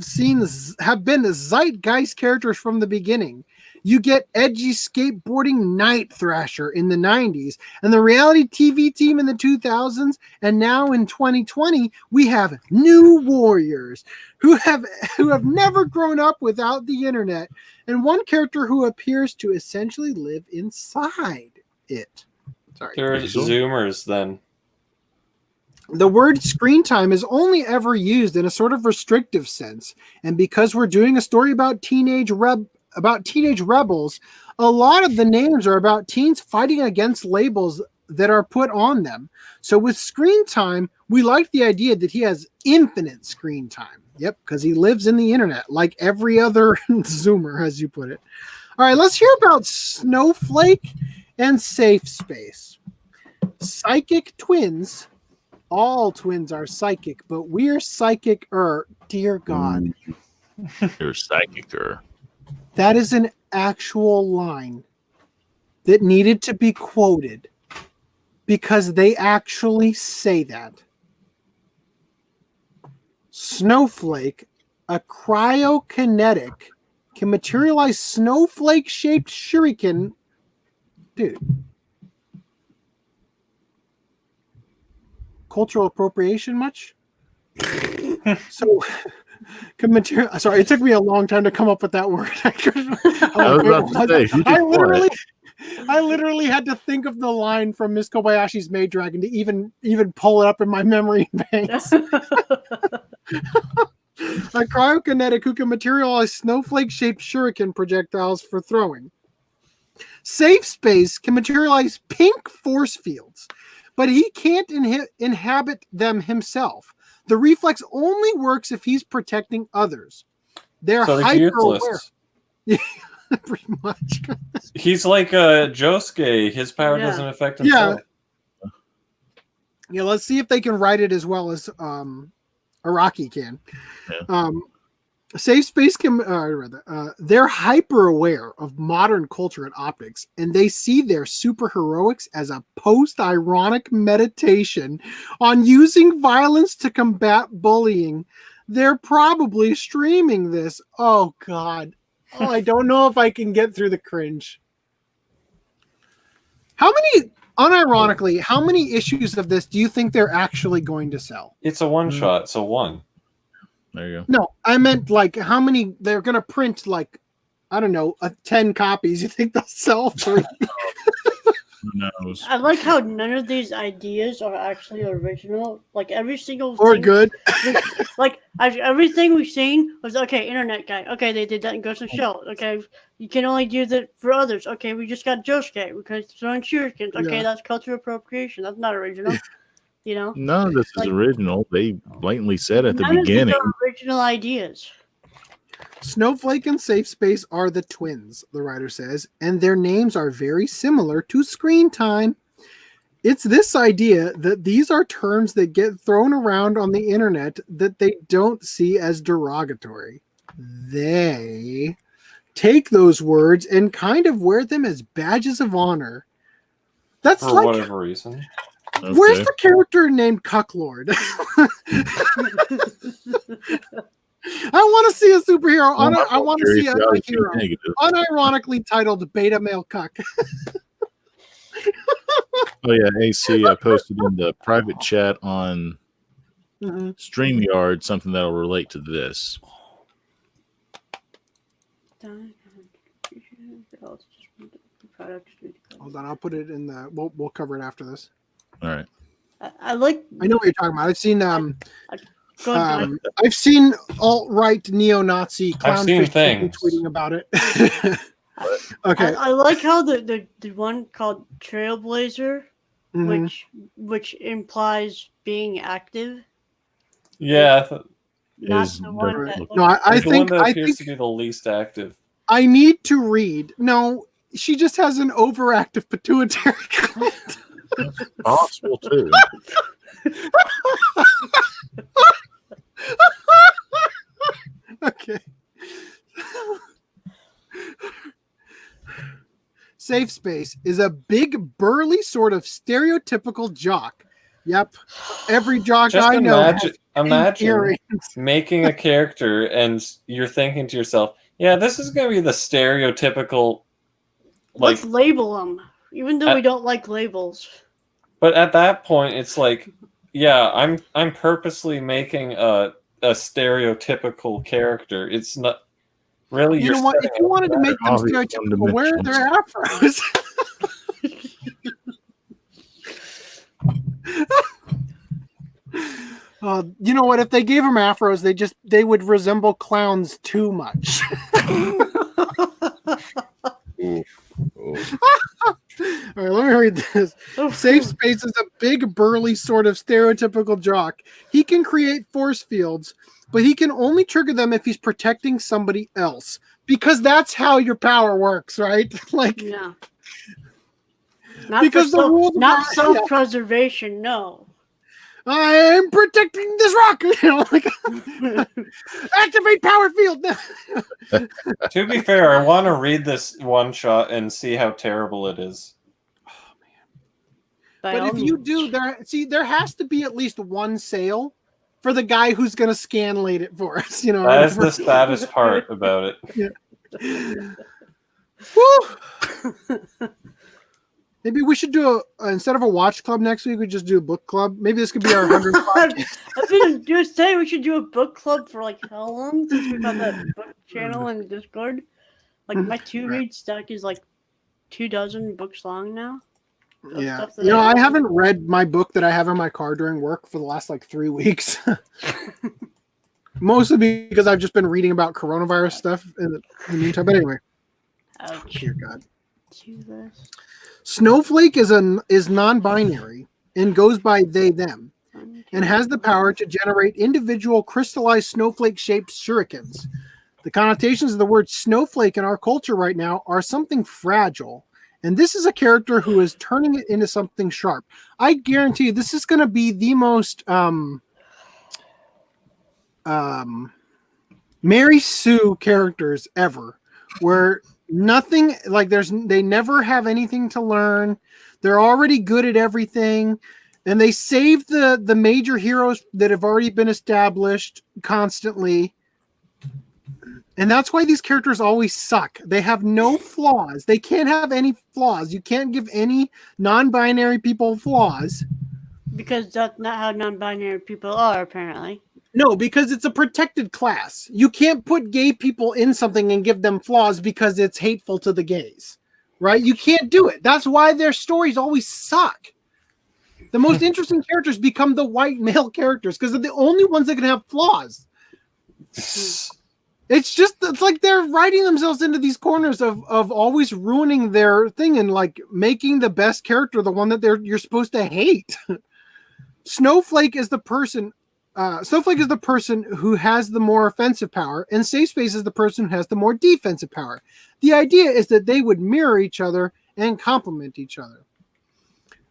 been the zeitgeist characters from the beginning. You get edgy skateboarding Night Thrasher in the 90s, and the reality TV team in the 2000s, and now in 2020, we have New Warriors who have never grown up without the internet, and one character who appears to essentially live inside it. Sorry. They're Zoomers then. The word screen time is only ever used in a sort of restrictive sense, and because we're doing a story about teenage rebels, a lot of the names are about teens fighting against labels that are put on them. So with screen time, we like the idea that he has infinite screen time. Yep, because he lives in the internet like every other Zoomer, as you put it. All right, let's hear about Snowflake and Safe Space. Psychic twins. All twins are psychic, but we're psychic-er. Dear God. You're psychic-er. That is an actual line that needed to be quoted because they actually say that. Snowflake, a cryokinetic, can materialize snowflake-shaped shuriken. Dude. Cultural appropriation much? So, sorry, it took me a long time to come up with that word. I literally had to think of the line from Miss Kobayashi's Maid Dragon to even pull it up in my memory banks. A cryokinetic who can materialize snowflake-shaped shuriken projectiles for throwing. Safe Space can materialize pink force fields, but he can't inhabit them himself. The reflex only works if he's protecting others. They're hyper-aware. Yeah, pretty much. He's like Josuke. His power doesn't affect himself. Yeah, let's see if they can write it as well as Araki can. Yeah. Safe Space can, they're hyper aware of modern culture and optics, and they see their superheroics as a post-ironic meditation on using violence to combat bullying. They're probably streaming this. Oh, God. Oh, I don't know if I can get through the cringe. Unironically, how many issues of this do you think they're actually going to sell? It's a one-shot, so one. There you go. No, I meant like how many they're going to print, like, I don't know, 10 copies. You think they'll sell 3? Who knows? I like how none of these ideas are actually original. Like every single or thing, good. Everything we've seen was okay. Internet guy. Okay, they did that in Ghost in the Shell. Okay, you can only do that for others. Okay, we just got Josuke because throwing shurikens. Okay, that's cultural appropriation. That's not original. You know, none of this is original. They blatantly said at the beginning. None of these are original ideas. Snowflake and Safe Space are the twins, the writer says, and their names are very similar to screen time. It's this idea that these are terms that get thrown around on the internet that they don't see as derogatory. They take those words and kind of wear them as badges of honor. That's for like, whatever reason. Okay. Where's the character named Cucklord? I want to see a superhero. I want to see a hero unironically titled Beta Male Cuck. Oh yeah, AC. I posted in the private chat on StreamYard something that'll relate to this. Hold on, I'll put it in the. We'll cover it after this. All right. I know what you're talking about. I've seen alt-right neo-Nazi clownfish tweeting about it. Okay. I like how the one called Trailblazer, which implies being active. Yeah. Not the one that, no, I think appears to be the least active. I need to read. No, she just has an overactive pituitary gland. Possible too. Okay. Safe Space is a big, burly sort of stereotypical jock. Yep. Every jock just I know. Imagine making a character and you're thinking to yourself, yeah, this is going to be the stereotypical. Let's label them, even though we don't like labels. But at that point, it's like, yeah, I'm purposely making a stereotypical character. It's not really. You know what? If you wanted to make them stereotypical, where are their afros? You know what? If they gave them afros, they would resemble clowns too much. Ooh. All right, let me read this. Safe Space is a big, burly, sort of stereotypical jock. He can create force fields, but he can only trigger them if he's protecting somebody else. Because that's how your power works, right? Like, yeah. Not because the rules not self-preservation, no. I am protecting this rock. You know, like, activate power field. To be fair, I want to read this one shot and see how terrible it is. Oh man! But if you do, there has to be at least one sale for the guy who's going to scanlate it for us. You know, that is the saddest part about it. Yeah. Woo! Maybe we should do instead of a watch club next week, we just do a book club. Maybe this could be our 100th podcast. I was going to say we should do a book club for like how long since we've had that book channel in Discord. Like my read stack is like 24 books long now. Yeah, you know, I haven't read my book that I have in my car during work for the last like 3 weeks. Mostly because I've just been reading about coronavirus stuff in the meantime. But anyway, ouch. Dear God. Jesus. Snowflake is non-binary and goes by they, them, and has the power to generate individual crystallized snowflake-shaped shurikens. The connotations of the word snowflake in our culture right now are something fragile, and this is a character who is turning it into something sharp. I guarantee you this is going to be the most Mary Sue characters ever, where nothing like they never have anything to learn. They're already good at everything, and they save the major heroes that have already been established constantly. And that's why these characters always suck. They have no flaws. They can't have any flaws. You can't give any non-binary people flaws. Because that's not how non-binary people are, apparently. No, because it's a protected class. You can't put gay people in something and give them flaws because it's hateful to the gays, right? You can't do it. That's why their stories always suck. The most interesting characters become the white male characters because they're the only ones that can have flaws. It's like they're writing themselves into these corners of always ruining their thing and like making the best character the one that you're supposed to hate. Snowflake is the person who has the more offensive power, and Safe Space is the person who has the more defensive power. The idea is that they would mirror each other and complement each other.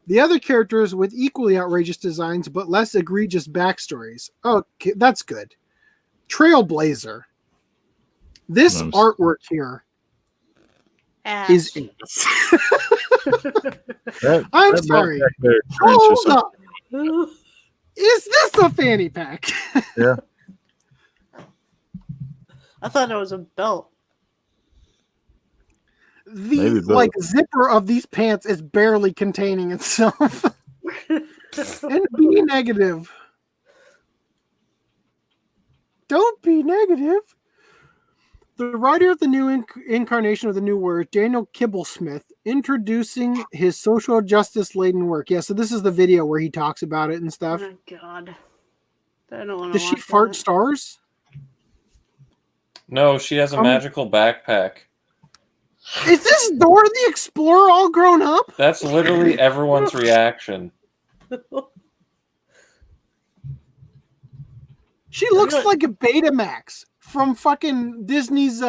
The other characters with equally outrageous designs but less egregious backstories. Okay, that's good. Trailblazer. This artwork here is ace. I'm sorry. Hold up. Is this a fanny pack? Yeah. I thought it was a belt. The zipper of these pants is barely containing itself. And be negative. Don't be negative. The writer of the new incarnation of the new word, Daniel Kibblesmith, introducing his social justice-laden work. Yeah, so this is the video where he talks about it and stuff. Oh, God. I don't want to Does she fart stars? No, she has a magical backpack. Is this Dora the Explorer all grown up? That's literally everyone's reaction. She looks like a Betamax from fucking Disney's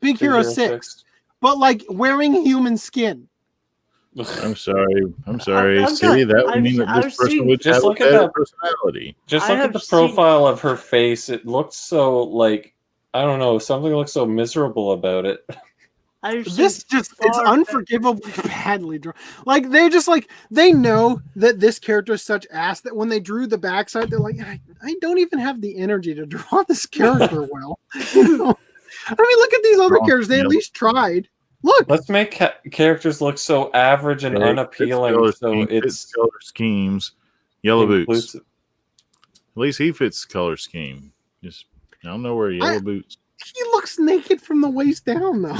Big Hero 6, but like wearing human skin. I'm sorry. See, that would mean that this person would have a better personality. Just look at the profile of her face. It looks so like, I don't know, something looks so miserable about it. It's unforgivably badly drawn. Like they know that this character is such ass that when they drew the backside, they're like, I don't even have the energy to draw this character well. You know? I mean, look at these other characters. They at least tried. Look, let's make characters look so average and unappealing. So it's color schemes, yellow boots. At least he fits color scheme. Just I don't know where yellow boots. He looks naked from the waist down, though.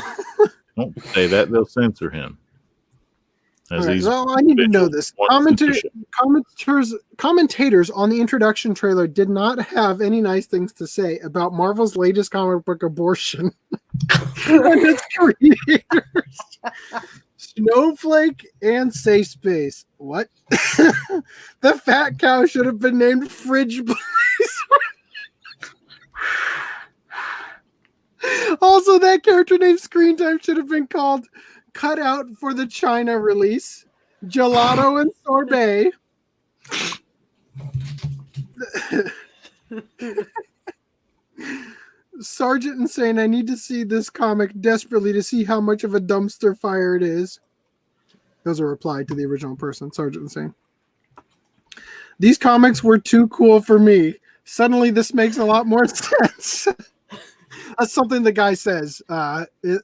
Don't say that; they'll censor him. Right, well, I need to know this. Commentators on the introduction trailer did not have any nice things to say about Marvel's latest comic book abortion and its creators. Snowflake and Safe Space. What? The fat cow should have been named Fridge Blaze. Also, that character named Screen Time should have been called Cut Out for the China release. Gelato and Sorbet. Sergeant Insane, I need to see this comic desperately to see how much of a dumpster fire it is. Those are replied to the original person, Sergeant Insane. These comics were too cool for me. Suddenly this makes a lot more sense. That's something the guy says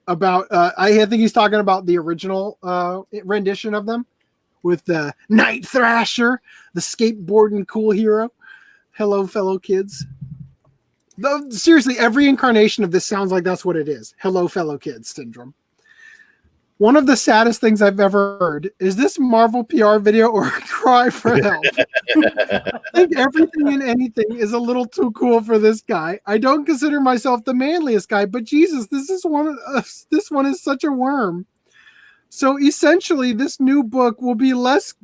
about, I think he's talking about the original rendition of them with the Night Thrasher, the skateboarding cool hero. Hello, fellow kids. Seriously, every incarnation of this sounds like that's what it is. Hello, fellow kids syndrome. One of the saddest things I've ever heard is this Marvel PR video or a cry for help. I think everything and anything is a little too cool for this guy. I don't consider myself the manliest guy, but Jesus, this one is such a worm. So essentially, this new book will be less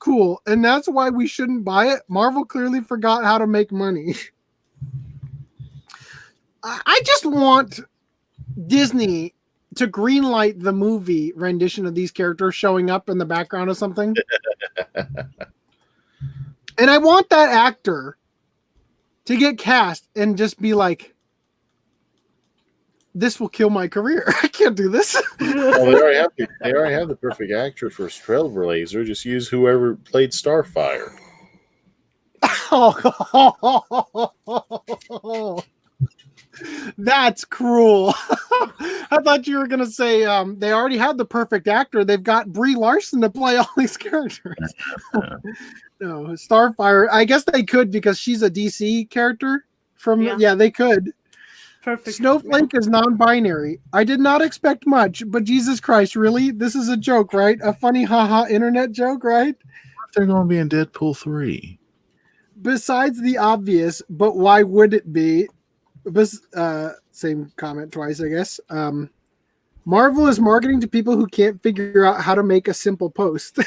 cool, and that's why we shouldn't buy it. Marvel clearly forgot how to make money. I just want Disney to greenlight the movie rendition of these characters showing up in the background of something. And I want that actor to get cast and just be like, this will kill my career. I can't do this. Well, they already have the perfect actor for Trailblazer. Just use whoever played Starfire. Oh, that's cruel. I thought you were going to say they already had the perfect actor. They've got Brie Larson to play all these characters. No, Starfire. I guess they could because she's a DC character. Yeah, they could. Perfect. Snowflake is non-binary. I did not expect much, but Jesus Christ, really? This is a joke, right? A funny haha internet joke, right? They're going to be in Deadpool 3. Besides the obvious, but why would it be? Same comment twice, I guess. Marvel is marketing to people who can't figure out how to make a simple post.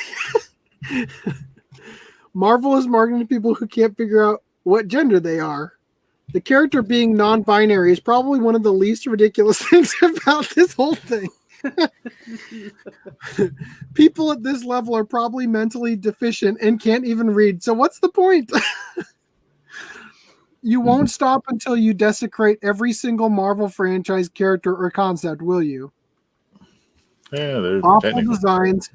Marvel is marketing to people who can't figure out what gender they are. The character being non-binary is probably one of the least ridiculous things about this whole thing. People at this level are probably mentally deficient and can't even read. So what's the point? You won't stop until you desecrate every single Marvel franchise character or concept, will you? Yeah, they're awful designs,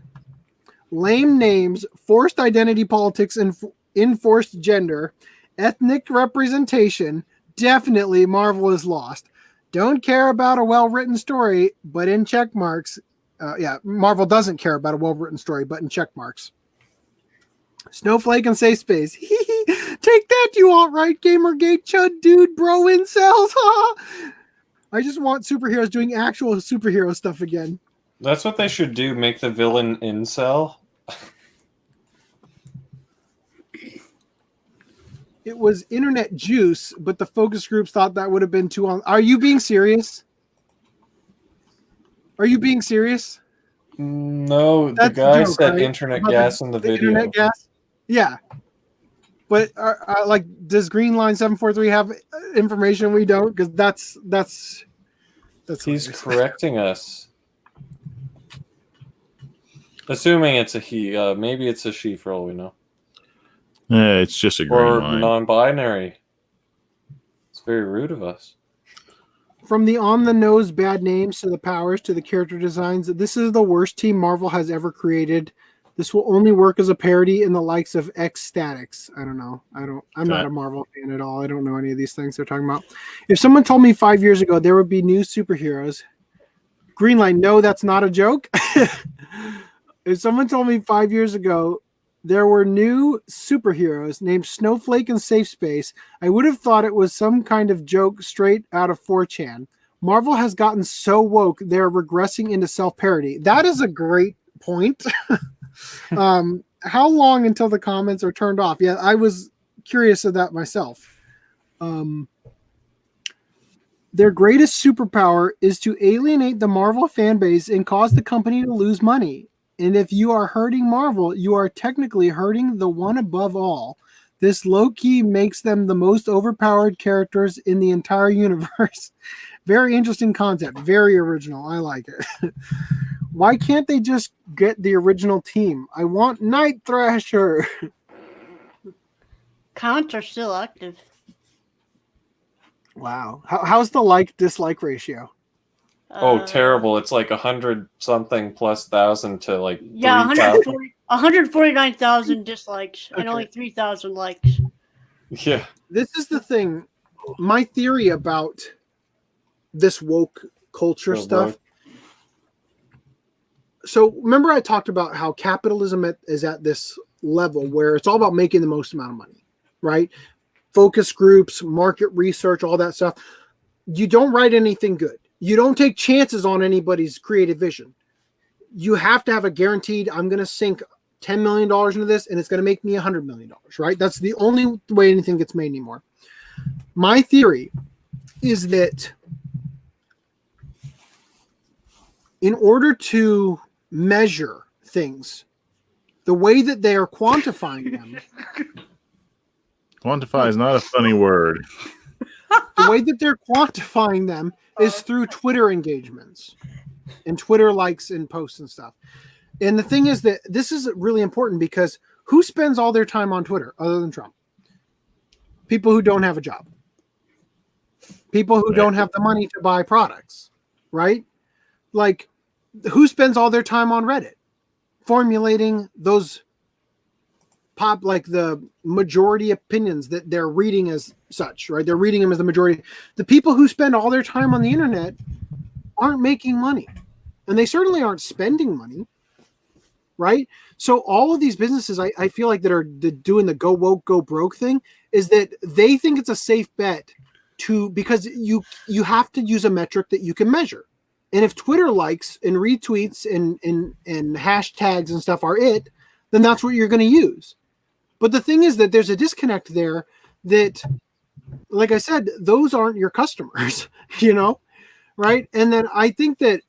lame names, forced identity politics, and enforced gender, ethnic representation. Definitely Marvel is lost. Don't care about a well-written story, but in check marks. Marvel doesn't care about a well-written story, but in check marks. Snowflake and Safe Space. Take that, you alt-right Gamergate chud dude, bro, incels. I just want superheroes doing actual superhero stuff again. That's what they should do. Make the villain incel. It was internet juice, but the focus groups thought that would have been too on. Are you being serious? Are you being serious? No, that's the guy joke, said right? internet gas in the video. Internet gas? Yeah. But does Green Line 743 have information we don't? Because that's he's correcting us. Assuming it's a he. Maybe it's a she for all we know. Yeah, it's just a green or line. Non-binary. It's very rude of us. From the on-the-nose bad names to the powers to the character designs, this is the worst team Marvel has ever created. This will only work as a parody in the likes of X-Statix. I don't know. I'm not a Marvel fan at all. I don't know any of these things they're talking about. If someone told me 5 years ago there would be new superheroes, Greenline, no, that's not a joke. If someone told me 5 years ago there were new superheroes named Snowflake and Safe Space, I would have thought it was some kind of joke straight out of 4chan. Marvel has gotten so woke they're regressing into self-parody. That is a great point. How long until the comments are turned off? Yeah, I was curious of that myself. Their greatest superpower is to alienate the Marvel fan base and cause the company to lose money. And if you are hurting Marvel, you are technically hurting the one above all. This low-key makes them the most overpowered characters in the entire universe. Very interesting concept. Very original. I like it. Why can't they just get the original team? I want Night Thrasher. Comments are still active. Wow. How's the like-dislike ratio? Oh, terrible. It's like 100-something plus thousand to like 149,000 dislikes and Okay. only 3,000 likes. Yeah. This is the thing. My theory about this woke culture stuff. Woke. So remember I talked about how capitalism is at this level where it's all about making the most amount of money, right? Focus groups, market research, all that stuff. You don't write anything good. You don't take chances on anybody's creative vision. You have to have a guaranteed, I'm going to sink $10 million into this and it's going to make me $100 million, right? That's the only way anything gets made anymore. My theory is that in order to measure things, the way that they are quantifying them, Quantify is not a funny word. the way that they're quantifying them is through Twitter engagements and Twitter likes and posts and stuff. And the thing is that this is really important because who spends all their time on Twitter other than Trump? People who don't have a job. People who don't have the money to buy products, right? Like, who spends all their time on Reddit? Formulating those like the majority opinions that they're reading as such, right? They're reading them as the majority. The people who spend all their time on the internet aren't making money, and they certainly aren't spending money, right? So all of these businesses, I feel like that are doing the go woke, go broke thing, is that they think it's a safe bet because you have to use a metric that you can measure. And if Twitter likes and retweets and hashtags and stuff are it, then that's what you're going to use. But the thing is that there's a disconnect there that, like I said, those aren't your customers, right? And then I think that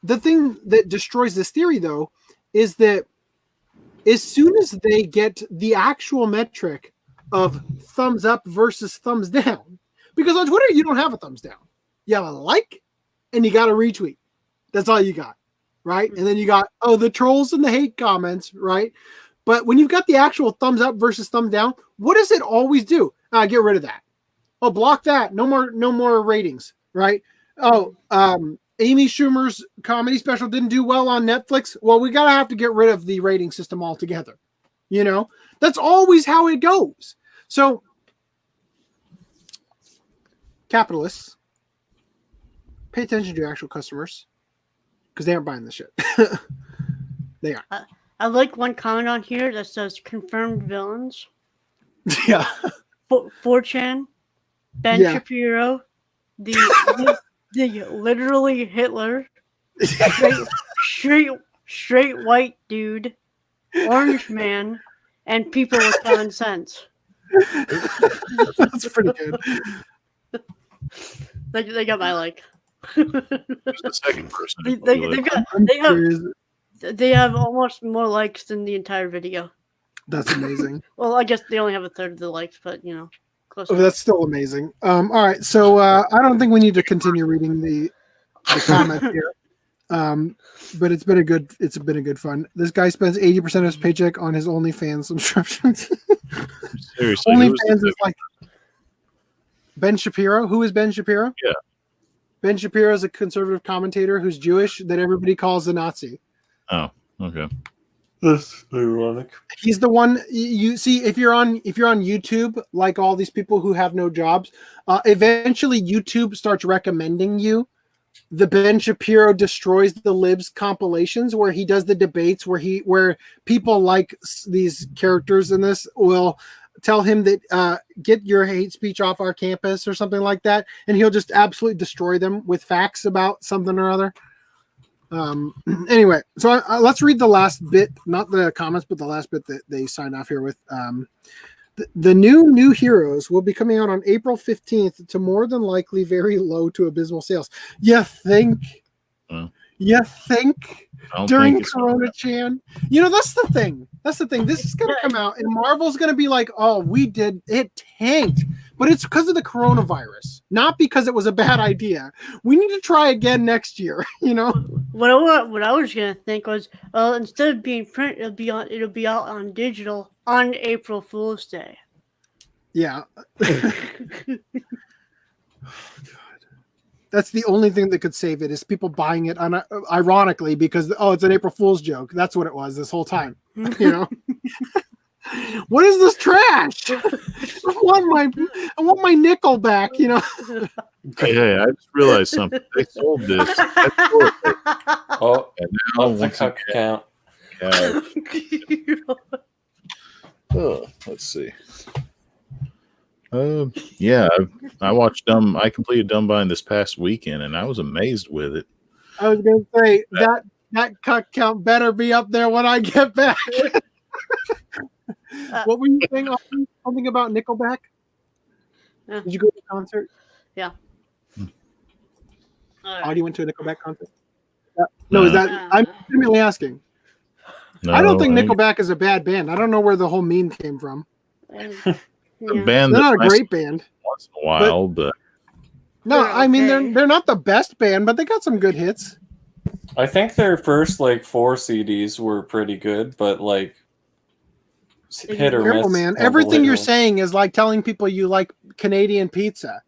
the thing that destroys this theory, though, is that as soon as they get the actual metric of thumbs up versus thumbs down, because on Twitter, you don't have a thumbs down. You have a like and you got a retweet. That's all you got, right? And then you got, the trolls and the hate comments, right? But when you've got the actual thumbs up versus thumbs down, what does it always do? Get rid of that. Oh, block that. No more ratings, right? Amy Schumer's comedy special didn't do well on Netflix. Well, we have to get rid of the rating system altogether. That's always how it goes. So capitalists, pay attention to your actual customers because they aren't buying this shit. They are. I like one comment on here that says confirmed villains. Yeah. 4chan, Ben Shapiro, the literally Hitler, straight white dude, orange man, and people with common sense. That's pretty good. They got my like. Who's the second person? They have almost more likes than the entire video. That's amazing. Well, I guess they only have a third of the likes, but close enough. That's still amazing. All right, so I don't think we need to continue reading the comments here. But it's been a good fun. This guy spends 80% of his paycheck on his OnlyFans subscriptions. Seriously, OnlyFans is like Ben Shapiro. Who is Ben Shapiro? Yeah. Ben Shapiro is a conservative commentator who's Jewish that everybody calls a Nazi. Oh, okay. That's ironic. He's the one you see if you're on YouTube, like all these people who have no jobs. Eventually, YouTube starts recommending you the Ben Shapiro Destroys the Libs compilations, where he does the debates, where people like these characters in this will tell him that get your hate speech off our campus or something like that, and he'll just absolutely destroy them with facts about something or other. Anyway, so let's read the last bit, not the comments, but the last bit that they signed off here with. The new heroes will be coming out on April 15th to more than likely very low to abysmal sales. You think? You think? During Corona Chan? You know, that's the thing. That's the thing. This is going to come out, and Marvel's going to be like, oh, we did, it tanked. But it's because of the coronavirus, not because it was a bad idea. We need to try again next year, you know? What I was going to think was, instead of being print, it'll be out on digital on April Fool's Day. Yeah. That's the only thing that could save it is people buying it ironically because it's an April Fool's joke. That's what it was this whole time. You know, what is this trash? I want my nickel back. You know. Hey, I just realized something. They sold this. Oh, and now once again, count. Let's see. Yeah, I watched I completed Dumb this past weekend, and I was amazed with it. I was going to say that cuck count better be up there when I get back. What were you saying? Something about Nickelback? Did you go to the concert? Yeah. You went to a Nickelback concert? No, is that? I'm legitimately asking. No, I don't think Nickelback is a bad band. I don't know where the whole meme came from. A band they're not a great band. Once in a while, but no, I mean they're not the best band, but they got some good hits. I think their first 4 CDs were pretty good, but hit or miss. Man, everything you're saying is like telling people you like Canadian pizza.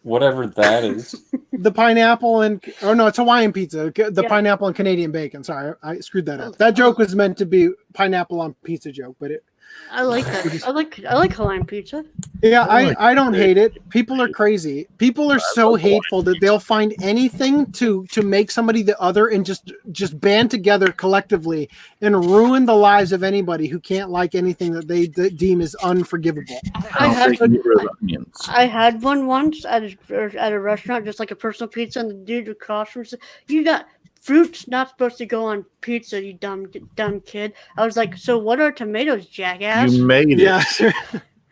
Whatever that is. The pineapple it's Hawaiian pizza. The pineapple and Canadian bacon. Sorry, I screwed that up. That joke was meant to be pineapple on pizza joke, but I like that. I like Hawaiian pizza. Yeah, I don't hate it. People are crazy. People are so hateful that they'll find anything to make somebody the other and just band together collectively and ruin the lives of anybody who can't like anything that they deem is unforgivable. I had one once at a restaurant, just like a personal pizza, and the dude across from me said, "You got fruit's not supposed to go on pizza, you dumb kid." I was like, "So what are tomatoes, jackass?" You made it. Yeah.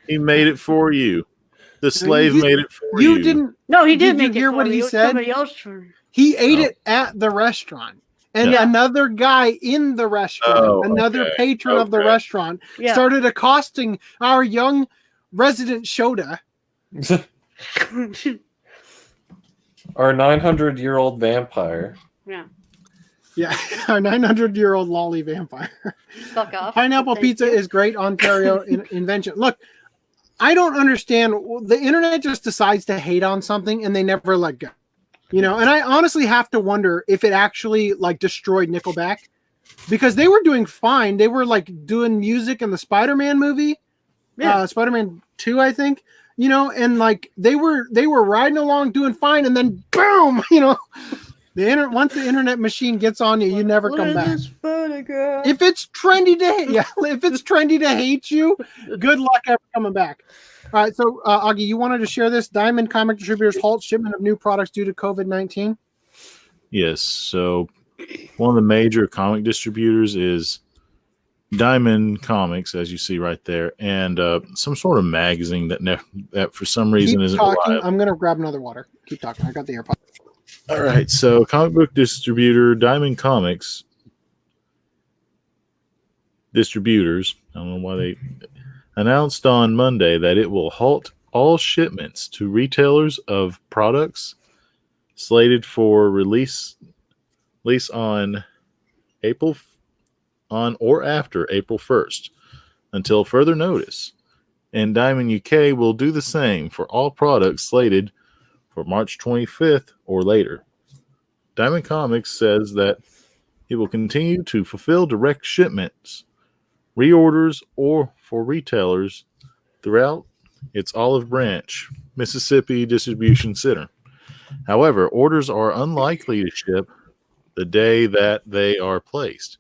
He made it for you. The slave made it for you. You didn't. No, he did make it. Hear what he said? Somebody else. He ate it at the restaurant, and another guy in the restaurant, another patron of the restaurant, started accosting our young resident Shota. Our 900-year-old vampire. Yeah, our 900-year-old lolly vampire. Fuck off. Pineapple pizza is great Ontario invention. Look, I don't understand. The internet just decides to hate on something and they never let go. You know, and I honestly have to wonder if it actually destroyed Nickelback because they were doing fine. They were doing music in the Spider-Man movie, Spider-Man 2, I think. You know, and they were riding along doing fine, and then boom, you know. Once the internet machine gets on you, you never come back. If it's trendy to hate you, good luck ever coming back. All right, so Augie, you wanted to share this. Diamond Comic Distributors halt shipment of new products due to COVID-19. Yes, so one of the major comic distributors is Diamond Comics, as you see right there, and some sort of magazine that for some reason isn't reliable. I'm going to grab another water. Keep talking. I got the AirPods. All right, so comic book distributor Diamond Comics distributors, I don't know why they announced on Monday that it will halt all shipments to retailers of products slated for release on or after April 1st until further notice. And Diamond UK will do the same for all products slated for March 25th or later. Diamond Comics says that it will continue to fulfill direct shipments, reorders, or for retailers throughout its Olive Branch, Mississippi distribution center. However, orders are unlikely to ship the day that they are placed.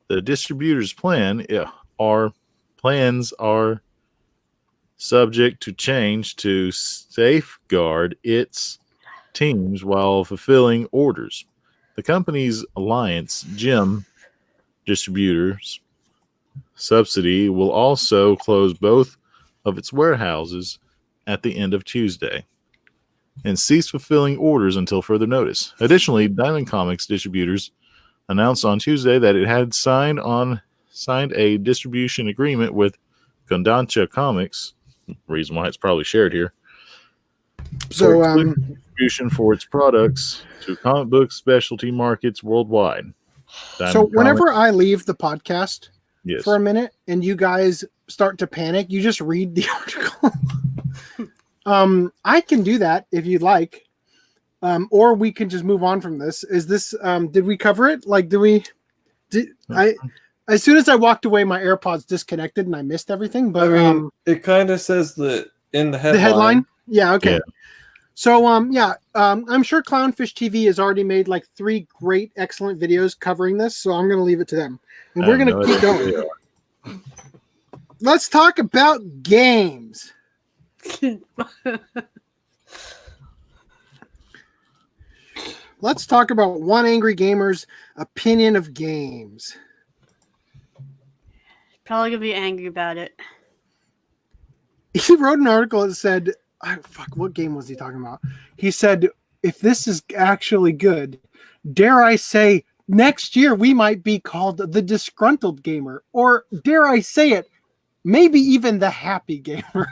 The distributor's plans are subject to change to safeguard its teams while fulfilling orders. The company's Alliance Gym Distributors subsidy will also close both of its warehouses at the end of Tuesday and cease fulfilling orders until further notice. Additionally, Diamond Comics Distributors announced on Tuesday that it had signed a distribution agreement with Kodansha Comics, reason why it's probably shared here, So, distribution for its products to comic book specialty markets worldwide. so whenever I leave the podcast Yes. for a minute and you guys start to panic, you just read the article. I can do that if you'd like. Or we can just move on from this. Is this did we cover it? Like as soon as I walked away, my AirPods disconnected and I missed everything. But I mean, it kind of says that in the headline. the headline? Yeah, okay. Yeah. So I'm sure Clownfish TV has already made like 3 great, excellent videos covering this, so I'm gonna leave it to them. And we're gonna keep going. Let's talk about games. Let's talk about One Angry Gamer's opinion of games. Probably gonna be angry about it. He wrote an article that said, what game was he talking about? He said, if this is actually good, dare I say, next year we might be called the disgruntled gamer, or dare I say it, maybe even the happy gamer.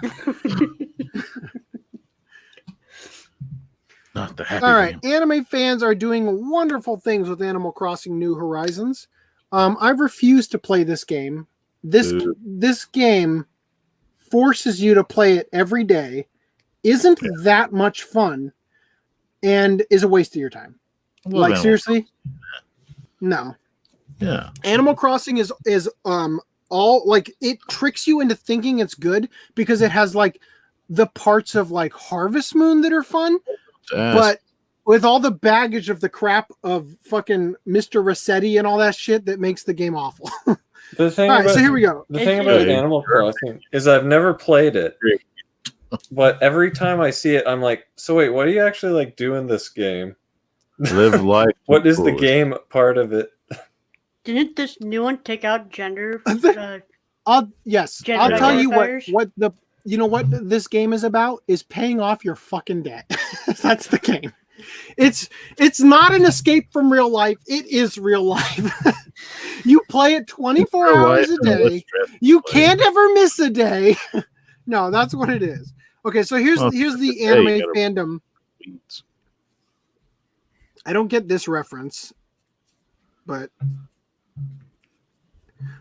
Not the happy All right, game. anime fans are doing wonderful things with Animal Crossing New Horizons. I refuse to play this game. This game forces you to play it every day, isn't that much fun, and is a waste of your time. Like, seriously? No. Yeah. Animal Crossing is all like, it tricks you into thinking it's good because it has like the parts of like Harvest Moon that are fun, but with all the baggage of the crap of fucking Mr. Rossetti and all that shit that makes the game awful. The thing all right, about, so here we go. The thing about Animal Crossing is I've never played it, but every time I see it, I'm like, so wait, what do you actually like do in this game? Live life. What is the game part of it? Didn't this new one take out gender? I'll Gender tell you identifiers? what this game is about is paying off your fucking debt. That's the game. It's not an escape from real life. It is real life. You play it 24 hours a day. You can't ever miss a day. No, that's what it is. Okay, so here's the anime fandom. I don't get this reference, but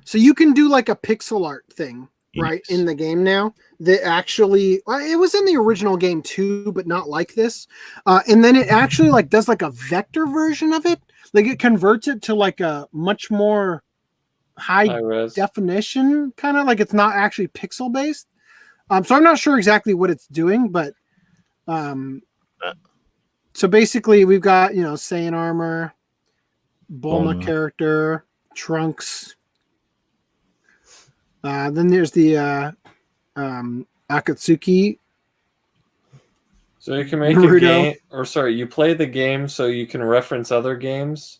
so you can do like a pixel art thing, right, in the game now that actually it was in the original game too, but not like this. And then it actually like does like a vector version of it. Like it converts it to like a much more high definition, kind of like it's not actually pixel based. So I'm not sure exactly what it's doing, but so basically we've got, Saiyan armor, Bulma character, Trunks. Then there's the Akatsuki. So you can make a game, you play the game so you can reference other games?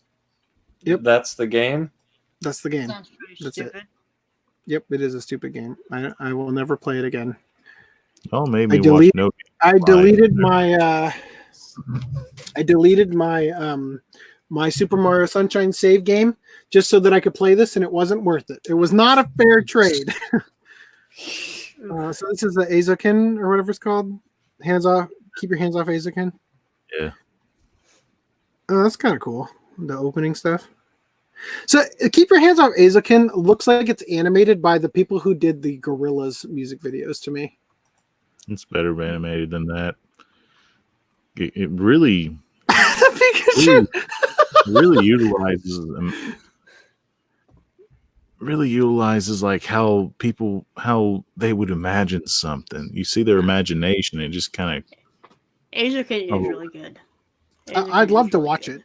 Yep. That's the game? That's the game. Sounds pretty That's stupid. it. Yep, it is a stupid game. I will never play it again. Oh, maybe I deleted my my Super Mario Sunshine save game just so that I could play this, and it wasn't worth it. It was not a fair trade. So this is the Azokin or whatever it's called. Hands off. Keep your hands off Azokin. Yeah. Oh, that's kind of cool. The opening stuff. So Keep Your Hands Off Azokin looks like it's animated by the people who did the Gorillaz music videos to me. It's better animated than that. It really, really utilizes like how they would imagine something. You see their imagination and just kind of. Azokin is really good. I'd love to watch it.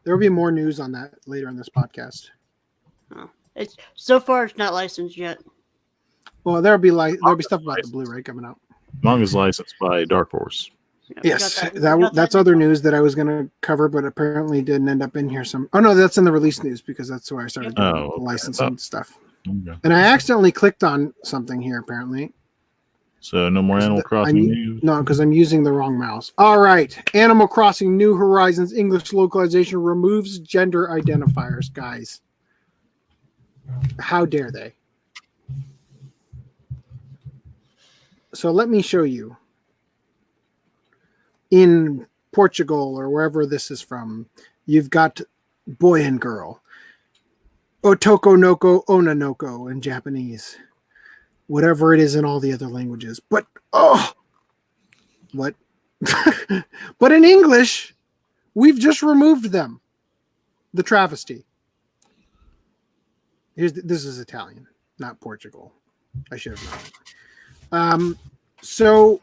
There will be more news on that later in this podcast. Oh, so far it's not licensed yet. Well, there'll be stuff about the Blu-ray coming out. Manga's licensed by Dark Horse. Yeah, we Yes, got we got that's other news that I was going to cover, but apparently didn't end up in here. Oh no, that's in the release news because that's where I started doing Oh, okay. licensing stuff. Okay. And I accidentally clicked on something here apparently. So no more Animal Crossing news? No, because I'm using the wrong mouse. All right, Animal Crossing New Horizons English localization removes gender identifiers, guys. How dare they? So let me show you. In Portugal or wherever this is from, you've got boy and girl. Otoko noko onanoko in Japanese. Whatever it is in all the other languages. But, what? But in English, we've just removed them. The travesty. This is Italian, not Portugal. I should have known. So,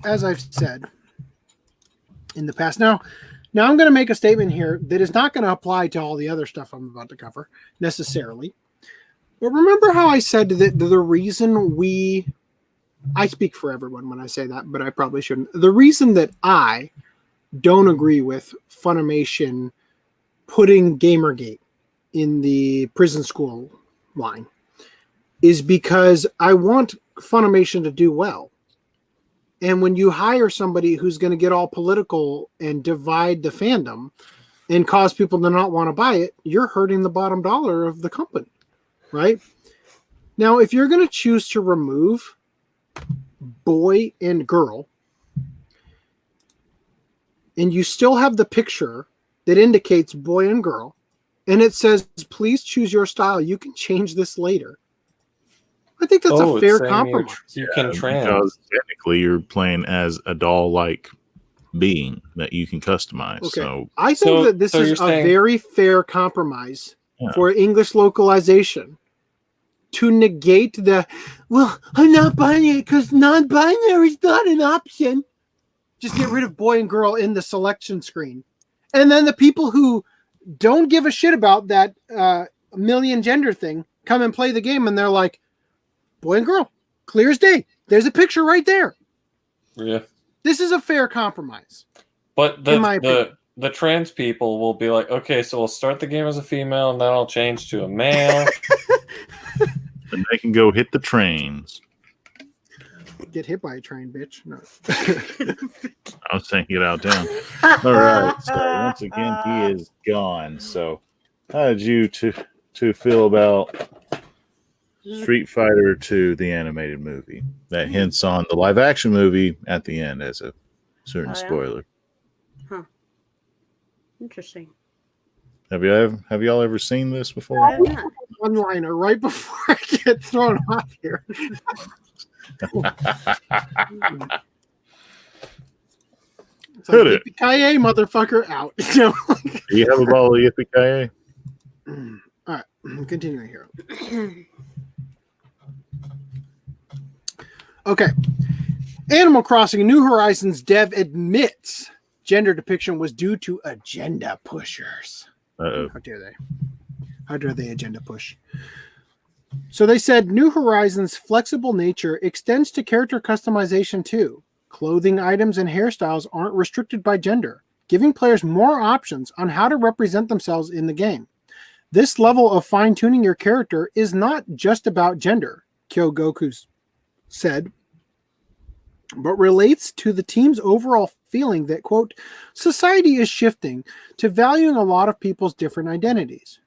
as I've said in the past, now I'm going to make a statement here that is not going to apply to all the other stuff I'm about to cover necessarily. But remember how I said that the reason I speak for everyone when I say that, but I probably shouldn't. The reason that I don't agree with Funimation putting Gamergate in the prison school line is because I want Funimation to do well. And when you hire somebody who's going to get all political and divide the fandom and cause people to not want to buy it, you're hurting the bottom dollar of the company, right? Now, if you're going to choose to remove boy and girl, and you still have the picture that indicates boy and girl, and it says, please choose your style, you can change this later. I think that's a fair compromise. You can trans. Because technically you're playing as a doll-like being that you can customize. Okay. So I think that this is a very fair compromise for English localization to negate I'm not buying it because non-binary is not an option. Just get rid of boy and girl in the selection screen. And then the people who don't give a shit about that million gender thing come and play the game and they're like, boy and girl, clear as day. There's a picture right there. Yeah. This is a fair compromise. But the trans people will be like, okay, so we'll start the game as a female and then I'll change to a male. And they can go hit the trains. Get hit by a train, bitch. No. I was saying get out down. All right. So once again, he is gone. So how did you to feel about Street Fighter 2, the animated movie? That hints on the live action movie at the end as a certain spoiler. Huh. Interesting. Have y'all ever seen this before? One liner right before I get thrown off here. It's like, yippee-ki-yay, motherfucker, out. Do you have a ball of yippee-ki-yay? All right, continuing here. Okay. Animal Crossing New Horizons dev admits gender depiction was due to agenda pushers. Uh-oh. How dare they? How dare they agenda push? So they said New Horizons' flexible nature extends to character customization too. Clothing items and hairstyles aren't restricted by gender, giving players more options on how to represent themselves in the game. This level of fine-tuning your character is not just about gender, Kyogoku said, but relates to the team's overall feeling that, quote, society is shifting to valuing a lot of people's different identities.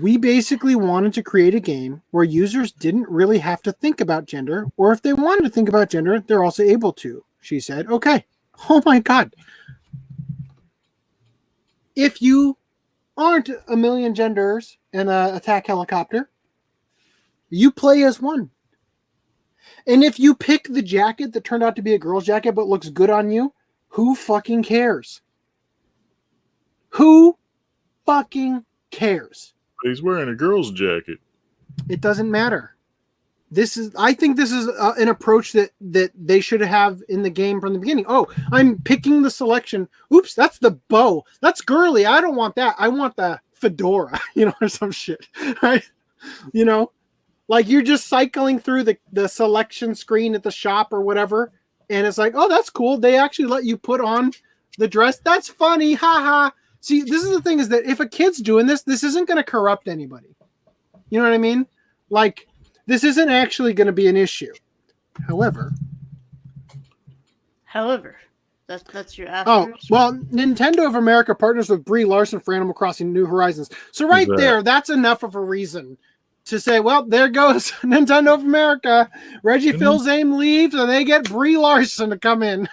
We basically wanted to create a game where users didn't really have to think about gender, or if they wanted to think about gender, they're also able to, she said. Okay. Oh my God. If you aren't a million genders in an attack helicopter, you play as one. And if you pick the jacket that turned out to be a girl's jacket but looks good on you, who fucking cares? Who fucking cares? He's wearing a girl's jacket. It doesn't matter. I think this is an approach that they should have in the game from the beginning. Oh, I'm picking the selection. Oops, that's the bow. That's girly. I don't want that. I want the fedora, or some shit, right? Like you're just cycling through the selection screen at the shop or whatever, and it's like, oh, that's cool. They actually let you put on the dress. That's funny, haha. See, this is the thing, is that if a kid's doing this isn't going to corrupt anybody. You know what I mean? Like, this isn't actually going to be an issue. However, that's your oh, asterisk. well, Nintendo of America partners with Brie Larson for Animal Crossing New Horizons. So right there, that's enough of a reason to say, well, there goes Nintendo of America. Reggie Fils-Aime leaves, and they get Brie Larson to come in.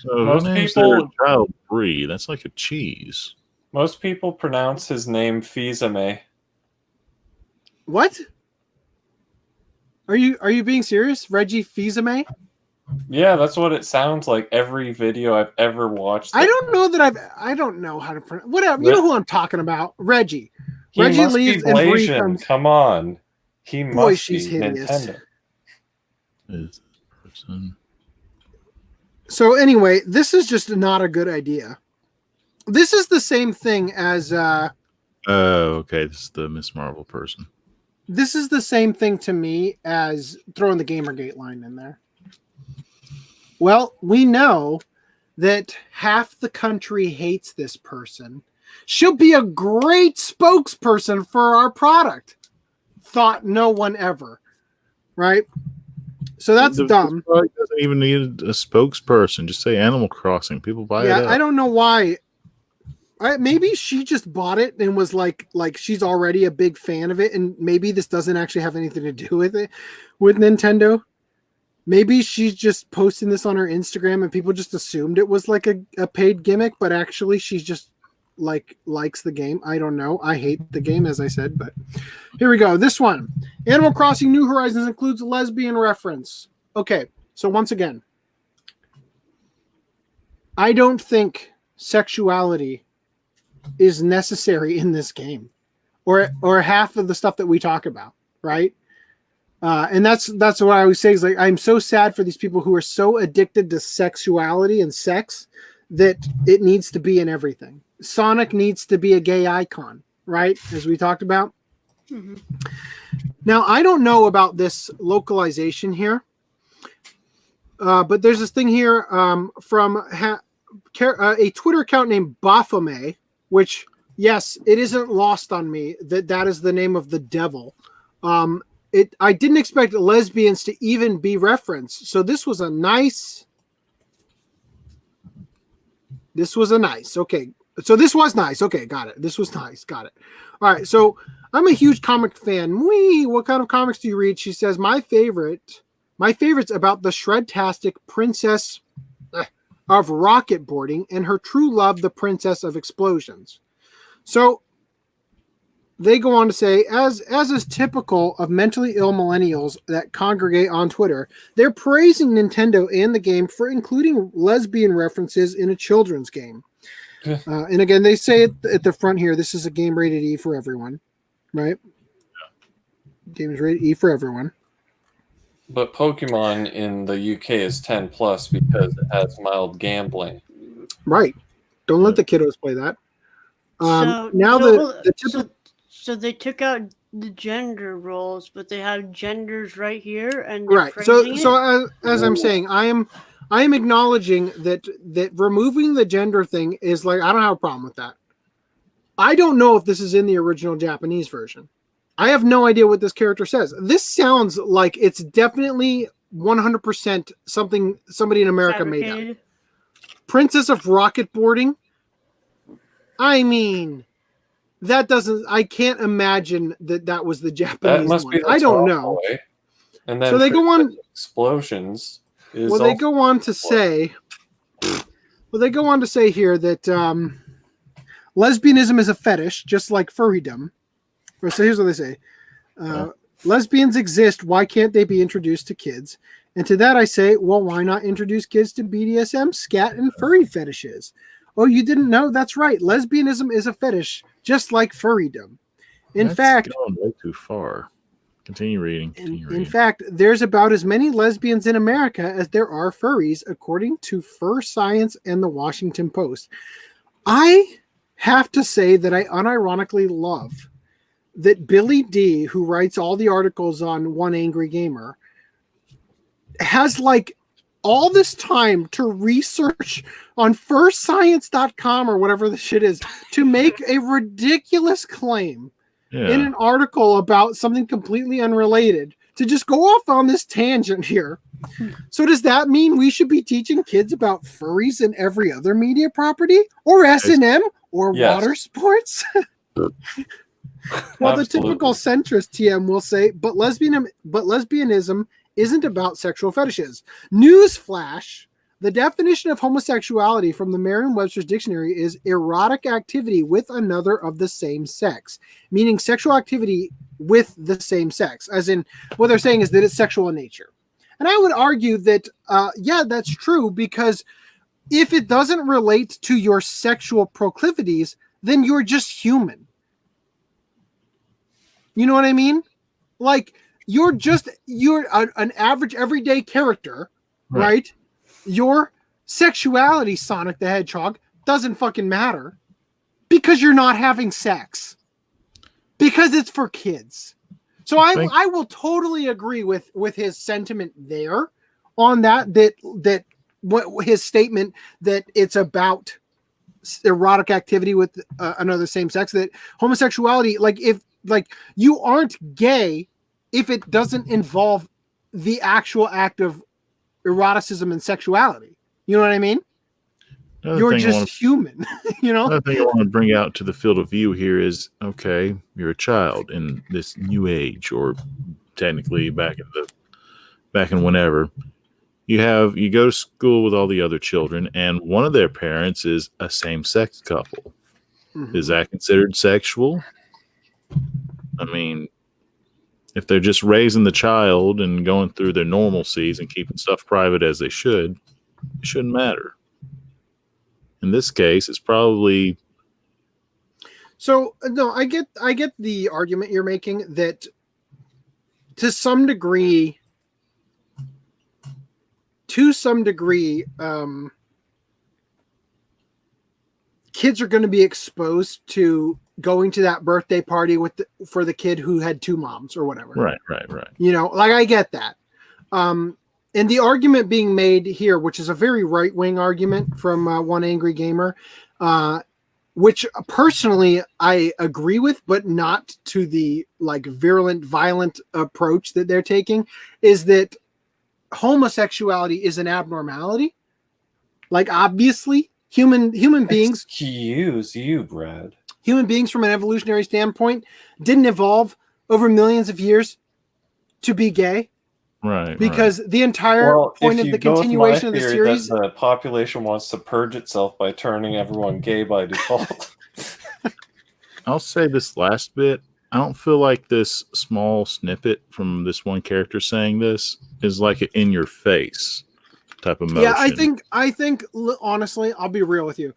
So most people child Brie. That's like a cheese. Most people pronounce his name Fils-Aime. What? Are you being serious? Reggie Fils-Aime? Yeah, that's what it sounds like every video I've ever watched. I don't know that I don't know how to pronounce. Whatever. You know who I'm talking about? Reggie. Reggie must leaves be and Brie Blasian. comes. Come on. He Boy, must she's be hideous. Nintendo. So anyway, this is just not a good idea. This is the same thing as oh, okay. This is the Miss Marvel person. This is the same thing to me as throwing the Gamergate line in there. Well, we know that half the country hates this person. She'll be a great spokesperson for our product. Thought no one ever. Right? So that's dumb. Product doesn't even need a spokesperson. Just say Animal Crossing. People buy it. Yeah, I don't know why. Maybe she just bought it and was like she's already a big fan of it, and maybe this doesn't actually have anything to do with it, with Nintendo. Maybe she's just posting this on her Instagram and people just assumed it was like a paid gimmick, but actually she's just likes the game. I don't know. I hate the game, as I said, but here we go. This one, Animal Crossing New Horizons includes a lesbian reference. Okay, so once again, I don't think sexuality is necessary in this game, or half of the stuff that we talk about, right? And that's what I always say is like, I'm so sad for these people who are so addicted to sexuality and sex that it needs to be in everything. Sonic needs to be a gay icon, right? As we talked about. Mm-hmm. Now, I don't know about this localization here, but there's this thing here from a Twitter account named Baphomet, which, yes, it isn't lost on me that is the name of the devil. I didn't expect lesbians to even be referenced. So this was a nice. Okay. So this was nice. Okay, got it. This was nice. Got it. All right. So I'm a huge comic fan. What kind of comics do you read? She says, my favorite's about the Shredtastic princess of rocket boarding and her true love, the princess of explosions. So they go on to say, as is typical of mentally ill millennials that congregate on Twitter, they're praising Nintendo and the game for including lesbian references in a children's game. And again, they say it at the front here, this is a game rated E for everyone, right? Yeah. Game is rated E for everyone. But Pokemon in the UK is 10 plus because it has mild gambling. Right. Don't let the kiddos play that. So they took out the gender roles, but they have genders right here, and right. So as I'm saying, I am acknowledging that removing the gender thing is like, I don't have a problem with that. I don't know if this is in the original Japanese version. I have no idea what this character says. This sounds like it's definitely 100% something somebody in America made up. Princess of rocket boarding. I mean, I can't imagine that was the Japanese that must one. Be the I don't know. Boy. And then so they go on explosions. They go on to say here that lesbianism is a fetish, just like furrydom. So here's what they say. Lesbians exist. Why can't they be introduced to kids? And to that I say, well, why not introduce kids to BDSM, scat, and furry fetishes? Oh, you didn't know? That's right. Lesbianism is a fetish, just like furrydom. In fact, going way too far. Continue reading. In fact, there's about as many lesbians in America as there are furries, according to Fur Science and the Washington Post. I have to say that I unironically love that Billy D, who writes all the articles on One Angry Gamer, has like all this time to research on firstscience.com or whatever the shit is to make a ridiculous claim in an article about something completely unrelated, to just go off on this tangent here. So does that mean we should be teaching kids about furries and every other media property, or S&M, or water sports? Well, the typical centrist TM will say, but lesbianism isn't about sexual fetishes. Newsflash: the definition of homosexuality from the Merriam-Webster's dictionary is erotic activity with another of the same sex, meaning sexual activity with the same sex. As in, what they're saying is that it's sexual in nature. And I would argue that, that's true, because if it doesn't relate to your sexual proclivities, then you're just human. You know what I mean? Like, you're an average everyday character, right? Your sexuality, Sonic the Hedgehog, doesn't fucking matter because you're not having sex, because it's for kids. So I will totally agree with his sentiment there on that what his statement that it's about erotic activity with another same sex, that homosexuality, like you aren't gay if it doesn't involve the actual act of eroticism and sexuality. You know what I mean? You're just human. You know? Another thing I want to bring out to the field of view here is, okay, you're a child in this new age, or technically back in whenever. You go to school with all the other children, and one of their parents is a same-sex couple. Mm-hmm. Is that considered sexual? I mean, if they're just raising the child and going through their normalcies and keeping stuff private as they should, it shouldn't matter. In this case, it's probably... So, no, I get the argument you're making that to some degree, kids are going to be exposed to going to that birthday party for the kid who had two moms or whatever. Right. You know, like, I get that. And the argument being made here, which is a very right-wing argument from One Angry Gamer, which personally I agree with, but not to the like virulent, violent approach that they're taking, is that homosexuality is an abnormality. Like, obviously, human beings. Excuse you, Brad. Human beings, from an evolutionary standpoint, didn't evolve over millions of years to be gay. Right. Because the entire point of the continuation of the series, the population wants to purge itself by turning everyone gay by default. I'll say this last bit. I don't feel like this small snippet from this one character saying this is like an in your face type of motion. Yeah, I think honestly, I'll be real with you.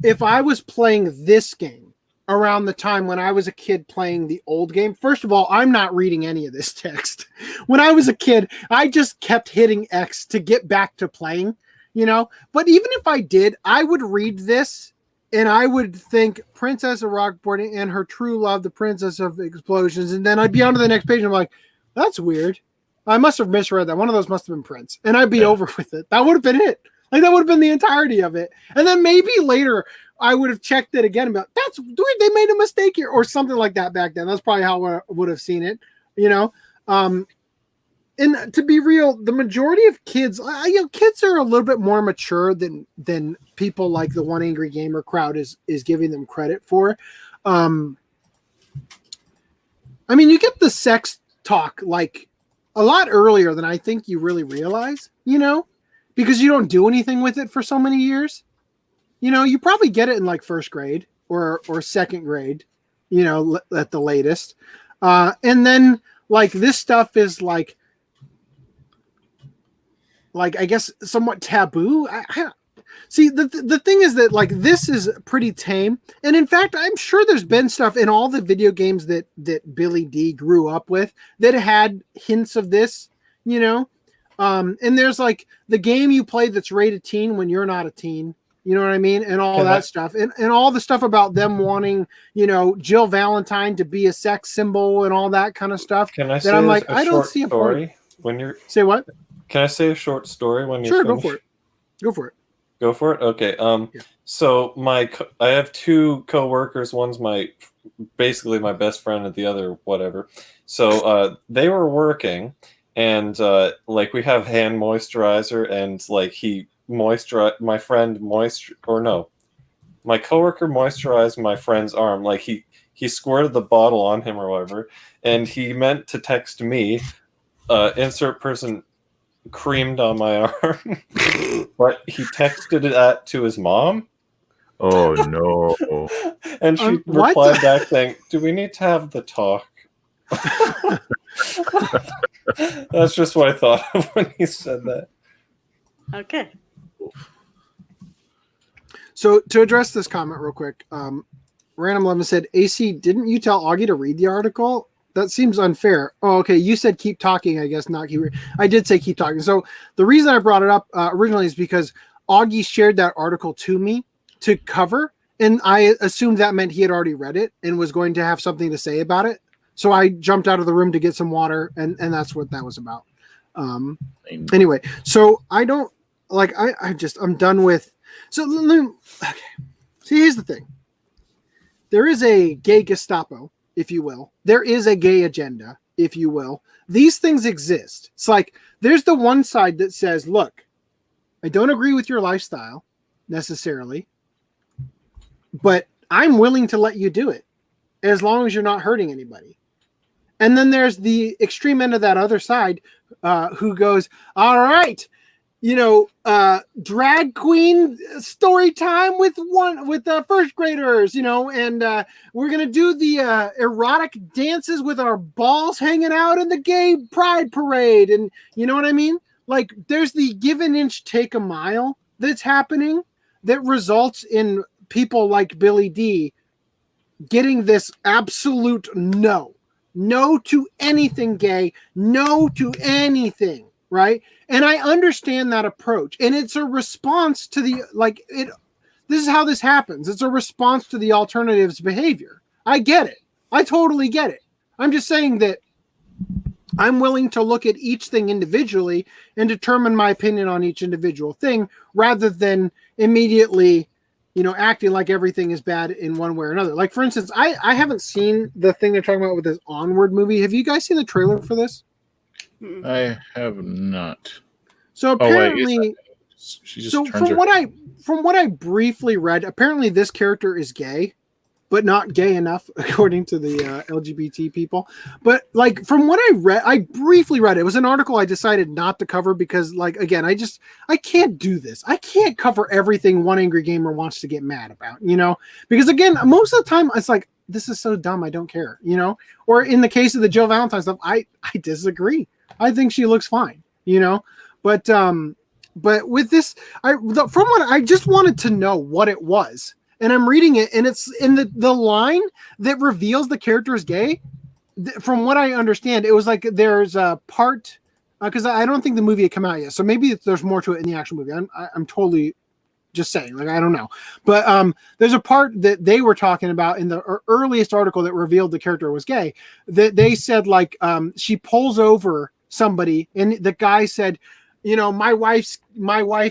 If I was playing this game around the time when I was a kid playing the old game, first of all, I'm not reading any of this text. When I was a kid, I just kept hitting X to get back to playing, you know? But even if I did, I would read this and I would think Princess of Rockboarding and her true love, the Princess of Explosions. And then I'd be on to the next page and I'm like, that's weird. I must have misread that. One of those must have been Prince. And I'd be over with it. That would have been it. Like, that would have been the entirety of it. And then maybe later I would have checked it again about, that's weird, they made a mistake here, or something like that back then. That's probably how I would have seen it, you know? And to be real, the majority of kids, kids are a little bit more mature than people like the One Angry Gamer crowd is giving them credit for. I mean, you get the sex talk like a lot earlier than I think you really realize, you know, because you don't do anything with it for so many years. You know, you probably get it in like first grade or second grade, you know, at the latest. And then like this stuff is like I guess somewhat taboo. See, the thing is that like this is pretty tame. And in fact, I'm sure there's been stuff in all the video games that Billy D grew up with that had hints of this, you know. And there's like the game you play that's rated teen when you're not a teen. You know what I mean? And all that stuff. And all the stuff about them wanting, Jill Valentine to be a sex symbol and all that kind of stuff. Can I say I'm like, a I don't see a story point. when you're... Say what? Can I say a short story when you're Sure, finished? go for it. Go for it. Go for it? Okay. Yeah. So I have two coworkers. One's basically my best friend and the other whatever. So they were working and we have hand moisturizer and my coworker moisturized my friend's arm. Like he squirted the bottle on him or whatever, and he meant to text me, insert person creamed on my arm, but he texted that to his mom. Oh no. And she replied back saying, "Do we need to have the talk?" That's just what I thought of when he said that. Okay. So to address this comment real quick, Random Lemon said, AC, didn't you tell Augie to read the article? That seems unfair. Oh, okay. You said keep talking, I guess, not keep. I did say keep talking. So the reason I brought it up originally is because Augie shared that article to me to cover, and I assumed that meant he had already read it and was going to have something to say about it. So I jumped out of the room to get some water, and that's what that was about. Anyway, so I don't like. I'm done with. So okay. See, here's the thing. There is a gay Gestapo, if you will. There is a gay agenda, if you will. These things exist. It's like there's the one side that says, look, I don't agree with your lifestyle necessarily, but I'm willing to let you do it as long as you're not hurting anybody. And then there's the extreme end of that other side who goes, all right, drag queen story time with first graders, and we're going to do the erotic dances with our balls hanging out in the gay pride parade. And you know what I mean? Like there's the give an inch, take a mile that's happening that results in people like Billy D getting this absolute no to anything gay, no to anything. Right. And I understand that approach. And it's a response to this is how this happens. It's a response to the alternative's behavior. I get it. I totally get it. I'm just saying that I'm willing to look at each thing individually and determine my opinion on each individual thing rather than immediately, acting like everything is bad in one way or another. Like, for instance, I haven't seen the thing they're talking about with this Onward movie. Have you guys seen the trailer for this? I have not. So apparently, from what I briefly read, apparently this character is gay, but not gay enough according to the LGBT people. But from what I read, I briefly read it. It was an article I decided not to cover because, again, I can't do this. I can't cover everything one angry gamer wants to get mad about, because again, most of the time it's like, this is so dumb, I don't care, Or in the case of the Jill Valentine stuff, I disagree. I think she looks fine, but with this, from what I just wanted to know what it was, and I'm reading it, and it's in the line that reveals the character is gay. From what I understand, it was like there's a part because I don't think the movie had come out yet, so maybe there's more to it in the actual movie. I'm totally just saying, I don't know, but there's a part that they were talking about in the earliest article that revealed the character was gay. That they said she pulls over somebody, and the guy said, my wife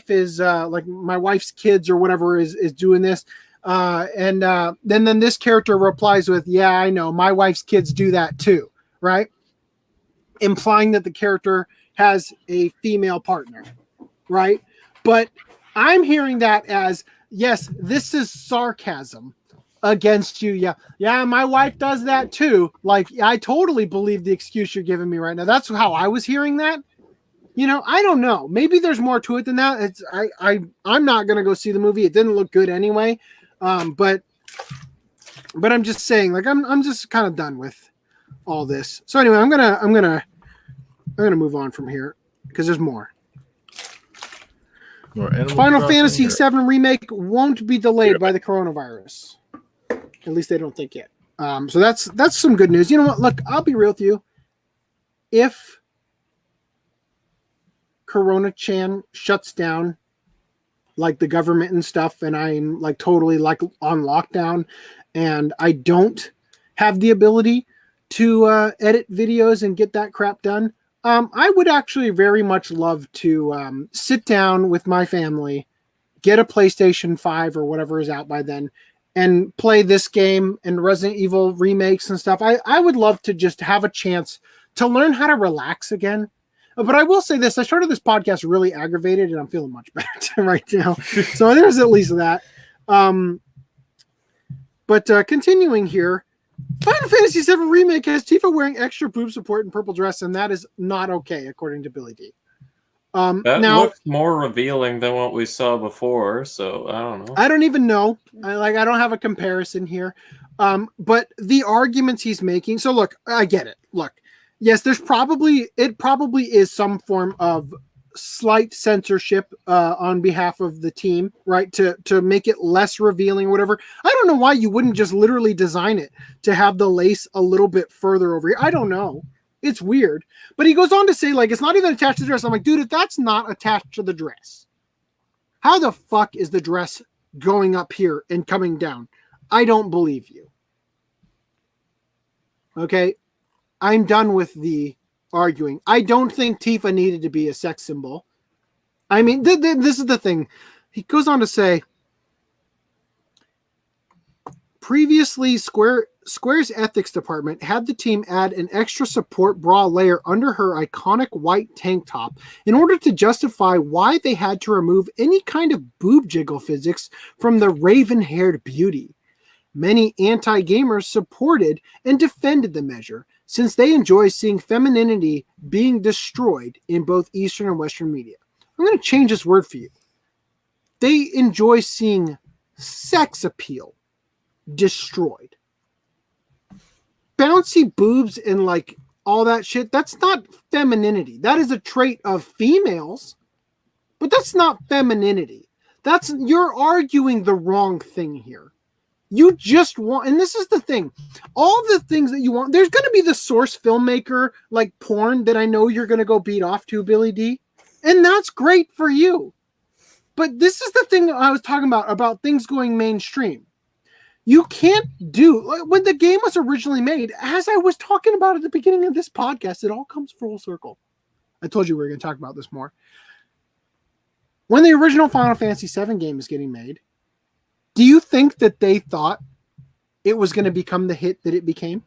is my wife's kids or whatever is doing this, and then this character replies with, yeah, I know, my wife's kids do that too, right? Implying that the character has a female partner, right? But I'm hearing that as, yes, this is sarcasm against you. Yeah, my wife does that too. I totally believe the excuse you're giving me right now. That's how I was hearing that. I don't know. Maybe there's more to it than that. I'm not gonna go see the movie. It didn't look good anyway. But I'm just saying, I'm just kind of done with all this. So anyway, I'm gonna move on from here because there's more. Final Fantasy VII Remake won't be delayed by the coronavirus. At least they don't think yet. So that's some good news. You know what? Look, I'll be real with you. If Corona-chan shuts down like the government and stuff, and I'm like totally like on lockdown, and I don't have the ability to edit videos and get that crap done, I would actually very much love to sit down with my family, get a PlayStation 5 or whatever is out by then, and play this game and Resident Evil remakes and stuff. I would love to just have a chance to learn how to relax again. But I will say this, I started this podcast really aggravated, and I'm feeling much better right now. So there's at least that. But continuing here, Final Fantasy VII Remake has Tifa wearing extra boob support and purple dress, and that is not okay, according to Billy D. That now, looks more revealing than what we saw before, so I don't know. I don't even know. I don't have a comparison here. But the arguments he's making, so look, I get it. Look, yes, it probably is some form of slight censorship on behalf of the team, right? To make it less revealing or whatever. I don't know why you wouldn't just literally design it to have the lace a little bit further over here. I don't know. It's weird. But he goes on to say, like, it's not even attached to the dress. I'm like, dude, if that's not attached to the dress, how the fuck is the dress going up here and coming down? I don't believe you. Okay? I'm done with the arguing. I don't think Tifa needed to be a sex symbol. I mean, this is the thing. He goes on to say, previously, Square's ethics department had the team add an extra support bra layer under her iconic white tank top in order to justify why they had to remove any kind of boob jiggle physics from the raven-haired beauty. Many anti-gamers supported and defended the measure, since they enjoy seeing femininity being destroyed in both Eastern and Western media. I'm going to change this word for you. They enjoy seeing sex appeal destroyed. Bouncy boobs and like all that shit, that's not femininity. That is a trait of females, but that's not femininity. You're arguing the wrong thing here. You just want, and this is the thing, all the things that you want, there's going to be the source filmmaker like porn that I know you're going to go beat off to, Billy D, and that's great for you. But this is the thing that I was talking about things going mainstream. You can't do, when the game was originally made, as I was talking about at the beginning of this podcast, it all comes full circle. I told you we were going to talk about this more. When the original Final Fantasy VII game was getting made, do you think that they thought it was going to become the hit that it became?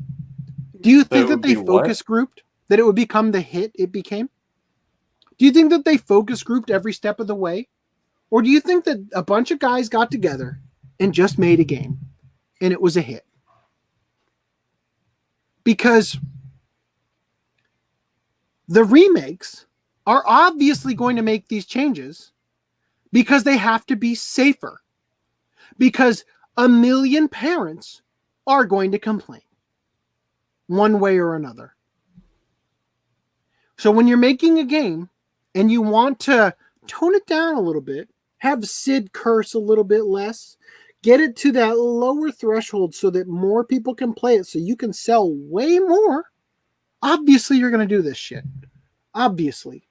Do you think that they focus grouped that it would become the hit it became? Do you think that they focus grouped every step of the way? Or do you think that a bunch of guys got together and just made a game and it was a hit? Because the remakes are obviously going to make these changes because they have to be safer. Because 1 million parents are going to complain one way or another. So when you're making a game and you want to tone it down a little bit, have Sid curse a little bit less, get it to that lower threshold so that more people can play it so you can sell way more, obviously you're going to do this shit. Obviously.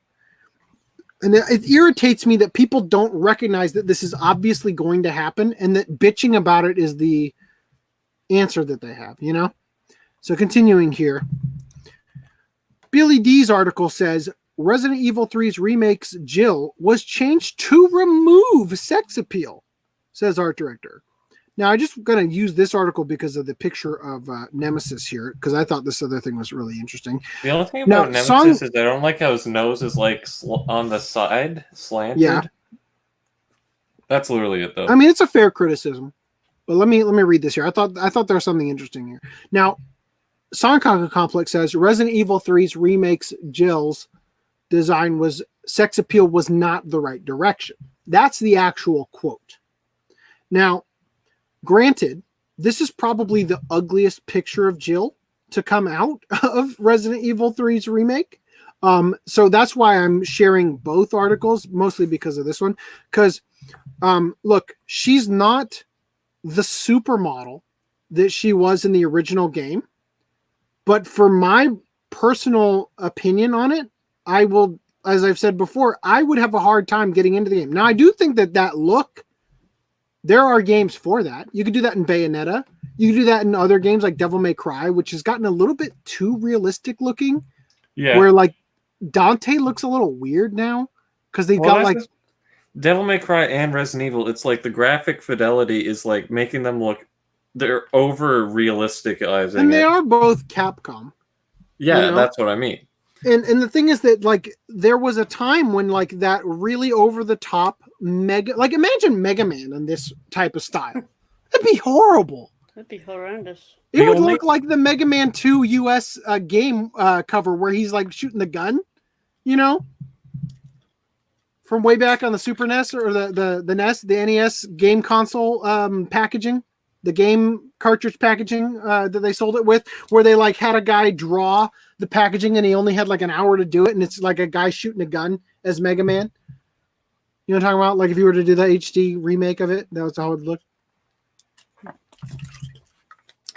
And it irritates me that people don't recognize that this is obviously going to happen and that bitching about it is the answer that they have, you know? So continuing here. Billy D's article says, Resident Evil 3's remake's Jill was changed to remove sex appeal, says art director. Now, I just going to use this article because of the picture of Nemesis here, because I thought this other thing was really interesting. The only thing about Nemesis is I don't like how his nose is like on the side, slanted. Yeah. That's literally it, though. I mean, it's a fair criticism, but let me read this here. I thought there was something interesting here. Now, Sonic Complex says Resident Evil 3's remake's Jill's design was sex appeal was not the right direction. That's the actual quote. Now, granted, this is probably the ugliest picture of Jill to come out of Resident Evil 3's remake. So that's why I'm sharing both articles, mostly because of this one. Because, look, she's not the supermodel that she was in the original game. But for my personal opinion on it, I will as I've said before, I would have a hard time getting into the game. Now, I do think that look, there are games for that. You could do that in Bayonetta. You could do that in other games like Devil May Cry, which has gotten a little bit too realistic looking. Yeah. Where like Dante looks a little weird now because they've got like Devil May Cry and Resident Evil. It's like the graphic fidelity is like making them look, they're over realistic, and they are both Capcom. Yeah, that's what I mean. And the thing is that like there was a time when like that really over the top like imagine Mega Man in this type of style. That'd be horrible. That'd be horrendous. It would look like the Mega Man 2 US game cover where he's like shooting the gun, you know, from way back on the Super NES or the NES, the NES game console packaging, the game cartridge packaging that they sold it with, where they like had a guy draw the packaging and he only had like an hour to do it, and it's like a guy shooting a gun as Mega Man. You know what I'm talking about? Like if you were to do the HD remake of it, that was how it would look.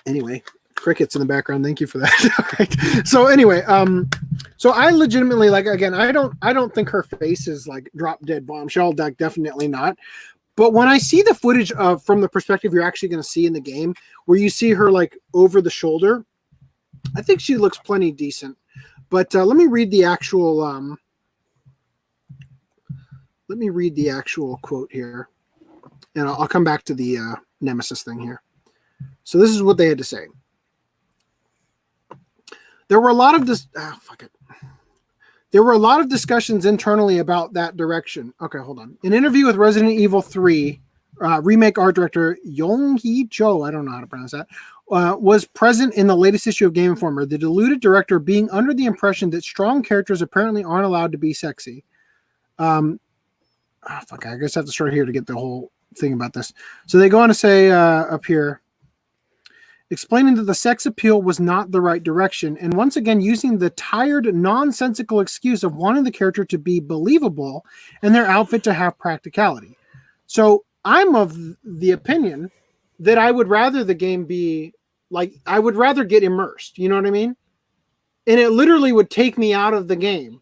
Anyway, crickets in the background. Thank you for that. Right. So anyway, so I legitimately like, again, I don't think her face is like drop dead bombshell. Definitely not. But when I see the footage from the perspective you're actually going to see in the game, where you see her like over the shoulder, I think she looks plenty decent. But let me read the actual. Let me read the actual quote here, and I'll come back to the Nemesis thing here. So this is what they had to say. There were a lot of There were a lot of discussions internally about that direction. Okay, hold on. An interview with Resident Evil 3 remake art director Yong-hee Cho, I don't know how to pronounce that, was present in the latest issue of Game Informer. The deluded director being under the impression that strong characters apparently aren't allowed to be sexy. I guess I have to start here to get the whole thing about this. So they go on to say up here, explaining that the sex appeal was not the right direction, and once again using the tired, nonsensical excuse of wanting the character to be believable and their outfit to have practicality. So I'm of the opinion that I would rather the game be like, I would rather get immersed, you know what I mean? And it literally would take me out of the game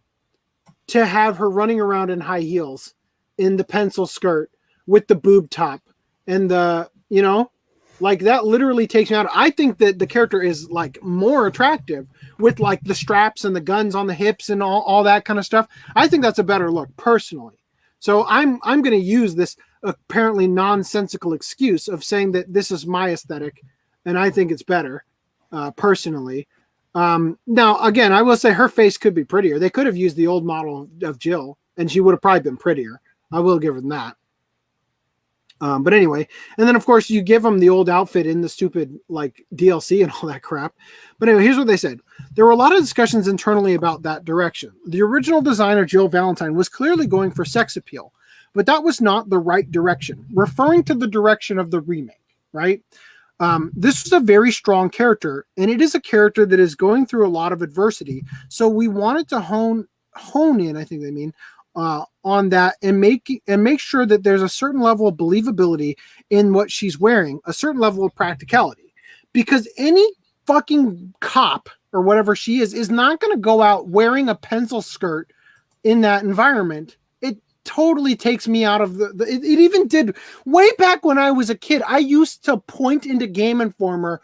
to have her running around in high heels in the pencil skirt with the boob top and the, you know, like that literally takes me out. I think that the character is like more attractive with like the straps and the guns on the hips and all that kind of stuff. I think that's a better look personally. So I'm going to use this apparently nonsensical excuse of saying that this is my aesthetic and I think it's better personally. Now, again, I will say her face could be prettier. They could have used the old model of Jill and she would have probably been prettier. I will give them that. But anyway, and then of course you give them the old outfit in the stupid like DLC and all that crap. But anyway, here's what they said. There were a lot of discussions internally about that direction. The original designer, Jill Valentine, was clearly going for sex appeal, but that was not the right direction, referring to the direction of the remake, right? This was a very strong character, and it is a character that is going through a lot of adversity. So we wanted to hone in, I think they mean, on that and make sure that there's a certain level of believability in what she's wearing, a certain level of practicality, because any fucking cop or whatever she is not going to go out wearing a pencil skirt in that environment. It totally takes me out of it even did way back when I was a kid. I used to point into Game Informer,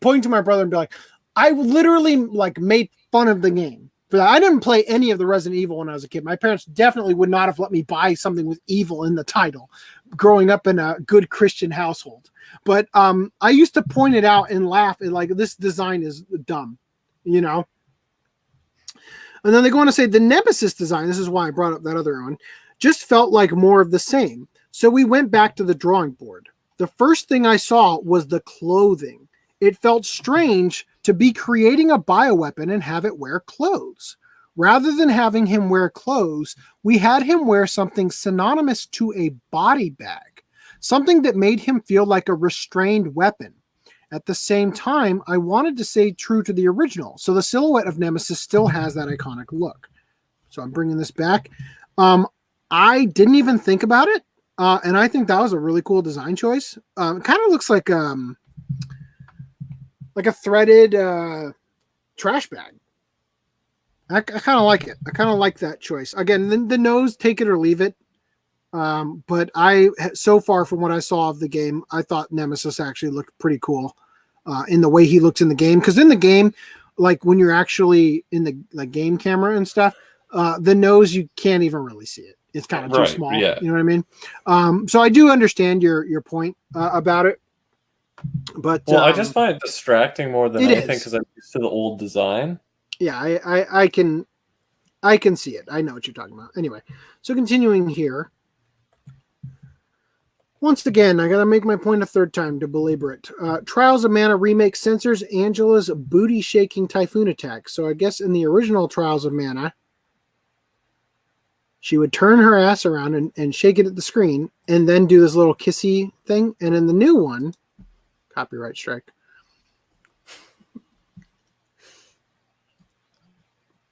point to my brother and be like, I literally like made fun of the game. For that. I didn't play any of the Resident Evil when I was a kid. My parents definitely would not have let me buy something with evil in the title growing up in a good Christian household. But I used to point it out and laugh at like, this design is dumb, you know? And then they go on to say the Nemesis design, this is why I brought up that other one, just felt like more of the same. So we went back to the drawing board. The first thing I saw was the clothing. It felt strange to be creating a bioweapon and have it wear clothes. Rather than having him wear clothes, we had him wear something synonymous to a body bag, something that made him feel like a restrained weapon. At the same time, I wanted to stay true to the original, so the silhouette of Nemesis still has that iconic look. So I'm bringing this back. I didn't even think about it, and I think that was a really cool design choice. It kind of looks like a threaded trash bag. I kind of like it. I kind of like that choice. Again, the nose, take it or leave it. But so far from what I saw of the game, I thought Nemesis actually looked pretty cool in the way he looks in the game. Because in the game, like when you're actually in the game camera and stuff, the nose, you can't even really see it. It's kind of too small. Yeah. You know what I mean? So I do understand your point about it. But I just find it distracting more than anything is. because I'm used to the old design. Yeah, I can see it. I know what you're talking about. Anyway, so continuing here. Once again, I got to make my point a third time to belabor it. Trials of Mana remake censors Angela's booty-shaking typhoon attack. So I guess in the original Trials of Mana, she would turn her ass around and shake it at the screen and then do this little kissy thing. And in the new one, copyright strike.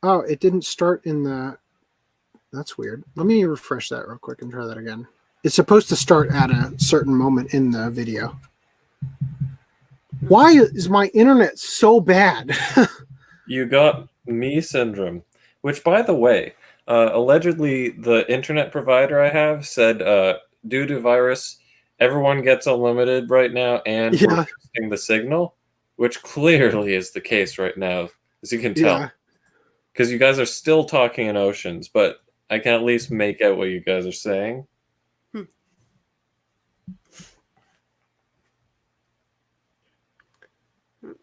Oh, it didn't start in the... That's weird. Let me refresh that real quick and try that again. It's supposed to start at a certain moment in the video. Why is my internet so bad? You got me syndrome, which, by the way, allegedly the internet provider I have said due to virus, everyone gets unlimited right now, and we're losing the signal, which clearly is the case right now, as you can tell. Because you guys are still talking in oceans, but I can at least make out what you guys are saying.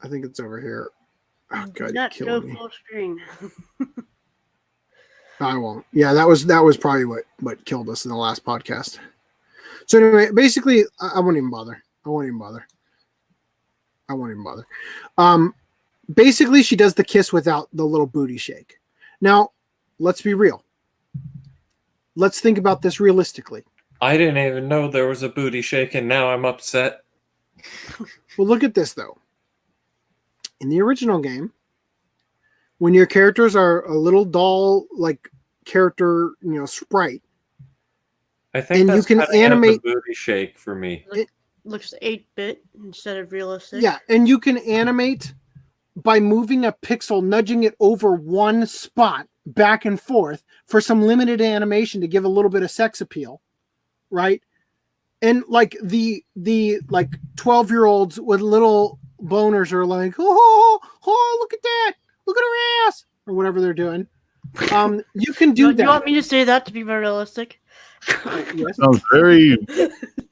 I think it's over here. Oh god, Not you're go killing me. full screen. I won't. Yeah, that was probably what killed us in the last podcast. So anyway, basically, I won't even bother. Basically, she does the kiss without the little booty shake. Now, let's be real. Let's think about this realistically. I didn't even know there was a booty shake, and now I'm upset. Well, look at this, though. In the original game, when your characters are a little doll, like character, sprite, I think and that's you can animate the booty shake for me. It looks 8-bit instead of realistic. Yeah, and you can animate by moving a pixel, nudging it over one spot back and forth for some limited animation to give a little bit of sex appeal, right? And like the 12-year-olds with little boners are like, oh, look at that, look at her ass, or whatever they're doing. You can do that. You want me to say that to be more realistic? Yes. Sounds very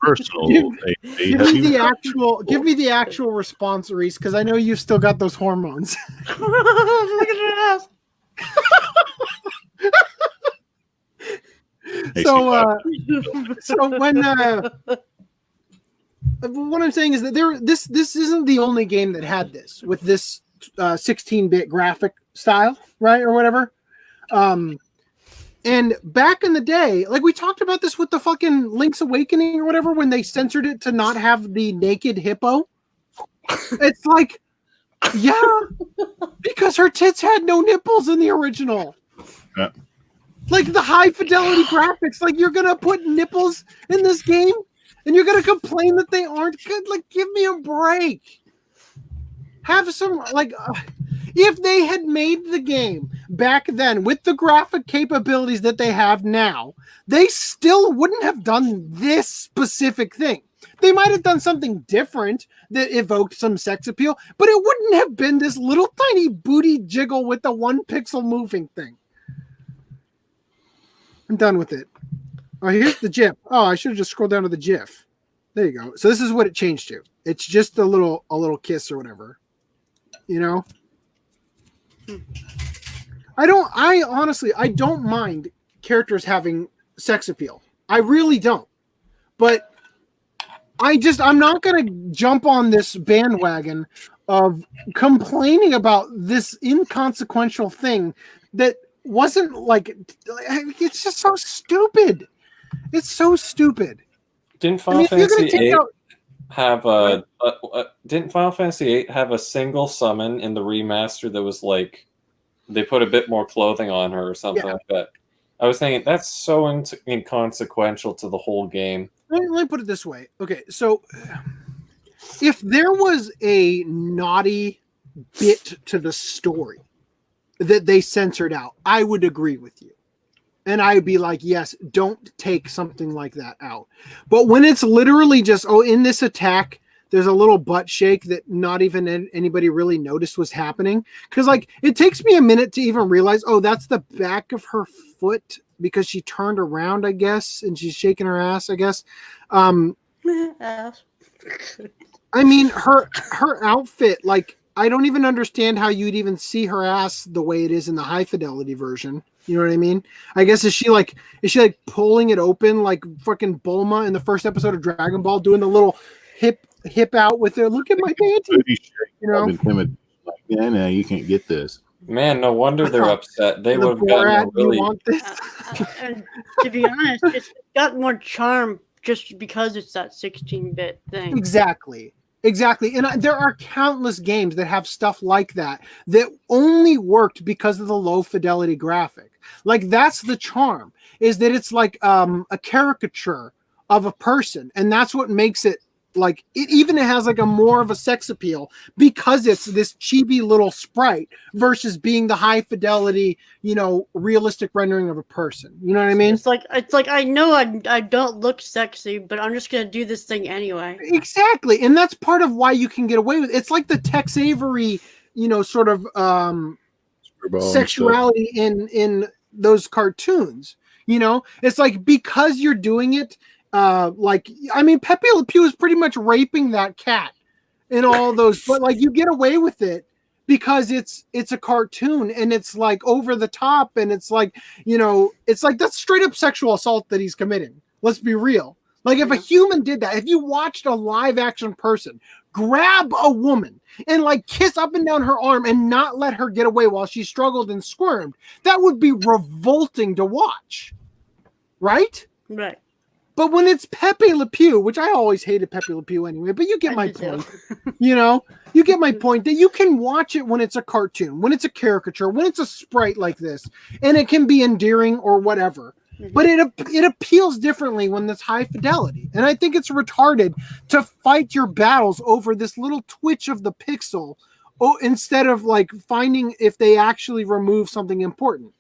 personal. Give me the actual response, Reese, because I know you've still got those hormones. Look at her ass. So when what I'm saying is that this isn't the only game that had this with this 16-bit graphic style, right, or whatever. And back in the day, like we talked about this with the fucking Link's Awakening or whatever, when they censored it to not have the naked hippo. It's like, yeah, because her tits had no nipples in the original. Yeah. Like the high fidelity graphics, like you're gonna put nipples in this game and you're gonna complain that they aren't good. Like, give me a break. Have some, like, if they had made the game back then with the graphic capabilities that they have now, they still wouldn't have done this specific thing. They might have done something different that evoked some sex appeal, but it wouldn't have been this little tiny booty jiggle with the 1 pixel moving thing. I'm done with it. Oh, here's the GIF. Oh, I should have just scrolled down to the GIF. There you go. So this is what it changed to. It's just a little kiss or whatever. You know? I honestly don't mind characters having sex appeal. I really don't. But I'm not going to jump on this bandwagon of complaining about this inconsequential thing that wasn't like, it's just so stupid. It's so stupid. Didn't Final Fantasy VIII have a single summon in the remaster that was like they put a bit more clothing on her or something like that? I was thinking that's so inconsequential to the whole game. Let me put it this way. Okay, so if there was a naughty bit to the story, that they censored out, I would agree with you. And I'd be like, yes, don't take something like that out. But when it's literally just, in this attack, there's a little butt shake that not even anybody really noticed was happening. Because, like, it takes me a minute to even realize, that's the back of her foot because she turned around, I guess, and she's shaking her ass, I guess. Ass. I mean, her outfit, like, I don't even understand how you'd even see her ass the way it is in the high fidelity version. You know what I mean? I guess is she pulling it open like fucking Bulma in the first episode of Dragon Ball, doing the little hip out with her. Look at my panty. You know? Like, yeah, you can't get this. Man, no wonder they're upset. They would have gotten you want this? And to be honest, it's got more charm just because it's that 16-bit thing. Exactly. And there are countless games that have stuff like that only worked because of the low fidelity graphic. Like, that's the charm, is that it's like a caricature of a person. And that's what makes it, like, it has like a more of a sex appeal because it's this chibi little sprite versus being the high fidelity, realistic rendering of a person. You know what I mean? It's like I know I don't look sexy, but I'm just gonna do this thing anyway. Exactly, and that's part of why you can get away with it. It's like the Tex Avery, sort of sexuality in those cartoons. It's like because you're doing it. Pepe Le Pew is pretty much raping that cat in all those, but like you get away with it because it's a cartoon and it's like over the top and it's like, it's like that's straight up sexual assault that he's committing. Let's be real. Like if a human did that, if you watched a live action person grab a woman and like kiss up and down her arm and not let her get away while she struggled and squirmed, that would be revolting to watch. Right? Right. But when it's Pepe Le Pew, which I always hated Pepe Le Pew anyway, but you get my point. You get my point that you can watch it when it's a cartoon, when it's a caricature, when it's a sprite like this, and it can be endearing or whatever. Mm-hmm. But it appeals differently when it's high fidelity. And I think it's retarded to fight your battles over this little twitch of the pixel instead of like finding if they actually remove something important.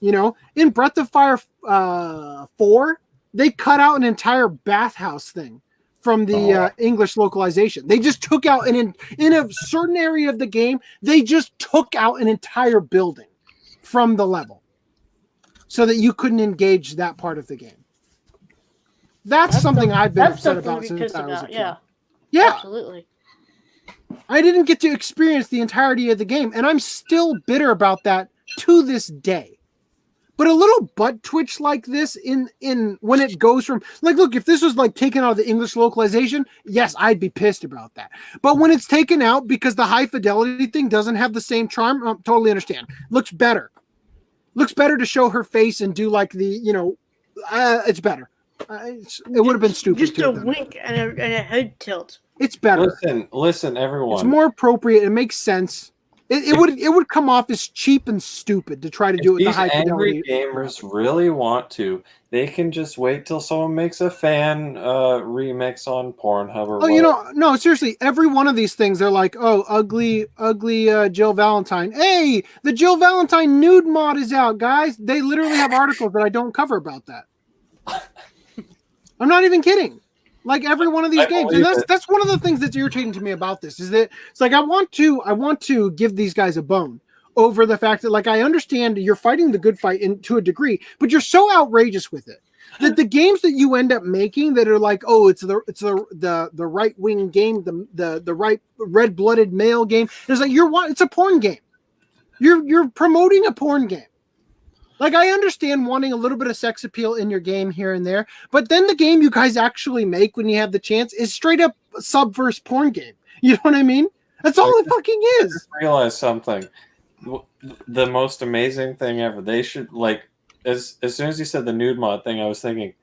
In Breath of Fire 4, they cut out an entire bathhouse thing from the English localization. They just took out in a certain area of the game. They just took out an entire building from the level so that you couldn't engage that part of the game. That's something I've been upset about since I was a kid. Yeah, absolutely. I didn't get to experience the entirety of the game, and I'm still bitter about that to this day. But a little butt twitch like this in when it goes from like, look, if this was like taken out of the English localization, yes, I'd be pissed about that. But when it's taken out because the high fidelity thing doesn't have the same charm, I totally understand. Looks better to show her face and do like the, it's better. It would have been stupid. Just a wink and a head tilt. It's better. Listen, everyone. It's more appropriate. It makes sense. It would come off as cheap and stupid to try to do it with the high fidelity. If these angry gamers really want to, they can just wait till someone makes a fan remix on Pornhub or whatever. No, seriously, every one of these things, they're like, ugly Jill Valentine. Hey, the Jill Valentine nude mod is out, guys. They literally have articles that I don't cover about that. I'm not even kidding. Like every one of these games, and that's one of the things that's irritating to me about this is that it's like I want to give these guys a bone over the fact that like I understand you're fighting the good fight to a degree, but you're so outrageous with it that the games that you end up making that are like it's the right wing game, the right red blooded male game. It's like it's a porn game. You're promoting a porn game. Like, I understand wanting a little bit of sex appeal in your game here and there, but then the game you guys actually make when you have the chance is straight up a subverse porn game. You know what I mean? That's all it fucking is. I just realized something. The most amazing thing ever. They should, like, as soon as you said the nude mod thing, I was thinking,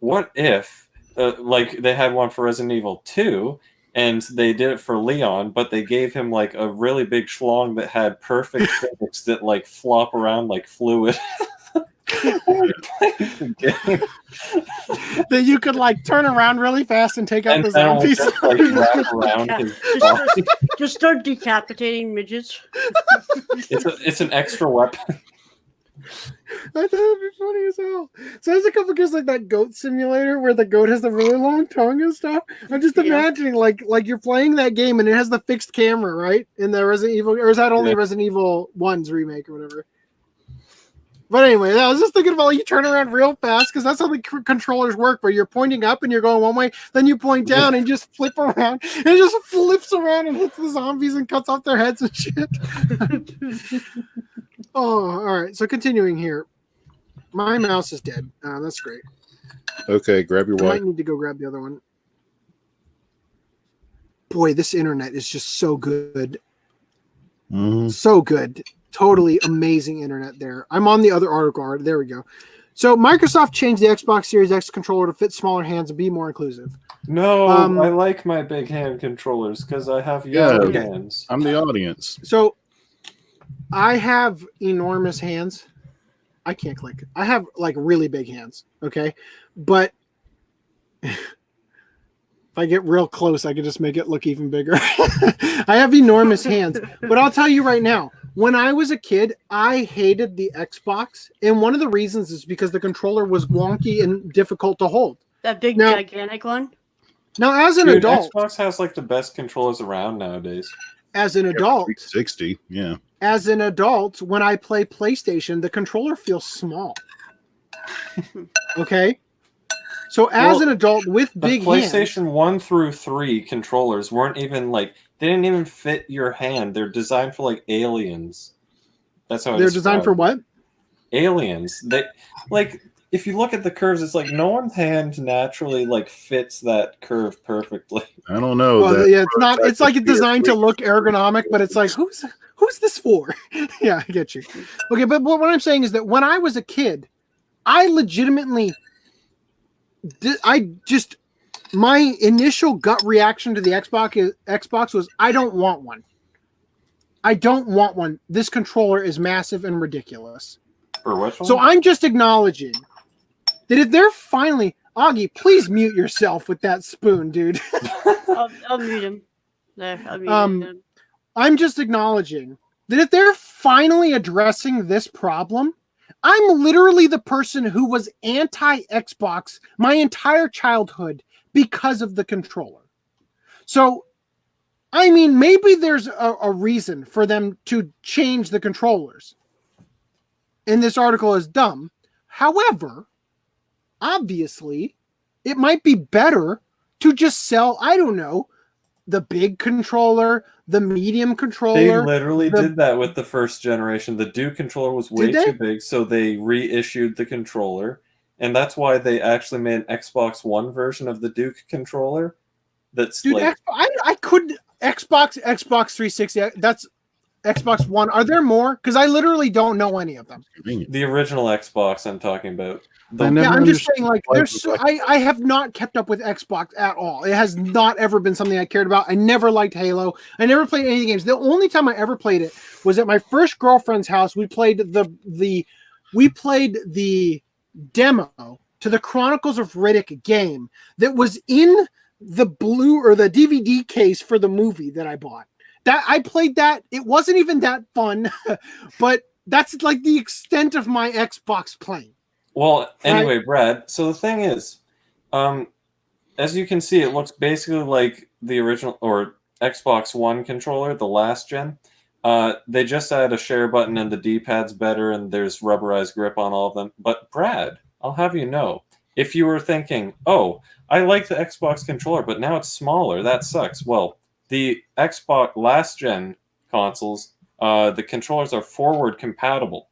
what if, like, they had one for Resident Evil 2, and they did it for Leon, but they gave him like a really big schlong that had perfect physics that like flop around like fluid. That you could like turn around really fast and take out And the then zombies. just, like, wrap around his body. Just start decapitating midgets. It's an extra weapon. I thought it'd be funny as hell. So there's a couple games like that goat simulator where the goat has the really long tongue and stuff. I'm just imagining like you're playing that game and it has the fixed camera, right? In the Resident Evil, or is that only Resident Evil 1's remake or whatever? But anyway, I was just thinking about like, you turn around real fast because that's how the controllers work, where you're pointing up and you're going one way, then you point down and just flip around, and it just flips around and hits the zombies and cuts off their heads and shit. Oh, all right. So continuing here, my mouse is dead. That's great. Okay, grab your I wife. might need to go grab the other one. Boy, this internet is just so good. So good. Totally amazing internet there. I'm on the other article. There we go. So Microsoft changed the Xbox Series X controller to fit smaller hands and be more inclusive. No, I like my big hand controllers because I have yellow hands. I'm the audience. So I have enormous hands. I can't click. I have like really big hands. Okay. But if I get real close, I can just make it look even bigger. I have enormous hands. But I'll tell you right now, when I was a kid, I hated the Xbox. And one of the reasons is because the controller was wonky and difficult to hold. That big, gigantic one? Now, as an adult... Xbox has like the best controllers around nowadays. As an adult... 360, yeah. As an adult, when I play PlayStation, the controller feels small. Okay? So as an adult with big hands... The PlayStation 1 through 3 controllers weren't even like... They didn't even fit your hand. They're designed for like aliens. That's how they're designed for what? Aliens. They like if you look at the curves, it's like no one's hand naturally like fits that curve perfectly. I don't know. Well, yeah, it's not. It's like it's designed to look ergonomic, but it's like who's this for? Yeah, I get you. Okay, but what I'm saying is that when I was a kid, I legitimately, my initial gut reaction to the Xbox was, I don't want one. I don't want one. This controller is massive and ridiculous. For which one? So I'm just acknowledging that if they're finally... Augie, please mute yourself with that spoon, dude. I'll mute him. There, I'll mute him. I'm just acknowledging that if they're finally addressing this problem, I'm literally the person who was anti-Xbox my entire childhood because of the controller. So, I mean, maybe there's a reason for them to change the controllers. And this article is dumb. However, obviously, it might be better to just sell, I don't know, the big controller, the medium controller. They literally did that with the first generation. The Duke controller was way too big, so they reissued the controller. And that's why they actually made an Xbox One version of the Duke controller. That's dude, like... I could... Xbox 360, that's Xbox One. Are there more? Because I literally don't know any of them. The original Xbox I'm talking about. I'm just saying, like, I have not kept up with Xbox at all. It has not ever been something I cared about. I never liked Halo. I never played any games. The only time I ever played it was at my first girlfriend's house. We played the demo to the Chronicles of Riddick game that was in the blue or the DVD case for the movie that I bought. That I played that. It wasn't even that fun, but that's like the extent of my Xbox playing. Well, anyway, Brad, so the thing is, as you can see, it looks basically like the original or Xbox One controller, the last gen. They just added a share button and the D-pad's better and there's rubberized grip on all of them. But Brad, I'll have you know, if you were thinking, oh, I like the Xbox controller, but now it's smaller, that sucks. Well, the Xbox last gen consoles, the controllers are forward compatible.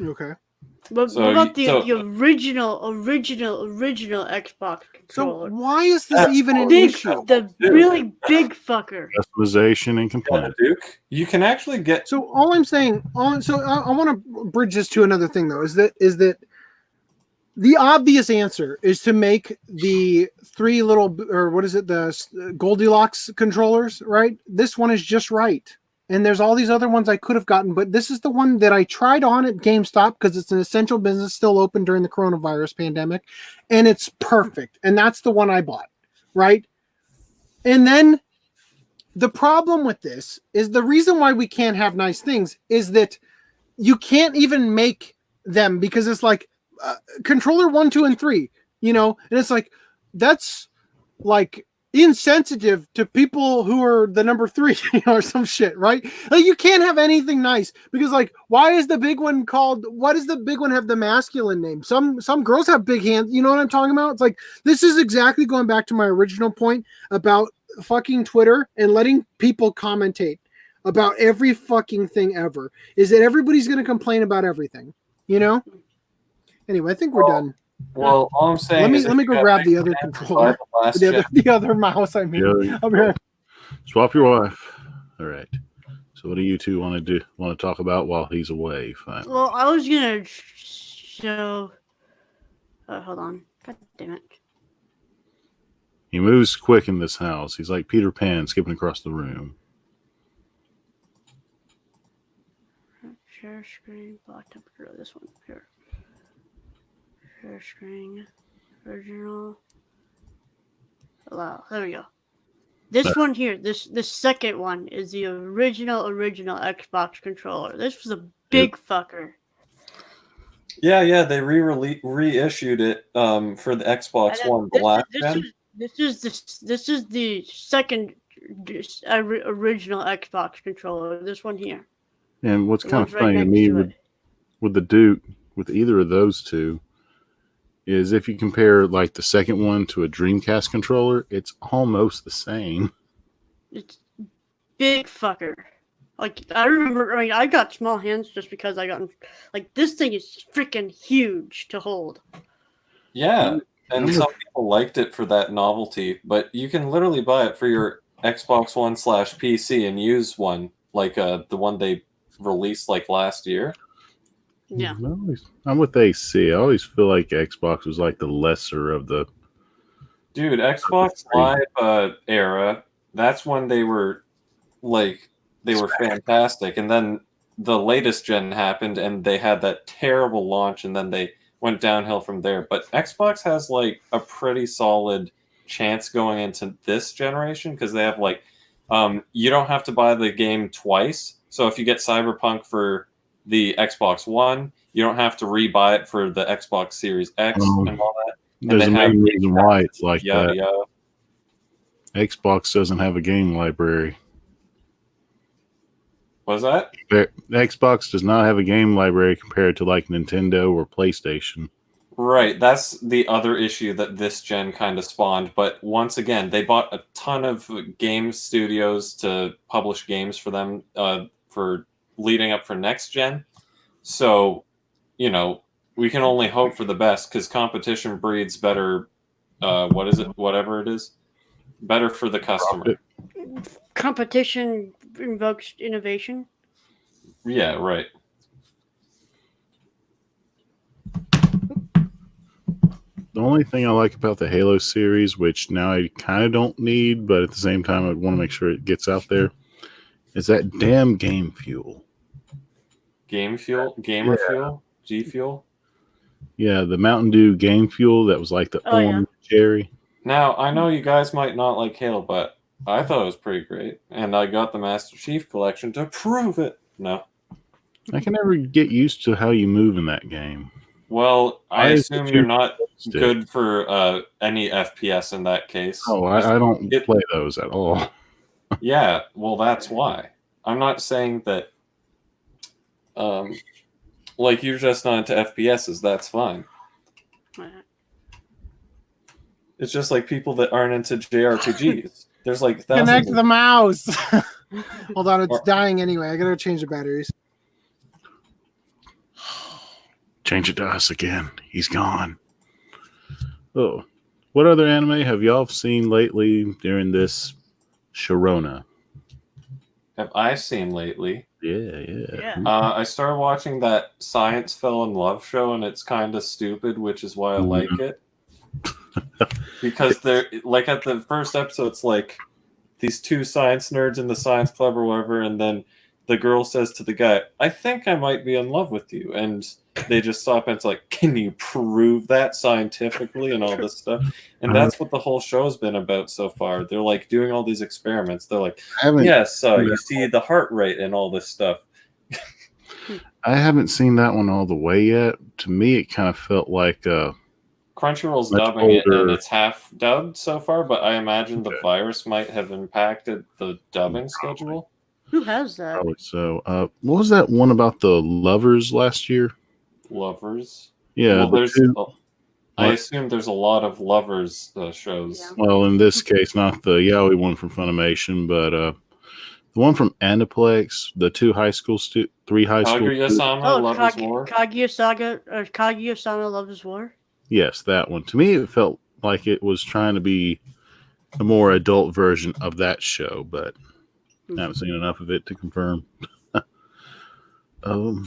Okay. What about the original Xbox controller? So why is this even an issue? The really big fucker. Customization and complaint. Duke, you can actually get. So all I'm saying, I want to bridge this to another thing though. Is that the obvious answer is to make the three little, or what is it, the Goldilocks controllers, right? This one is just right. and there's all these other ones I could have gotten, but this is the one that I tried on at GameStop because it's an essential business still open during the coronavirus pandemic, and it's perfect. And that's the one I bought, right? And then the problem with this is the reason why we can't have nice things is that you can't even make them because it's like controller 1, 2, and 3, you know, and it's like that's like insensitive to people who are the number 3, you know, or some shit, right? Like you can't have anything nice because like why is the big one called, why does the big one have the masculine name? Some girls have big hands, you know what I'm talking about? It's like this is exactly going back to my original point about fucking Twitter and letting people commentate about every fucking thing ever, is that everybody's going to complain about everything, you know? Anyway, I think we're done. Well, all I'm saying let me go grab the other controller, the other mouse. I mean, I'll be right. Swap your wife. All right. So, what do you two want to talk about while he's away? Fine. Well, I was gonna show. Hold on. God damn it. He moves quick in this house. He's like Peter Pan skipping across the room. Share screen, block temperature. This one here. Share screen, original. Allow. There we go. This one here, this second one is the original Xbox controller. This was a big fucker. Yeah, they reissued it for the Xbox One Black. This is the second original Xbox controller. This one here. And what's kind of funny to me with the Duke, with either of those two, is if you compare like the second one to a Dreamcast controller, it's almost the same. It's big fucker. Like I remember, I mean, I got small hands just because I got like this thing is freaking huge to hold. Yeah, and some people liked it for that novelty, but you can literally buy it for your Xbox One / PC and use one like the one they released like last year. Yeah, I'm with AC. I always feel like Xbox was like the lesser of the. Dude, Xbox Live era. That's when they were fantastic, and then the latest gen happened, and they had that terrible launch, and then they went downhill from there. But Xbox has like a pretty solid chance going into this generation because they have like you don't have to buy the game twice. So if you get Cyberpunk for the Xbox One, you don't have to rebuy it for the Xbox Series X and all that. There's a main reason why it's like that. Yeah. Xbox doesn't have a game library. What's that? Xbox does not have a game library compared to like Nintendo or PlayStation. Right, that's the other issue that this gen kind of spawned. But once again, they bought a ton of game studios to publish games for them for leading up for next gen. So, you know, we can only hope for the best because competition breeds better. Whatever it is, better for the customer. competition invokes innovation. Yeah, right. The only thing I like about the Halo series, which now I kind of don't need, but at the same time I want to make sure it gets out there, is that damn game fuel. Gamer fuel? G fuel? Yeah, the Mountain Dew game fuel that was like the orange cherry. Now, I know you guys might not like Halo, but I thought it was pretty great. And I got the Master Chief Collection to prove it. No. I can never get used to how you move in that game. Well, I assume you're not good for any FPS in that case. Oh, I don't play those at all. Yeah, well, that's why. I'm not saying that, like, you're just not into FPSs. That's fine. It's just like people that aren't into JRPGs. There's like thousands. Connect the mouse. Hold on, it's dying anyway. I gotta change the batteries. Change it to us again. He's gone. Oh, what other anime have y'all seen lately during this Sharona? Have I seen lately? Yeah. I started watching that Science Fell in Love show, and it's kind of stupid, which is why I like it. Because they're like at the first episode, it's like these two science nerds in the science club or whatever, and then the girl says to the guy, I think I might be in love with you. And they just stop and it's like, can you prove that scientifically and all this stuff? And that's what the whole show's been about so far. They're like doing all these experiments. They're like, yes, you see the heart rate and all this stuff. I haven't seen that one all the way yet. To me, it kind of felt like Crunchyroll's dubbing it, and it's half dubbed so far, but I imagine the virus might have impacted the dubbing schedule. Who has that? Probably so. What was that one about the lovers last year? Lovers? Yeah. Well, I assume there's a lot of lovers shows. Yeah. Well, in this case, not the yaoi one from Funimation, but the one from Aniplex, the three high school Kaguya-sama, Love is War? Kaguya-sama, Love is War? Yes, that one. To me, it felt like it was trying to be a more adult version of that show, but I haven't seen enough of it to confirm. I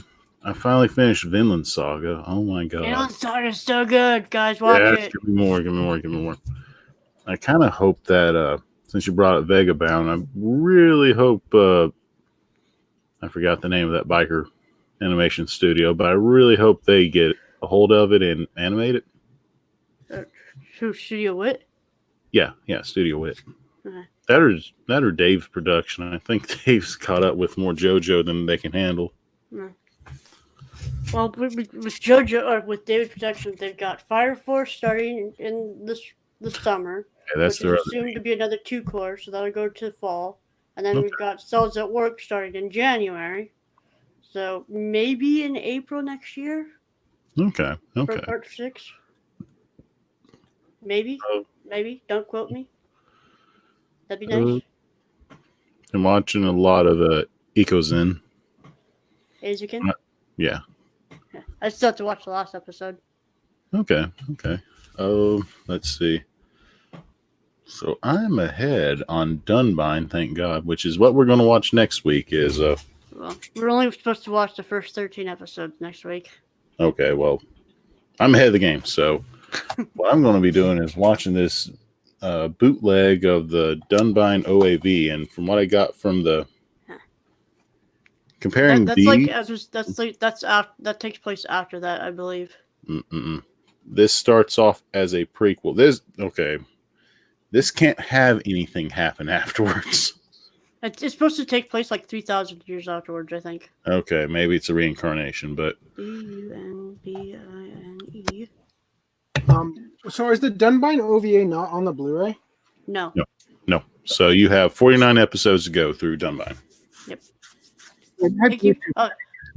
finally finished Vinland Saga. Oh my god. Vinland Saga is so good, guys. Watch it. Give me more. I kind of hope that since you brought up Vagabond, I really hope I forgot the name of that biker animation studio, but I really hope they get a hold of it and animate it. Studio Wit? Yeah, Studio Wit. Okay. That or Dave's production. I think Dave's caught up with more JoJo than they can handle. Well, with JoJo or with Dave's production, they've got Fire Force starting in this summer. Yeah, that's which is assumed to be another 2 course, so that'll go to the fall. And then we've got Cells at Work starting in January. So maybe in April next year. Okay. For part 6. Maybe. Don't quote me. That'd be nice. I'm watching a lot of Ecozen. Azukin? Yeah. I still have to watch the last episode. Okay. Let's see. So I'm ahead on Dunbine, thank God, which is what we're going to watch next week. Well, we're only supposed to watch the first 13 episodes next week. Okay, well, I'm ahead of the game. So what I'm going to be doing is watching this bootleg of the Dunbine OAV, and from what I got from the comparing that takes place after that, I believe. This starts off as a prequel. This can't have anything happen afterwards. It's supposed to take place like 3,000 years afterwards, I think. Okay, maybe it's a reincarnation, but Dunbine. So is the Dunbine OVA not on the Blu-ray? No. So you have 49 episodes to go through Dunbine. Yep.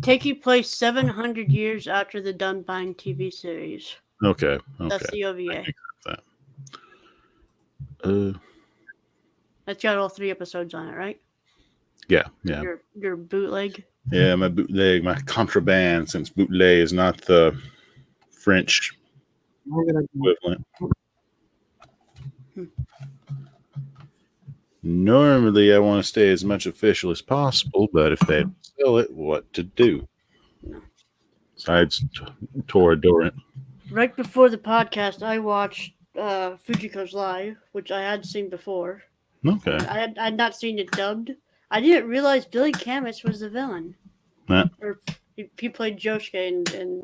Taking place 700 years after the Dunbine TV series. Okay. That's the OVA. That. That's got all 3 episodes on it, right? Yeah. Your bootleg. Yeah, my bootleg, my contraband, since bootleg is not the French equivalent. Normally, I want to stay as much official as possible, but if they sell it, what to do? Besides, Toradora. Right before the podcast, I watched Fujiko's Live, which I had seen before. Okay. I had not seen it dubbed. I didn't realize Billy Camus was the villain. Huh? Or he played Josuke in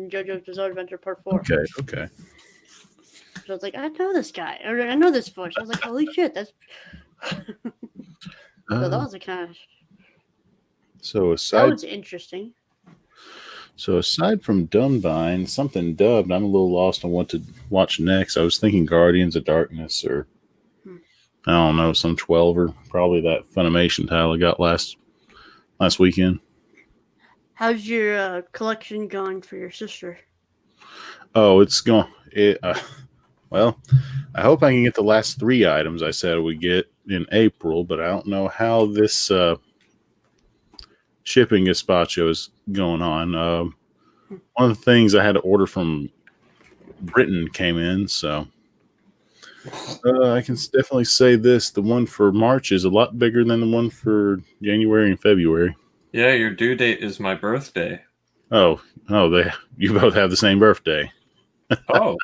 JoJo's Bizarre Adventure Part 4. Okay. So I was like, I know this guy. Or I know this voice. I was like, holy shit, that's... So that was a kind of... That was interesting. So aside from Dunbine, something dubbed, I'm a little lost on what to watch next. I was thinking Guardians of Darkness or I don't know, some 12er, probably that Funimation title I got last weekend. How's your collection going for your sister? Oh, it's going. Well, I hope I can get the last 3 items I said we get in April, but I don't know how this shipping gazpacho is going on. One of the things I had to order from Britain came in, so I can definitely say this. The one for March is a lot bigger than the one for January and February. Yeah, your due date is my birthday. Oh, you both have the same birthday. Oh.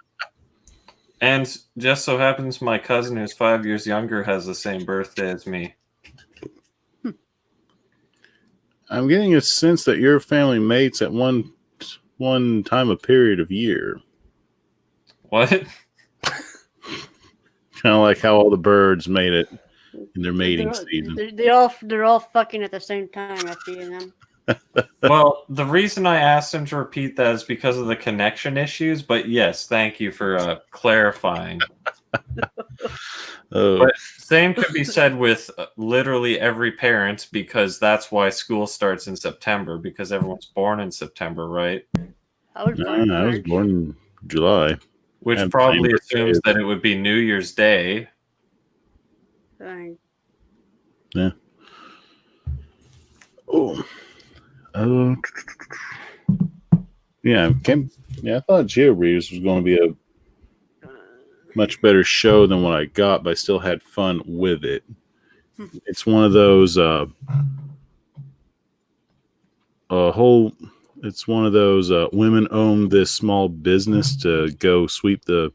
And just so happens my cousin, who's 5 years younger, has the same birthday as me. I'm getting a sense that your family mates at one time a period of year. What? Kind of like how all the birds made it in their mating season. They're all fucking at the same time, FDDNM. Well, the reason I asked him to repeat that is because of the connection issues. But yes, thank you for clarifying. But same could be said with literally every parent, because that's why school starts in September, because everyone's born in September, right? I was born I was born in July. Which probably assumes that it would be New Year's Day. Fine. Yeah. Oh. Yeah. I thought GeoReaders was going to be a much better show than what I got, but I still had fun with it. It's one of those women own this small business to go sweep the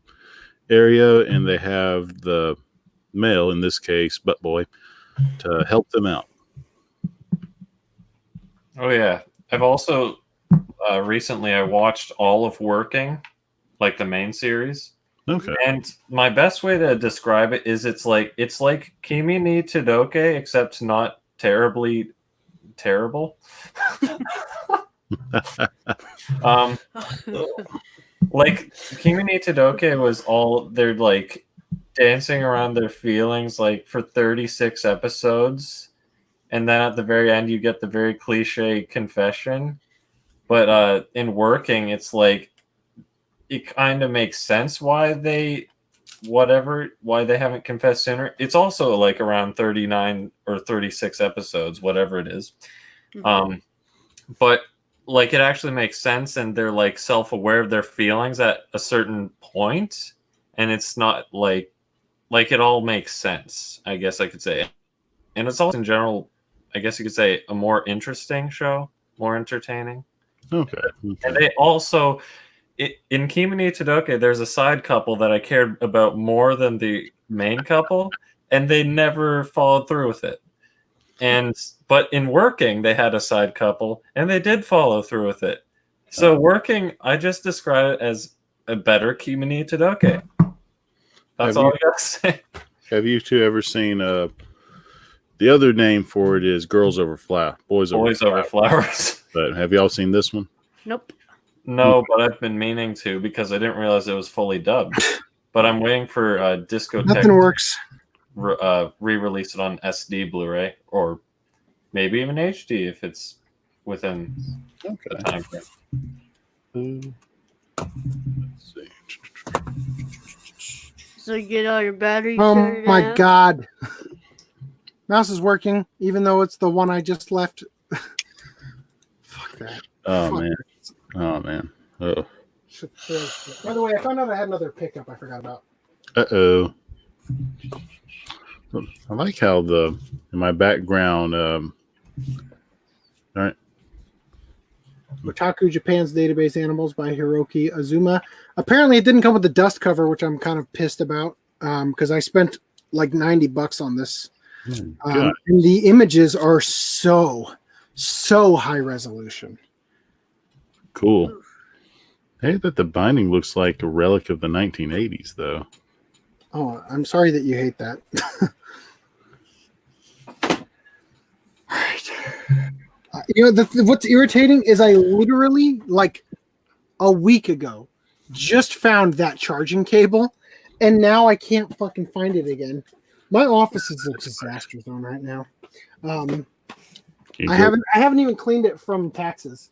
area, and they have the male, in this case butt boy, to help them out. Oh yeah, I've also recently I watched all of Working, like the main series. Okay. And my best way to describe it is it's like Kimi ni Todoke, except not terribly terrible. Like Kimi ni Todoke was all they're like dancing around their feelings like for 36 episodes, and then at the very end you get the very cliche confession. But in Working, it's like it kind of makes sense why they haven't confessed sooner. It's also like around 39 or 36 episodes, whatever it is. Mm-hmm. But like it actually makes sense, and they're like self-aware of their feelings at a certain point, and it's not like it all makes sense, I guess I could say. And it's also in general, I guess you could say, a more interesting show, more entertaining. Okay. And they also in Kimi ni Todoke, there's a side couple that I cared about more than the main couple, and they never followed through with it. But in Working, they had a side couple, and they did follow through with it. So Working, I just describe it as a better Kimi ni Todoke. That's all I gotta say. Have you two ever seen the other name for it is Girls Over Flowers, Boys Over Flowers. But have y'all seen this one? Nope. No, but I've been meaning to because I didn't realize it was fully dubbed. But I'm waiting for Discotheque. Nothing works. Re-release it on SD Blu-ray, or maybe even HD if it's within the time frame. Let's see. So you get all your batteries. Oh my god. Mouse is working, even though it's the one I just left. Fuck that. Oh man. Oh. By the way, I found out I had another pickup I forgot about. Uh-oh. I like how in my background, all right. Otaku Japan's Database Animals by Hiroki Azuma. Apparently it didn't come with the dust cover, which I'm kind of pissed about because I spent like $90 on this. And the images are so high resolution. Cool. Hey, that the binding looks like a relic of the 1980s, though. Oh, I'm sorry that you hate that. All right. What's irritating is I literally, like a week ago, just found that charging cable, and now I can't fucking find it again. My office is a disaster zone right now. I haven't even cleaned it from taxes.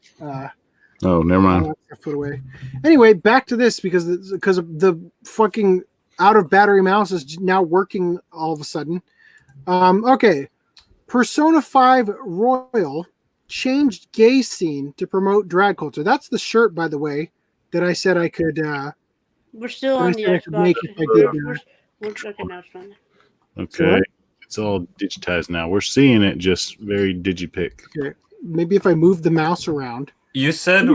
Oh, never mind. Put away. Anyway, back to this because of the fucking out of battery mouse is now working all of a sudden. Okay, Persona 5 Royal changed gay scene to promote drag culture. That's the shirt, by the way, that I said I could. We're still on the Xbox. We're looking now, son. Okay, it's all digitized now. We're seeing it just very digipic. Okay, maybe if I move the mouse around. You said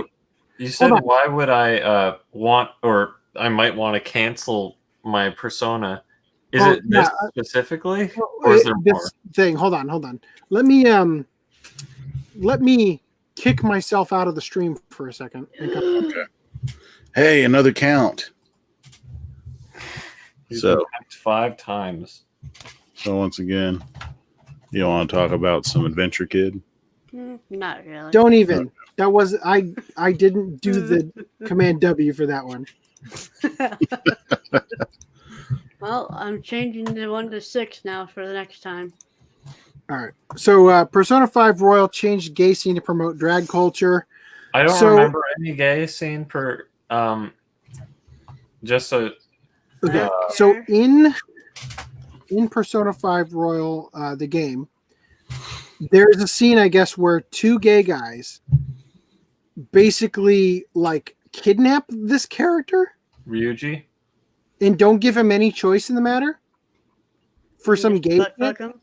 why would I want, or I might want to cancel my Persona? Is it this specifically, or is there more? Thing? Hold on. Let me let me kick myself out of the stream for a second. Okay. Hey, another count. So 5 times. So once again, you want to talk about some Adventure Kid? Not really. Don't even. That was I didn't do the Command W for that one. Well, I'm changing the 1 to 6 now for the next time. All right. So Persona 5 Royal changed gay scene to promote drag culture. I don't remember any gay scene per just so okay. So in Persona 5 Royal, the game, there's a scene, I guess, where 2 gay guys basically like kidnap this character, Ryuji, and don't give him any choice in the matter for some gay shit.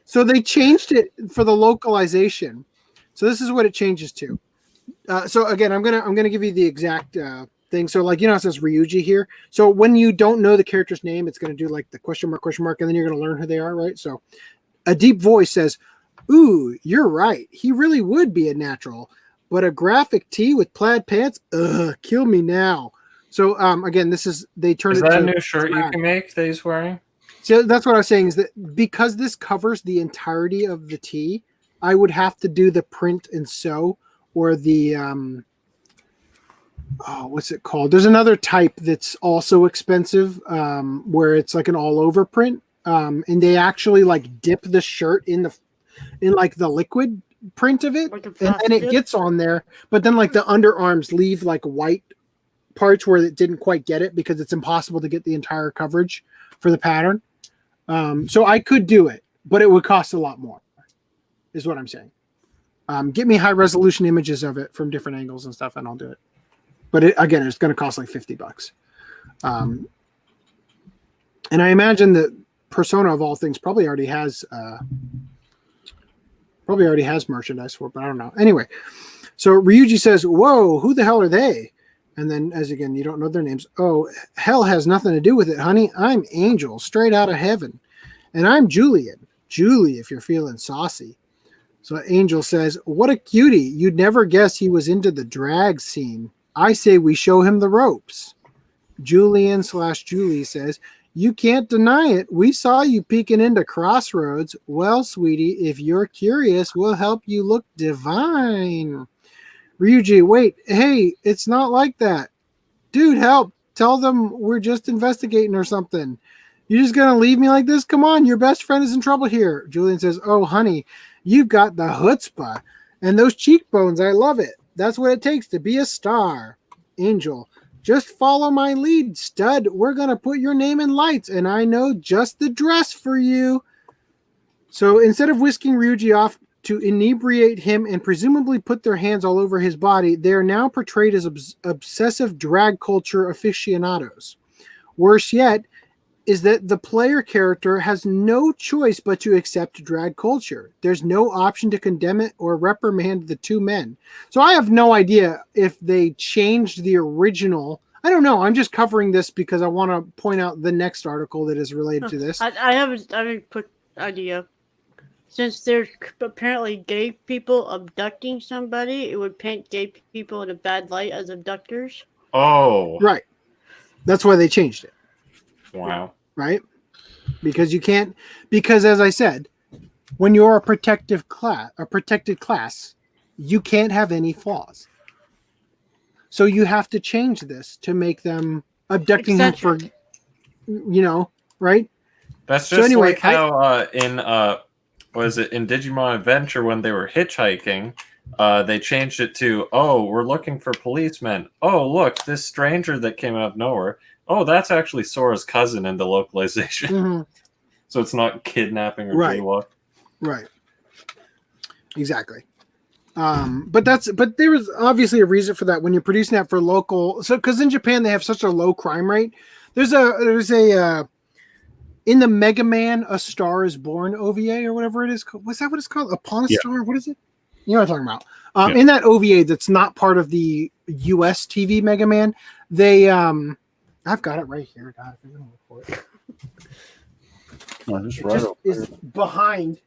So they changed it for the localization. So this is what it changes to. So again, I'm gonna give you the exact thing. So like, you know, it says Ryuji here. So when you don't know the character's name, it's gonna do like the question mark, and then you're gonna learn who they are, right? So a deep voice says, "Ooh, you're right. He really would be a natural, but a graphic tee with plaid pants, kill me now." So again, they turned it. Is that a new shirt you can make that he's wearing? So that's what I was saying, is that because this covers the entirety of the tee, I would have to do the print and sew, or the what's it called? There's another type that's also expensive, where it's like an all over print, and they actually like dip the shirt in like the liquid print of it, Like and then it gets on there. But then like the underarms leave like white parts where it didn't quite get it, because it's impossible to get the entire coverage for the pattern. So I could do it, but it would cost a lot more, is what I'm saying. Get me high resolution images of it from different angles and stuff, and I'll do it. But again, it's going to cost like $50. And I imagine that Persona, of all things, probably already has merchandise for it, but I don't know. Anyway, so Ryuji says, "Whoa, who the hell are they?" And then, as again, you don't know their names. "Oh, hell has nothing to do with it, honey. I'm Angel, straight out of heaven. And I'm Julian. Julie, if you're feeling saucy." So Angel says, "What a cutie. You'd never guess he was into the drag scene. I say we show him the ropes." Julian/Julie says, "You can't deny it. We saw you peeking into Crossroads. Well, sweetie, if you're curious, we'll help you look divine." Ryuji, "Wait, hey, it's not like that. Dude, help. Tell them we're just investigating or something. You just gonna leave me like this? Come on, your best friend is in trouble here." Julian says, "Oh, honey, you've got the chutzpah. And those cheekbones, I love it. That's what it takes to be a star." Angel, "Just follow my lead, stud. We're gonna put your name in lights, and I know just the dress for you." So instead of whisking Ryuji off to inebriate him and presumably put their hands all over his body, they are now portrayed as obsessive drag culture aficionados. Worse yet is that the player character has no choice but to accept drag culture. There's no option to condemn it or reprimand the 2 men. So I have no idea if they changed the original. I don't know. I'm just covering this because I want to point out the next article that is related to this. I have a quick idea. Since there's apparently gay people abducting somebody, it would paint gay people in a bad light as abductors. Oh, Right. That's why they changed it. wow. Right? Because you can't, because as I said, when you're a protected class, you can't have any flaws. So you have to change this to make them abducting him for, right? That's just like how in in Digimon Adventure, when they were hitchhiking, they changed it to, "Oh, we're looking for policemen. Oh, look, this stranger that came out of nowhere. Oh, that's actually Sora's cousin," in the localization. Mm-hmm. So it's not kidnapping or Right. jaywalk. Right. Exactly. But there was obviously a reason for that when you're producing that for local. So because in Japan they have such a low crime rate. There's a in the Mega Man A Star Is Born OVA or whatever it is. What's that? What it's called? Upon a Star? What is it? You know what I'm talking about? In that OVA that's not part of the US TV Mega Man, they I've got it right here. God, if you're gonna look for it. No, just right Is behind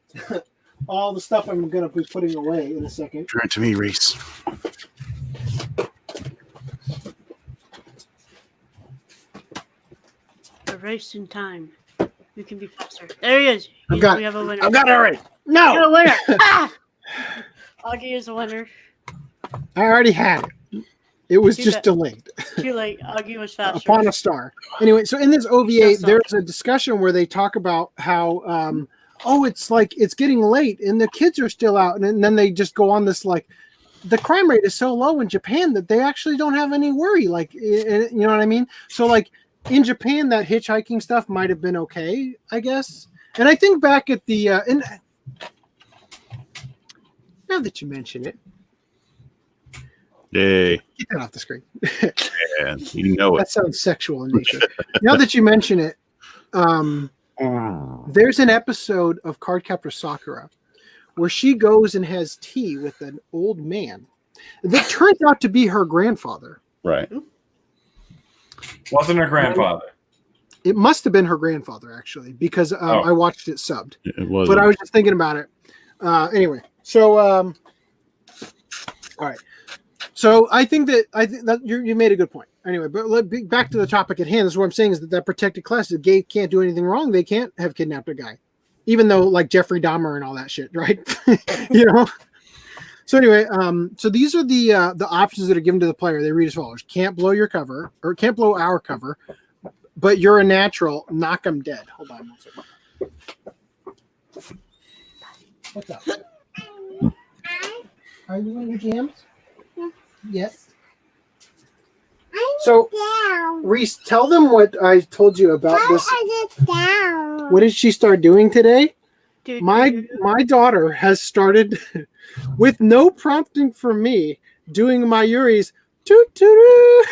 all the stuff I'm going to be putting away in a second. Turn it to me, Reese. A race in time. You can be faster. There he is. I've got We have a winner. I've got it already. We No, have a winner. Ah! Augie is a winner. I already had it. It was Too just bad. delayed Too late. Augie was faster. upon a star. Anyway, so in this OVA, Yes, sir. there's a discussion where they talk about how, it's like it's getting late and the kids are still out. And then they just go on this like, the crime rate is so low in Japan that they actually don't have any worry. Like, you know what I mean? So like in Japan, that hitchhiking stuff might have been okay, I guess. And I think back at the, and now that you mention it, Yay. get that off the screen. Yeah, you know it. That sounds sexual in nature. Now that you mention it, there's an episode of Cardcaptor Sakura where she goes and has tea with an old man that turns out to be her grandfather. Right. Wasn't her grandfather. It must have been her grandfather, actually, because I watched it subbed. It was. But I was just thinking about it. Anyway, so all right. So I think that you made a good point. Anyway, but back to the topic at hand. This is what I'm saying is that protected class, the gay can't do anything wrong. They can't have kidnapped a guy, even though like Jeffrey Dahmer and all that shit, right? You know. So anyway, so these are the options that are given to the player. They read as follows: can't blow your cover, or can't blow our cover, but you're a natural. Knock them dead. Hold on one second. What's up? Are you in your jams? Yes. So, Reese, tell them what I told you about this. What did she start doing today? My daughter has started, with no prompting from me, doing my Yuri's toot toot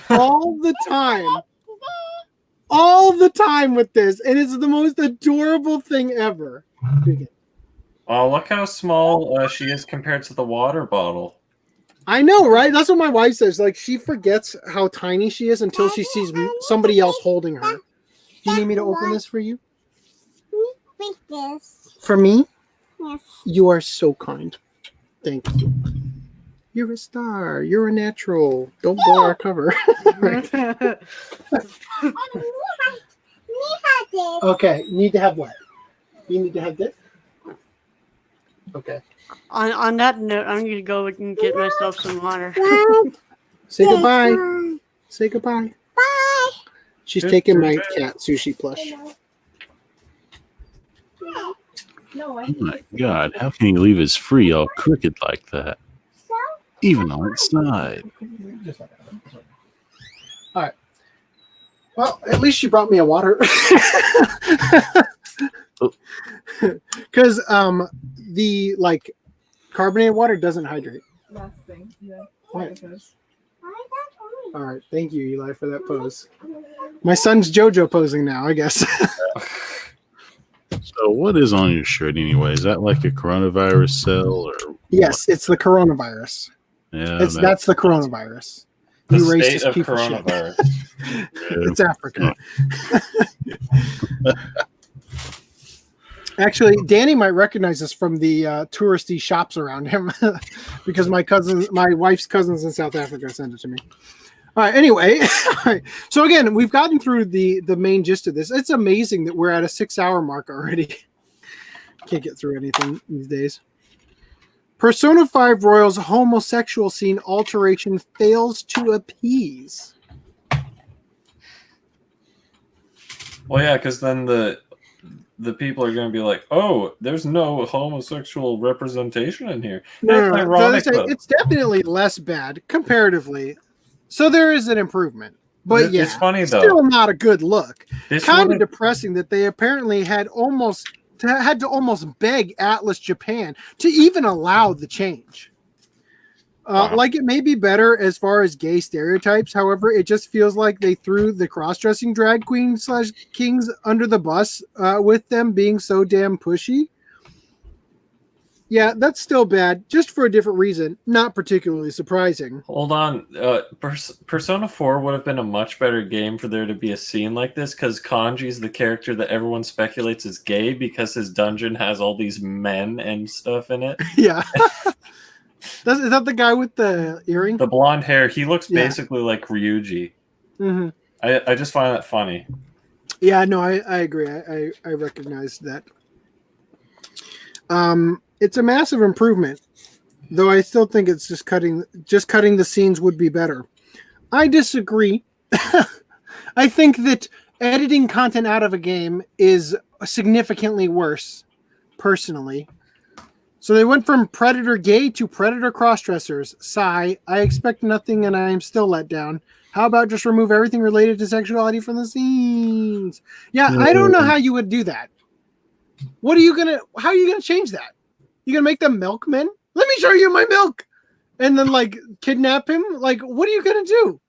all the time. All the time with this. And it's the most adorable thing ever. Oh, look how small she is compared to the water bottle. I know, right? That's what my wife says. Like, she forgets how tiny she is until she sees somebody else holding her. Do you need me to open this for you? With this. For me? Yes. You are so kind. Thank you. You're a star. You're a natural. Don't blow our cover. Right. Okay. You need to have what? You need to have this? Okay. On that note, I'm going to go and get myself some water. Say goodbye. Say goodbye. Bye. She's taking my cat sushi plush. Oh my God! How can he leave his free all crooked like that? Even outside. All right. Well, at least she brought me a water. Because the like carbonated water doesn't hydrate. Last thing, yeah. What? All right, thank you, Eli, for that pose. My son's JoJo posing now, I guess. So, what is on your shirt anyway? Is that like a coronavirus cell or? Yes, it's the coronavirus. Yeah, That's the coronavirus. The You state racist of piece of shit. coronavirus. It's Africa. Actually, Danny might recognize us from the touristy shops around him because my wife's cousins in South Africa sent it to me. All right. Anyway, all right. So again, we've gotten through the main gist of this. It's amazing that we're at a 6-hour mark already. Can't get through anything these days. Persona 5 Royal's homosexual scene alteration fails to appease. Well, yeah, because then the people are going to be like, "Oh, there's no homosexual representation in here." No, That's ironic. it's definitely less bad comparatively. So there is an improvement, but yeah, it's funny though. Still not a good look. This Kind of would've- depressing that they apparently had to almost beg Atlas Japan to even allow the change. Wow. Like it may be better as far as gay stereotypes. However, it just feels like they threw the cross-dressing drag queens / kings under the bus with them being so damn pushy. Yeah, that's still bad, just for a different reason. Not particularly surprising. Hold on. Persona 4 would have been a much better game for there to be a scene like this, because Kanji's the character that everyone speculates is gay because his dungeon has all these men and stuff in it. Yeah. Is that the guy with the earring? The blonde hair, he looks basically like Ryuji. Mm-hmm. I just find that funny. Yeah, no, I agree. I recognize that. It's a massive improvement, though I still think it's just cutting the scenes would be better. I disagree. I think that editing content out of a game is significantly worse, personally. So they went from Predator gay to Predator crossdressers. Sigh. I expect nothing and I am still let down. How about just remove everything related to sexuality from the scenes? Yeah, I don't know how you would do that. How are you gonna change that? You gonna make them milkmen? Let me show you my milk, and then like kidnap him? Like, what are you gonna do?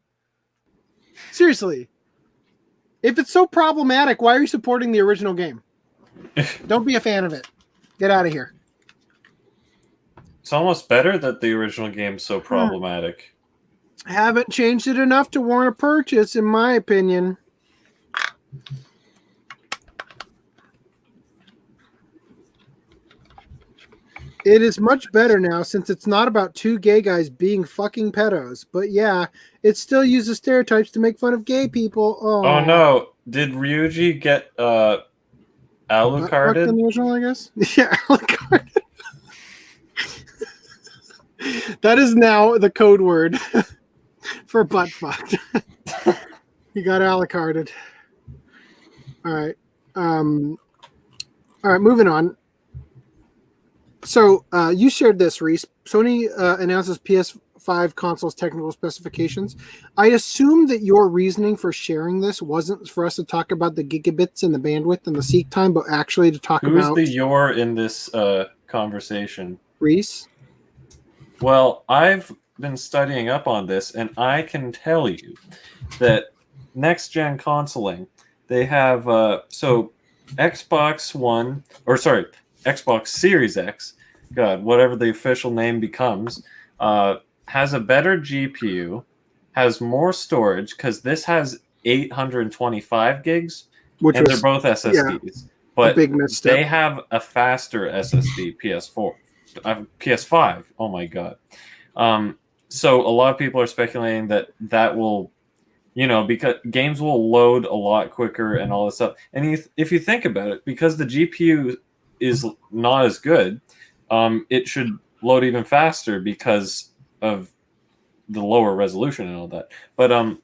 Seriously, if it's so problematic, why are you supporting the original game? Don't be a fan of it. Get out of here. It's almost better that the original game's so problematic. Haven't changed it enough to warrant a purchase, in my opinion. It is much better now since it's not about two gay guys being fucking pedos. But yeah, it still uses stereotypes to make fun of gay people. Oh no. Did Ryuji get Alucarded? In the original, I guess? Yeah, Alucarded. That is now the code word for butt fucked. You got Alucarded. All right. All right, moving on. So you shared this, Reese. Sony announces PS5 console's technical specifications. I assume that your reasoning for sharing this wasn't for us to talk about the gigabits and the bandwidth and the seek time, but actually to talk about... Who's the "your" in this conversation? Reese? Well, I've been studying up on this, and I can tell you that next-gen consoling, they have... Xbox Series X, whatever the official name becomes, has a better GPU, has more storage, because this has 825 gigs, and they're both SSDs. But they have a faster SSD, PS5. Oh my god. So a lot of people are speculating that will, because games will load a lot quicker and all this stuff. And if you think about it, because the GPU is not as good, it should load even faster because of the lower resolution and all that. But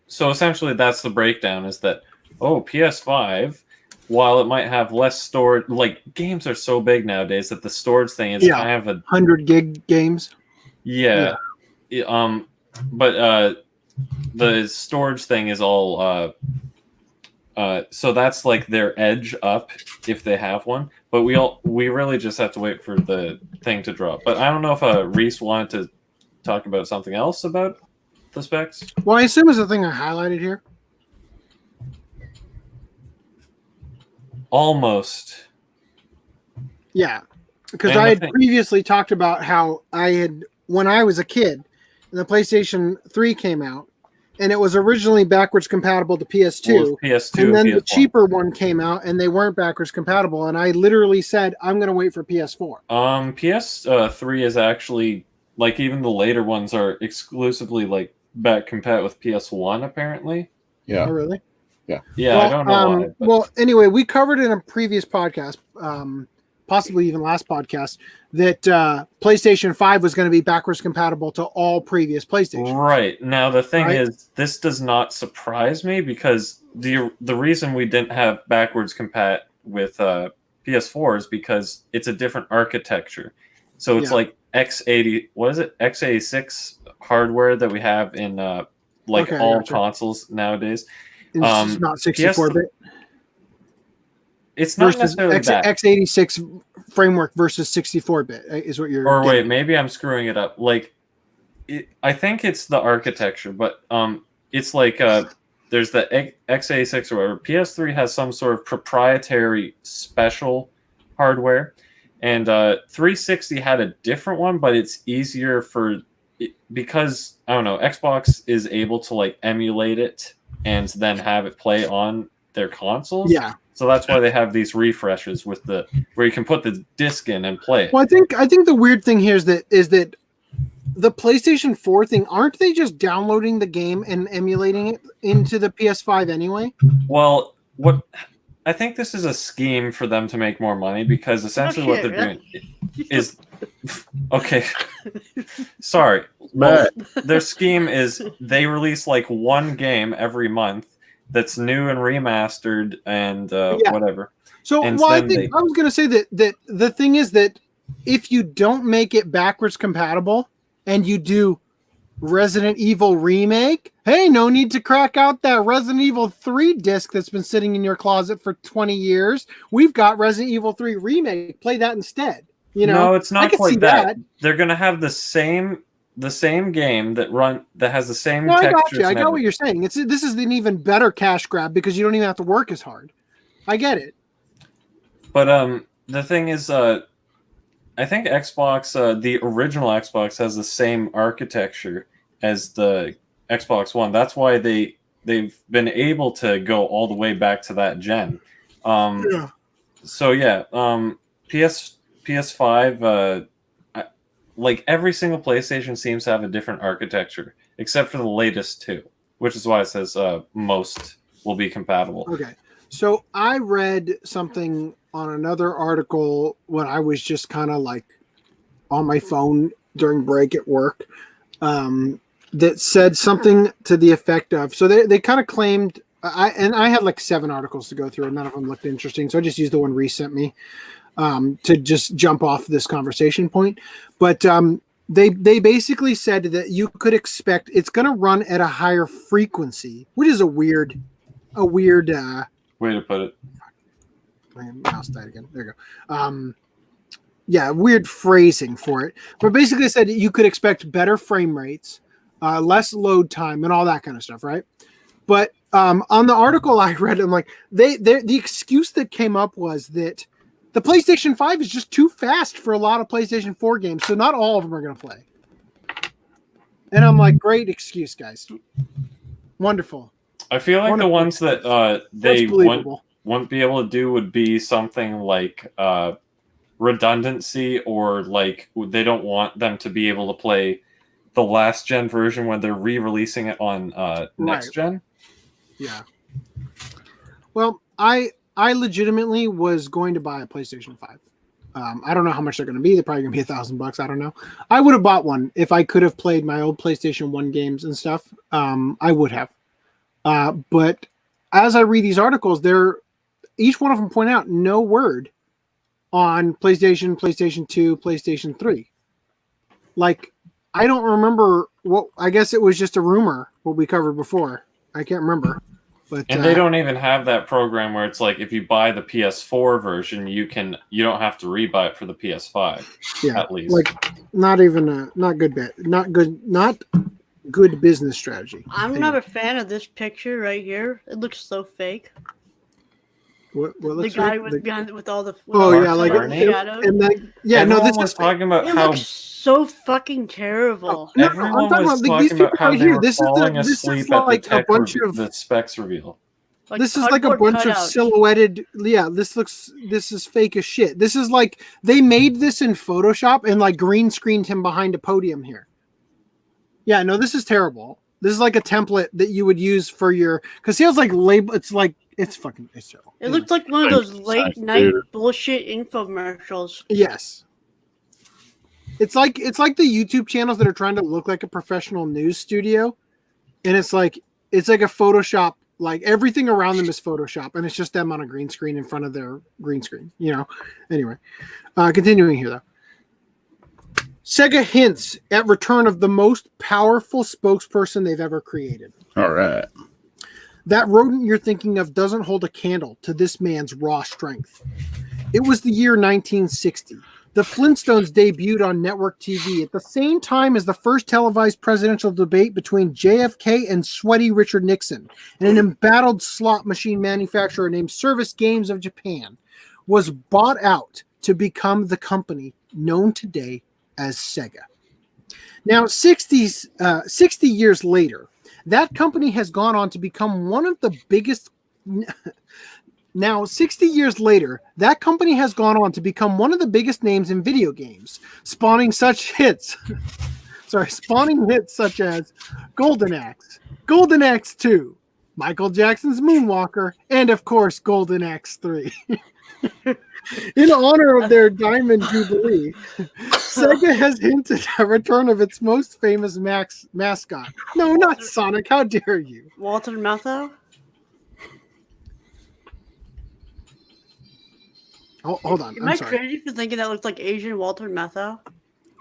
so essentially that's the breakdown, is that PS5, while it might have less storage, like games are so big nowadays that the storage thing is kind of a 100 gig games. Yeah. But the storage thing is all so that's like their edge up if they have one. But we really just have to wait for the thing to drop. But I don't know if Reese wanted to talk about something else about the specs. Well, I assume it's the thing I highlighted here. Almost. Yeah, because I had previously talked about how when I was a kid, and the PlayStation 3 came out, and it was originally backwards compatible to PS2. PS2 and then PS1. The cheaper one came out, and they weren't backwards compatible. And I literally said, I'm going to wait for PS4. PS3 is actually, like, even the later ones are exclusively, like, back compat with PS1, apparently. Yeah. Oh, really? Yeah. Yeah, well, I don't know why. But... Well, anyway, we covered in a previous podcast, possibly even last podcast, that PlayStation 5 was going to be backwards compatible to all previous PlayStations. Right. Now, the thing is, this does not surprise me, because the reason we didn't have backwards compat with PS4 is because it's a different architecture. So it's like x86 hardware that we have in all consoles nowadays. It's not 64-bit. It's not necessarily that. x86 framework versus 64-bit is what you're... Or wait, maybe I'm screwing it up. Like, I think it's the architecture, but it's like there's the x86 or whatever. PS3 has some sort of proprietary special hardware, And 360 had a different one, but it's easier because I don't know, Xbox is able to like emulate it and then have it play on their consoles. Yeah. So that's why they have these refreshes with where you can put the disc in and play it. Well, I think the weird thing here is that the PlayStation 4 thing, aren't they just downloading the game and emulating it into the PS5 anyway? Well, I think this is a scheme for them to make more money, because essentially what they're doing is okay. Sorry. Well, their scheme is they release like one game every month that's new and remastered and whatever. So and I was going to say that the thing is that if you don't make it backwards compatible and you do Resident Evil Remake, hey, no need to crack out that Resident Evil 3 disc that's been sitting in your closet for 20 years. We've got Resident Evil 3 Remake. Play that instead. You know, no, it's not quite that. They're going to have the same game that has the same textures. I got what you're saying. This is an even better cash grab because you don't even have to work as hard. I get it. But the thing is, I think Xbox, the original Xbox, has the same architecture as the Xbox One. That's why they've been able to go all the way back to that gen. So yeah, PS5, like every single PlayStation seems to have a different architecture, except for the latest two, which is why it says most will be compatible. Okay, so I read something on another article when I was just kind of like on my phone during break at work, that said something to the effect of, so they kind of claimed, I had like 7 articles to go through and none of them looked interesting. So I just used the one Reese sent me to just jump off this conversation point. But they basically said that you could expect it's going to run at a higher frequency, which is a weird way to put it. My mouse died again. There you go. Weird phrasing for it. But basically said you could expect better frame rates, less load time, and all that kind of stuff, right? But on the article I read, I'm like, the excuse that came up was that the PlayStation 5 is just too fast for a lot of PlayStation 4 games, so not all of them are going to play. And I'm like, great excuse, guys. Wonderful. I feel like the ones that they won't be able to do would be something like redundancy, or like they don't want them to be able to play the last gen version when they're re-releasing it on next gen. Yeah. Well, I legitimately was going to buy a PlayStation 5. I don't know how much they're going to be. They're probably going to be $1,000. I don't know. I would have bought one if I could have played my old PlayStation 1 games and stuff. I would have. But as I read these articles, each one of them point out no word on PlayStation, PlayStation 2, PlayStation 3. Like, I don't remember I guess it was just a rumor what we covered before. I can't remember. But they don't even have that program where it's like if you buy the PS4 version, you don't have to rebuy it for the PS5. Yeah, at least. Like not good business strategy. I'm not a fan of this picture right here. It looks so fake. What the guy behind it with all the shadows. And this was talking about it looks so fucking terrible. Everyone was talking about how they were falling asleep at the tech the specs reveal. This is like a bunch of silhouetted. Yeah, this is fake as shit. This is like they made this in Photoshop and like green screened him behind a podium here. Yeah, no, this is terrible. This is like a template that you would use for because he has like label. It's terrible. It looks like one of those late night bullshit infomercials. Yes. It's like the YouTube channels that are trying to look like a professional news studio, and it's like a Photoshop. Like everything around them is Photoshop, and it's just them on a green screen in front of their green screen. Anyway, continuing here though. Sega hints at return of the most powerful spokesperson they've ever created. All right. That rodent you're thinking of doesn't hold a candle to this man's raw strength. It was the year 1960. The Flintstones debuted on network TV at the same time as the first televised presidential debate between JFK and sweaty Richard Nixon, and an embattled slot machine manufacturer named Service Games of Japan was bought out to become the company known today as Sega. Now, 60 years later, that company has gone on to become one of the biggest. Now, 60 years later, that company has gone on to become one of the biggest names in video games, spawning hits such as Golden Axe, Golden Axe 2, Michael Jackson's Moonwalker, and of course, Golden Axe 3. In honor of their Diamond Jubilee, Sega has hinted at a return of its most famous mascot. No, not Sonic. How dare you? Walter Matthau? Oh, hold on. Am I crazy for thinking that looks like Asian Walter Matthau?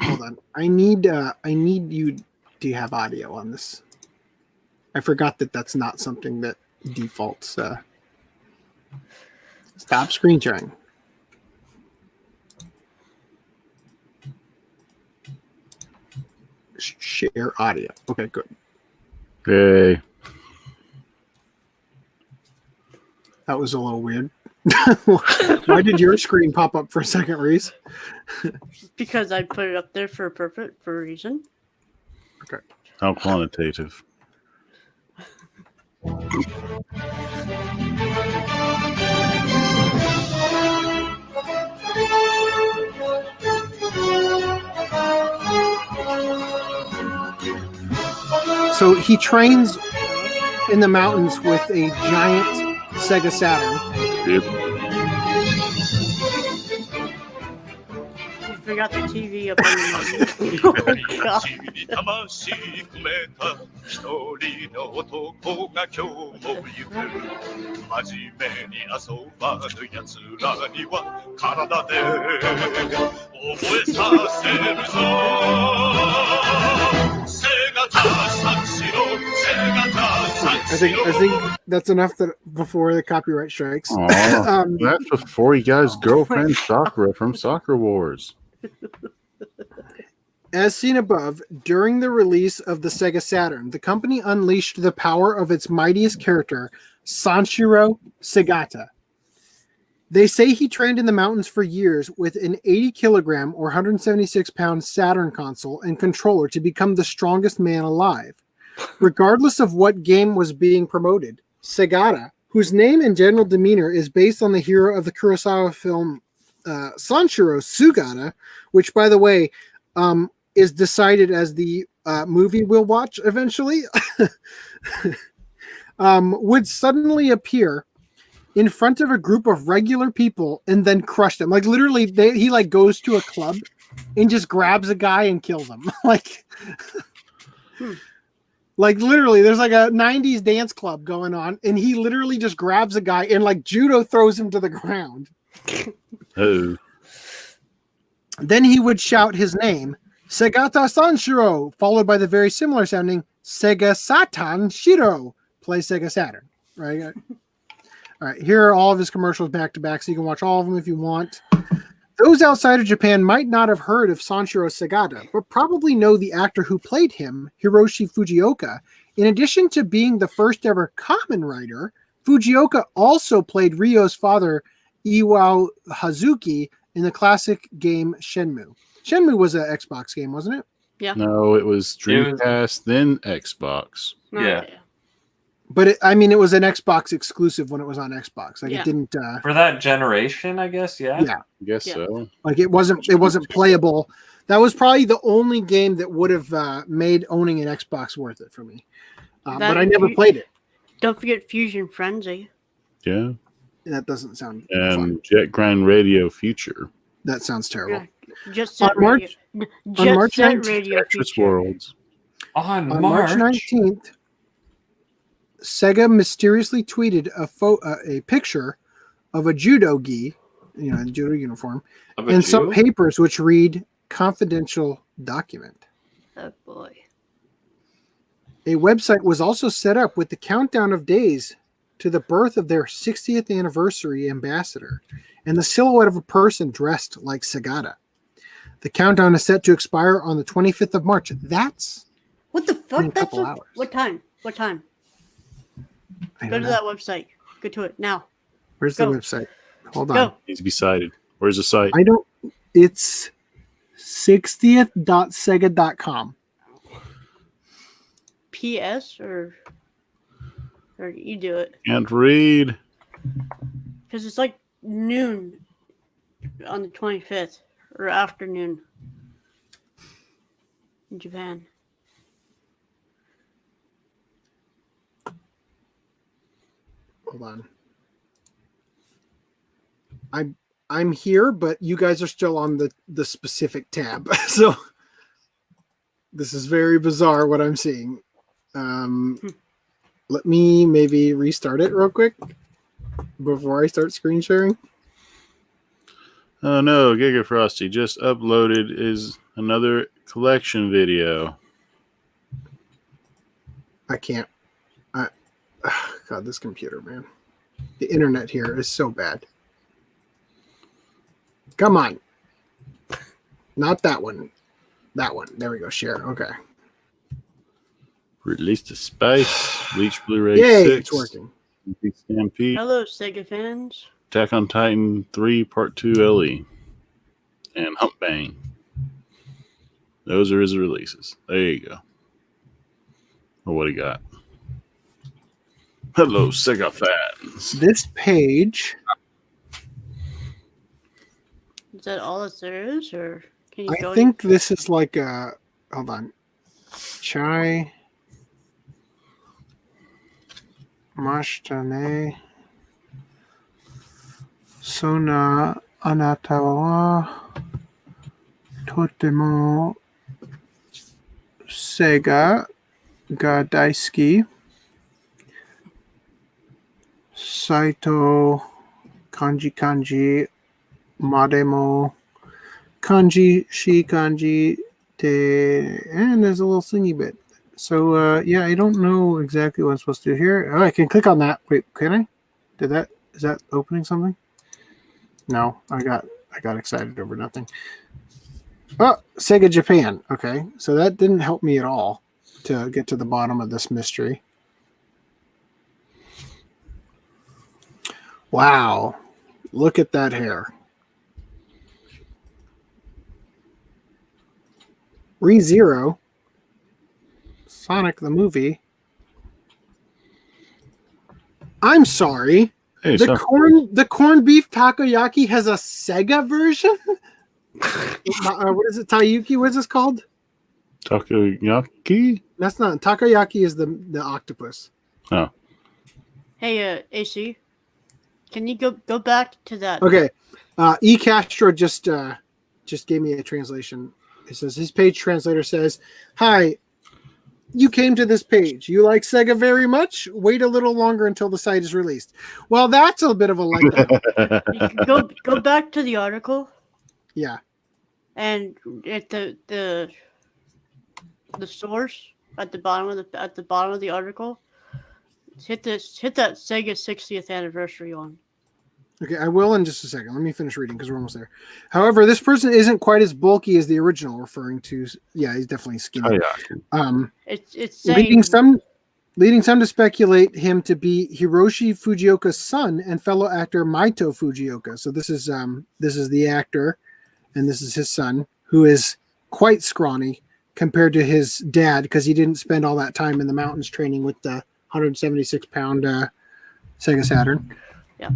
Hold on. I need you to have audio on this. I forgot that that's not something that defaults. Stop screen sharing. Share audio. Okay, good. Hey. That was a little weird. Why did your screen pop up for a second, Reese? Because I put it up there for a reason. Okay. How quantitative. So he trains in the mountains with a giant Sega Saturn. Yep. You forgot the TV up on the mountain. Oh, God. I think that's enough before the copyright strikes. That's before you guys' girlfriend Sakura from Soccer Wars. As seen above, during the release of the Sega Saturn, the company unleashed the power of its mightiest character, Sanshiro Segata. They say he trained in the mountains for years with an 80-kilogram or 176-pound Saturn console and controller to become the strongest man alive. Regardless of what game was being promoted, Segata, whose name and general demeanor is based on the hero of the Kurosawa film Sanshiro Sugata, which, by the way, is decided as the movie we'll watch eventually, would suddenly appear in front of a group of regular people and then crush them. Like literally, he goes to a club and just grabs a guy and kills him. Like literally, there's like a 90s dance club going on, and he literally just grabs a guy and judo throws him to the ground. Oh. Then he would shout his name, Segata Sanshiro, followed by the very similar sounding Sega Satan Shiro, play Sega Saturn. Right? All right, here are all of his commercials back to back, so you can watch all of them if you want. Those outside of Japan might not have heard of Sanshiro Segata, but probably know the actor who played him, Hiroshi Fujioka. In addition to being the first ever Kamen Rider, Fujioka also played Ryo's father, Iwao Hazuki, in the classic game Shenmue. Shenmue was an Xbox game, wasn't it? Yeah. No, it was Dreamcast, then Xbox. Yeah. But it was an Xbox exclusive when it was on Xbox. It didn't for that generation, I guess. Yeah. Yeah. I guess so. It wasn't playable. That was probably the only game that would have made owning an Xbox worth it for me. But I never played it. Don't forget Fusion Frenzy. Yeah. That doesn't sound and fun. Jet Grind Radio Future. That sounds terrible. Just Set Radio. On March Set 19th, Radio Tetris Future. Worlds. On March 19th, Sega mysteriously tweeted a picture of a judo gi, the judo uniform, and some papers which read confidential document. Oh boy. A website was also set up with the countdown of days to the birth of their 60th anniversary ambassador and the silhouette of a person dressed like Segata. The countdown is set to expire on the 25th of March. That's what the fuck? in a couple hours. What time? Go to that website. Go to it now. Where's the website? Hold on. Go. Needs to be cited. Where's the site? It's 60th.sega.com. PS or you do it? Can't read. Because it's like noon on the 25th or afternoon in Japan. Hold on. I'm here, but you guys are still on the specific tab. So this is very bizarre what I'm seeing. Let me maybe restart it real quick before I start screen sharing. Oh no, Giga Frosty just uploaded is another collection video. I can't. God, this computer, man. The internet here is so bad. Come on. Not that one. That one. There we go. Share. Okay. Released to Space, Bleach Blu-ray Yay, 6, it's working. Stampede, Hello, Sega fans. Attack on Titan 3 Part 2 LE, and Humpbang. Those are his releases. There you go. Well, what do you got? Hello, Sega fans. This page. Is that all that there is, or can you go? I think this is like a. Hold on. Chai. Mashtane. Sona anata wa totemo Sega ga daisuki. Saito kanji mademo kanji shi kanji te, and there's a little thingy bit. So yeah, I don't know exactly what I'm supposed to do here. Oh, I can click on that. Wait, can I? Is that opening something? No, I got excited over nothing. Oh, Sega Japan. Okay, so that didn't help me at all to get to the bottom of this mystery. Wow, look at that hair. ReZero, Sonic the movie. I'm sorry. Hey, the corned beef takoyaki has a Sega version? What is it? Taiyuki? What's this called? Takoyaki? That's not takoyaki. Is the octopus? Oh. Hey, AC, can you go back to that? Okay. E Castro just gave me a translation. It says his page translator says, "Hi, you came to this page. You like Sega very much? Wait a little longer until the site is released." Well, that's a bit of a letdown. Go back to the article. Yeah. And at the source at the bottom of the article, hit that Sega 60th anniversary one. Okay, I will in just a second. Let me finish reading because we're almost there. However, this person isn't quite as bulky as the original, referring to. Yeah, he's definitely skinny. Oh, yeah. It's saying, leading some to speculate him to be Hiroshi Fujioka's son and fellow actor Maito Fujioka. So this is the actor, and this is his son, who is quite scrawny compared to his dad because he didn't spend all that time in the mountains training with the 176-pound Sega Saturn. Yeah.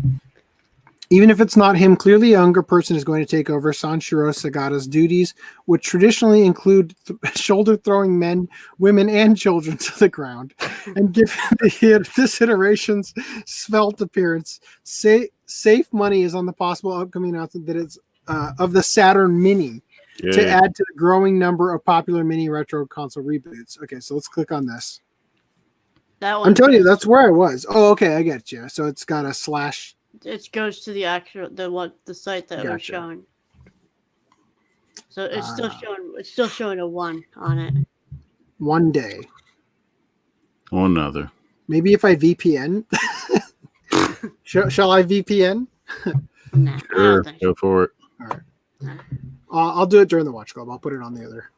Even if it's not him, clearly a younger person is going to take over Sanshiro Sagata's duties, which traditionally include shoulder-throwing men, women, and children to the ground. And given this iteration's svelte appearance, safe money is on the possible upcoming announcement that it's of the Saturn Mini to add to the growing number of popular mini retro console reboots. Okay, so let's click on this. that one. I'm telling you, that's where I was. Oh, okay, I get you. So it's got a slash. It goes to the actual the site that was Gotcha. showing. So it's still showing a 1 on it. One day. Or another. Maybe if I VPN. Shall I VPN? Nah, Sure, go for it. All right. I'll do it during the Watch Club. I'll put it on the other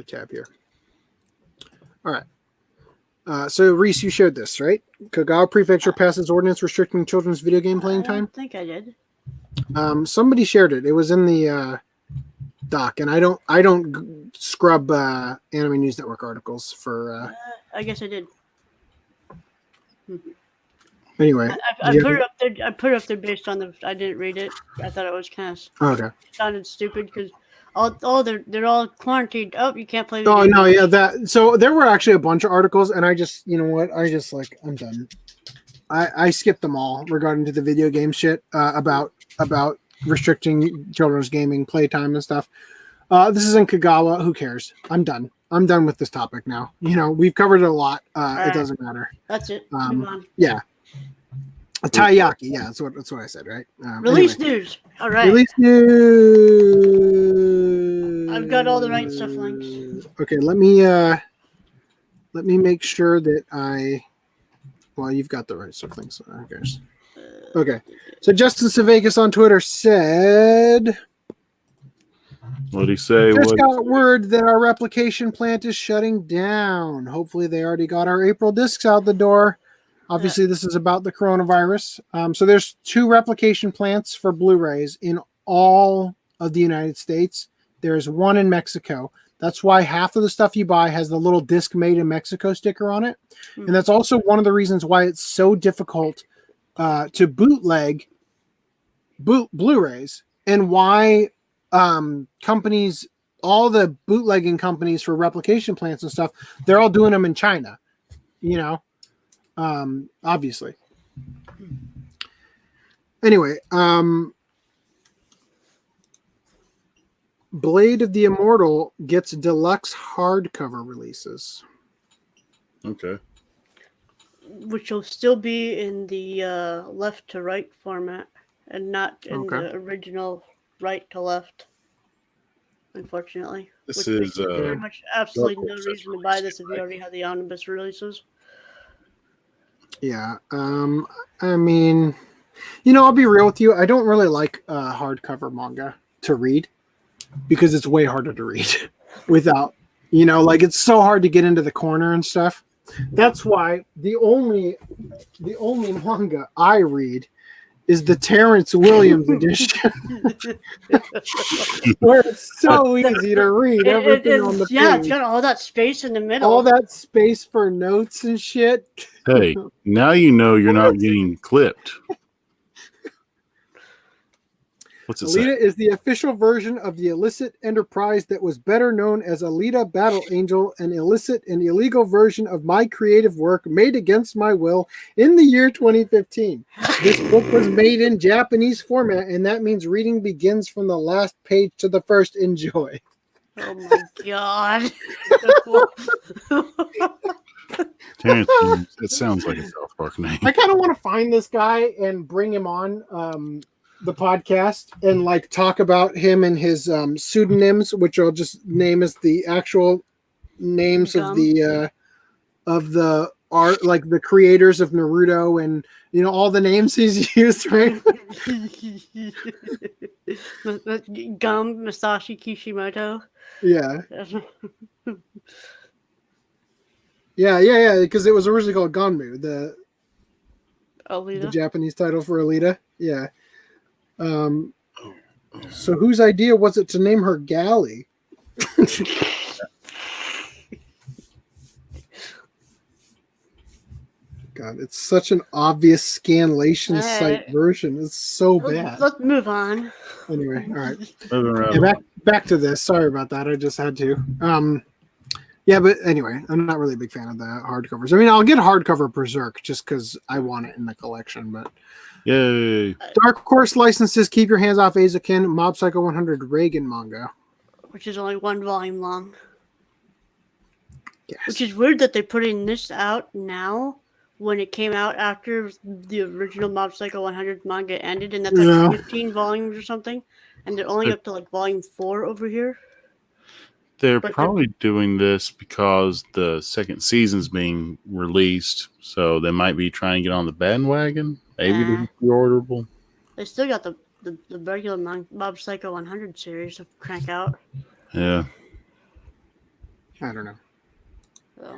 tab here. All right. So Reese, you shared this, right? Kagawa Prefecture passes ordinance restricting children's video game playing I time. don't think I did. Somebody shared it. It was in the doc, and I don't scrub Anime News Network articles for. I guess I did. Anyway, I put it up there. I put it up there based on the. I didn't read it. I thought it was kind of okay. sounded stupid because they're all quarantined. Oh, you can't play. Oh video no, games. yeah, that. So there were actually a bunch of articles, and I just, you know what, I'm done. I skipped them all regarding to the video game shit about restricting children's gaming playtime and stuff. This is in Kagawa. Who cares? I'm done. I'm done with this topic now. You know, we've covered it a lot. It doesn't matter. That's it. Move on. Yeah. Taiyaki. Yeah, that's what I said, right? Release anyway. news. All right. Release news. I've got all the right stuff links. Okay, let me make sure that I. Well, you've got the right stuff links. So who cares? Okay, so Justin Savakis on Twitter said. What did he say? Just got word that our replication plant is shutting down. Hopefully, they already got our April discs out the door. Obviously, this is about the coronavirus. So there's 2 replication plants for Blu-rays in all of the United States. There's 1 in Mexico. That's why half of the stuff you buy has the little disc made in Mexico sticker on it. And that's also one of the reasons why it's so difficult to bootleg Blu-rays, and why companies, all the bootlegging companies for replication plants and stuff, they're all doing them in China, you know, obviously. Anyway, Blade of the Immortal gets deluxe hardcover releases. Okay. Which will still be in the left to right format and not in the original right to left, unfortunately. This which is makes pretty much absolutely no Dark Horse reason to buy this if you already have the omnibus releases. Yeah. I mean, you know, I'll be real with you. I don't really like hardcover manga to read because it's way harder to read without, you know, like it's so hard to get into the corner and stuff. That's why the only manga I read is the Terrence Williams edition, where it's so easy to read everything on the page. Yeah, it's got all that space in the middle. All that space for notes and shit. Hey, now you know you're not getting clipped. What's it say? Alita is the official version of the illicit enterprise that was better known as Alita Battle Angel, an illicit and illegal version of my creative work made against my will in the year 2015. This book was made in Japanese format, and that means reading begins from the last page to the first. Enjoy. Oh my god. Terrence, it sounds like a South Park name. I kind of want to find this guy and bring him on the podcast and like talk about him and his pseudonyms, which I'll just name as the actual names of the art, like the creators of Naruto, and you know all the names he's used, right? Gum Masashi Kishimoto. Yeah. Yeah, because it was originally called Ganmu, the Japanese title for Alita. Yeah. So whose idea was it to name her Galley? God, it's such an obvious scanlation site version. It's so bad. Let's move on. Anyway, all right. Moving around. Yeah, back to this. Sorry about that. I just had to. Yeah, but anyway, I'm not really a big fan of the hardcovers. I mean, I'll get hardcover Berserk just because I want it in the collection, but Yay. Dark Horse licenses Keep Your Hands Off Azakin, Mob Psycho 100 Reagan manga. Which is only 1 volume long. Yes. Which is weird that they're putting this out now when it came out after the original Mob Psycho 100 manga ended, and that's like 15 volumes or something, and they're only up to like volume 4 over here. They're probably doing this because the second season's being released, so they might be trying to get on the bandwagon. Maybe they're pre-orderable. They still got the regular Mob Psycho 100 series to crank out. Yeah. I don't know. So.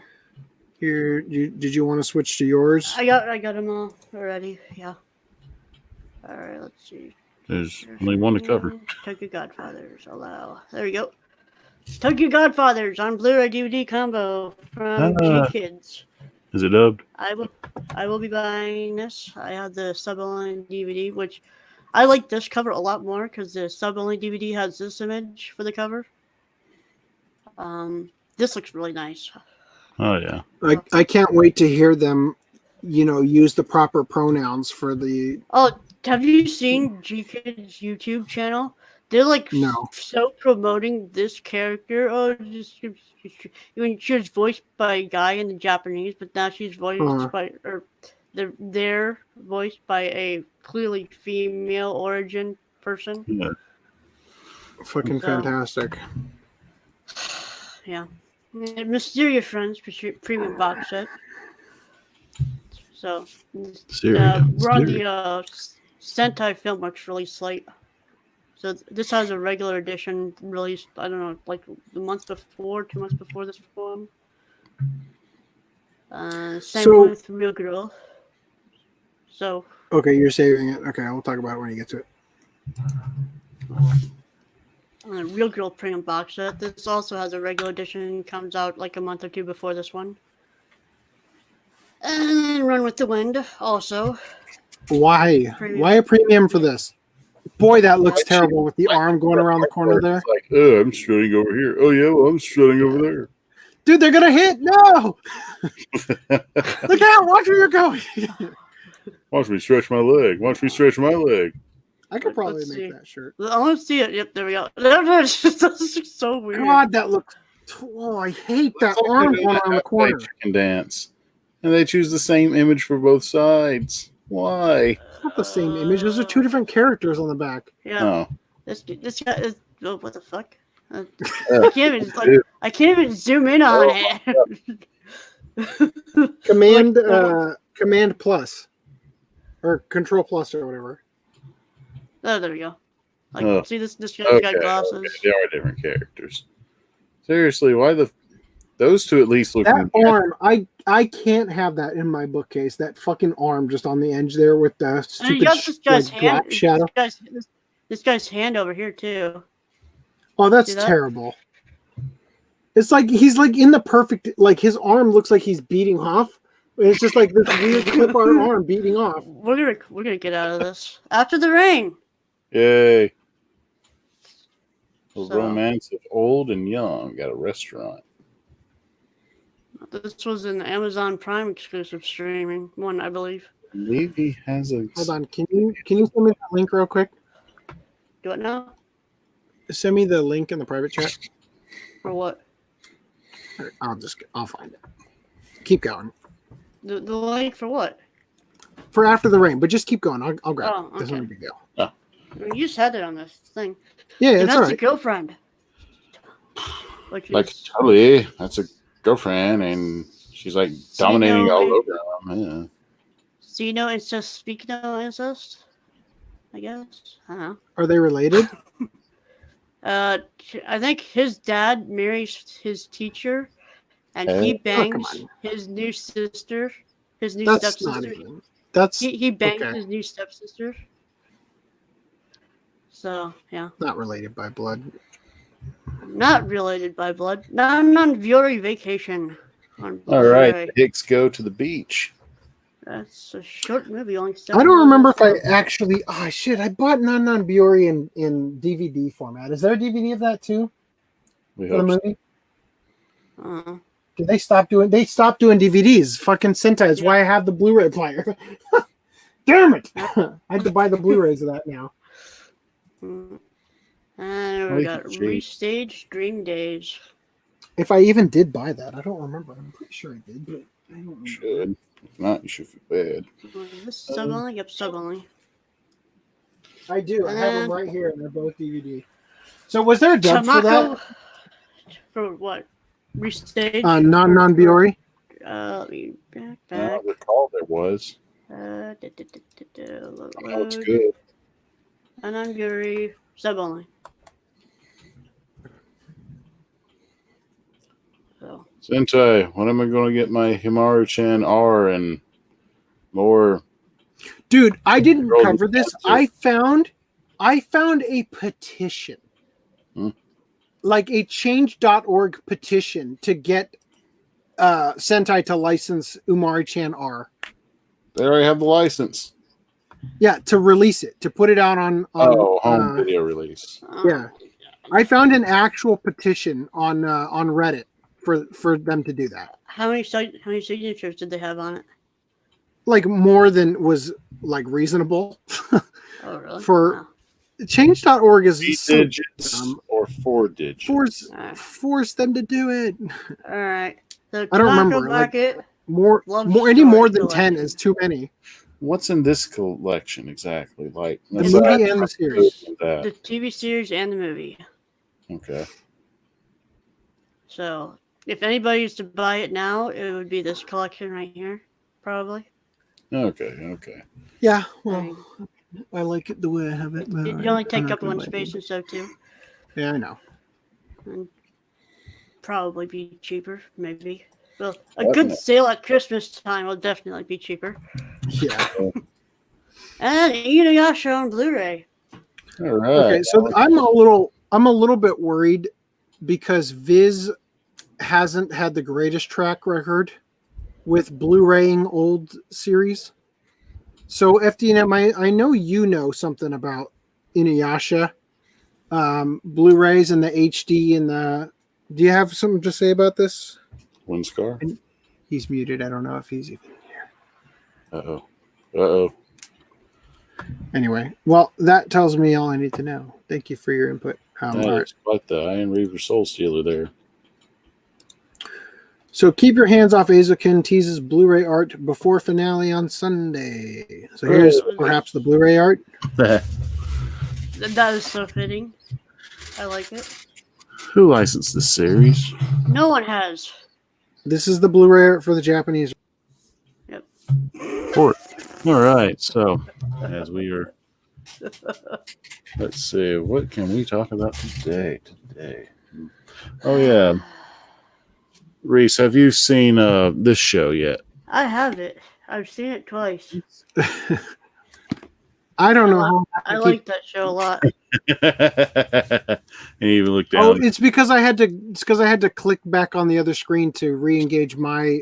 Here, did you want to switch to yours? I got them all already. Yeah. All right. Let's see. There's only one to cover. Tokyo Godfathers. Allow. There we go. Tokyo Godfathers on Blu-ray DVD combo from G Kids. Is it dubbed? I will be buying this. I have the sub-only DVD, which I like this cover a lot more because the sub-only DVD has this image for the cover. This looks really nice. Oh yeah. I can't wait to hear them, use the proper pronouns for the. Oh, have you seen G Kids YouTube channel? They're like so promoting this character. Oh, when she was voiced by a guy in the Japanese, but now she's voiced by they're voiced by a clearly female origin person. Yeah. Fucking fantastic. Yeah. Mysterious Friends premium box set. So we're on the Sentai Filmworks release slate. So this has a regular edition released, I don't know, like the month before, 2 months before this film. Same with Real Girl. So. Okay, you're saving it. Okay, we'll talk about it when you get to it. Real Girl premium box set. This also has a regular edition, comes out like a month or two before this one. And then Run with the Wind also. Why? Why a premium for this? Boy, that looks terrible with the arm going around the corner there. It's like, oh, I'm strutting over here. Oh yeah, well, I'm strutting over there. Dude, they're gonna hit! No! Look out! Watch where you're going. Watch me stretch my leg. Watch me stretch my leg. I could probably make that shirt. I want to see it. Yep, there we go. That looks so weird. God, that looks. Oh, I hate that arm going around the corner. Chicken dance, and they choose the same image for both sides. Why? It's not the same image. Those are two different characters on the back. Yeah. Oh. This guy is. Oh, what the fuck? I can't even zoom in on it. Command plus, or Control plus, or whatever. Oh, there we go. See this guy's got glasses. Okay. They are different characters. Seriously, why those two at least look that arm? I can't have that in my bookcase. That fucking arm just on the edge there with the stupid black shadow. This guy's hand over here too. Oh, that's terrible. It's like he's like in the perfect, like his arm looks like he's beating off. It's just like this weird clip art arm beating off. We're gonna get out of this after the rain. Yay! The romance of old and young got a restaurant. This was an Amazon Prime exclusive streaming one, I believe. I believe he has a. Hold on, can you send me that link real quick? Do it now. Send me the link in the private chat. For what? I'll find it. Keep going. The link for what? For After the Rain, but just keep going. I'll grab it. Okay. That's not a big deal. I mean, you just had it on this thing. Yeah, it's that's all right. a girlfriend. Like totally, that's a girlfriend, and she's like dominating all over him. Yeah. So you know incest? Speaking of incest, I guess. I don't know. Are they related? I think his dad marries his teacher, and he bangs his new sister, his new stepsister. He bangs his new stepsister. So yeah. Not related by blood. Not related by blood. Not on Viore Vacation. All right, the Hicks go to the beach. That's a short movie, only 7 I don't remember if I actually. Oh shit! I bought Non Biori in DVD format. Is there a DVD of that too? We for the hope movie. Did they stop doing? They stopped doing DVDs. Fucking Sentai is why I have the Blu-ray player. Damn it! I had to buy the Blu-rays of that now. And we got Restage Dream Days. If I even did buy that, I don't remember. I'm pretty sure I did, but I don't remember. You should. If not, you should feel bad. This sub only? Yep, sub only. I do. I have them right here, and they're both DVD. So was there a dub for that? For what? Restage? Non Biori? Let me back. I recall there was. Oh, it's good. And I'm Yuri, sub only. So Sentai, when am I going to get my Himaru-chan R and more? Dude, I didn't Girl, cover this. I found a petition. Like a change.org petition to get Sentai to license Umari-chan R. They already have the license. Yeah, to release it, to put it out on home video release. Yeah. I found an actual petition on Reddit for them to do that. How many signatures did they have on it? Like more than was like reasonable. Oh, really? For change.org is 3 so digits or 4 digits. Force them to do it. All right. So I don't remember. Bucket, Like, more any more than 10 is too many. What's in this collection exactly? Like the movie and the series. The TV series and the movie. Okay. So if anybody used to buy it now, it would be this collection right here, probably. Okay. Yeah, well, I like it the way I have it. You only take up one space and so too. Yeah, I know. And probably be cheaper, maybe. Well, a good sale at Christmas time will definitely be cheaper. Yeah. And Inuyasha on Blu-ray. All right. Okay, so I'm a little bit worried because Viz hasn't had the greatest track record with Blu-raying old series. So FDNM, I know you know something about Inuyasha, Blu-rays and the HD and the. Do you have something to say about this? Windscar? He's muted. I don't know if he's even here. Uh-oh. Anyway, well, that tells me all I need to know. Thank you for your input. It's quite the Iron Reaver Soul Stealer there. So keep your hands off Azukin teases Blu-ray art before finale on Sunday. So here's perhaps the Blu-ray art. That is so fitting. I like it. Who licensed this series? No one has. This is the Blu-ray art for the Japanese. Yep. All right. So as we are, let's see, what can we talk about today? Oh yeah. Reese, have you seen this show yet? I have it. I've seen it twice. I don't know how. I like that show a lot. And you even look down. Oh, it's because I had to click back on the other screen to re-engage my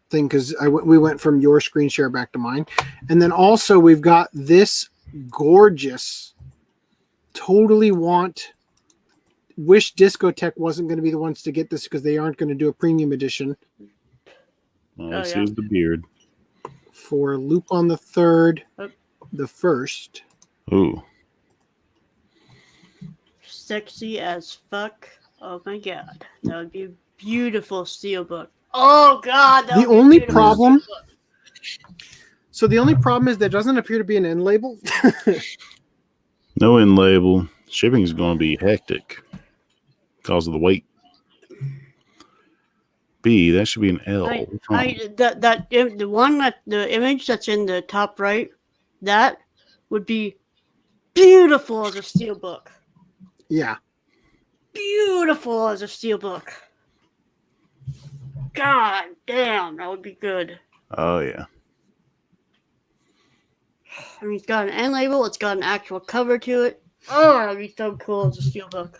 thing because we went from your screen share back to mine, and then also we've got this gorgeous. Wish Discotech wasn't going to be the ones to get this because they aren't going to do a premium edition. Well, this is the beard for Lupin the Third, the First. Ooh. Sexy as fuck. Oh my god. That would be a beautiful steelbook. Oh god. The only problem. So the only problem is there doesn't appear to be an end label. No end label. Shipping is going to be hectic because of the weight. B, that should be an L. The image that's in the top right, that would be beautiful as a steelbook. Yeah. Beautiful as a steelbook. God damn, that would be good. Oh yeah. I mean, it's got an end label. It's got an actual cover to it. Oh, that'd be so cool as a steelbook.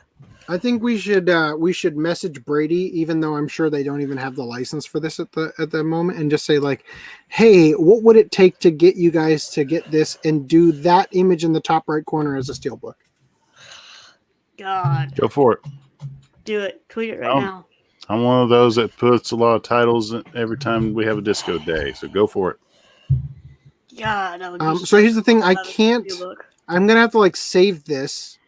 I think we should message Brady, even though I'm sure they don't even have the license for this at the moment, and just say like, "Hey, what would it take to get you guys to get this and do that image in the top right corner as a steelbook?" God, go for it. Do it. Tweet it right now. I'm one of those that puts a lot of titles in every time we have a disco day, so go for it. God, that would be so here's the thing: I can't. I'm gonna have to like save this.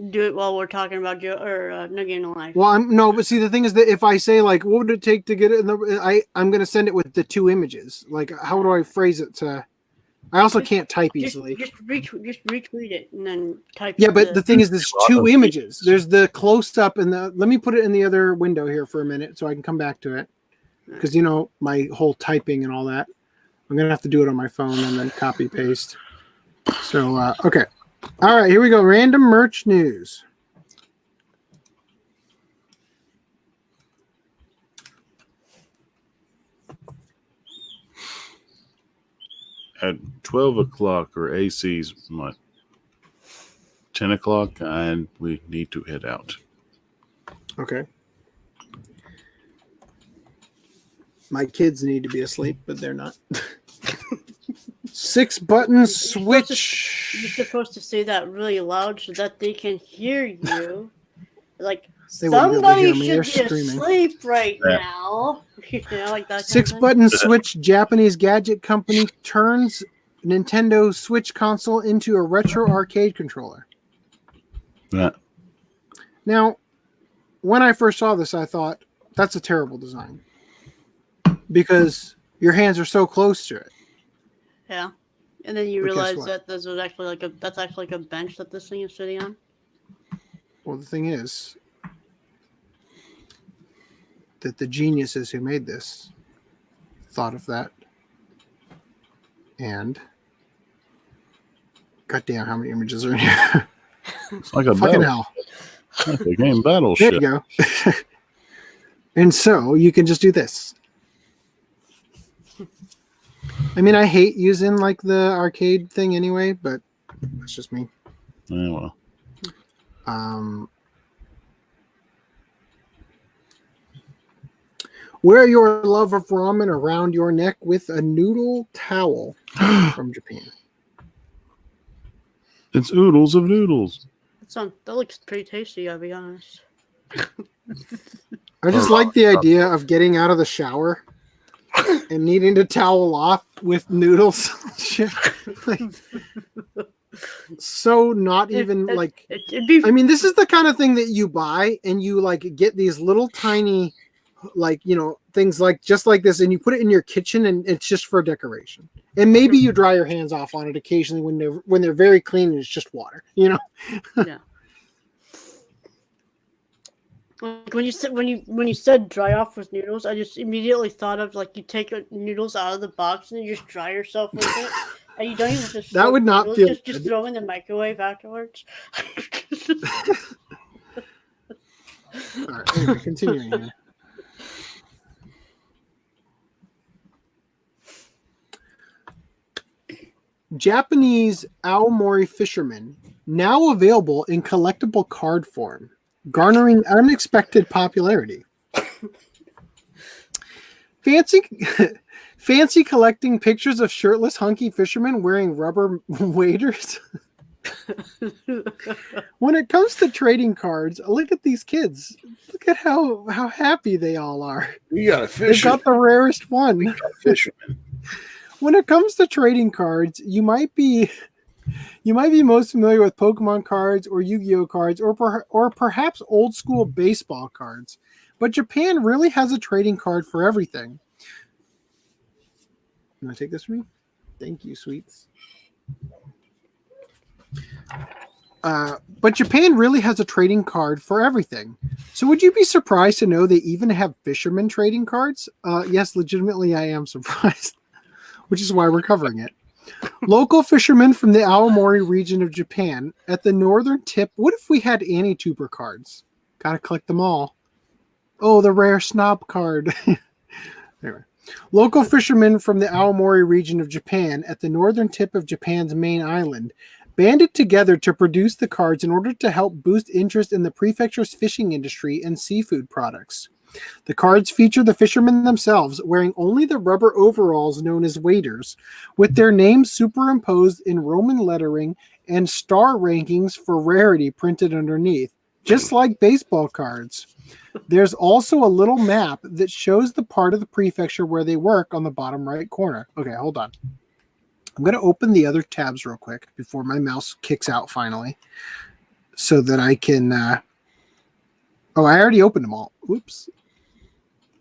Do it while we're talking about No Game No Life. Well, but see, the thing is that if I say like, what would it take to get it? I'm gonna send it with the two images. Like, how do I phrase it to? I also can't type easily. Just retweet it and then type. Yeah, but the thing is, there's two images. There's the close up and the. Let me put it in the other window here for a minute so I can come back to it, because my whole typing and all that. I'm gonna have to do it on my phone and then copy paste. So okay. All right, here we go. Random merch news. at 12 o'clock or AC's 10 o'clock, and we need to head out. Okay. My kids need to be asleep, but they're not. 6-button switch. You're supposed to say that really loud so that they can hear you. Like, They wouldn't be able to hear somebody me. They're should be screaming. asleep right Yeah. now. You know, like that. 6-button switch. Japanese gadget company turns Nintendo Switch console into a retro arcade controller. Yeah. Now, when I first saw this, I thought that's a terrible design because your hands are so close to it. Yeah. And then you But guess realize what? that that's actually like a bench that this thing is sitting on. Well, the thing is that the geniuses who made this thought of that. And goddamn, how many images are in here? It's like a Fucking battle. hell. Like a game There battleship. you go. And so you can just do this. I mean, I hate using like the arcade thing anyway, but that's just me. Yeah, well. Wear your love of ramen around your neck with a noodle towel from Japan. It's oodles of noodles. That looks pretty tasty, I'll be honest. I just like the idea of getting out of the shower and needing to towel off with noodles. Shit. Like, so not even like. It'd be. I mean, this is the kind of thing that you buy and you like get these little tiny, like, you know, things like just like this, and you put it in your kitchen and it's just for decoration. And maybe you dry your hands off on it occasionally when they're very clean and it's just water, you know. Yeah. Like when you said dry off with noodles, I just immediately thought of like you take noodles out of the box and you just dry yourself with it, and you don't even just That would not noodles, feel just good. throw in the microwave afterwards. All right, anyway, continuing here. Japanese Aomori fishermen now available in collectible card form, garnering unexpected popularity. Fancy collecting pictures of shirtless hunky fishermen wearing rubber waders. When it comes to trading cards, look at these kids. Look at how happy they all are. We got a They've fisherman. got the rarest one. Fisherman. When it comes to trading cards, you might be most familiar with Pokemon cards or Yu-Gi-Oh cards or perhaps old school baseball cards. But Japan really has a trading card for everything. Can I take this from you? Thank you, sweets. But Japan really has a trading card for everything. So would you be surprised to know they even have fisherman trading cards? Yes, legitimately I am surprised, which is why we're covering it. Local fishermen from the Aomori region of Japan at the northern tip. What if we had Anituber cards? Gotta collect them all. Oh, the rare snob card. Anyway. Local fishermen from the Aomori region of Japan at the northern tip of Japan's main island banded together to produce the cards in order to help boost interest in the prefecture's fishing industry and seafood products. The cards feature the fishermen themselves wearing only the rubber overalls known as waders, with their names superimposed in Roman lettering and star rankings for rarity printed underneath, just like baseball cards. There's also a little map that shows the part of the prefecture where they work on the bottom right corner. Okay, hold on. I'm going to open the other tabs real quick before my mouse kicks out finally so that I can... Oh, I already opened them all. Oops.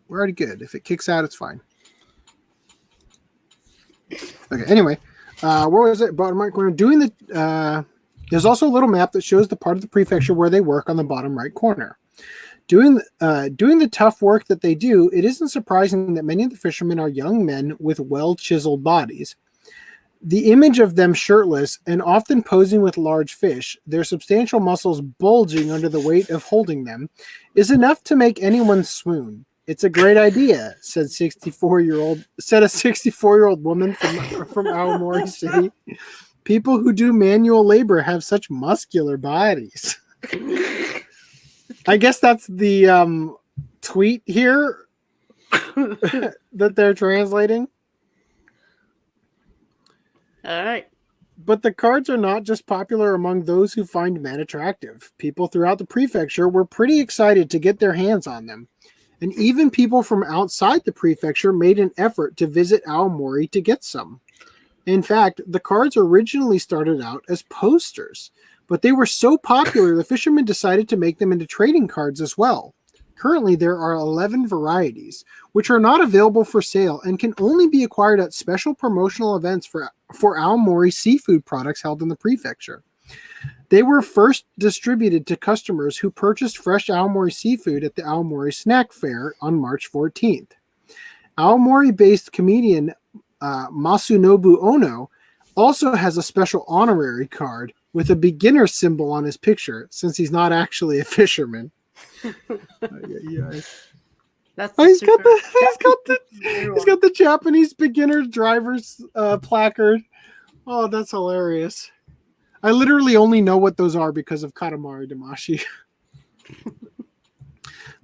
We're already good. If it kicks out, it's fine. Okay, anyway. Where was it? Bottom right corner. There's also a little map that shows the part of the prefecture where they work on the bottom right corner. Doing the tough work that they do, it isn't surprising that many of the fishermen are young men with well-chiseled bodies. The image of them shirtless and often posing with large fish, their substantial muscles bulging under the weight of holding them, is enough to make anyone swoon. It's a great idea, said a 64-year-old woman from Aomori City. People who do manual labor have such muscular bodies. I guess that's the tweet here that they're translating. All right. But the cards are not just popular among those who find men attractive. People throughout the prefecture were pretty excited to get their hands on them. And even people from outside the prefecture made an effort to visit Aomori to get some. In fact, the cards originally started out as posters, but they were so popular the fishermen decided to make them into trading cards as well. Currently, there are 11 varieties, which are not available for sale and can only be acquired at special promotional events for Aomori seafood products held in the prefecture. They were first distributed to customers who purchased fresh Aomori seafood at the Aomori Snack Fair on March 14th. Aomori-based comedian Masunobu Ono also has a special honorary card with a beginner symbol on his picture, since he's not actually a fisherman. That's he's got the Japanese beginner driver's placard. Oh, that's hilarious. I literally only know what those are because of Katamari Damashi.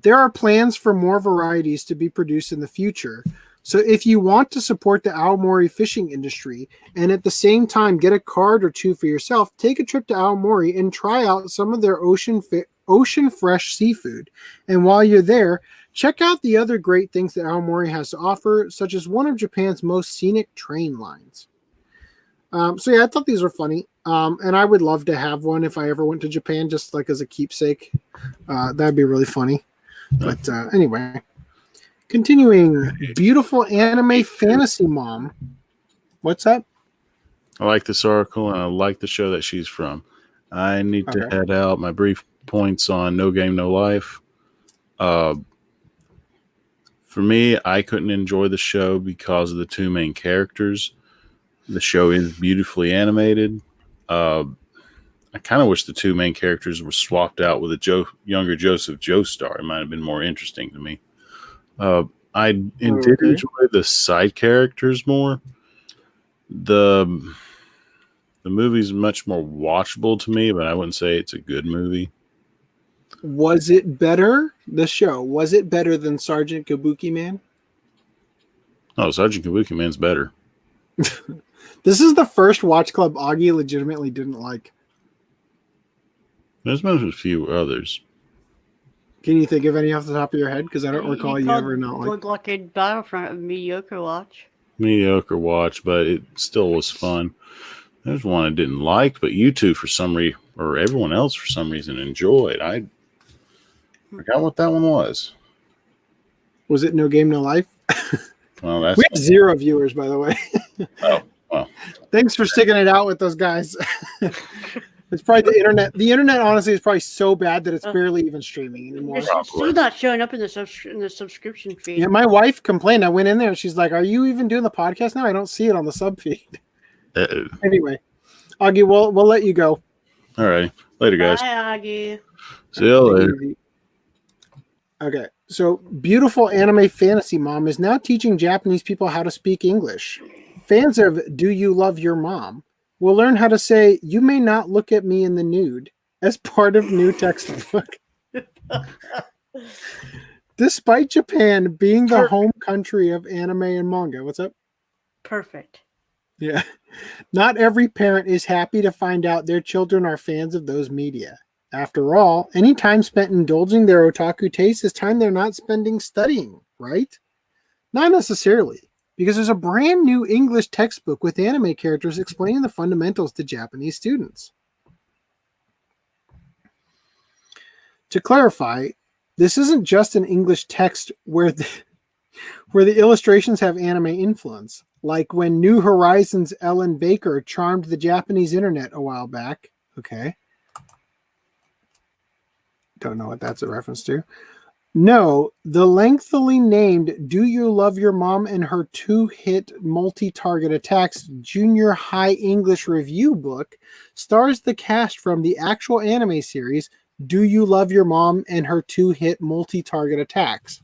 There are plans for more varieties to be produced in the future. So if you want to support the Aomori fishing industry and at the same time get a card or two for yourself, take a trip to Aomori and try out some of their ocean fresh seafood. And while you're there, check out the other great things that Aomori has to offer, such as one of Japan's most scenic train lines. So yeah, I thought these were funny. And I would love to have one if I ever went to Japan, just like as a keepsake. That'd be really funny. But anyway, continuing, beautiful anime fantasy mom. What's that? I like this article and I like the show that she's from. I need to head out. My brief points on No Game, No Life. For me, I couldn't enjoy the show because of the two main characters. The show is beautifully animated. I kind of wish the two main characters were swapped out with a younger Joseph Joestar. It might have been more interesting to me. I did enjoy the side characters more. The movie's much more watchable to me, but I wouldn't say it's a good movie. Was it better, the show? Was it better than Sergeant Kabuki Man? Oh, Sergeant Kabuki Man's better. This is the first Watch Club Augie legitimately didn't like. There's been a few others. Can you think of any off the top of your head? Because I don't recall you ever not like. Good Luck in Battlefront, a mediocre watch. Mediocre watch, but it still was fun. There's one I didn't like, but you two for some reason, or everyone else for some reason, enjoyed. I forgot what that one was. Was it No Game, No Life? Well, that's we have 0 viewers, by the way. Oh, well. Thanks for sticking it out with those guys. It's probably the internet. The internet, honestly, is probably so bad that it's barely even streaming anymore. It's still not showing up in the subscription feed. Yeah, my wife complained. I went in there and she's like, "Are you even doing the podcast now? I don't see it on the sub feed." Uh-oh. Anyway, Augie, we'll let you go. All right. Later, guys. Bye, Augie. See you later. Okay, so beautiful anime fantasy mom is now teaching Japanese people how to speak English. Fans of Do You Love Your Mom will learn how to say, "You may not look at me in the nude" as part of new textbook. Despite Japan being the home country of anime and manga. What's up? Perfect. Yeah. Not every parent is happy to find out their children are fans of those media. After all, any time spent indulging their otaku taste is time they're not spending studying, right? Not necessarily, because there's a brand new English textbook with anime characters explaining the fundamentals to Japanese students. To clarify, this isn't just an English text where the illustrations have anime influence, like when New Horizons' Ellen Baker charmed the Japanese internet a while back. Okay. Don't know what that's a reference to. No, the lengthily named Do You Love Your Mom and Her 2-hit multi-target attacks junior high English review book stars the cast from the actual anime series Do You Love Your Mom and Her 2-hit multi-target attacks.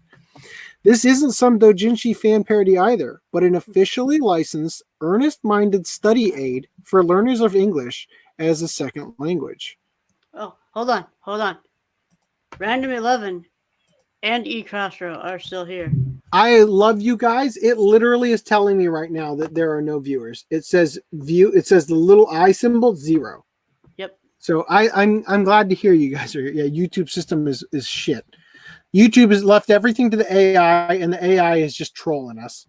This isn't some doujinshi fan parody either, but an officially licensed, earnest-minded study aid for learners of English as a second language. Oh, hold on. Random 11 and eCrostro are still here. I love you guys. It literally is telling me right now that there are no viewers. It says view. It says the little I symbol 0. Yep. So I'm glad to hear you guys are. Yeah, YouTube system is shit. YouTube has left everything to the AI, and the AI is just trolling us.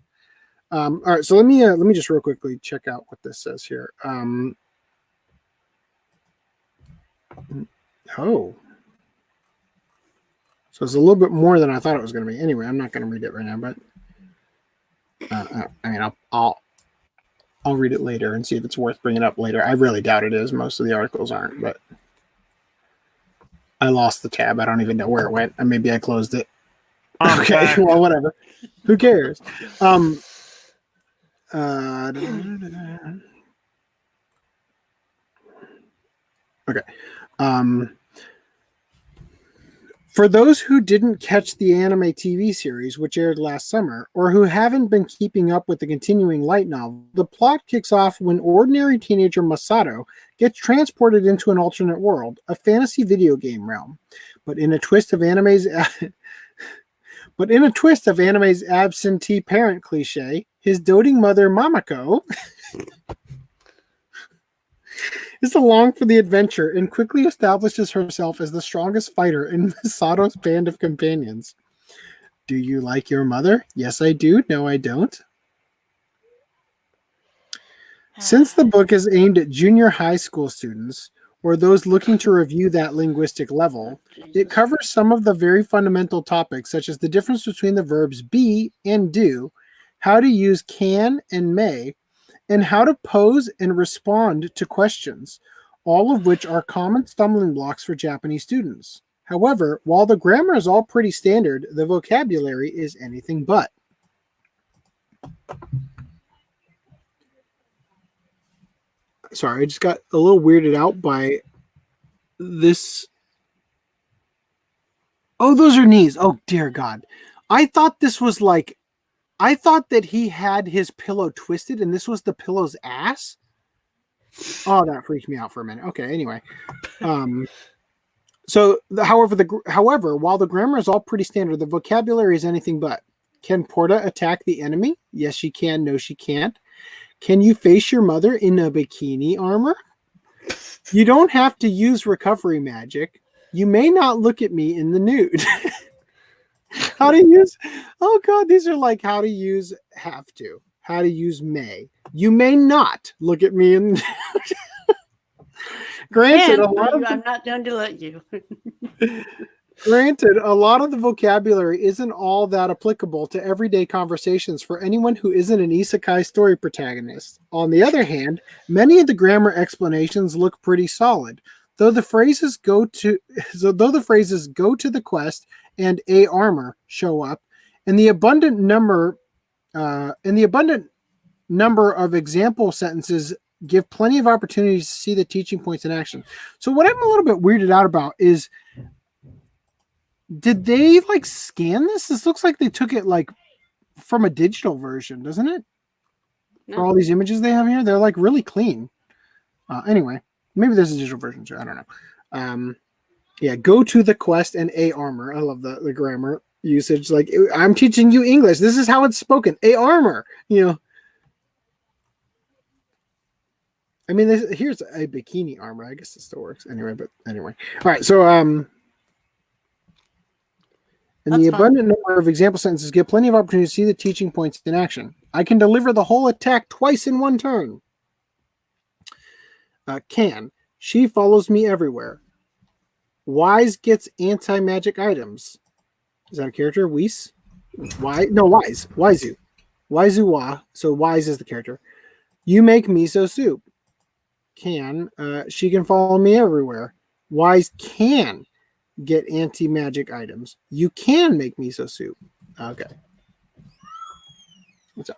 All right, so let me just real quickly check out what this says here. Oh, so it's a little bit more than I thought it was going to be. Anyway, I'm not going to read it right now, but I mean, I'll read it later and see if it's worth bringing up later. I really doubt it is. Most of the articles aren't, but I lost the tab. I don't even know where it went. And maybe I closed it. Okay, well, whatever. Who cares? Okay. For those who didn't catch the anime TV series, which aired last summer, or who haven't been keeping up with the continuing light novel, the plot kicks off when ordinary teenager Masato gets transported into an alternate world, a fantasy video game realm. But in a twist of anime's absentee parent cliche, his doting mother Mamako is along for the adventure and quickly establishes herself as the strongest fighter in Masato's band of companions. Do you like your mother? Yes, I do. No, I don't. Since the book is aimed at junior high school students or those looking to review that linguistic level, it covers some of the very fundamental topics such as the difference between the verbs be and do, how to use can and may, and how to pose and respond to questions, all of which are common stumbling blocks for Japanese students. However, while the grammar is all pretty standard, the vocabulary is anything but. Sorry, I just got a little weirded out by this. Oh, those are knees. Oh, dear God. I thought that he had his pillow twisted and this was the pillow's ass. Oh, that freaked me out for a minute. Okay, anyway. However, while the grammar is all pretty standard, the vocabulary is anything but. Can Porta attack the enemy? Yes, she can. No, she can't. Can you face your mother in a bikini armor? You don't have to use recovery magic. You may not look at me in the nude. How to use, oh God, these are like how to use have to, how to use may. You may not look at me in. Granted, I'm not going to let you. Granted, a lot of the vocabulary isn't all that applicable to everyday conversations for anyone who isn't an isekai story protagonist. On the other hand, many of the grammar explanations look pretty solid, though the phrases go to the quest and a armor show up, and the abundant number of example sentences give plenty of opportunities to see the teaching points in action. So what I'm a little bit weirded out about is, did they like scan this? This looks like they took it like from a digital version, doesn't it? No. For all these images they have here, they're like really clean. Anyway, maybe there's a digital version too. I don't know. Yeah, go to the quest and a armor. I love the grammar usage. Like, I'm teaching you English. This is how it's spoken. A armor. You know. I mean, here's a bikini armor. I guess it still works anyway. But anyway, all right. So and the abundant number of example sentences give plenty of opportunity to see the teaching points in action. I can deliver the whole attack twice in one turn. Can. She follows me everywhere. Wise gets anti-magic items. Is that a character? Whis? Why? No, Wise. Waizu. Waizu-wa. So Wise is the character. You make miso soup. Can. She can follow me everywhere. Wise can get anti-magic items. You can make miso soup. Okay. What's up?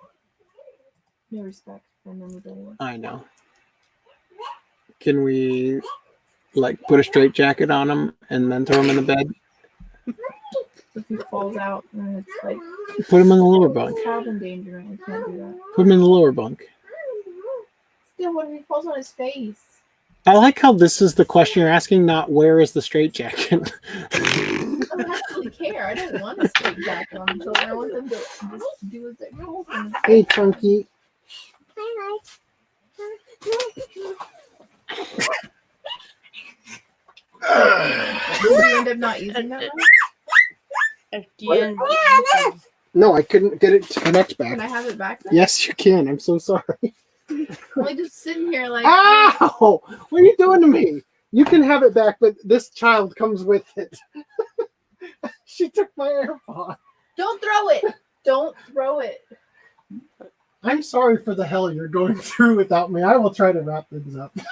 No respect for anybody. I know. Can we like put a straight jacket on him and then throw him in the bed? If he falls out and it's like Put him in the lower bunk. Child endangering. We can't do that. Put him in the lower bunk. Still, what if he falls on his face? I like how this is the question you're asking, not where is the straitjacket. I don't actually care. I don't want a straight jacket on children. I want them to just do as they go. Hey, Chunky. Did you end up not using that one? FDN. No, I couldn't get it to connect back. Can I have it back then? Yes, you can. I'm so sorry. I'm like just sitting here like. Ow! What are you doing to me? You can have it back, but this child comes with it. She took my AirPod. Don't throw it. Don't throw it. I'm sorry for the hell you're going through without me. I will try to wrap things up. Give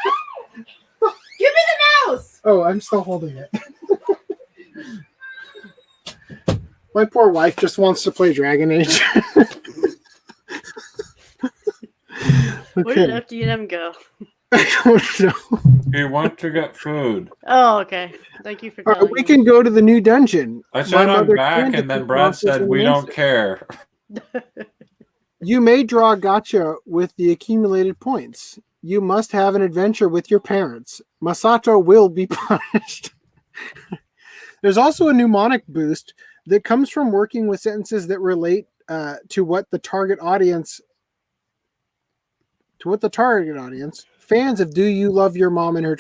me the mouse. Oh, I'm still holding it. My poor wife just wants to play Dragon Age. Where did FDNM go? I don't know. He wants to get food. Oh, okay. Thank you for All telling right, we me. can go to the new dungeon. I My said I'm mother back, can and then defeat Brad monsters said in we an don't instant. care. You may draw gotcha with the accumulated points. You must have an adventure with your parents. Masato will be punished. There's also a mnemonic boost that comes from working with sentences that relate to what the target audience fans of Do You Love Your Mom in her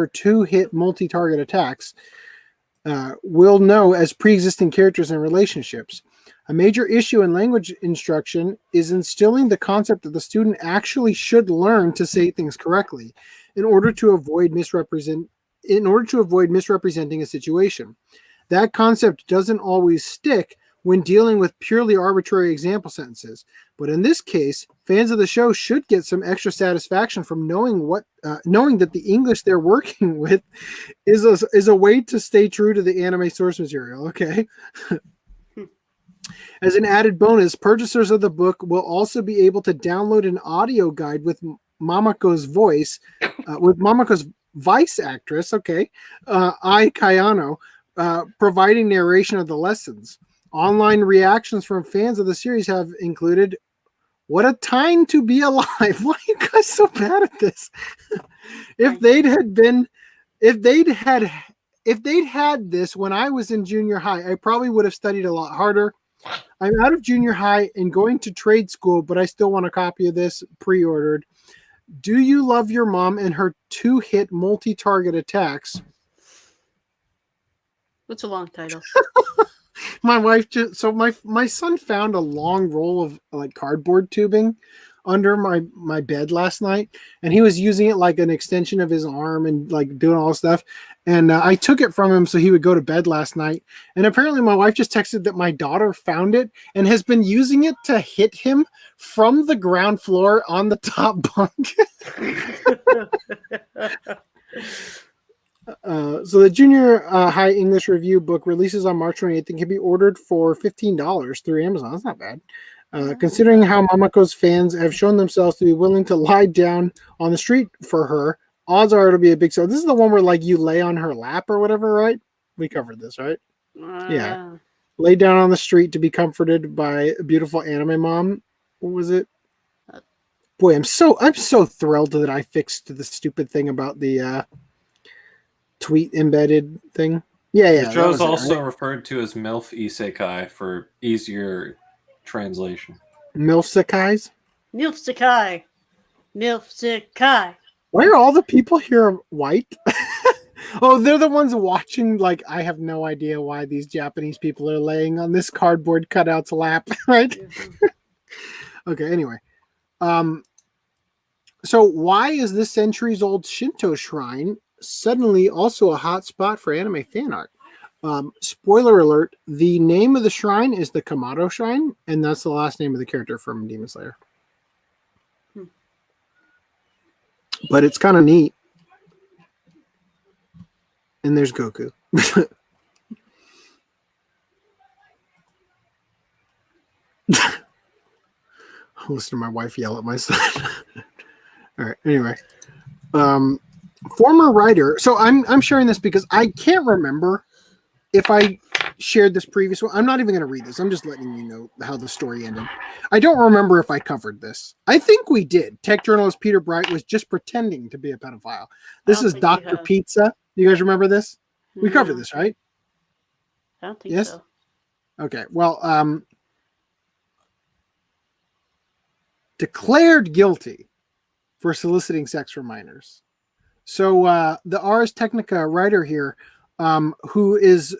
two-hit multi-target attacks will know as pre-existing characters and relationships. A major issue in language instruction is instilling the concept that the student actually should learn to say things correctly in order to avoid misrepresenting a situation. That concept doesn't always stick when dealing with purely arbitrary example sentences, but in this case, fans of the show should get some extra satisfaction from knowing that the English they're working with is a way to stay true to the anime source material. Okay. As an added bonus, purchasers of the book will also be able to download an audio guide with Mamoko's voice, with Mamoko's voice actress, Ai Kayano, providing narration of the lessons. Online reactions from fans of the series have included, "What a time to be alive." Why are you guys so bad at this? If they'd had this when I was in junior high, I probably would have studied a lot harder. I'm out of junior high and going to trade school, but I still want a copy of this pre-ordered. Do You Love Your Mom and Her Two-Hit Multi-Target Attacks? What's a long title? My wife my son found a long roll of like cardboard tubing under my bed last night, and he was using it like an extension of his arm and like doing all this stuff. And I took it from him so he would go to bed last night. And apparently my wife just texted that my daughter found it and has been using it to hit him from the ground floor on the top bunk. So the junior high English review book releases on March 28th and can be ordered for $15 through Amazon. That's not bad. Considering how Mamoko's fans have shown themselves to be willing to lie down on the street for her, odds are it'll be a big sale. This is the one where like you lay on her lap or whatever, right? We covered this, right? Yeah. Lay down on the street to be comforted by a beautiful anime mom. What was it? Boy, I'm so thrilled that I fixed the stupid thing about the tweet embedded thing. Yeah. The show's also referred to as MILF Isekai for easier translation. MILF Sekais? MILF Sakai. MILF Sakai. Why are all the people here white? Oh, they're the ones watching. Like, I have no idea why these Japanese people are laying on this cardboard cutout's lap, right? Okay, anyway. So why is this centuries-old Shinto shrine suddenly also a hot spot for anime fan art? Spoiler alert, the name of the shrine is the Kamado Shrine, and that's the last name of the character from Demon Slayer. But it's kind of neat. And there's Goku. Listen to my wife yell at my son. All right, anyway. Former writer. So I'm sharing this because I can't remember if I shared this previous one. I'm not even going to read this. I'm just letting you know how the story ended. I don't remember if I covered this. I think we did. Tech journalist Peter Bright was just pretending to be a pedophile. This is Dr. Pizza. You guys remember this? We covered this, right? I don't think so. Okay. Well, declared guilty for soliciting sex from minors. So the Ars Technica writer here, who is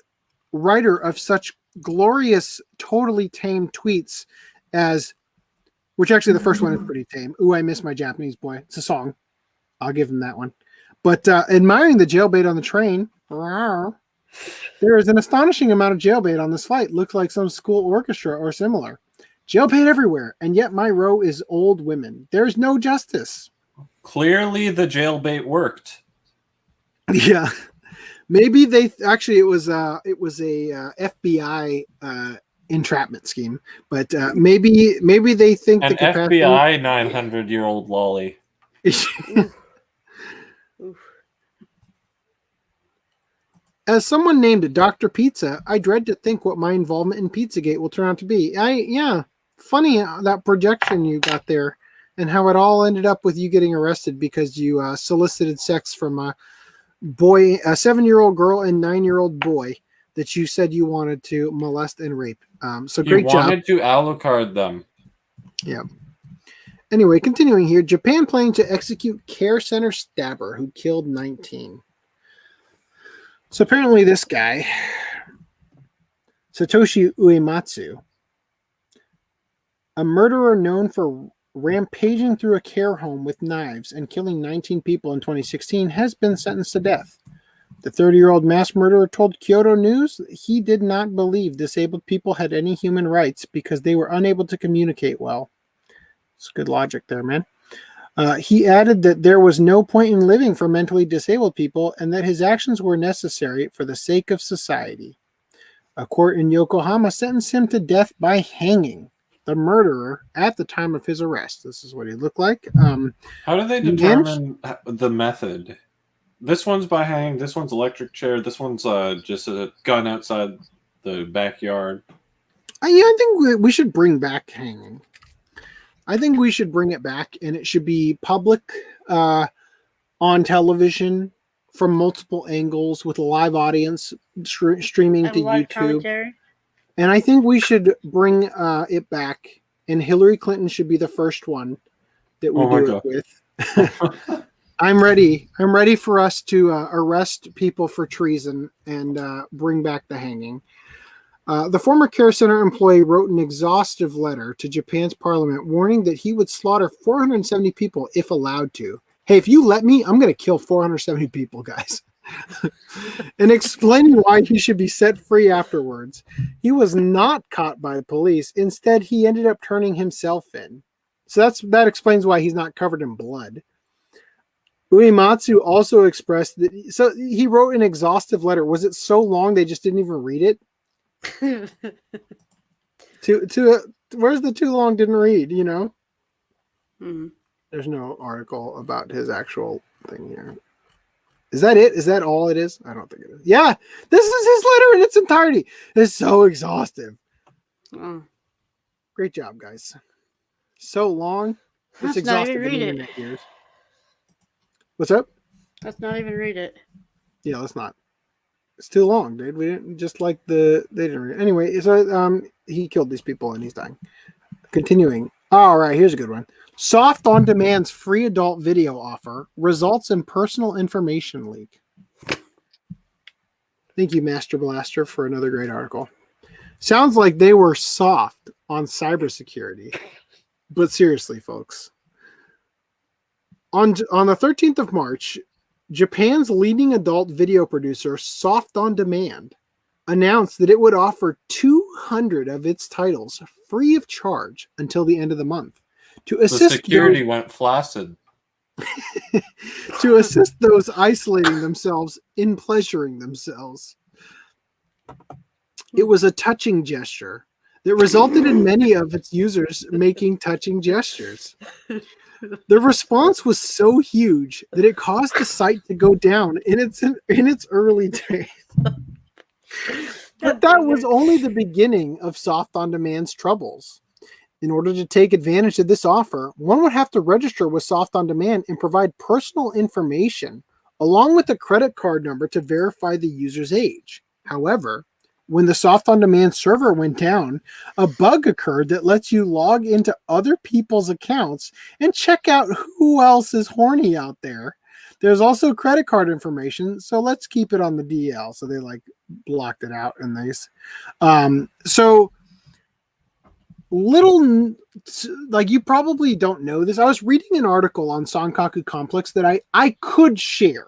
writer of such glorious, totally tame tweets as, which actually the first one is pretty tame. Ooh, I miss my Japanese boy. It's a song. I'll give him that one. But admiring the jailbait on the train, there is an astonishing amount of jailbait on this flight. Looks like some school orchestra or similar. Jailbait everywhere, and yet my row is old women. There's no justice. Clearly, the jailbait worked. Yeah. Maybe they actually it was a FBI entrapment scheme, but maybe they think an FBI 900-year-old lolly. As someone named Dr. Pizza, I dread to think what my involvement in Pizzagate will turn out to be. Funny that projection you got there, and how it all ended up with you getting arrested because you solicited sex from a 7-year-old girl and 9-year-old boy that you said you wanted to molest and rape. So great job. You wanted to Alucard them. Yeah. Anyway, continuing here, Japan planning to execute care center stabber who killed 19. So apparently this guy, Satoshi Uematsu, a murderer known for rampaging through a care home with knives and killing 19 people in 2016, has been sentenced to death. The 30-year-old mass murderer told Kyoto News he did not believe disabled people had any human rights because they were unable to communicate well. It's good logic there, man. He added that there was no point in living for mentally disabled people and that his actions were necessary for the sake of society. A court in Yokohama sentenced him to death by hanging the murderer at the time of his arrest. This is what he looked like. How do they determine the method? This one's by hanging, this one's electric chair, this one's just a gun outside the backyard. I think we should bring back hanging. I think we should bring it back, and it should be public on television from multiple angles with a live audience streaming to YouTube. Commentary. And I think we should bring it back, and Hillary Clinton should be the first one that we do it with. I'm ready. I'm ready for us to arrest people for treason and bring back the hanging. The former care center employee wrote an exhaustive letter to Japan's parliament warning that he would slaughter 470 people if allowed to. Hey, if you let me, I'm going to kill 470 people, guys. And explaining why he should be set free afterwards. He was not caught by the police. Instead, he ended up turning himself in. So that explains why he's not covered in blood. Uematsu also expressed that. So he wrote an exhaustive letter. Was it so long they just didn't even read it? Where's the too long didn't read? You know. Mm-hmm. There's no article about his actual thing here. Is that it? Is that all it is? I don't think it is. Yeah, this is his letter in its entirety. It's so exhaustive. Oh. Great job, guys. So long. It's exhaustive. Not even read it. What's up? Let's not even read it. Yeah, let's not. It's too long, dude. We didn't they didn't read it. Anyway, so he killed these people and he's dying. Continuing. All right, here's a good one. Soft on Demand's free adult video offer results in personal information leak. Thank you, Master Blaster, for another great article. Sounds like they were soft on cybersecurity. But seriously, folks. On the 13th of March, Japan's leading adult video producer, Soft on Demand, announced that it would offer 200 of its titles free of charge until the end of the month. To assist the security went flaccid. To assist those isolating themselves in pleasuring themselves. It was a touching gesture that resulted in many of its users making touching gestures. The response was so huge that it caused the site to go down in its early days. But that was only the beginning of Soft On Demand's troubles. In order to take advantage of this offer, one would have to register with Soft On Demand and provide personal information along with a credit card number to verify the user's age. However, when the Soft On Demand server went down, a bug occurred that lets you log into other people's accounts and check out who else is horny out there. There's also credit card information, so let's keep it on the DL. So they like blocked it out in these. So little, like, you probably don't know this. I was reading an article on Sankaku Complex that I could share,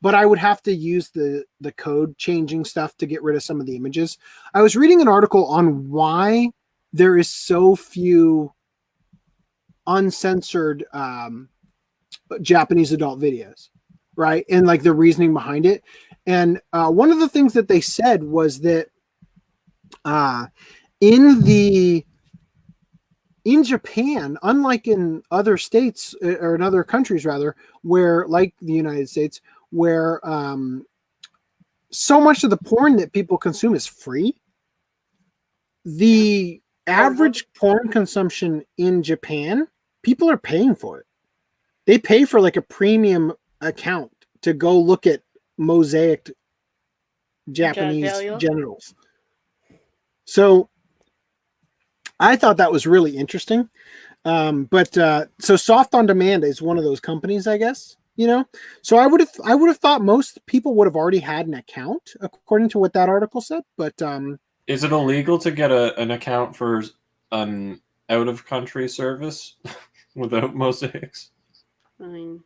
but I would have to use the code changing stuff to get rid of some of the images. I was reading an article on why there is so few uncensored Japanese adult videos, right? And like the reasoning behind it. And one of the things that they said was that in Japan, unlike in other states or in other countries rather, where like the United States, where so much of the porn that people consume is free, the average porn consumption in Japan, people are paying for it. They pay for like a premium account to go look at mosaicked Japanese genitals. So I thought that was really interesting. So Soft On Demand is one of those companies, I guess, you know? So I would have thought most people would have already had an account according to what that article said. But is it illegal to get an account for an out of country service without mosaics? I mean,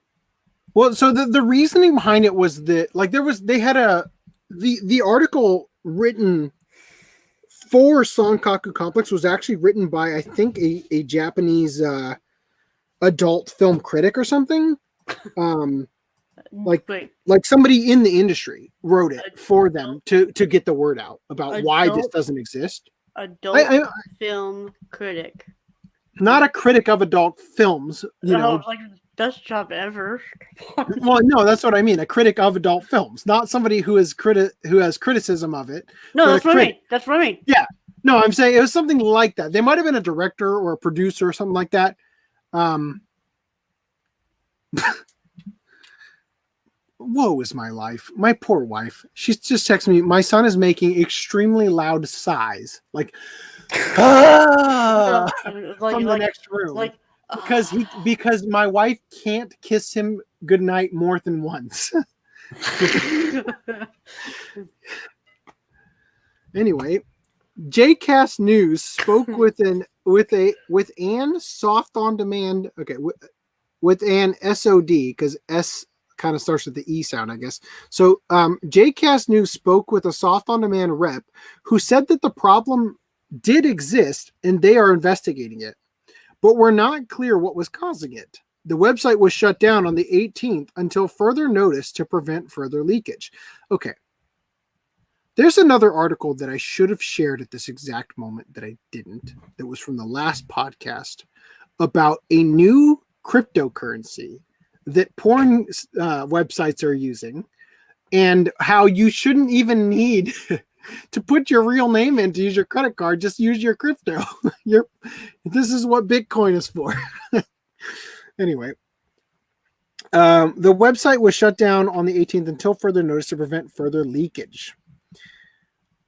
well, so the reasoning behind it was that like they had the article written for Sankaku Complex was actually written by, I think, a Japanese adult film critic or something. Like somebody in the industry wrote it for them to get the word out about why this doesn't exist. Adult film critic. Not a critic of adult films, you know. Like best job ever. Well, no, that's what I mean. A critic of adult films, not somebody who has criticism of it. No, that's what I mean. That's what I mean. Yeah. No, I'm saying it was something like that. They might have been a director or a producer or something like that. Woe is my life. My poor wife. She's just texting me. My son is making extremely loud sighs. Like, from the next room. Because my wife can't kiss him goodnight more than once. Anyway, JCast News spoke with an Soft On Demand. Okay, with an SOD, because S kind of starts with the E sound, I guess. So JCast News spoke with a Soft On Demand rep who said that the problem did exist and they are investigating it, but we're not clear what was causing it. The website was shut down on the 18th until further notice to prevent further leakage. Okay. There's another article that I should have shared at this exact moment that I didn't, that was from the last podcast, about a new cryptocurrency that porn websites are using and how you shouldn't even need to put your real name in to use your credit card. Just use your crypto. This is what Bitcoin is for. Anyway, the website was shut down on the 18th until further notice to prevent further leakage.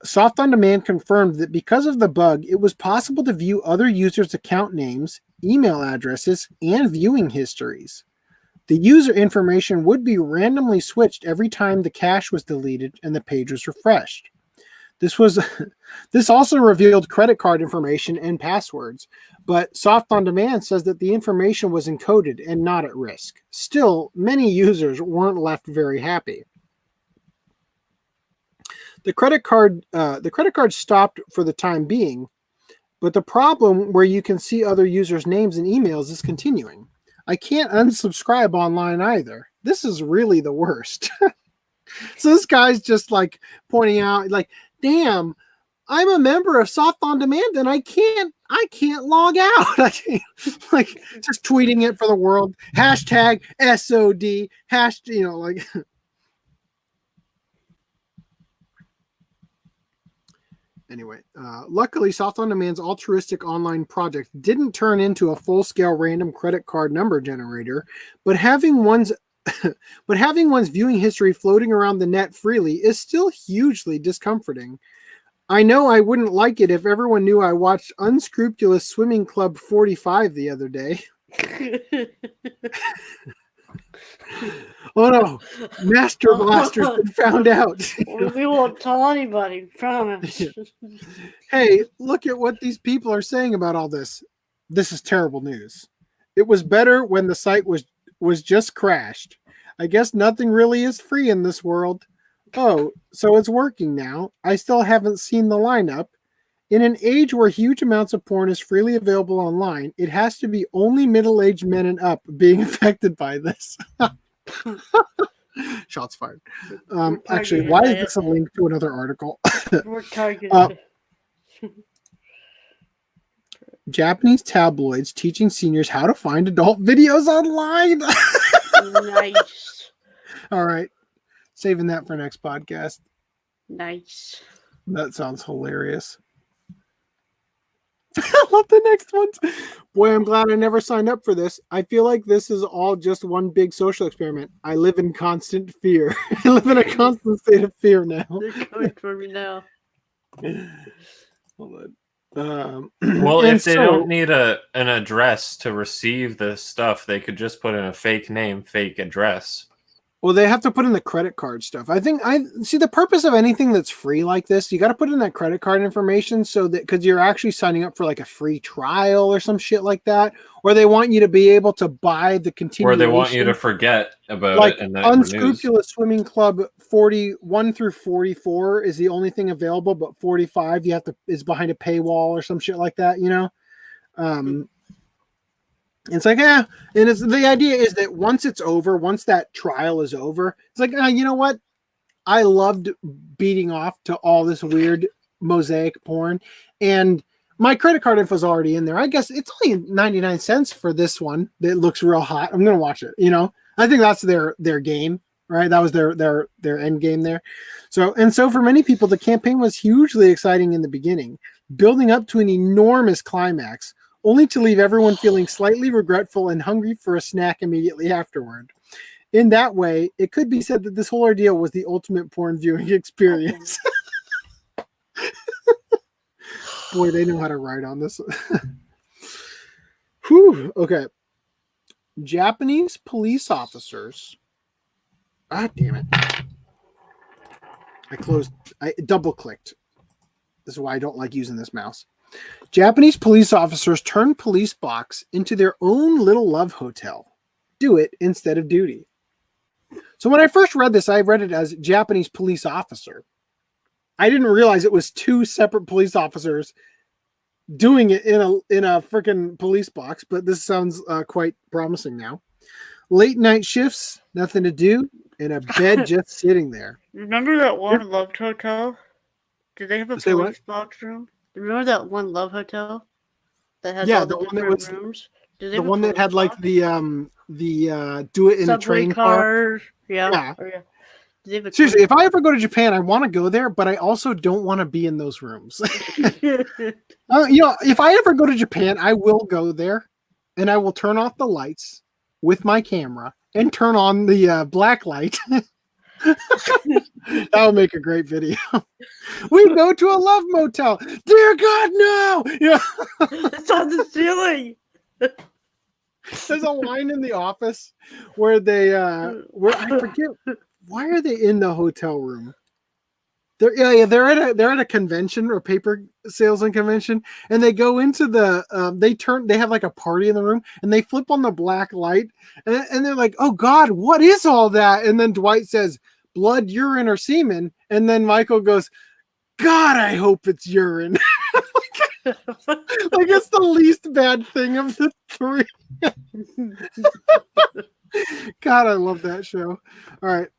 Soft On Demand confirmed that because of the bug, it was possible to view other users' account names, email addresses, and viewing histories. The user information would be randomly switched every time the cache was deleted and the page was refreshed. This also revealed credit card information and passwords, but Soft On Demand says that the information was encoded and not at risk. Still, many users weren't left very happy. The credit card stopped for the time being, but the problem where you can see other users' names and emails is continuing. I can't unsubscribe online either. This is really the worst. So this guy's just like pointing out, like, damn, I'm a member of Soft On Demand and I can't log out. I can't, like, just tweeting it for the world. Hashtag SOD. Like. Anyway, luckily, Soft On Demand's altruistic online project didn't turn into a full-scale random credit card number generator, but having one's viewing history floating around the net freely is still hugely discomforting. I know I wouldn't like it if everyone knew I watched Unscrupulous Swimming Club 45 the other day. Oh no, Master Blaster's been found out. We won't tell anybody, promise. Hey, look at what these people are saying about all this. This is terrible news. It was better when the site was just crashed. I guess nothing really is free in this world. Oh, so it's working now. I still haven't seen the lineup. In an age where huge amounts of porn is freely available online, it has to be only middle-aged men and up being affected by this. Shots fired. Actually, why is this a link to another article? We're targeted. Japanese tabloids teaching seniors how to find adult videos online. Nice. All right. Saving that for next podcast. Nice. That sounds hilarious. I love the next ones. Boy, I'm glad I never signed up for this. I feel like this is all just one big social experiment. I live in constant fear. I live in a constant state of fear now. They're coming for me now. Hold on. Well, if they don't need an address to receive this stuff, they could just put in a fake name, fake address. Well, they have to put in the credit card stuff. I see the purpose of anything that's free like this. You got to put in that credit card information so that because you're actually signing up for like a free trial or some shit like that, or they want you to be able to buy the continuation. Or they want you to forget about like it. And then Unscrupulous Swimming Club 41 through 44 is the only thing available, but 45 is behind a paywall or some shit like that. You know. It's like, and it's the idea is that once it's over, once that trial is over, it's like, you know what? I loved beating off to all this weird mosaic porn, and my credit card info is already in there. I guess it's only 99 cents for this one that looks real hot. I'm gonna watch it. You know, I think that's their game, right? That was their end game there. So for many people, the campaign was hugely exciting in the beginning, building up to an enormous climax, only to leave everyone feeling slightly regretful and hungry for a snack immediately afterward. In that way, it could be said that this whole ordeal was the ultimate porn viewing experience. Boy, they know how to write on this. Whew, okay. Japanese police officers. Ah, damn it. I double-clicked. This is why I don't like using this mouse. Japanese police officers turn police box into their own little love hotel. Do it instead of duty. So when I first read this, I read it as Japanese police officer. I didn't realize it was two separate police officers doing it in a freaking police box, but this sounds quite promising now. Late night shifts, nothing to do, in a bed just sitting there. Remember that one Love Hotel? Did they have a police box room? Remember that one Love Hotel that has all the different rooms? The one that had like the do it in a train car. Yeah. Seriously, if I ever go to Japan, I want to go there, but I also don't want to be in those rooms. If I ever go to Japan, I will go there, and I will turn off the lights with my camera and turn on the black light. That would make a great video. We go to a love motel. Dear God, no! Yeah. It's on the ceiling. There's a line in the office where where I forget, why are they in the hotel room? They're at a convention or paper sales and convention, and they go into they have like a party in the room, and they flip on the black light, and they're like, oh God, what is all that? And then Dwight says, blood, urine, or semen, and then Michael goes, God, I hope it's urine. Like it's the least bad thing of the three. God, I love that show. All right.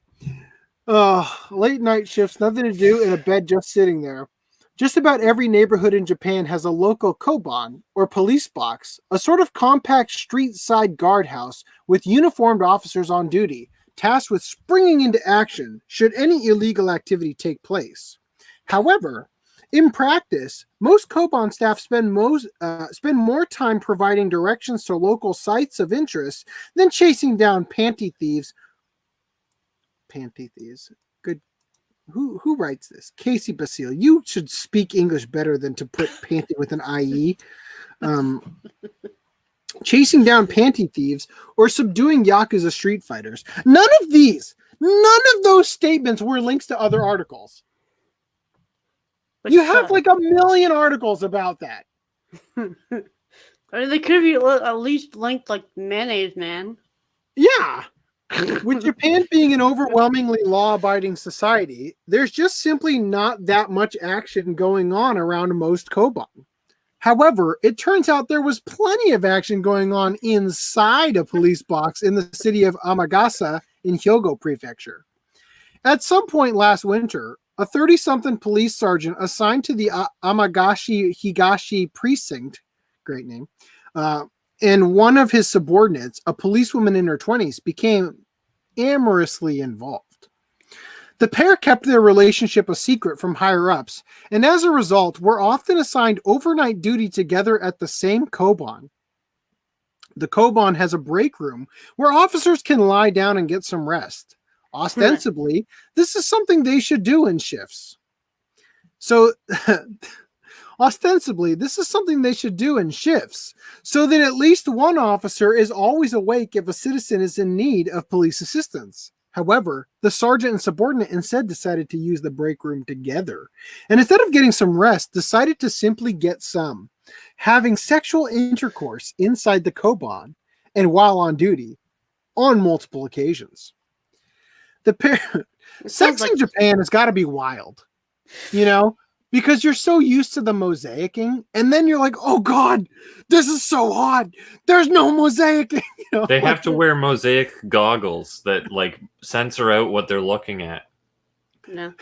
Late night shifts, nothing to do, in a bed just sitting there. Just about every neighborhood in Japan has a local koban, or police box, a sort of compact street-side guardhouse with uniformed officers on duty, tasked with springing into action should any illegal activity take place. However, In practice, most Koban staff spend more time providing directions to local sites of interest than chasing down panty thieves. Panty thieves. Good. Who writes this? Casey Basile. You should speak English better than to put panty with an IE. Chasing down panty thieves or subduing Yakuza street fighters. None of those statements were links to other articles. But You have like a million articles about that. I mean, they could be at least linked like mayonnaise man. Yeah. With Japan being an overwhelmingly law-abiding society, there's just simply not that much action going on around most Koban. However, it turns out there was plenty of action going on inside a police box in the city of Amagasa in Hyogo Prefecture. At some point last winter, a 30-something police sergeant assigned to the Amagashi Higashi precinct, great name, and one of his subordinates, a policewoman in her 20s, became amorously involved. The pair kept their relationship a secret from higher-ups, and as a result, were often assigned overnight duty together at the same Koban. The Koban has a break room where officers can lie down and get some rest. Ostensibly, this is something they should do in shifts. Ostensibly, this is something they should do in shifts, so that at least one officer is always awake if a citizen is in need of police assistance. However, the sergeant and subordinate instead decided to use the break room together, and instead of getting some rest, decided to simply get some, having sexual intercourse inside the Koban and while on duty on multiple occasions. Sex in Japan has got to be wild, because you're so used to the mosaicing, and then you're like, oh God, this is so hot. There's no mosaicing. They have to wear mosaic goggles that censor out what they're looking at. No.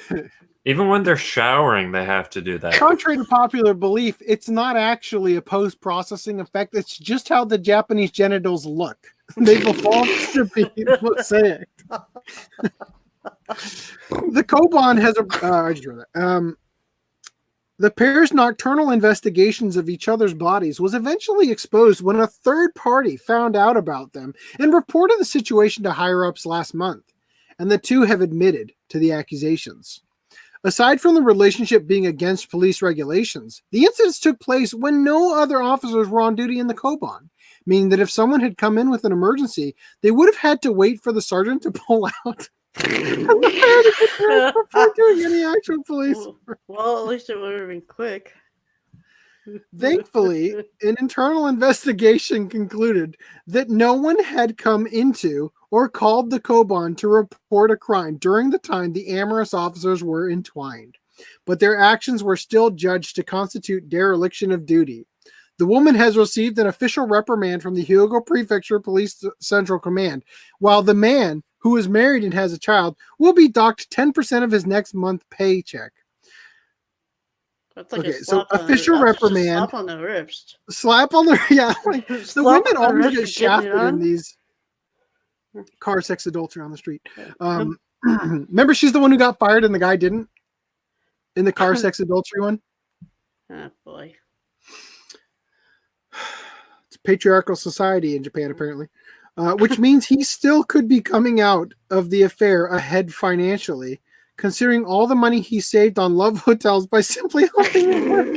Even when they're showering, they have to do that. Contrary to popular belief, it's not actually a post-processing effect. It's just how the Japanese genitals look. They've evolved to be mosaic. The Koban has the pair's nocturnal investigations of each other's bodies was eventually exposed when a third party found out about them and reported the situation to higher-ups last month, and the two have admitted to the accusations. Aside from the relationship being against police regulations, the incidents took place when no other officers were on duty in the Koban, meaning that if someone had come in with an emergency, they would have had to wait for the sergeant to pull out. Before doing any actual police. Well, at least it would have been quick. Thankfully, an internal investigation concluded that no one had come into or called the Koban to report a crime during the time the amorous officers were entwined, but their actions were still judged to constitute dereliction of duty. The woman has received an official reprimand from the Hyogo Prefecture Police Central Command, while the man, who is married and has a child, will be docked 10% of his next month paycheck. That's like okay, so official reprimand. Slap on the wrist. Slap on the the women always get shafted in these car sex adultery on the street. Remember, she's the one who got fired and the guy didn't in the car sex adultery one. Oh boy, it's a patriarchal society in Japan apparently. Which means he still could be coming out of the affair ahead financially, considering all the money he saved on love hotels by simply helping him work.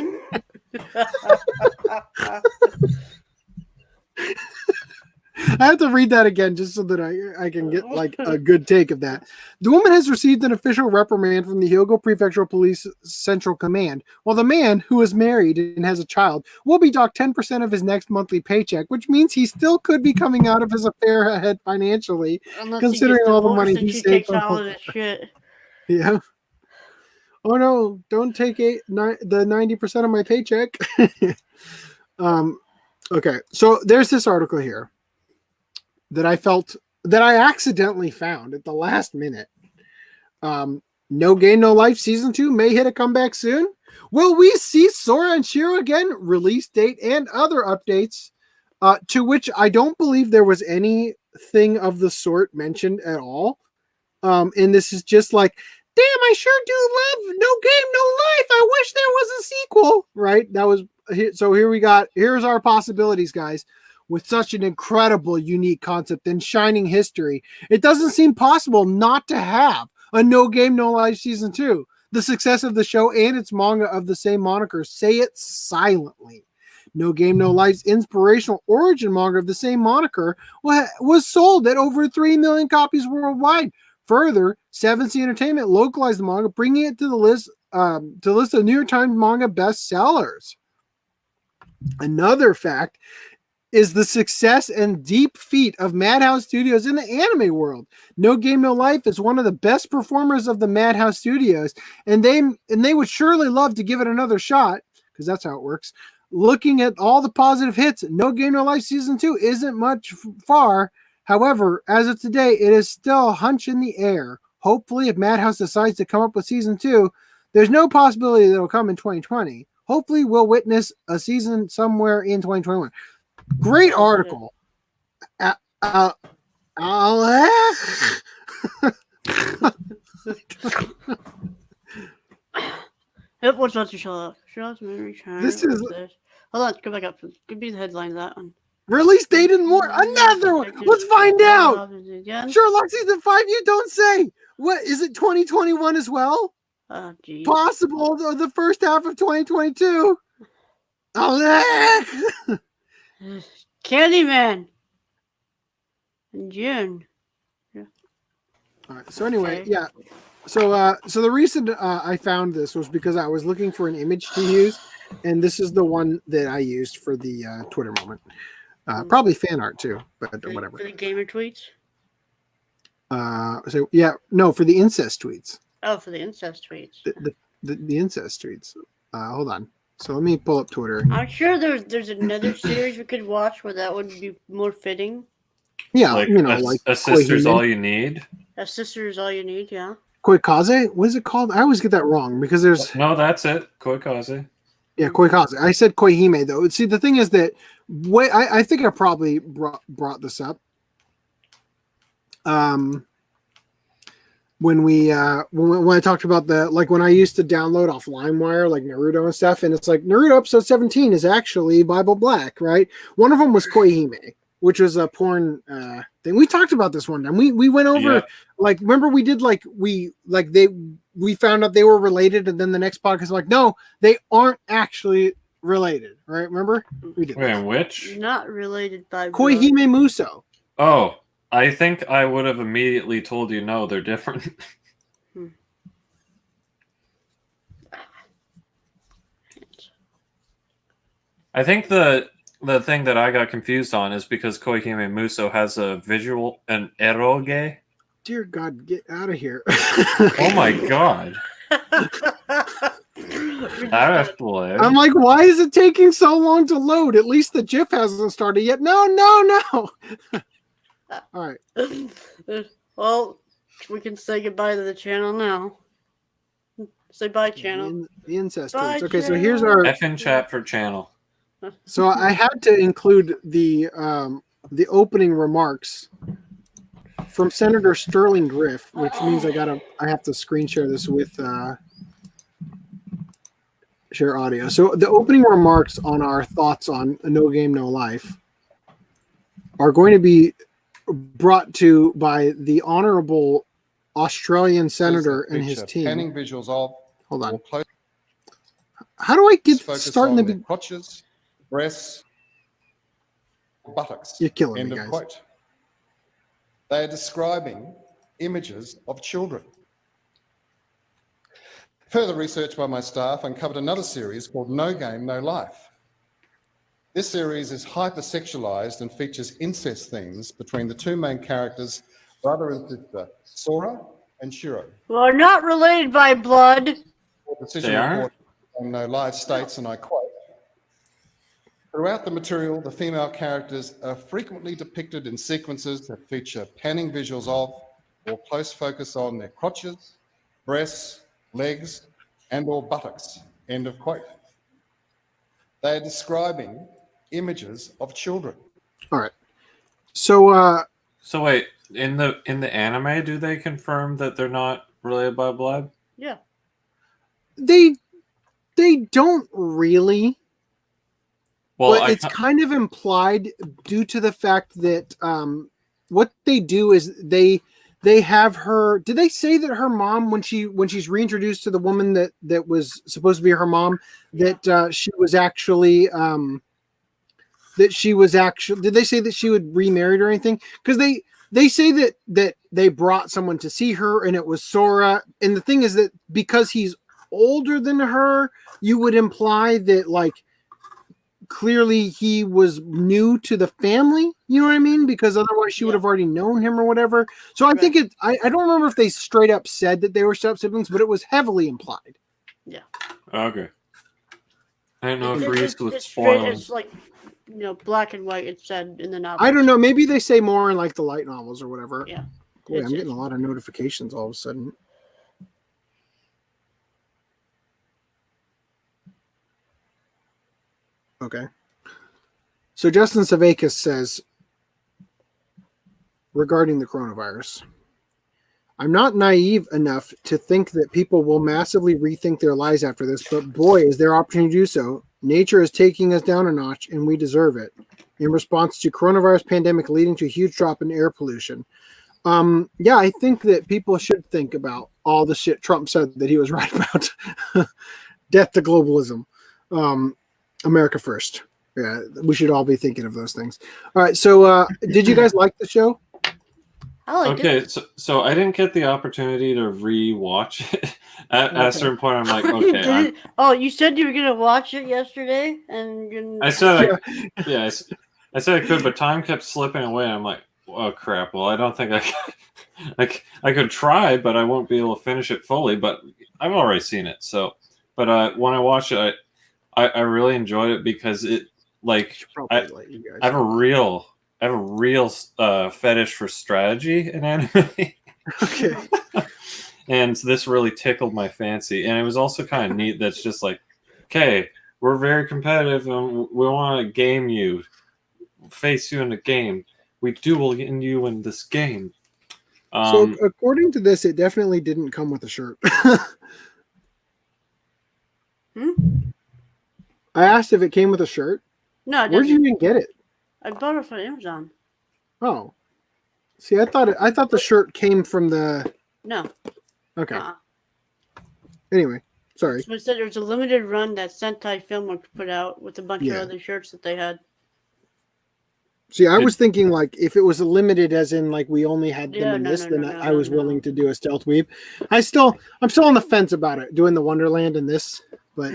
I have to read that again just so that I can get a good take of that. The woman has received an official reprimand from the Hyogo Prefectural Police Central Command, while the man, who is married and has a child, will be docked 10% of his next monthly paycheck, which means he still could be coming out of his affair ahead financially, considering all the money he saved. Yeah. Oh no! Don't take the 90% of my paycheck. Okay, so there's this article here that I accidentally found at the last minute. No Game No Life Season 2 may hit a comeback soon. Will we see Sora and Shiro again? Release date and other updates. To which I don't believe there was anything of the sort mentioned at all. And this is just damn, I sure do love No Game, No Life. I wish there was a sequel. Right? That was so. Here's our possibilities, guys. With such an incredible, unique concept and shining history, it doesn't seem possible not to have a No Game, No Life season 2. The success of the show and its manga of the same moniker say it silently. No Game, No Life's inspirational origin manga of the same moniker was sold at over 3 million copies worldwide. Further, 7C Entertainment localized the manga, bringing it to the list of New York Times manga bestsellers. Another fact is the success and deep feat of Madhouse Studios in the anime world. No Game, No Life is one of the best performers of the Madhouse Studios, and they would surely love to give it another shot, because that's how it works. Looking at all the positive hits, No Game, No Life Season 2 isn't much far. However, as of today, it is still a hunch in the air. Hopefully, if Madhouse decides to come up with Season 2, there's no possibility that it'll come in 2020. Hopefully, we'll witness a season somewhere in 2021. Great article. Yep, what's not to show up? This is. Hold on, go back up. Give me the headline of that one. Release date and more. Another one. Let's find out. Sherlock season 5. You don't say. What is it? 2021 as well? Geez. Possible the first half of 2022. Oh, Candyman. In June. Yeah. All right. So anyway, yeah. So the reason I found this was because I was looking for an image to use, and this is the one that I used for the Twitter moment. Probably fan art too, but whatever. For the gamer tweets? So yeah, no, for the incest tweets. Oh, for the incest tweets. The incest tweets. Hold on. So let me pull up Twitter. I'm sure there's another series we could watch where that would be more fitting. Yeah, like like a sister's all you need. A sister is all you need, yeah. Koikaze? What is it called? I always get that wrong because there's no. That's it. Koikaze. Yeah, Koikaze. I said Koihime though. See, the thing is that I think I probably brought this up. When I talked about when I used to download off LimeWire like Naruto and stuff, and it's like Naruto episode 17 is actually Bible Black, right? One of them was Koihime, which was a porn thing. We talked about this one time. We went over remember we did we found out they were related, and then the next podcast was like, no, they aren't actually related, right? Remember? We did. Wait, which? Not related by Koihime Muso. Oh, I think I would have immediately told you no, they're different. I think the thing that I got confused on is because Koihime Muso has a visual, an eroge. Dear God, get out of here. Oh my God. I'm like, why is it taking so long to load? At least the GIF hasn't started yet. No. All right. Well, we can say goodbye to the channel now. Say bye, channel. The incest Bye, tweets. Okay, so channel. here's our F in chat for channel. So I had to include the opening remarks from Senator Sterling Griff, which means I have to screen share this with share audio. So the opening remarks on our thoughts on No Game, No Life are going to be brought to by the honorable Australian senator and his team. Panning visuals of. Hold on. How do I get starting the crotches, breasts, buttocks? You're killing End me, of guys. quote. They are describing images of children. Further research by my staff uncovered another series called No Game, No Life. This series is hypersexualized and features incest themes between the two main characters, brother and sister, Sora and Shiro. We're not related by blood. They are? No Life states, and I quote, throughout the material, the female characters are frequently depicted in sequences that feature panning visuals of or close focus on their crotches, breasts, legs, and or buttocks. End of quote. They are describing images of children. All right. So So wait, in the anime, do they confirm that they're not related by blood? Yeah. They don't really. Well, But it's kind of implied due to the fact that what they do is they have her. Did they say that her mom, when she's reintroduced to the woman that was supposed to be her mom, that she was actually did they say that she would remarried or anything? Because they say that they brought someone to see her and it was Sora. And the thing is that because he's older than her, you would imply that like clearly he was new to the family, you know what I mean? Because otherwise she would have already known him or whatever. So I think I don't remember if they straight up said that they were step siblings, but it was heavily implied. Yeah. Okay. I don't know if Reese was it's spoiling. It's like, black and white. It said in the novel. I don't know. Maybe they say more in like the light novels or whatever. Yeah. Boy, I'm getting a lot of notifications all of a sudden. Okay. So Justin Savakis says, regarding the coronavirus, I'm not naive enough to think that people will massively rethink their lives after this, but boy, is there opportunity to do so. Nature is taking us down a notch, and we deserve it. In response to coronavirus pandemic leading to a huge drop in air pollution. Yeah, I think that people should think about all the shit Trump said that he was right about. Death to globalism. America first. Yeah, we should all be thinking of those things. All right, so did you guys like the show? I liked it. So I didn't get the opportunity to re-watch it. At a certain point, I'm like, okay. You said you were gonna watch it yesterday, and I said, I said I could, but time kept slipping away. I'm like, oh crap! Well, I don't think I could try, but I won't be able to finish it fully. But I've already seen it, so. But when I watched it, I really enjoyed it because it I have a real fetish for strategy in anime. Okay. And this really tickled my fancy. And it was also kind of neat that's just like, okay, we're very competitive and we want to game you, face you in a game. We duel you in this game. So according to this, it definitely didn't come with a shirt. I asked if it came with a shirt. No, where'd you even get it? I bought it from Amazon. Oh, see, I thought the shirt came from the. No. Okay. Anyway, sorry. So instead, there was a limited run that Sentai Filmworks put out with a bunch of other shirts that they had. See, I was thinking like if it was limited, as in like we only had them in this, then I was willing to do a stealth weave. I'm still on the fence about it, doing the Wonderland in this, but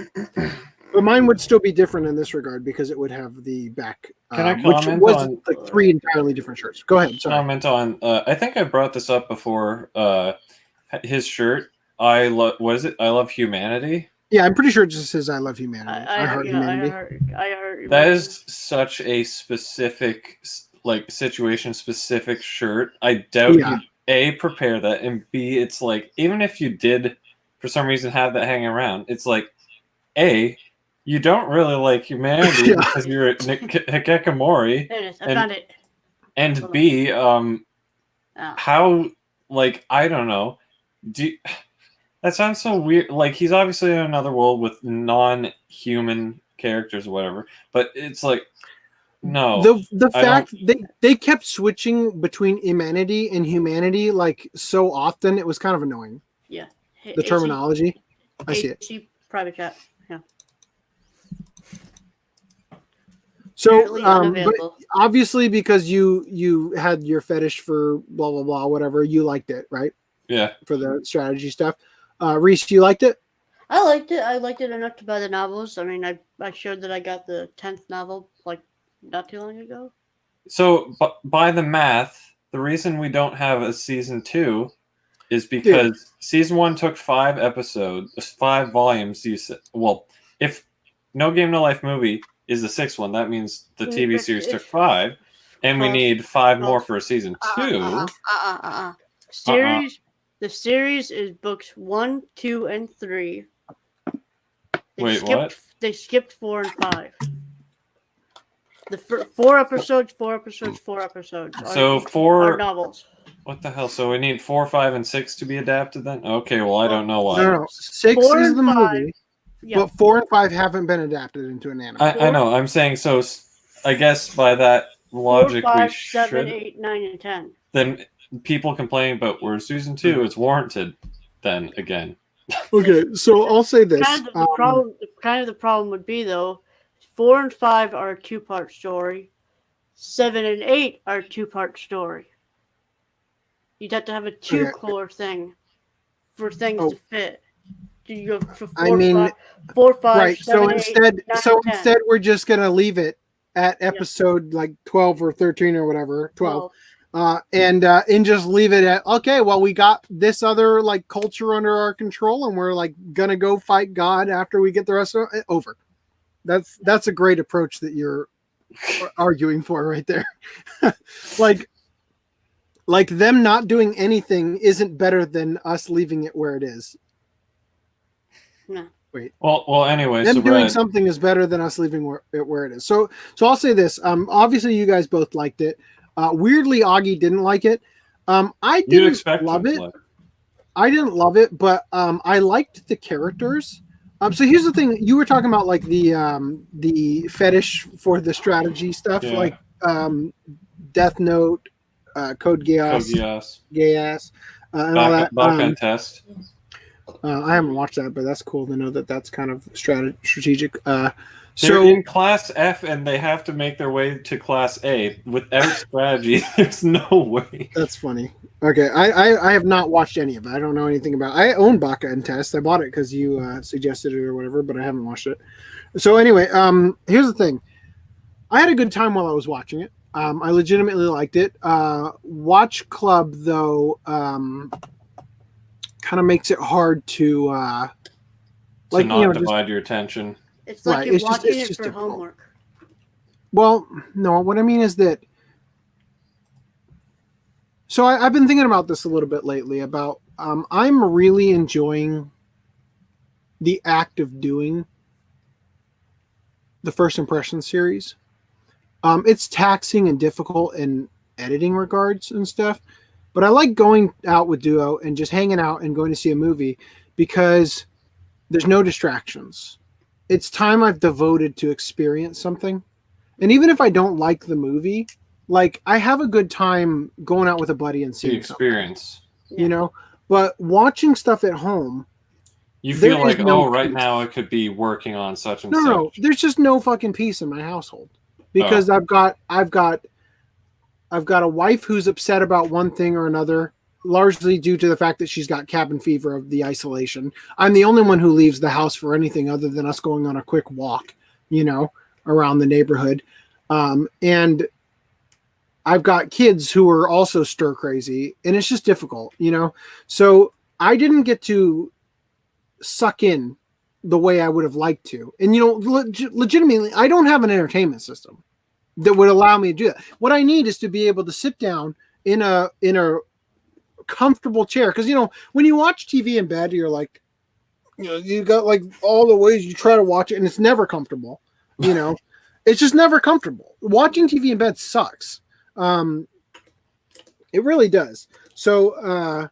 mine would still be different in this regard because it would have the back, Can I which comment was on like 3 entirely different shirts. Go ahead. Sorry. Comment on. I think I brought this up before. His shirt. I love humanity. Yeah, I'm pretty sure it just says "I love humanity." I heart humanity. I heard. That is such a specific, like situation-specific shirt. I doubt you A, prepare that, and B, it's like even if you did for some reason have that hanging around, it's like A, you don't really like humanity because you're a Hikikomori. There it is. I found it. And B, how, like, I don't know. That sounds so weird. Like, he's obviously in another world with non-human characters or whatever, but it's like, no. The fact they kept switching between humanity and humanity like so often, it was kind of annoying. Yeah. The terminology. I see it. Private chat. Yeah. So, but obviously, because you had your fetish for blah blah blah, whatever, you liked it, right? Yeah. For the strategy stuff, Reese, you liked it? I liked it. I liked it enough to buy the novels. I mean, I showed that I got the 10th novel like not too long ago. So, by the math, the reason we don't have a season 2 is because season 1 took 5 episodes, 5 volumes. You said, well, if No Game No Life movie is the 6th one, that means the TV series took 5, and we need 5 more for a season 2. Series. The series is books 1, 2, and 3. What? They skipped 4 and 5. The 4 episodes, 4 episodes, 4 episodes. So 4 novels. What the hell? So we need 4, 5, and 6 to be adapted then? Okay, well I don't know why. No. 6 4 is and the 5. movie, Yeah. but 4 and 5 haven't been adapted into an anime. I know. I'm saying so. I guess by that 4, logic, 5, we 7, should. 8, 9, and 10. Then people complaining about where's season 2? It's warranted. Then again. Okay, so I'll say this. The problem would be though, 4 and 5 are a 2-part story. 7 and 8 are a 2-part story. You'd have to have a 2-core thing for things to fit. You go for 4, 5, right. 7, So 8, instead, 9, 10. we're just gonna leave it at episode like 12 or 13 or whatever, 12. And just leave it at, okay, well, we got this other like culture under our control, and we're like gonna go fight God after we get the rest of it over. That's a great approach that you're arguing for right there. like them not doing anything isn't better than us leaving it where it is. No. Wait. Well. Anyway, them so doing something is better than us leaving where it is. So I'll say this. Obviously, you guys both liked it. Weirdly, Augie didn't like it. I didn't love it. I didn't love it, but I liked the characters. So here's the thing: you were talking about like the fetish for the strategy stuff, like Death Note, Code Geass, and all that. Bakken Test. I haven't watched that, but that's cool to know that that's kind of strategic. They're in Class F, and they have to make their way to Class A without strategy. There's no way. That's funny. Okay, I have not watched any of it. I don't know anything about it. I own Bakken Test. I bought it because you suggested it or whatever, but I haven't watched it. So anyway, here's the thing. I had a good time while I was watching it. I legitimately liked it. Watch Club, though, kind of makes it hard to divide your attention. It's like you're watching it for homework. Well, no, what I mean is that. So I've been thinking about this a little bit lately about I'm really enjoying the act of doing the First Impression series. It's taxing and difficult in editing regards and stuff, but I like going out with Duo and just hanging out and going to see a movie because there's no distractions. It's time I've devoted to experience something. And even if I don't like the movie, like I have a good time going out with a buddy and seeing the experience. You know? But watching stuff at home, you feel like, right now I could be working on such and such. No, there's just no fucking peace in my household. Because I've got a wife who's upset about one thing or another, largely due to the fact that she's got cabin fever of the isolation. I'm the only one who leaves the house for anything other than us going on a quick walk, around the neighborhood. And I've got kids who are also stir crazy, and it's just difficult, So I didn't get to suck in the way I would have liked to. And, legitimately, I don't have an entertainment system that would allow me to do that. What I need is to be able to sit down in a comfortable chair. Because, when you watch TV in bed, you're like, you got like all the ways you try to watch it, and it's never comfortable. It's just never comfortable. Watching TV in bed sucks. It really does. So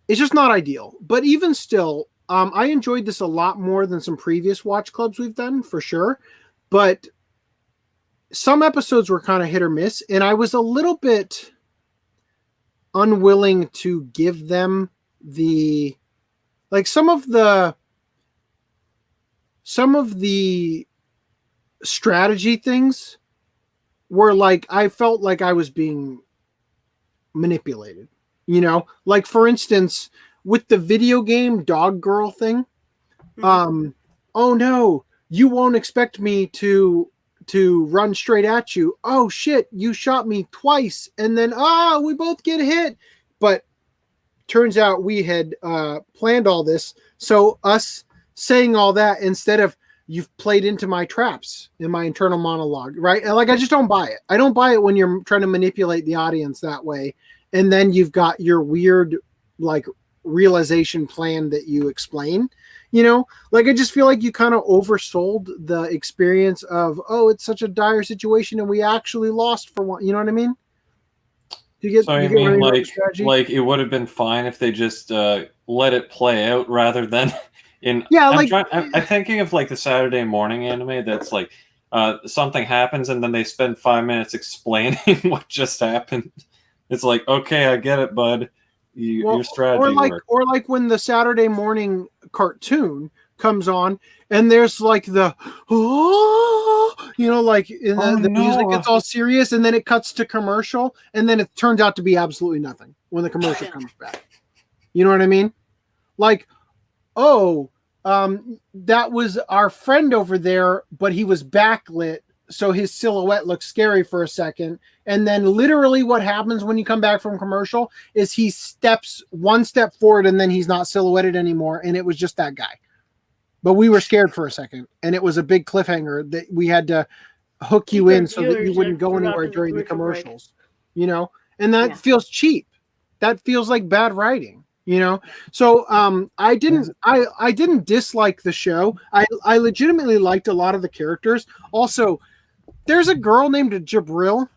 it's just not ideal. But even still, I enjoyed this a lot more than some previous watch clubs we've done, for sure. But some episodes were kind of hit or miss, and I was a little bit unwilling to give them some of the strategy things were like, I felt like I was being manipulated, like for instance, with the video game dog girl thing. Oh no, you won't expect me to run straight at you. Oh shit, you shot me twice, and then we both get hit. But turns out we had planned all this, so us saying all that instead of you've played into my traps in my internal monologue, right? And like, I just don't buy it. I don't buy it when you're trying to manipulate the audience that way, and then you've got your weird like realization plan that you explain. Like I just feel like you kind of oversold the experience of, it's such a dire situation and we actually lost for one. You know what I mean? Do you get? So you I get mean, where you're like, at, strategy? like it would have been fine if they just let it play out rather than in. Yeah, I'm thinking of like the Saturday morning anime that's like something happens and then they spend 5 minutes explaining what just happened. It's like, okay, I get it, bud. Your strategy worked. Or like when the Saturday morning cartoon comes on and there's like the like in the music gets all serious and then it cuts to commercial and then it turns out to be absolutely nothing when the commercial comes back. You know what I mean? Like, that was our friend over there, but he was backlit, so his silhouette looks scary for a second. And then literally what happens when you come back from commercial is he steps one step forward and then he's not silhouetted anymore. And it was just that guy. But we were scared for a second. And it was a big cliffhanger that we had to hook you in so that you wouldn't go anywhere during the commercials, and that feels cheap. That feels like bad writing, So I didn't dislike the show. I legitimately liked a lot of the characters. Also, there's a girl named Jabril.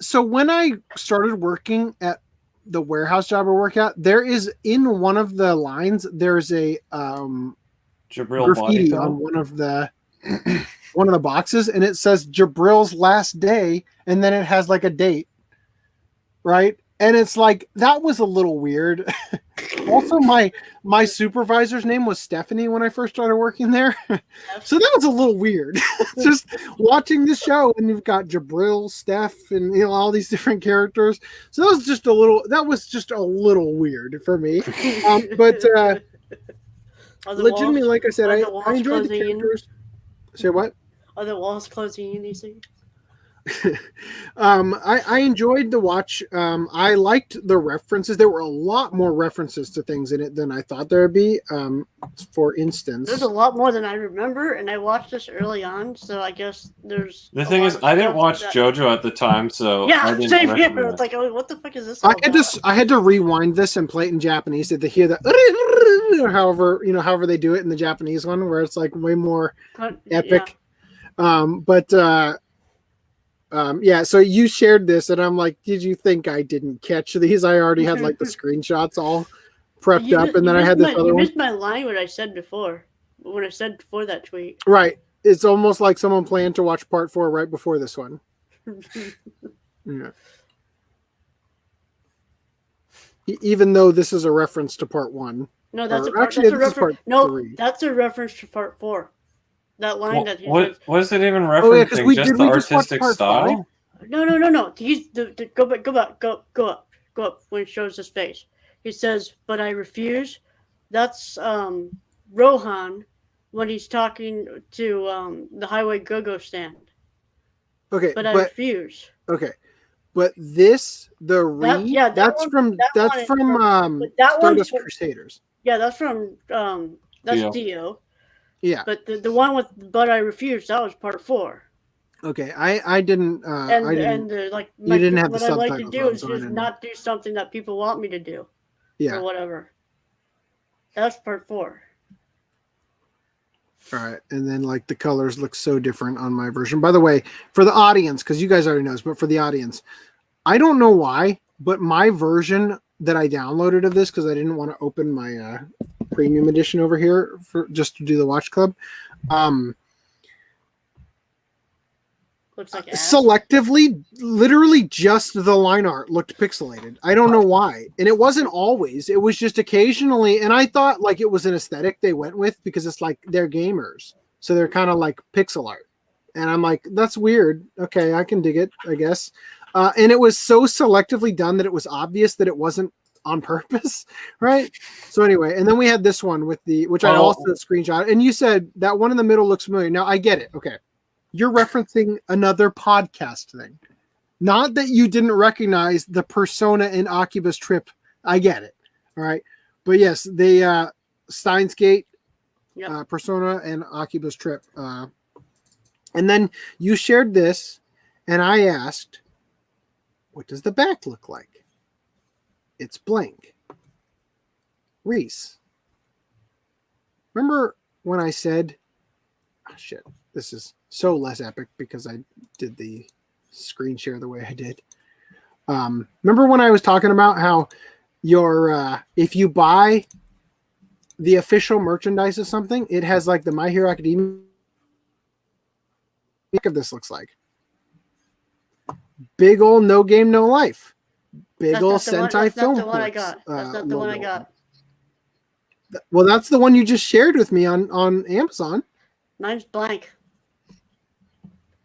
So when I started working at the warehouse job I work at, there is in one of the lines, there's a Jabril graffiti on one of the boxes, and it says Jabril's last day, and then it has like a date, right? And it's like, that was a little weird. Also, my supervisor's name was Stephanie when I first started working there. So that was a little weird. Just watching the show and you've got Jabril, Steph, and all these different characters. So that was just a little weird for me. But legitimately, like I said, I enjoyed the characters. Say what? Are the walls closing in these things? I enjoyed the watch. I liked the references. There were a lot more references to things in it than I thought there would be. For instance, there's a lot more than I remember, and I watched this early on, so I guess there's. The thing is, I didn't watch JoJo at the time, so I didn't same here. It's like, what the fuck is this? I had to rewind this and play it in Japanese to hear that. However they do it in the Japanese one, where it's like way more epic. So you shared this, and I'm like, did you think I didn't catch these? I already had like the screenshots all prepped up, and then I had this other one. You missed my line, what I said before. When I said before that tweet. Right. It's almost like someone planned to watch part 4 right before this one. Yeah. Even though this is a reference to part 1. No, that's that's a reference. Part 3. That's a reference to part 4. That line that he says. What is it even referencing? Just the artistic style? No. He's go up when it shows his face. He says, "But I refuse." That's Rohan when he's talking to the Highway Go-Go stand. Okay, but I refuse. Okay, but this that's from Stardust Crusaders. Yeah, that's from that's Dio. Yeah, but the one with "But I refuse" that was part 4. Okay, I didn't. You didn't have the subtitles. What I like to do is just not do something that people want me to do. Yeah. Or whatever. That's part 4. All right, and then like the colors look so different on my version. By the way, for the audience, because you guys already know this, but for the audience, I don't know why, but my version that I downloaded of this, because I didn't want to open my premium edition over here for just to do the watch club. Looks like selectively, literally just the line art looked pixelated. I don't know why. And it wasn't always. It was just occasionally. And I thought like it was an aesthetic they went with because it's like they're gamers. So they're kind of like pixel art. And I'm like, that's weird. Okay, I can dig it, I guess. And it was so selectively done that it was obvious that it wasn't on purpose, right? So anyway, and then we had this one with which I also screenshot. And you said that one in the middle looks familiar. Now I get it. Okay. You're referencing another podcast thing. Not that you didn't recognize the persona in Akiba's Trip. I get it. All right. But yes, the Steins Gate persona and Akiba's Trip. And then you shared this, and I asked, what does the back look like? It's blank. RHYS. Remember when I said, oh shit, this is so less epic because I did the screen share the way I did. Remember when I was talking about how your if you buy the official merchandise of something, it has like the My Hero Academia. Think of this looks like big old No Game No Life, big old Sentai Film. That's not the one I got. That's not the one I got. Well, that's the one you just shared with me on Amazon. Mine's blank.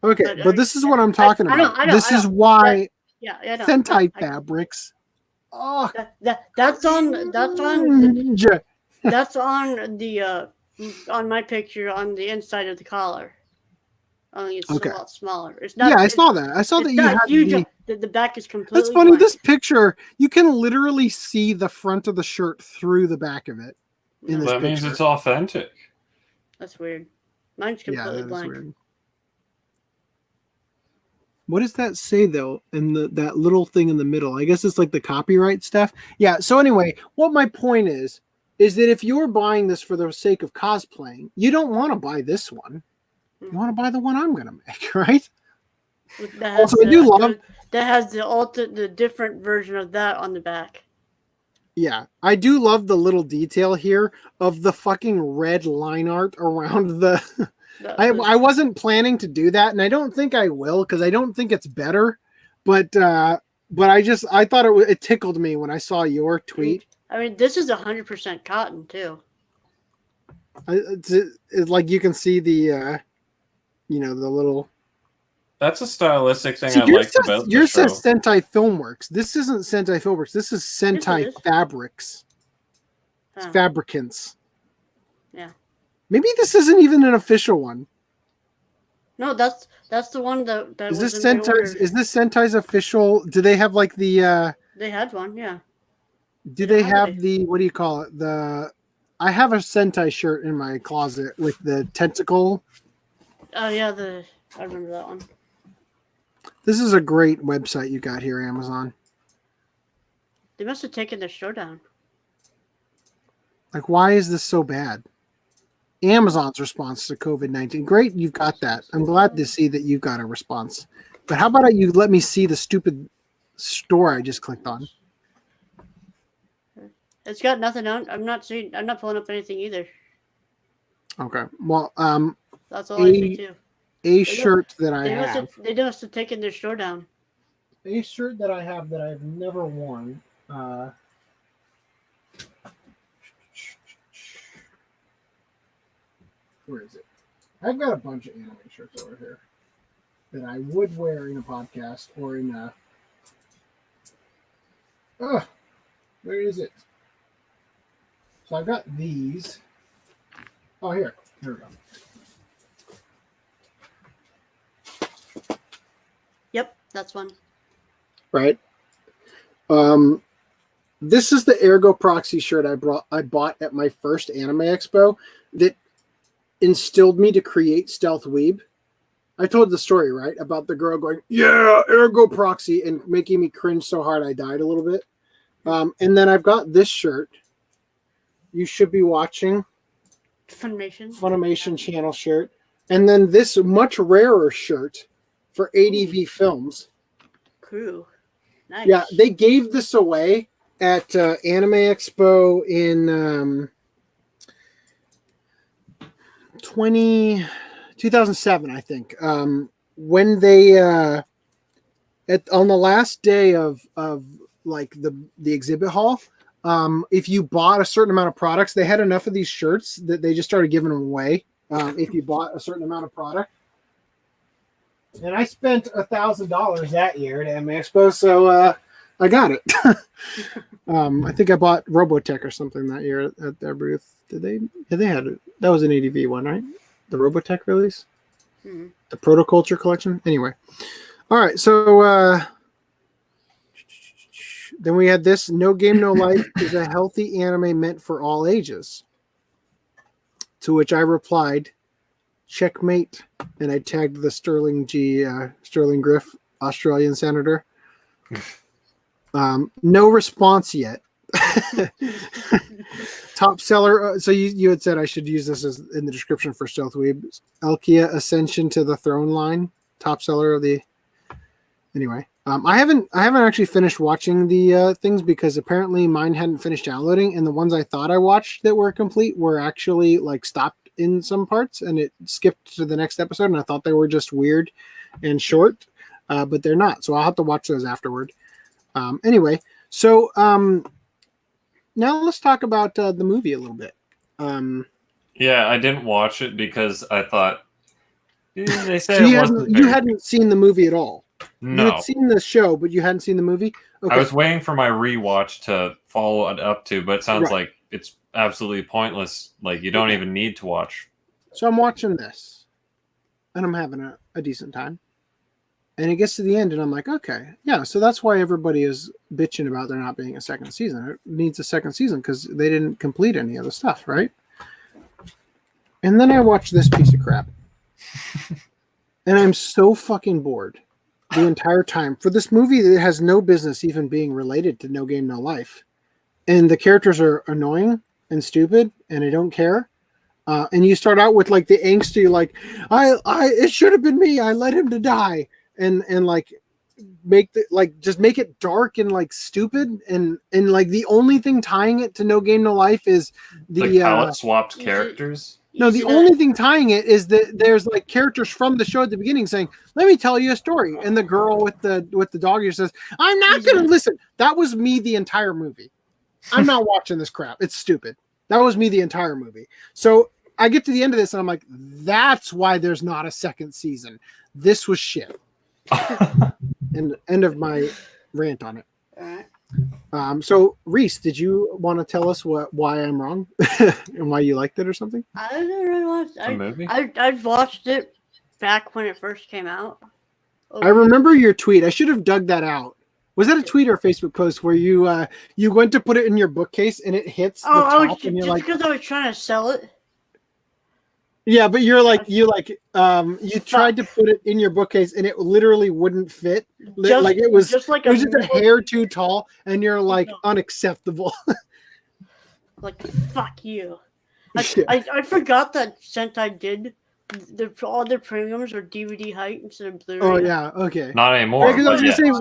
Okay, but this is what I'm talking about. I know, this is why yeah, Sentai fabrics. Oh, that's on the on my picture on the inside of the collar. Only it's a lot smaller. It's not. Yeah, I saw that. I saw that you had huge. The back is completely. That's funny. Blank. This picture, you can literally see the front of the shirt through the back of it. That means it's authentic. That's weird. Mine's completely blank. Weird. What does that say though? In that little thing in the middle, I guess it's like the copyright stuff. Yeah. So anyway, what my point is that if you're buying this for the sake of cosplaying, you don't want to buy this one. You want to buy the one I'm going to make, right? Also, I do love that has the different version of that on the back. Yeah, I do love the little detail here of the fucking red line art around the. I wasn't planning to do that, and I don't think I will because I don't think it's better. But I thought it tickled me when I saw your tweet. I mean, this is 100% cotton too. It's like you can see the. The little. That's a stylistic thing I liked about the show. Yours says Sentai Filmworks. This isn't Sentai Filmworks. This is Sentai Fabrics. It's Fabricants. Yeah. Maybe this isn't even an official one. No, that's the one that is this Sentai's. Is this Sentai's official? Do they have like the? They had one, yeah. Do they have the? What do you call it? I have a Sentai shirt in my closet with the tentacle. Oh yeah, I remember that one. This is a great website you got here, Amazon. They must have taken their show down. Like, why is this so bad? Amazon's response to COVID-19. Great, you've got that. I'm glad to see that you've got a response. But how about you let me see the stupid store I just clicked on? It's got nothing on. I'm not pulling up anything either. Okay. Well, that's all I see too. A shirt that I have. They must have taken their store down. A shirt that I have that I've never worn. Where is it? I've got a bunch of anime shirts over here that I would wear in a podcast or in a. Where is it? So I've got these. Oh, here we go. Yep, that's one. Right. This is the Ergo Proxy shirt I bought at my first anime expo that instilled me to create Stealth Weeb. I told the story, right? About the girl going, yeah, Ergo Proxy, and making me cringe so hard I died a little bit. And then I've got this shirt. You should be watching. Funimation channel shirt. And then this much rarer shirt for ADV Films. Cool. Nice. Yeah, they gave this away at Anime Expo in 2007, I think. When they on the last day of like the exhibit hall, if you bought a certain amount of products, they had enough of these shirts that they just started giving them away. If you bought a certain amount of product. And I spent $1,000 that year at Anime Expo, so I got it. I think I bought Robotech or something that year at their booth. Did they? Yeah, they had it. That was an ADV one, right? The Robotech release? Mm-hmm. The Protoculture collection? Anyway. All right, so then we had this. No Game, No Life is a healthy anime meant for all ages. To which I replied, checkmate, and I tagged the Sterling Griff, Australian senator. No response yet. Top seller. So you had said I should use this as in the description for Stealth Weeb. Elkia Ascension to the Throne line. Top seller of the Anyway, I haven't actually finished watching the things because apparently mine hadn't finished downloading, and the ones I thought I watched that were complete were actually like stopped in some parts, and it skipped to the next episode, and I thought they were just weird and short, but they're not. So I'll have to watch those afterward. Anyway, so now let's talk about the movie a little bit. Yeah, I didn't watch it because I thought they said So it you hadn't seen the movie at all. No, You had seen the show, but you hadn't seen the movie. Okay. I was waiting for my rewatch to follow it up to, but it sounds Right. like it's absolutely pointless. Like you don't even need to watch. So I'm watching this, and I'm having a decent time. And it gets to the end, and I'm like, okay, yeah. So that's why everybody is bitching about there not being a second season. It needs a second season because they didn't complete any of the stuff, right? And then I watch this piece of crap, and I'm so fucking bored the entire time for this movie that has no business even being related to No Game No Life, and the characters are annoying and stupid, and I don't care. And you start out with like the angsty, like it should have been me. I let him to die, and like make just make it dark and like stupid, and like the only thing tying it to No Game No Life is The palette swapped characters. No, the only thing tying it is that there's like characters from the show at the beginning saying, "Let me tell you a story," and the girl with the dog ear says, "I'm not going to listen." That was me the entire movie. I'm not watching this crap. It's stupid. That was me the entire movie. So I get to the end of this and I'm like, "That's why there's not a second season. This was shit." And end of my rant on it. All right. So Reese, did you want to tell us why I'm wrong and why you liked it or something? I didn't really watch A movie? I've watched it back when it first came out. I remember your tweet. I should have dug that out. Was that a tweet or a Facebook post where you went to put it in your bookcase and it hits the top and you're like, because I was trying to sell it. yeah, but you tried to put it in your bookcase and it literally wouldn't fit. It was just a hair too tall, and you're like, unacceptable. Like, fuck you. I forgot that Sentai did all their premiums are DVD height instead of Blu-ray. Oh yeah, okay. Not anymore. Because I was gonna say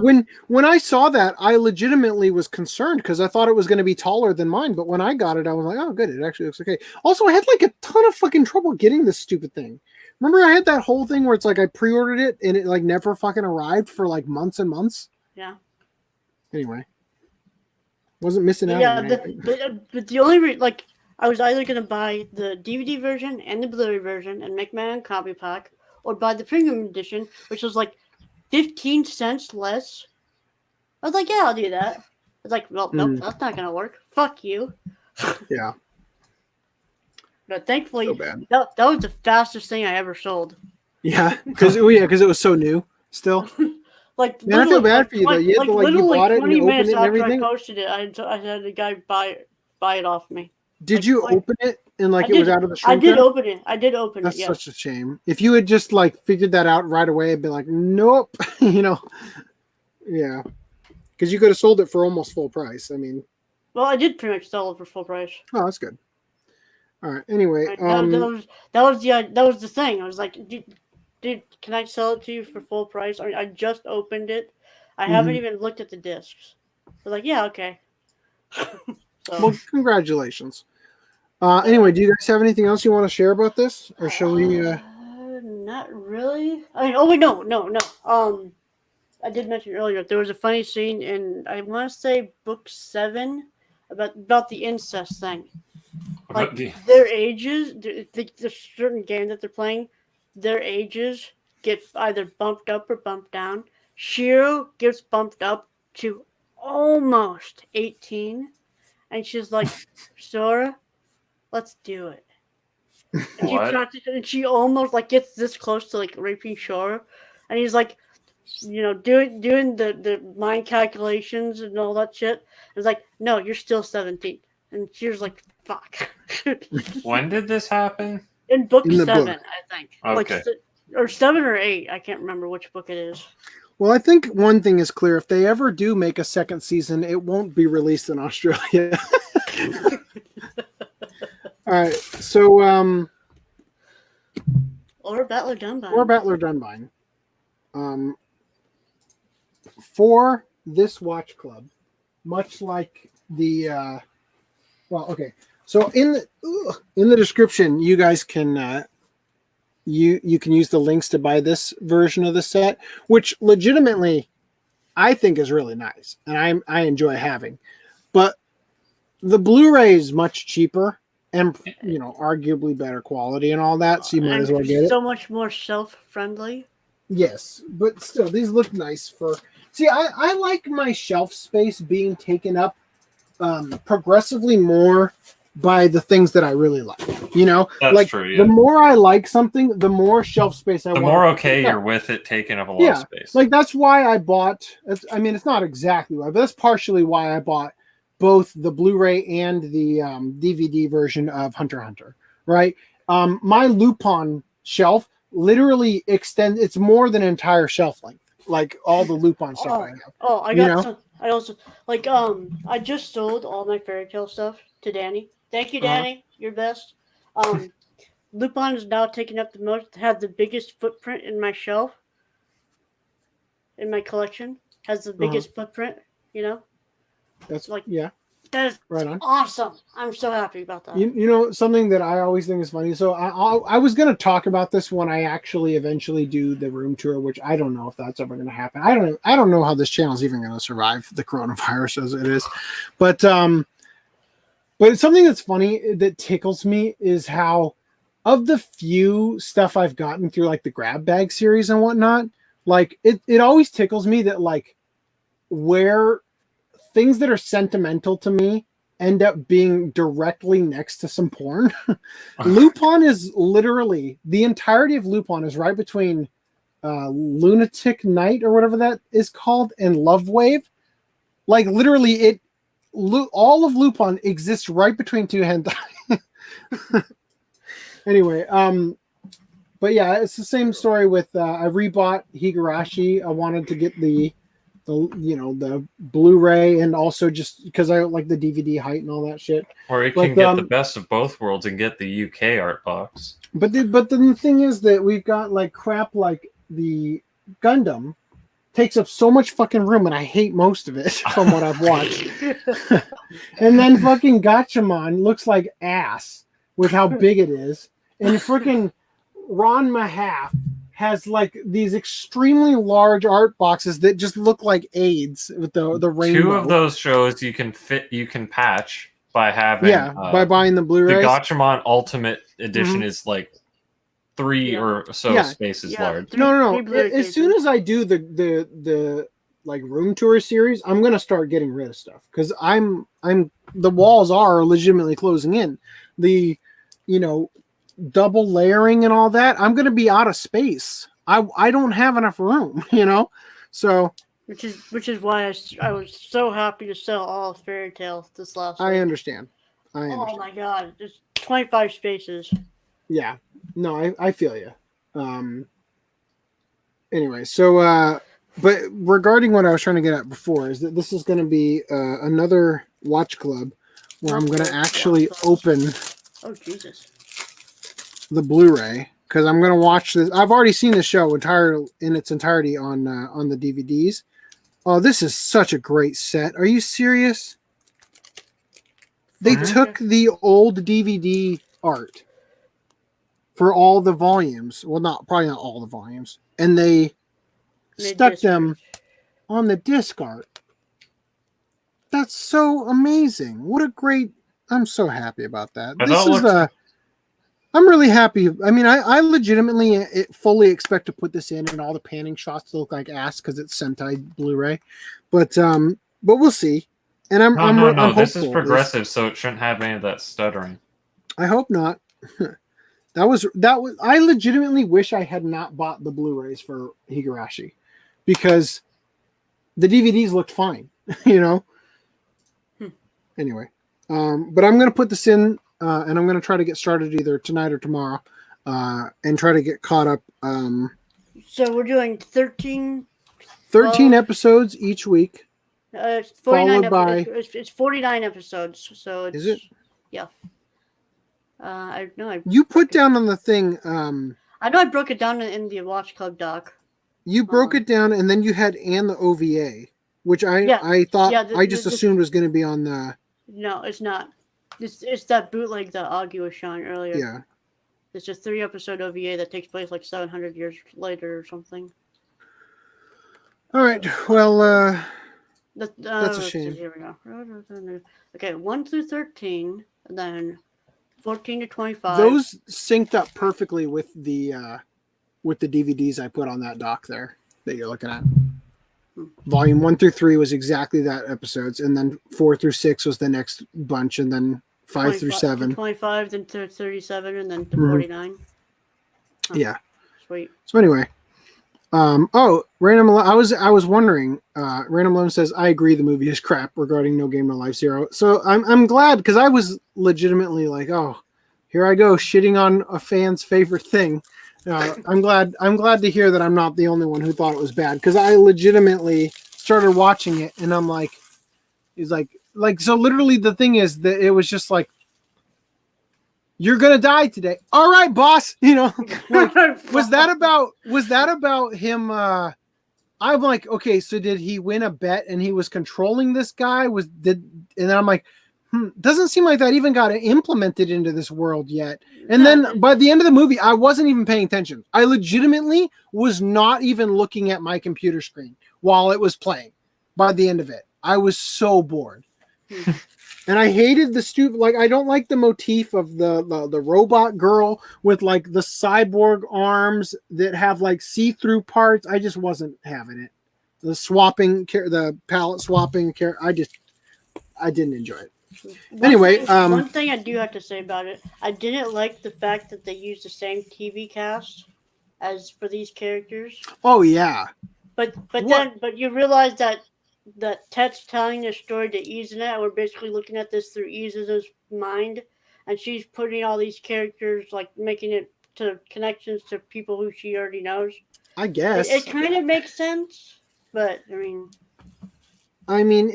when I saw that, I legitimately was concerned because I thought it was going to be taller than mine. But when I got it, I was like, oh, good, it actually looks okay. Also, I had like a ton of fucking trouble getting this stupid thing. Remember, I had that whole thing where it's like I pre-ordered it and it like never fucking arrived for like months and months. Yeah. Anyway, wasn't missing out. Yeah, but the only I was either gonna buy the DVD version and the Blu-ray version and make my own copy pack, or buy the premium edition, which was like 15 cents less. I was like, yeah, I'll do that. I was like, well, nope, that's not gonna work. Fuck you. Yeah. But thankfully, So bad. that was the fastest thing I ever sold. Yeah, because it was so new still. Like, Man, I feel bad for you though. You had to you bought it and you opened it and everything. I posted it, I had a guy buy it off me. Did you open it and it was out of the I shrink did wrap? open it. I did open That's it. Yeah. such a shame. If you had just figured that out right away, I'd be like, nope. Yeah, because you could have sold it for almost full price. I mean, well, I did pretty much sell it for full price. oh, that's good. All right. Anyway, that was the thing. I was like, dude, can I sell it to you for full price? I mean, I just opened it. I haven't even looked at the discs. I was like, yeah, okay. well, congratulations. Anyway, do you guys have anything else you want to share about this, or shall we? Not really. I mean, oh wait, no. I did mention earlier there was a funny scene in, I want to say, book 7 about the incest thing. Like their ages, the certain game that they're playing, their ages get either bumped up or bumped down. Shiro gets bumped up to almost 18, and she's like, Sora, let's do it. And she almost gets this close to raping Sora, and he's like, doing the mind calculations and all that shit. It's like, no, you're still 17, and she was like, fuck. When did this happen? In book 7, book. I think. Okay. Or 7 or 8. I can't remember which book it is. Well, I think one thing is clear: if they ever do make a second season, it won't be released in Australia. All right, so Or Battler Dunbine. for this watch club, much like the so in the description, you guys can you can use the links to buy this version of the set, which legitimately I think is really nice, and I enjoy having. But the Blu-ray is much cheaper and arguably better quality and all that, so you might as well get it. So much more shelf-friendly. Yes, but still, these look nice for. See, I like my shelf space being taken up progressively more by the things that I really like. That's true. Yeah. The more I like something, the more shelf space I want. The more okay you're with it taking up a lot of space. Like that's why I bought. I mean, it's not exactly why, but that's partially why I bought both the Blu-ray and the DVD version of Hunter x Hunter. Right, my Lupin shelf literally extends. It's more than an entire shelf length. Like all the Lupin stuff I have. Oh, I got some. I also I just sold all my fairy tale stuff to Danny. Thank you, Danny. You're best. Lupin is now taking up the most. Has the biggest footprint in my shelf. In my collection, has the biggest footprint. That's like that is right on. Awesome. I'm so happy about that. Something that I always think is funny. So I was going to talk about this when I actually eventually do the room tour, which I don't know if that's ever going to happen. I don't know how this channel is even going to survive the coronavirus as it is, but it's something that's funny that tickles me is how of the few stuff I've gotten through like the grab bag series and whatnot, like it always tickles me that like where things that are sentimental to me end up being directly next to some porn. Lupin is literally the entirety of Lupin is right between Lunatic Night or whatever that is called and Love Wave. Like literally all of Lupin exists right between two hentai. Anyway, but yeah, it's the same story with I rebought Higurashi. I wanted to get the Blu-ray and also just because I like the DVD height and all that shit. Or you can get the best of both worlds and get the UK art box. But then the thing is that we've got like crap like the Gundam takes up so much fucking room and I hate most of it from what I've watched. And then fucking Gatchaman looks like ass with how big it is. And freaking Ron Mahaf has like these extremely large art boxes that just look like AIDS with the rainbow. Two of those shows you can patch by having by buying the Blu-rays. The Gatchaman Ultimate Edition is like 3 or so spaces large. No. As soon as I do the like room tour series, I'm gonna start getting rid of stuff because I'm the walls are legitimately closing in. The double layering and all that, I'm going to be out of space. I don't have enough room, so which is why I was so happy to sell all of Fairy Tale this last week. I understand. Oh my god, there's 25 spaces. Yeah, no, I feel you. Anyway, so but regarding what I was trying to get at before is that this is going to be another watch club where I'm going to actually open. Oh Jesus. The Blu-ray because I'm going to watch this. I've already seen the show in its entirety on the DVDs. Oh, this is such a great set. Are you serious? They took the old DVD art for all the volumes. Well, probably not all the volumes. And they stuck them on the disc art. That's so amazing. What a great... I'm so happy about that. I'm really happy. I mean, I legitimately fully expect to put this in and all the panning shots to look like ass because it's Sentai Blu-ray, but we'll see. And I'm hopeful. This is progressive, so it shouldn't have any of that stuttering. I hope not. That was. I legitimately wish I had not bought the Blu-rays for Higurashi because the DVDs looked fine. Anyway, but I'm gonna put this in. And I'm going to try to get started either tonight or tomorrow and try to get caught up. So we're doing 13 episodes each week. It's 49 it's 49 episodes. So it's, is it? Yeah. I know. You put down on the thing. I know I broke it down in the Watch Club doc. You broke it down, and then you had and the OVA, which I thought I just assumed was going to be on the. No, it's not. It's that bootleg that Augie was showing earlier. Yeah. It's a 3-episode OVA that takes place like 700 years later or something. All right. Well, that's a shame. Here we go. Okay, 1 through 13, and then 14 to 25. Those synced up perfectly with the DVDs I put on that dock there that you're looking at. Volume 1 through 3 was exactly that episodes, and then 4 through 6 was the next bunch, and then 5 through 7. 25, then 37, and then to 49. Oh, yeah. Sweet. So anyway, Random. I was wondering. Random Loan says I agree the movie is crap regarding No Game No Life 0. So I'm glad because I was legitimately like, oh, here I go shitting on a fan's favorite thing. I'm glad to hear that I'm not the only one who thought it was bad because I legitimately started watching it and I'm like, he's like so literally the thing is that it was just like, you're gonna die today. All right, boss. Like, was that about him? I'm like, okay, so did he win a bet and he was controlling this guy? And then I'm like, doesn't seem like that even got implemented into this world yet. And then by the end of the movie, I wasn't even paying attention. I legitimately was not even looking at my computer screen while it was playing. By the end of it, I was so bored. And I hated I don't like the motif of the robot girl with like the cyborg arms that have like see-through parts. I just wasn't having it. The palette swapping, I didn't enjoy it. Anyway, one thing I do have to say about it, I didn't like the fact that they used the same TV cast as for these characters. Oh yeah. But you realize that Tet's telling the story to Izuna, we're basically looking at this through Izuna's mind, and she's putting all these characters, like making it to connections to people who she already knows. I guess it kind of makes sense, but I mean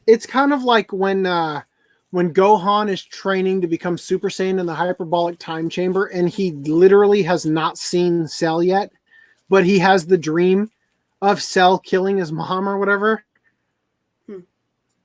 it's kind of like when Gohan is training to become Super Saiyan in the hyperbolic time chamber, and he literally has not seen Cell yet, but he has the dream of Cell killing his mom or whatever.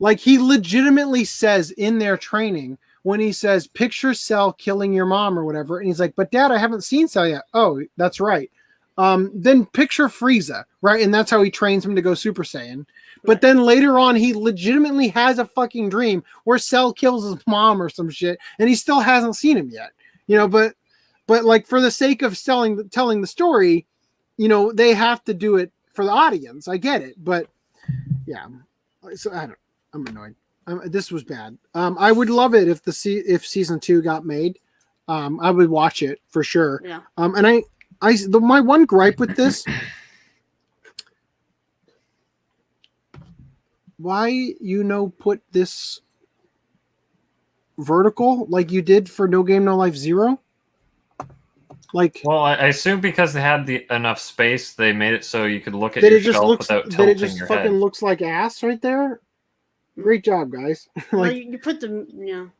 Like he legitimately says in their training when he says, picture Cell killing your mom or whatever. And he's like, but Dad, I haven't seen Cell yet. Oh, that's right. Then picture Frieza, right? And that's how he trains him to go Super Saiyan. But then later on, he legitimately has a fucking dream where Cell kills his mom or some shit. And he still hasn't seen him yet, but like for the sake of telling the story, they have to do it for the audience. I get it. But yeah, so I'm annoyed. This was bad. I would love it if if season 2 got made. I would watch it for sure. Yeah. And my one gripe with this, why put this vertical like you did for No Game No Life 0? Well, I assume because they had enough space, they made it so you could look at your shelf without tilting your head. It just fucking looks like ass right there. Great job, guys. You put the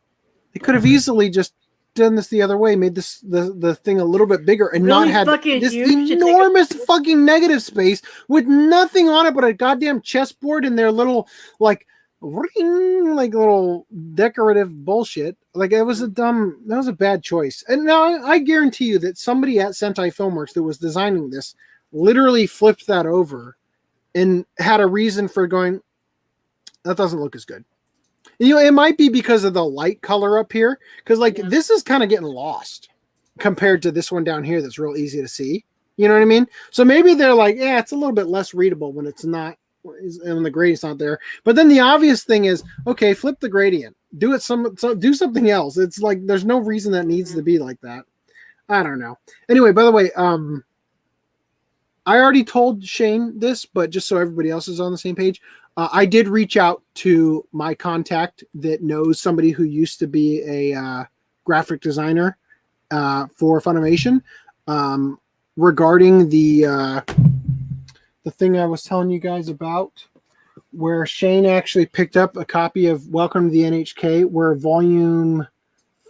They could have easily just done this the other way, made the thing a little bit bigger and not had this enormous fucking negative space with nothing on it but a goddamn chessboard and their little little decorative bullshit. That was a bad choice. And now I guarantee you that somebody at Sentai Filmworks that was designing this literally flipped that over and had a reason for going, that doesn't look as good. It might be because of the light color up here, because this is kind of getting lost compared to this one down here that's real easy to see. You know what I mean? So maybe they're like, yeah, it's a little bit less readable when it's not, when the gradient's not there. But then the obvious thing is, okay, flip the gradient. Do something else. It's like there's no reason that needs to be like that. I don't know. Anyway, by the way, I already told Shane this, but just so everybody else is on the same page, I did reach out to my contact that knows somebody who used to be a graphic designer for Funimation regarding the thing I was telling you guys about, where Shane actually picked up a copy of Welcome to the NHK, where volume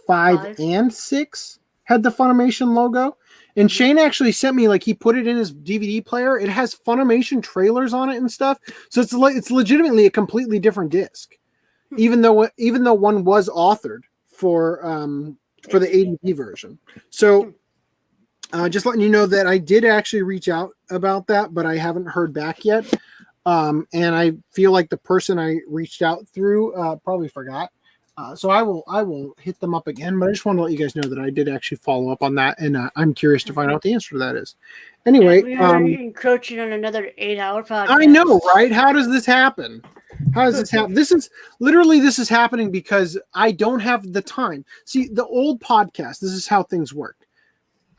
5 and 6 had the Funimation logo. And Shane actually sent me, like, he put it in his DVD player. It has Funimation trailers on it and stuff. So it's legitimately a completely different disc, even though one was authored for the ADP version. So just letting you know that I did actually reach out about that, but I haven't heard back yet. And I feel like the person I reached out through probably forgot. So I will hit them up again, but I just want to let you guys know that I did actually follow up on that, and I'm curious to find out what the answer to that is. Anyway, we are encroaching on another 8-hour podcast. I know, right? How does this happen? How does this happen? This is happening because I don't have the time. See, the old podcast, this is how things worked.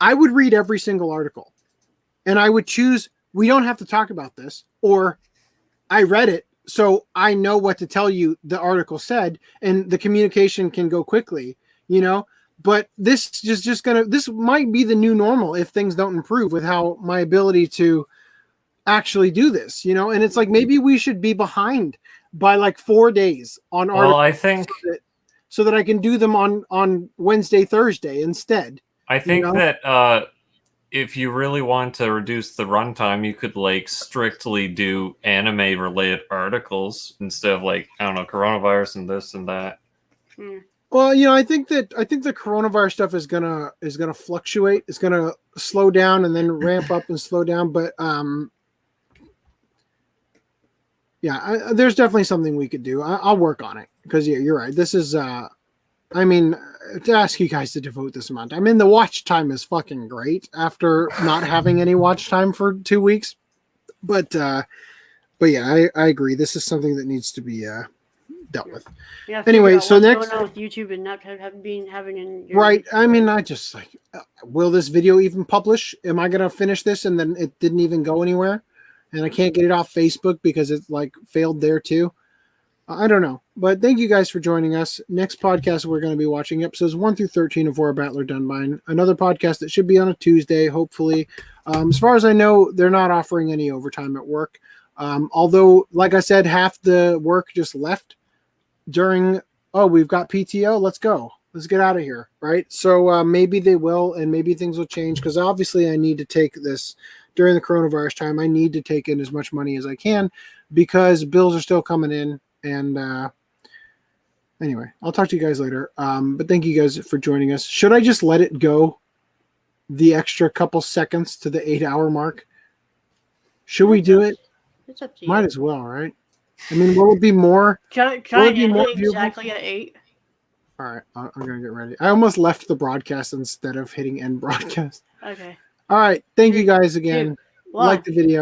I would read every single article, and I would choose, we don't have to talk about this, or I read it, so I know what to tell you the article said, and the communication can go quickly, but this might be the new normal if things don't improve with how my ability to actually do this, and it's like, maybe we should be behind by like 4 days on articles. Well, I think so that I can do them on Wednesday, Thursday instead. I think that if you really want to reduce the runtime, you could like strictly do anime related articles instead of like, I don't know, coronavirus and this and that. Well, I think the coronavirus stuff is gonna fluctuate. It's gonna slow down and then ramp up and slow down. But there's definitely something we could do. I'll work on it because you're right. This is to ask you guys to devote this amount. The watch time is fucking great after not having any watch time for 2 weeks. But yeah, I agree. This is something that needs to be dealt with. Yeah, anyway, so next, what's going on with YouTube and not having in your right. I just like, will this video even publish? Am I gonna finish this and then it didn't even go anywhere, and I can't get it off Facebook because it like failed there too? I don't know, but thank you guys for joining us. Next podcast, we're going to be watching episodes 1 through 13 of War Battler Dunbine, another podcast that should be on a Tuesday, hopefully. As far as I know, they're not offering any overtime at work. Although, like I said, half the work just left during, we've got PTO, let's go. Let's get out of here, right? So maybe they will, and maybe things will change, because obviously I need to take this during the coronavirus time. I need to take in as much money as I can because bills are still coming in. And anyway, I'll talk to you guys later. But thank you guys for joining us. Should I just let it go the extra couple seconds to the 8-hour mark? Should we do it? It's up to you. Might as well, right? Will it be more? Try and end it exactly at 8. All right, I'm going to get ready. I almost left the broadcast instead of hitting end broadcast. Okay. All right, thank you guys again. 2, 1. Like the video.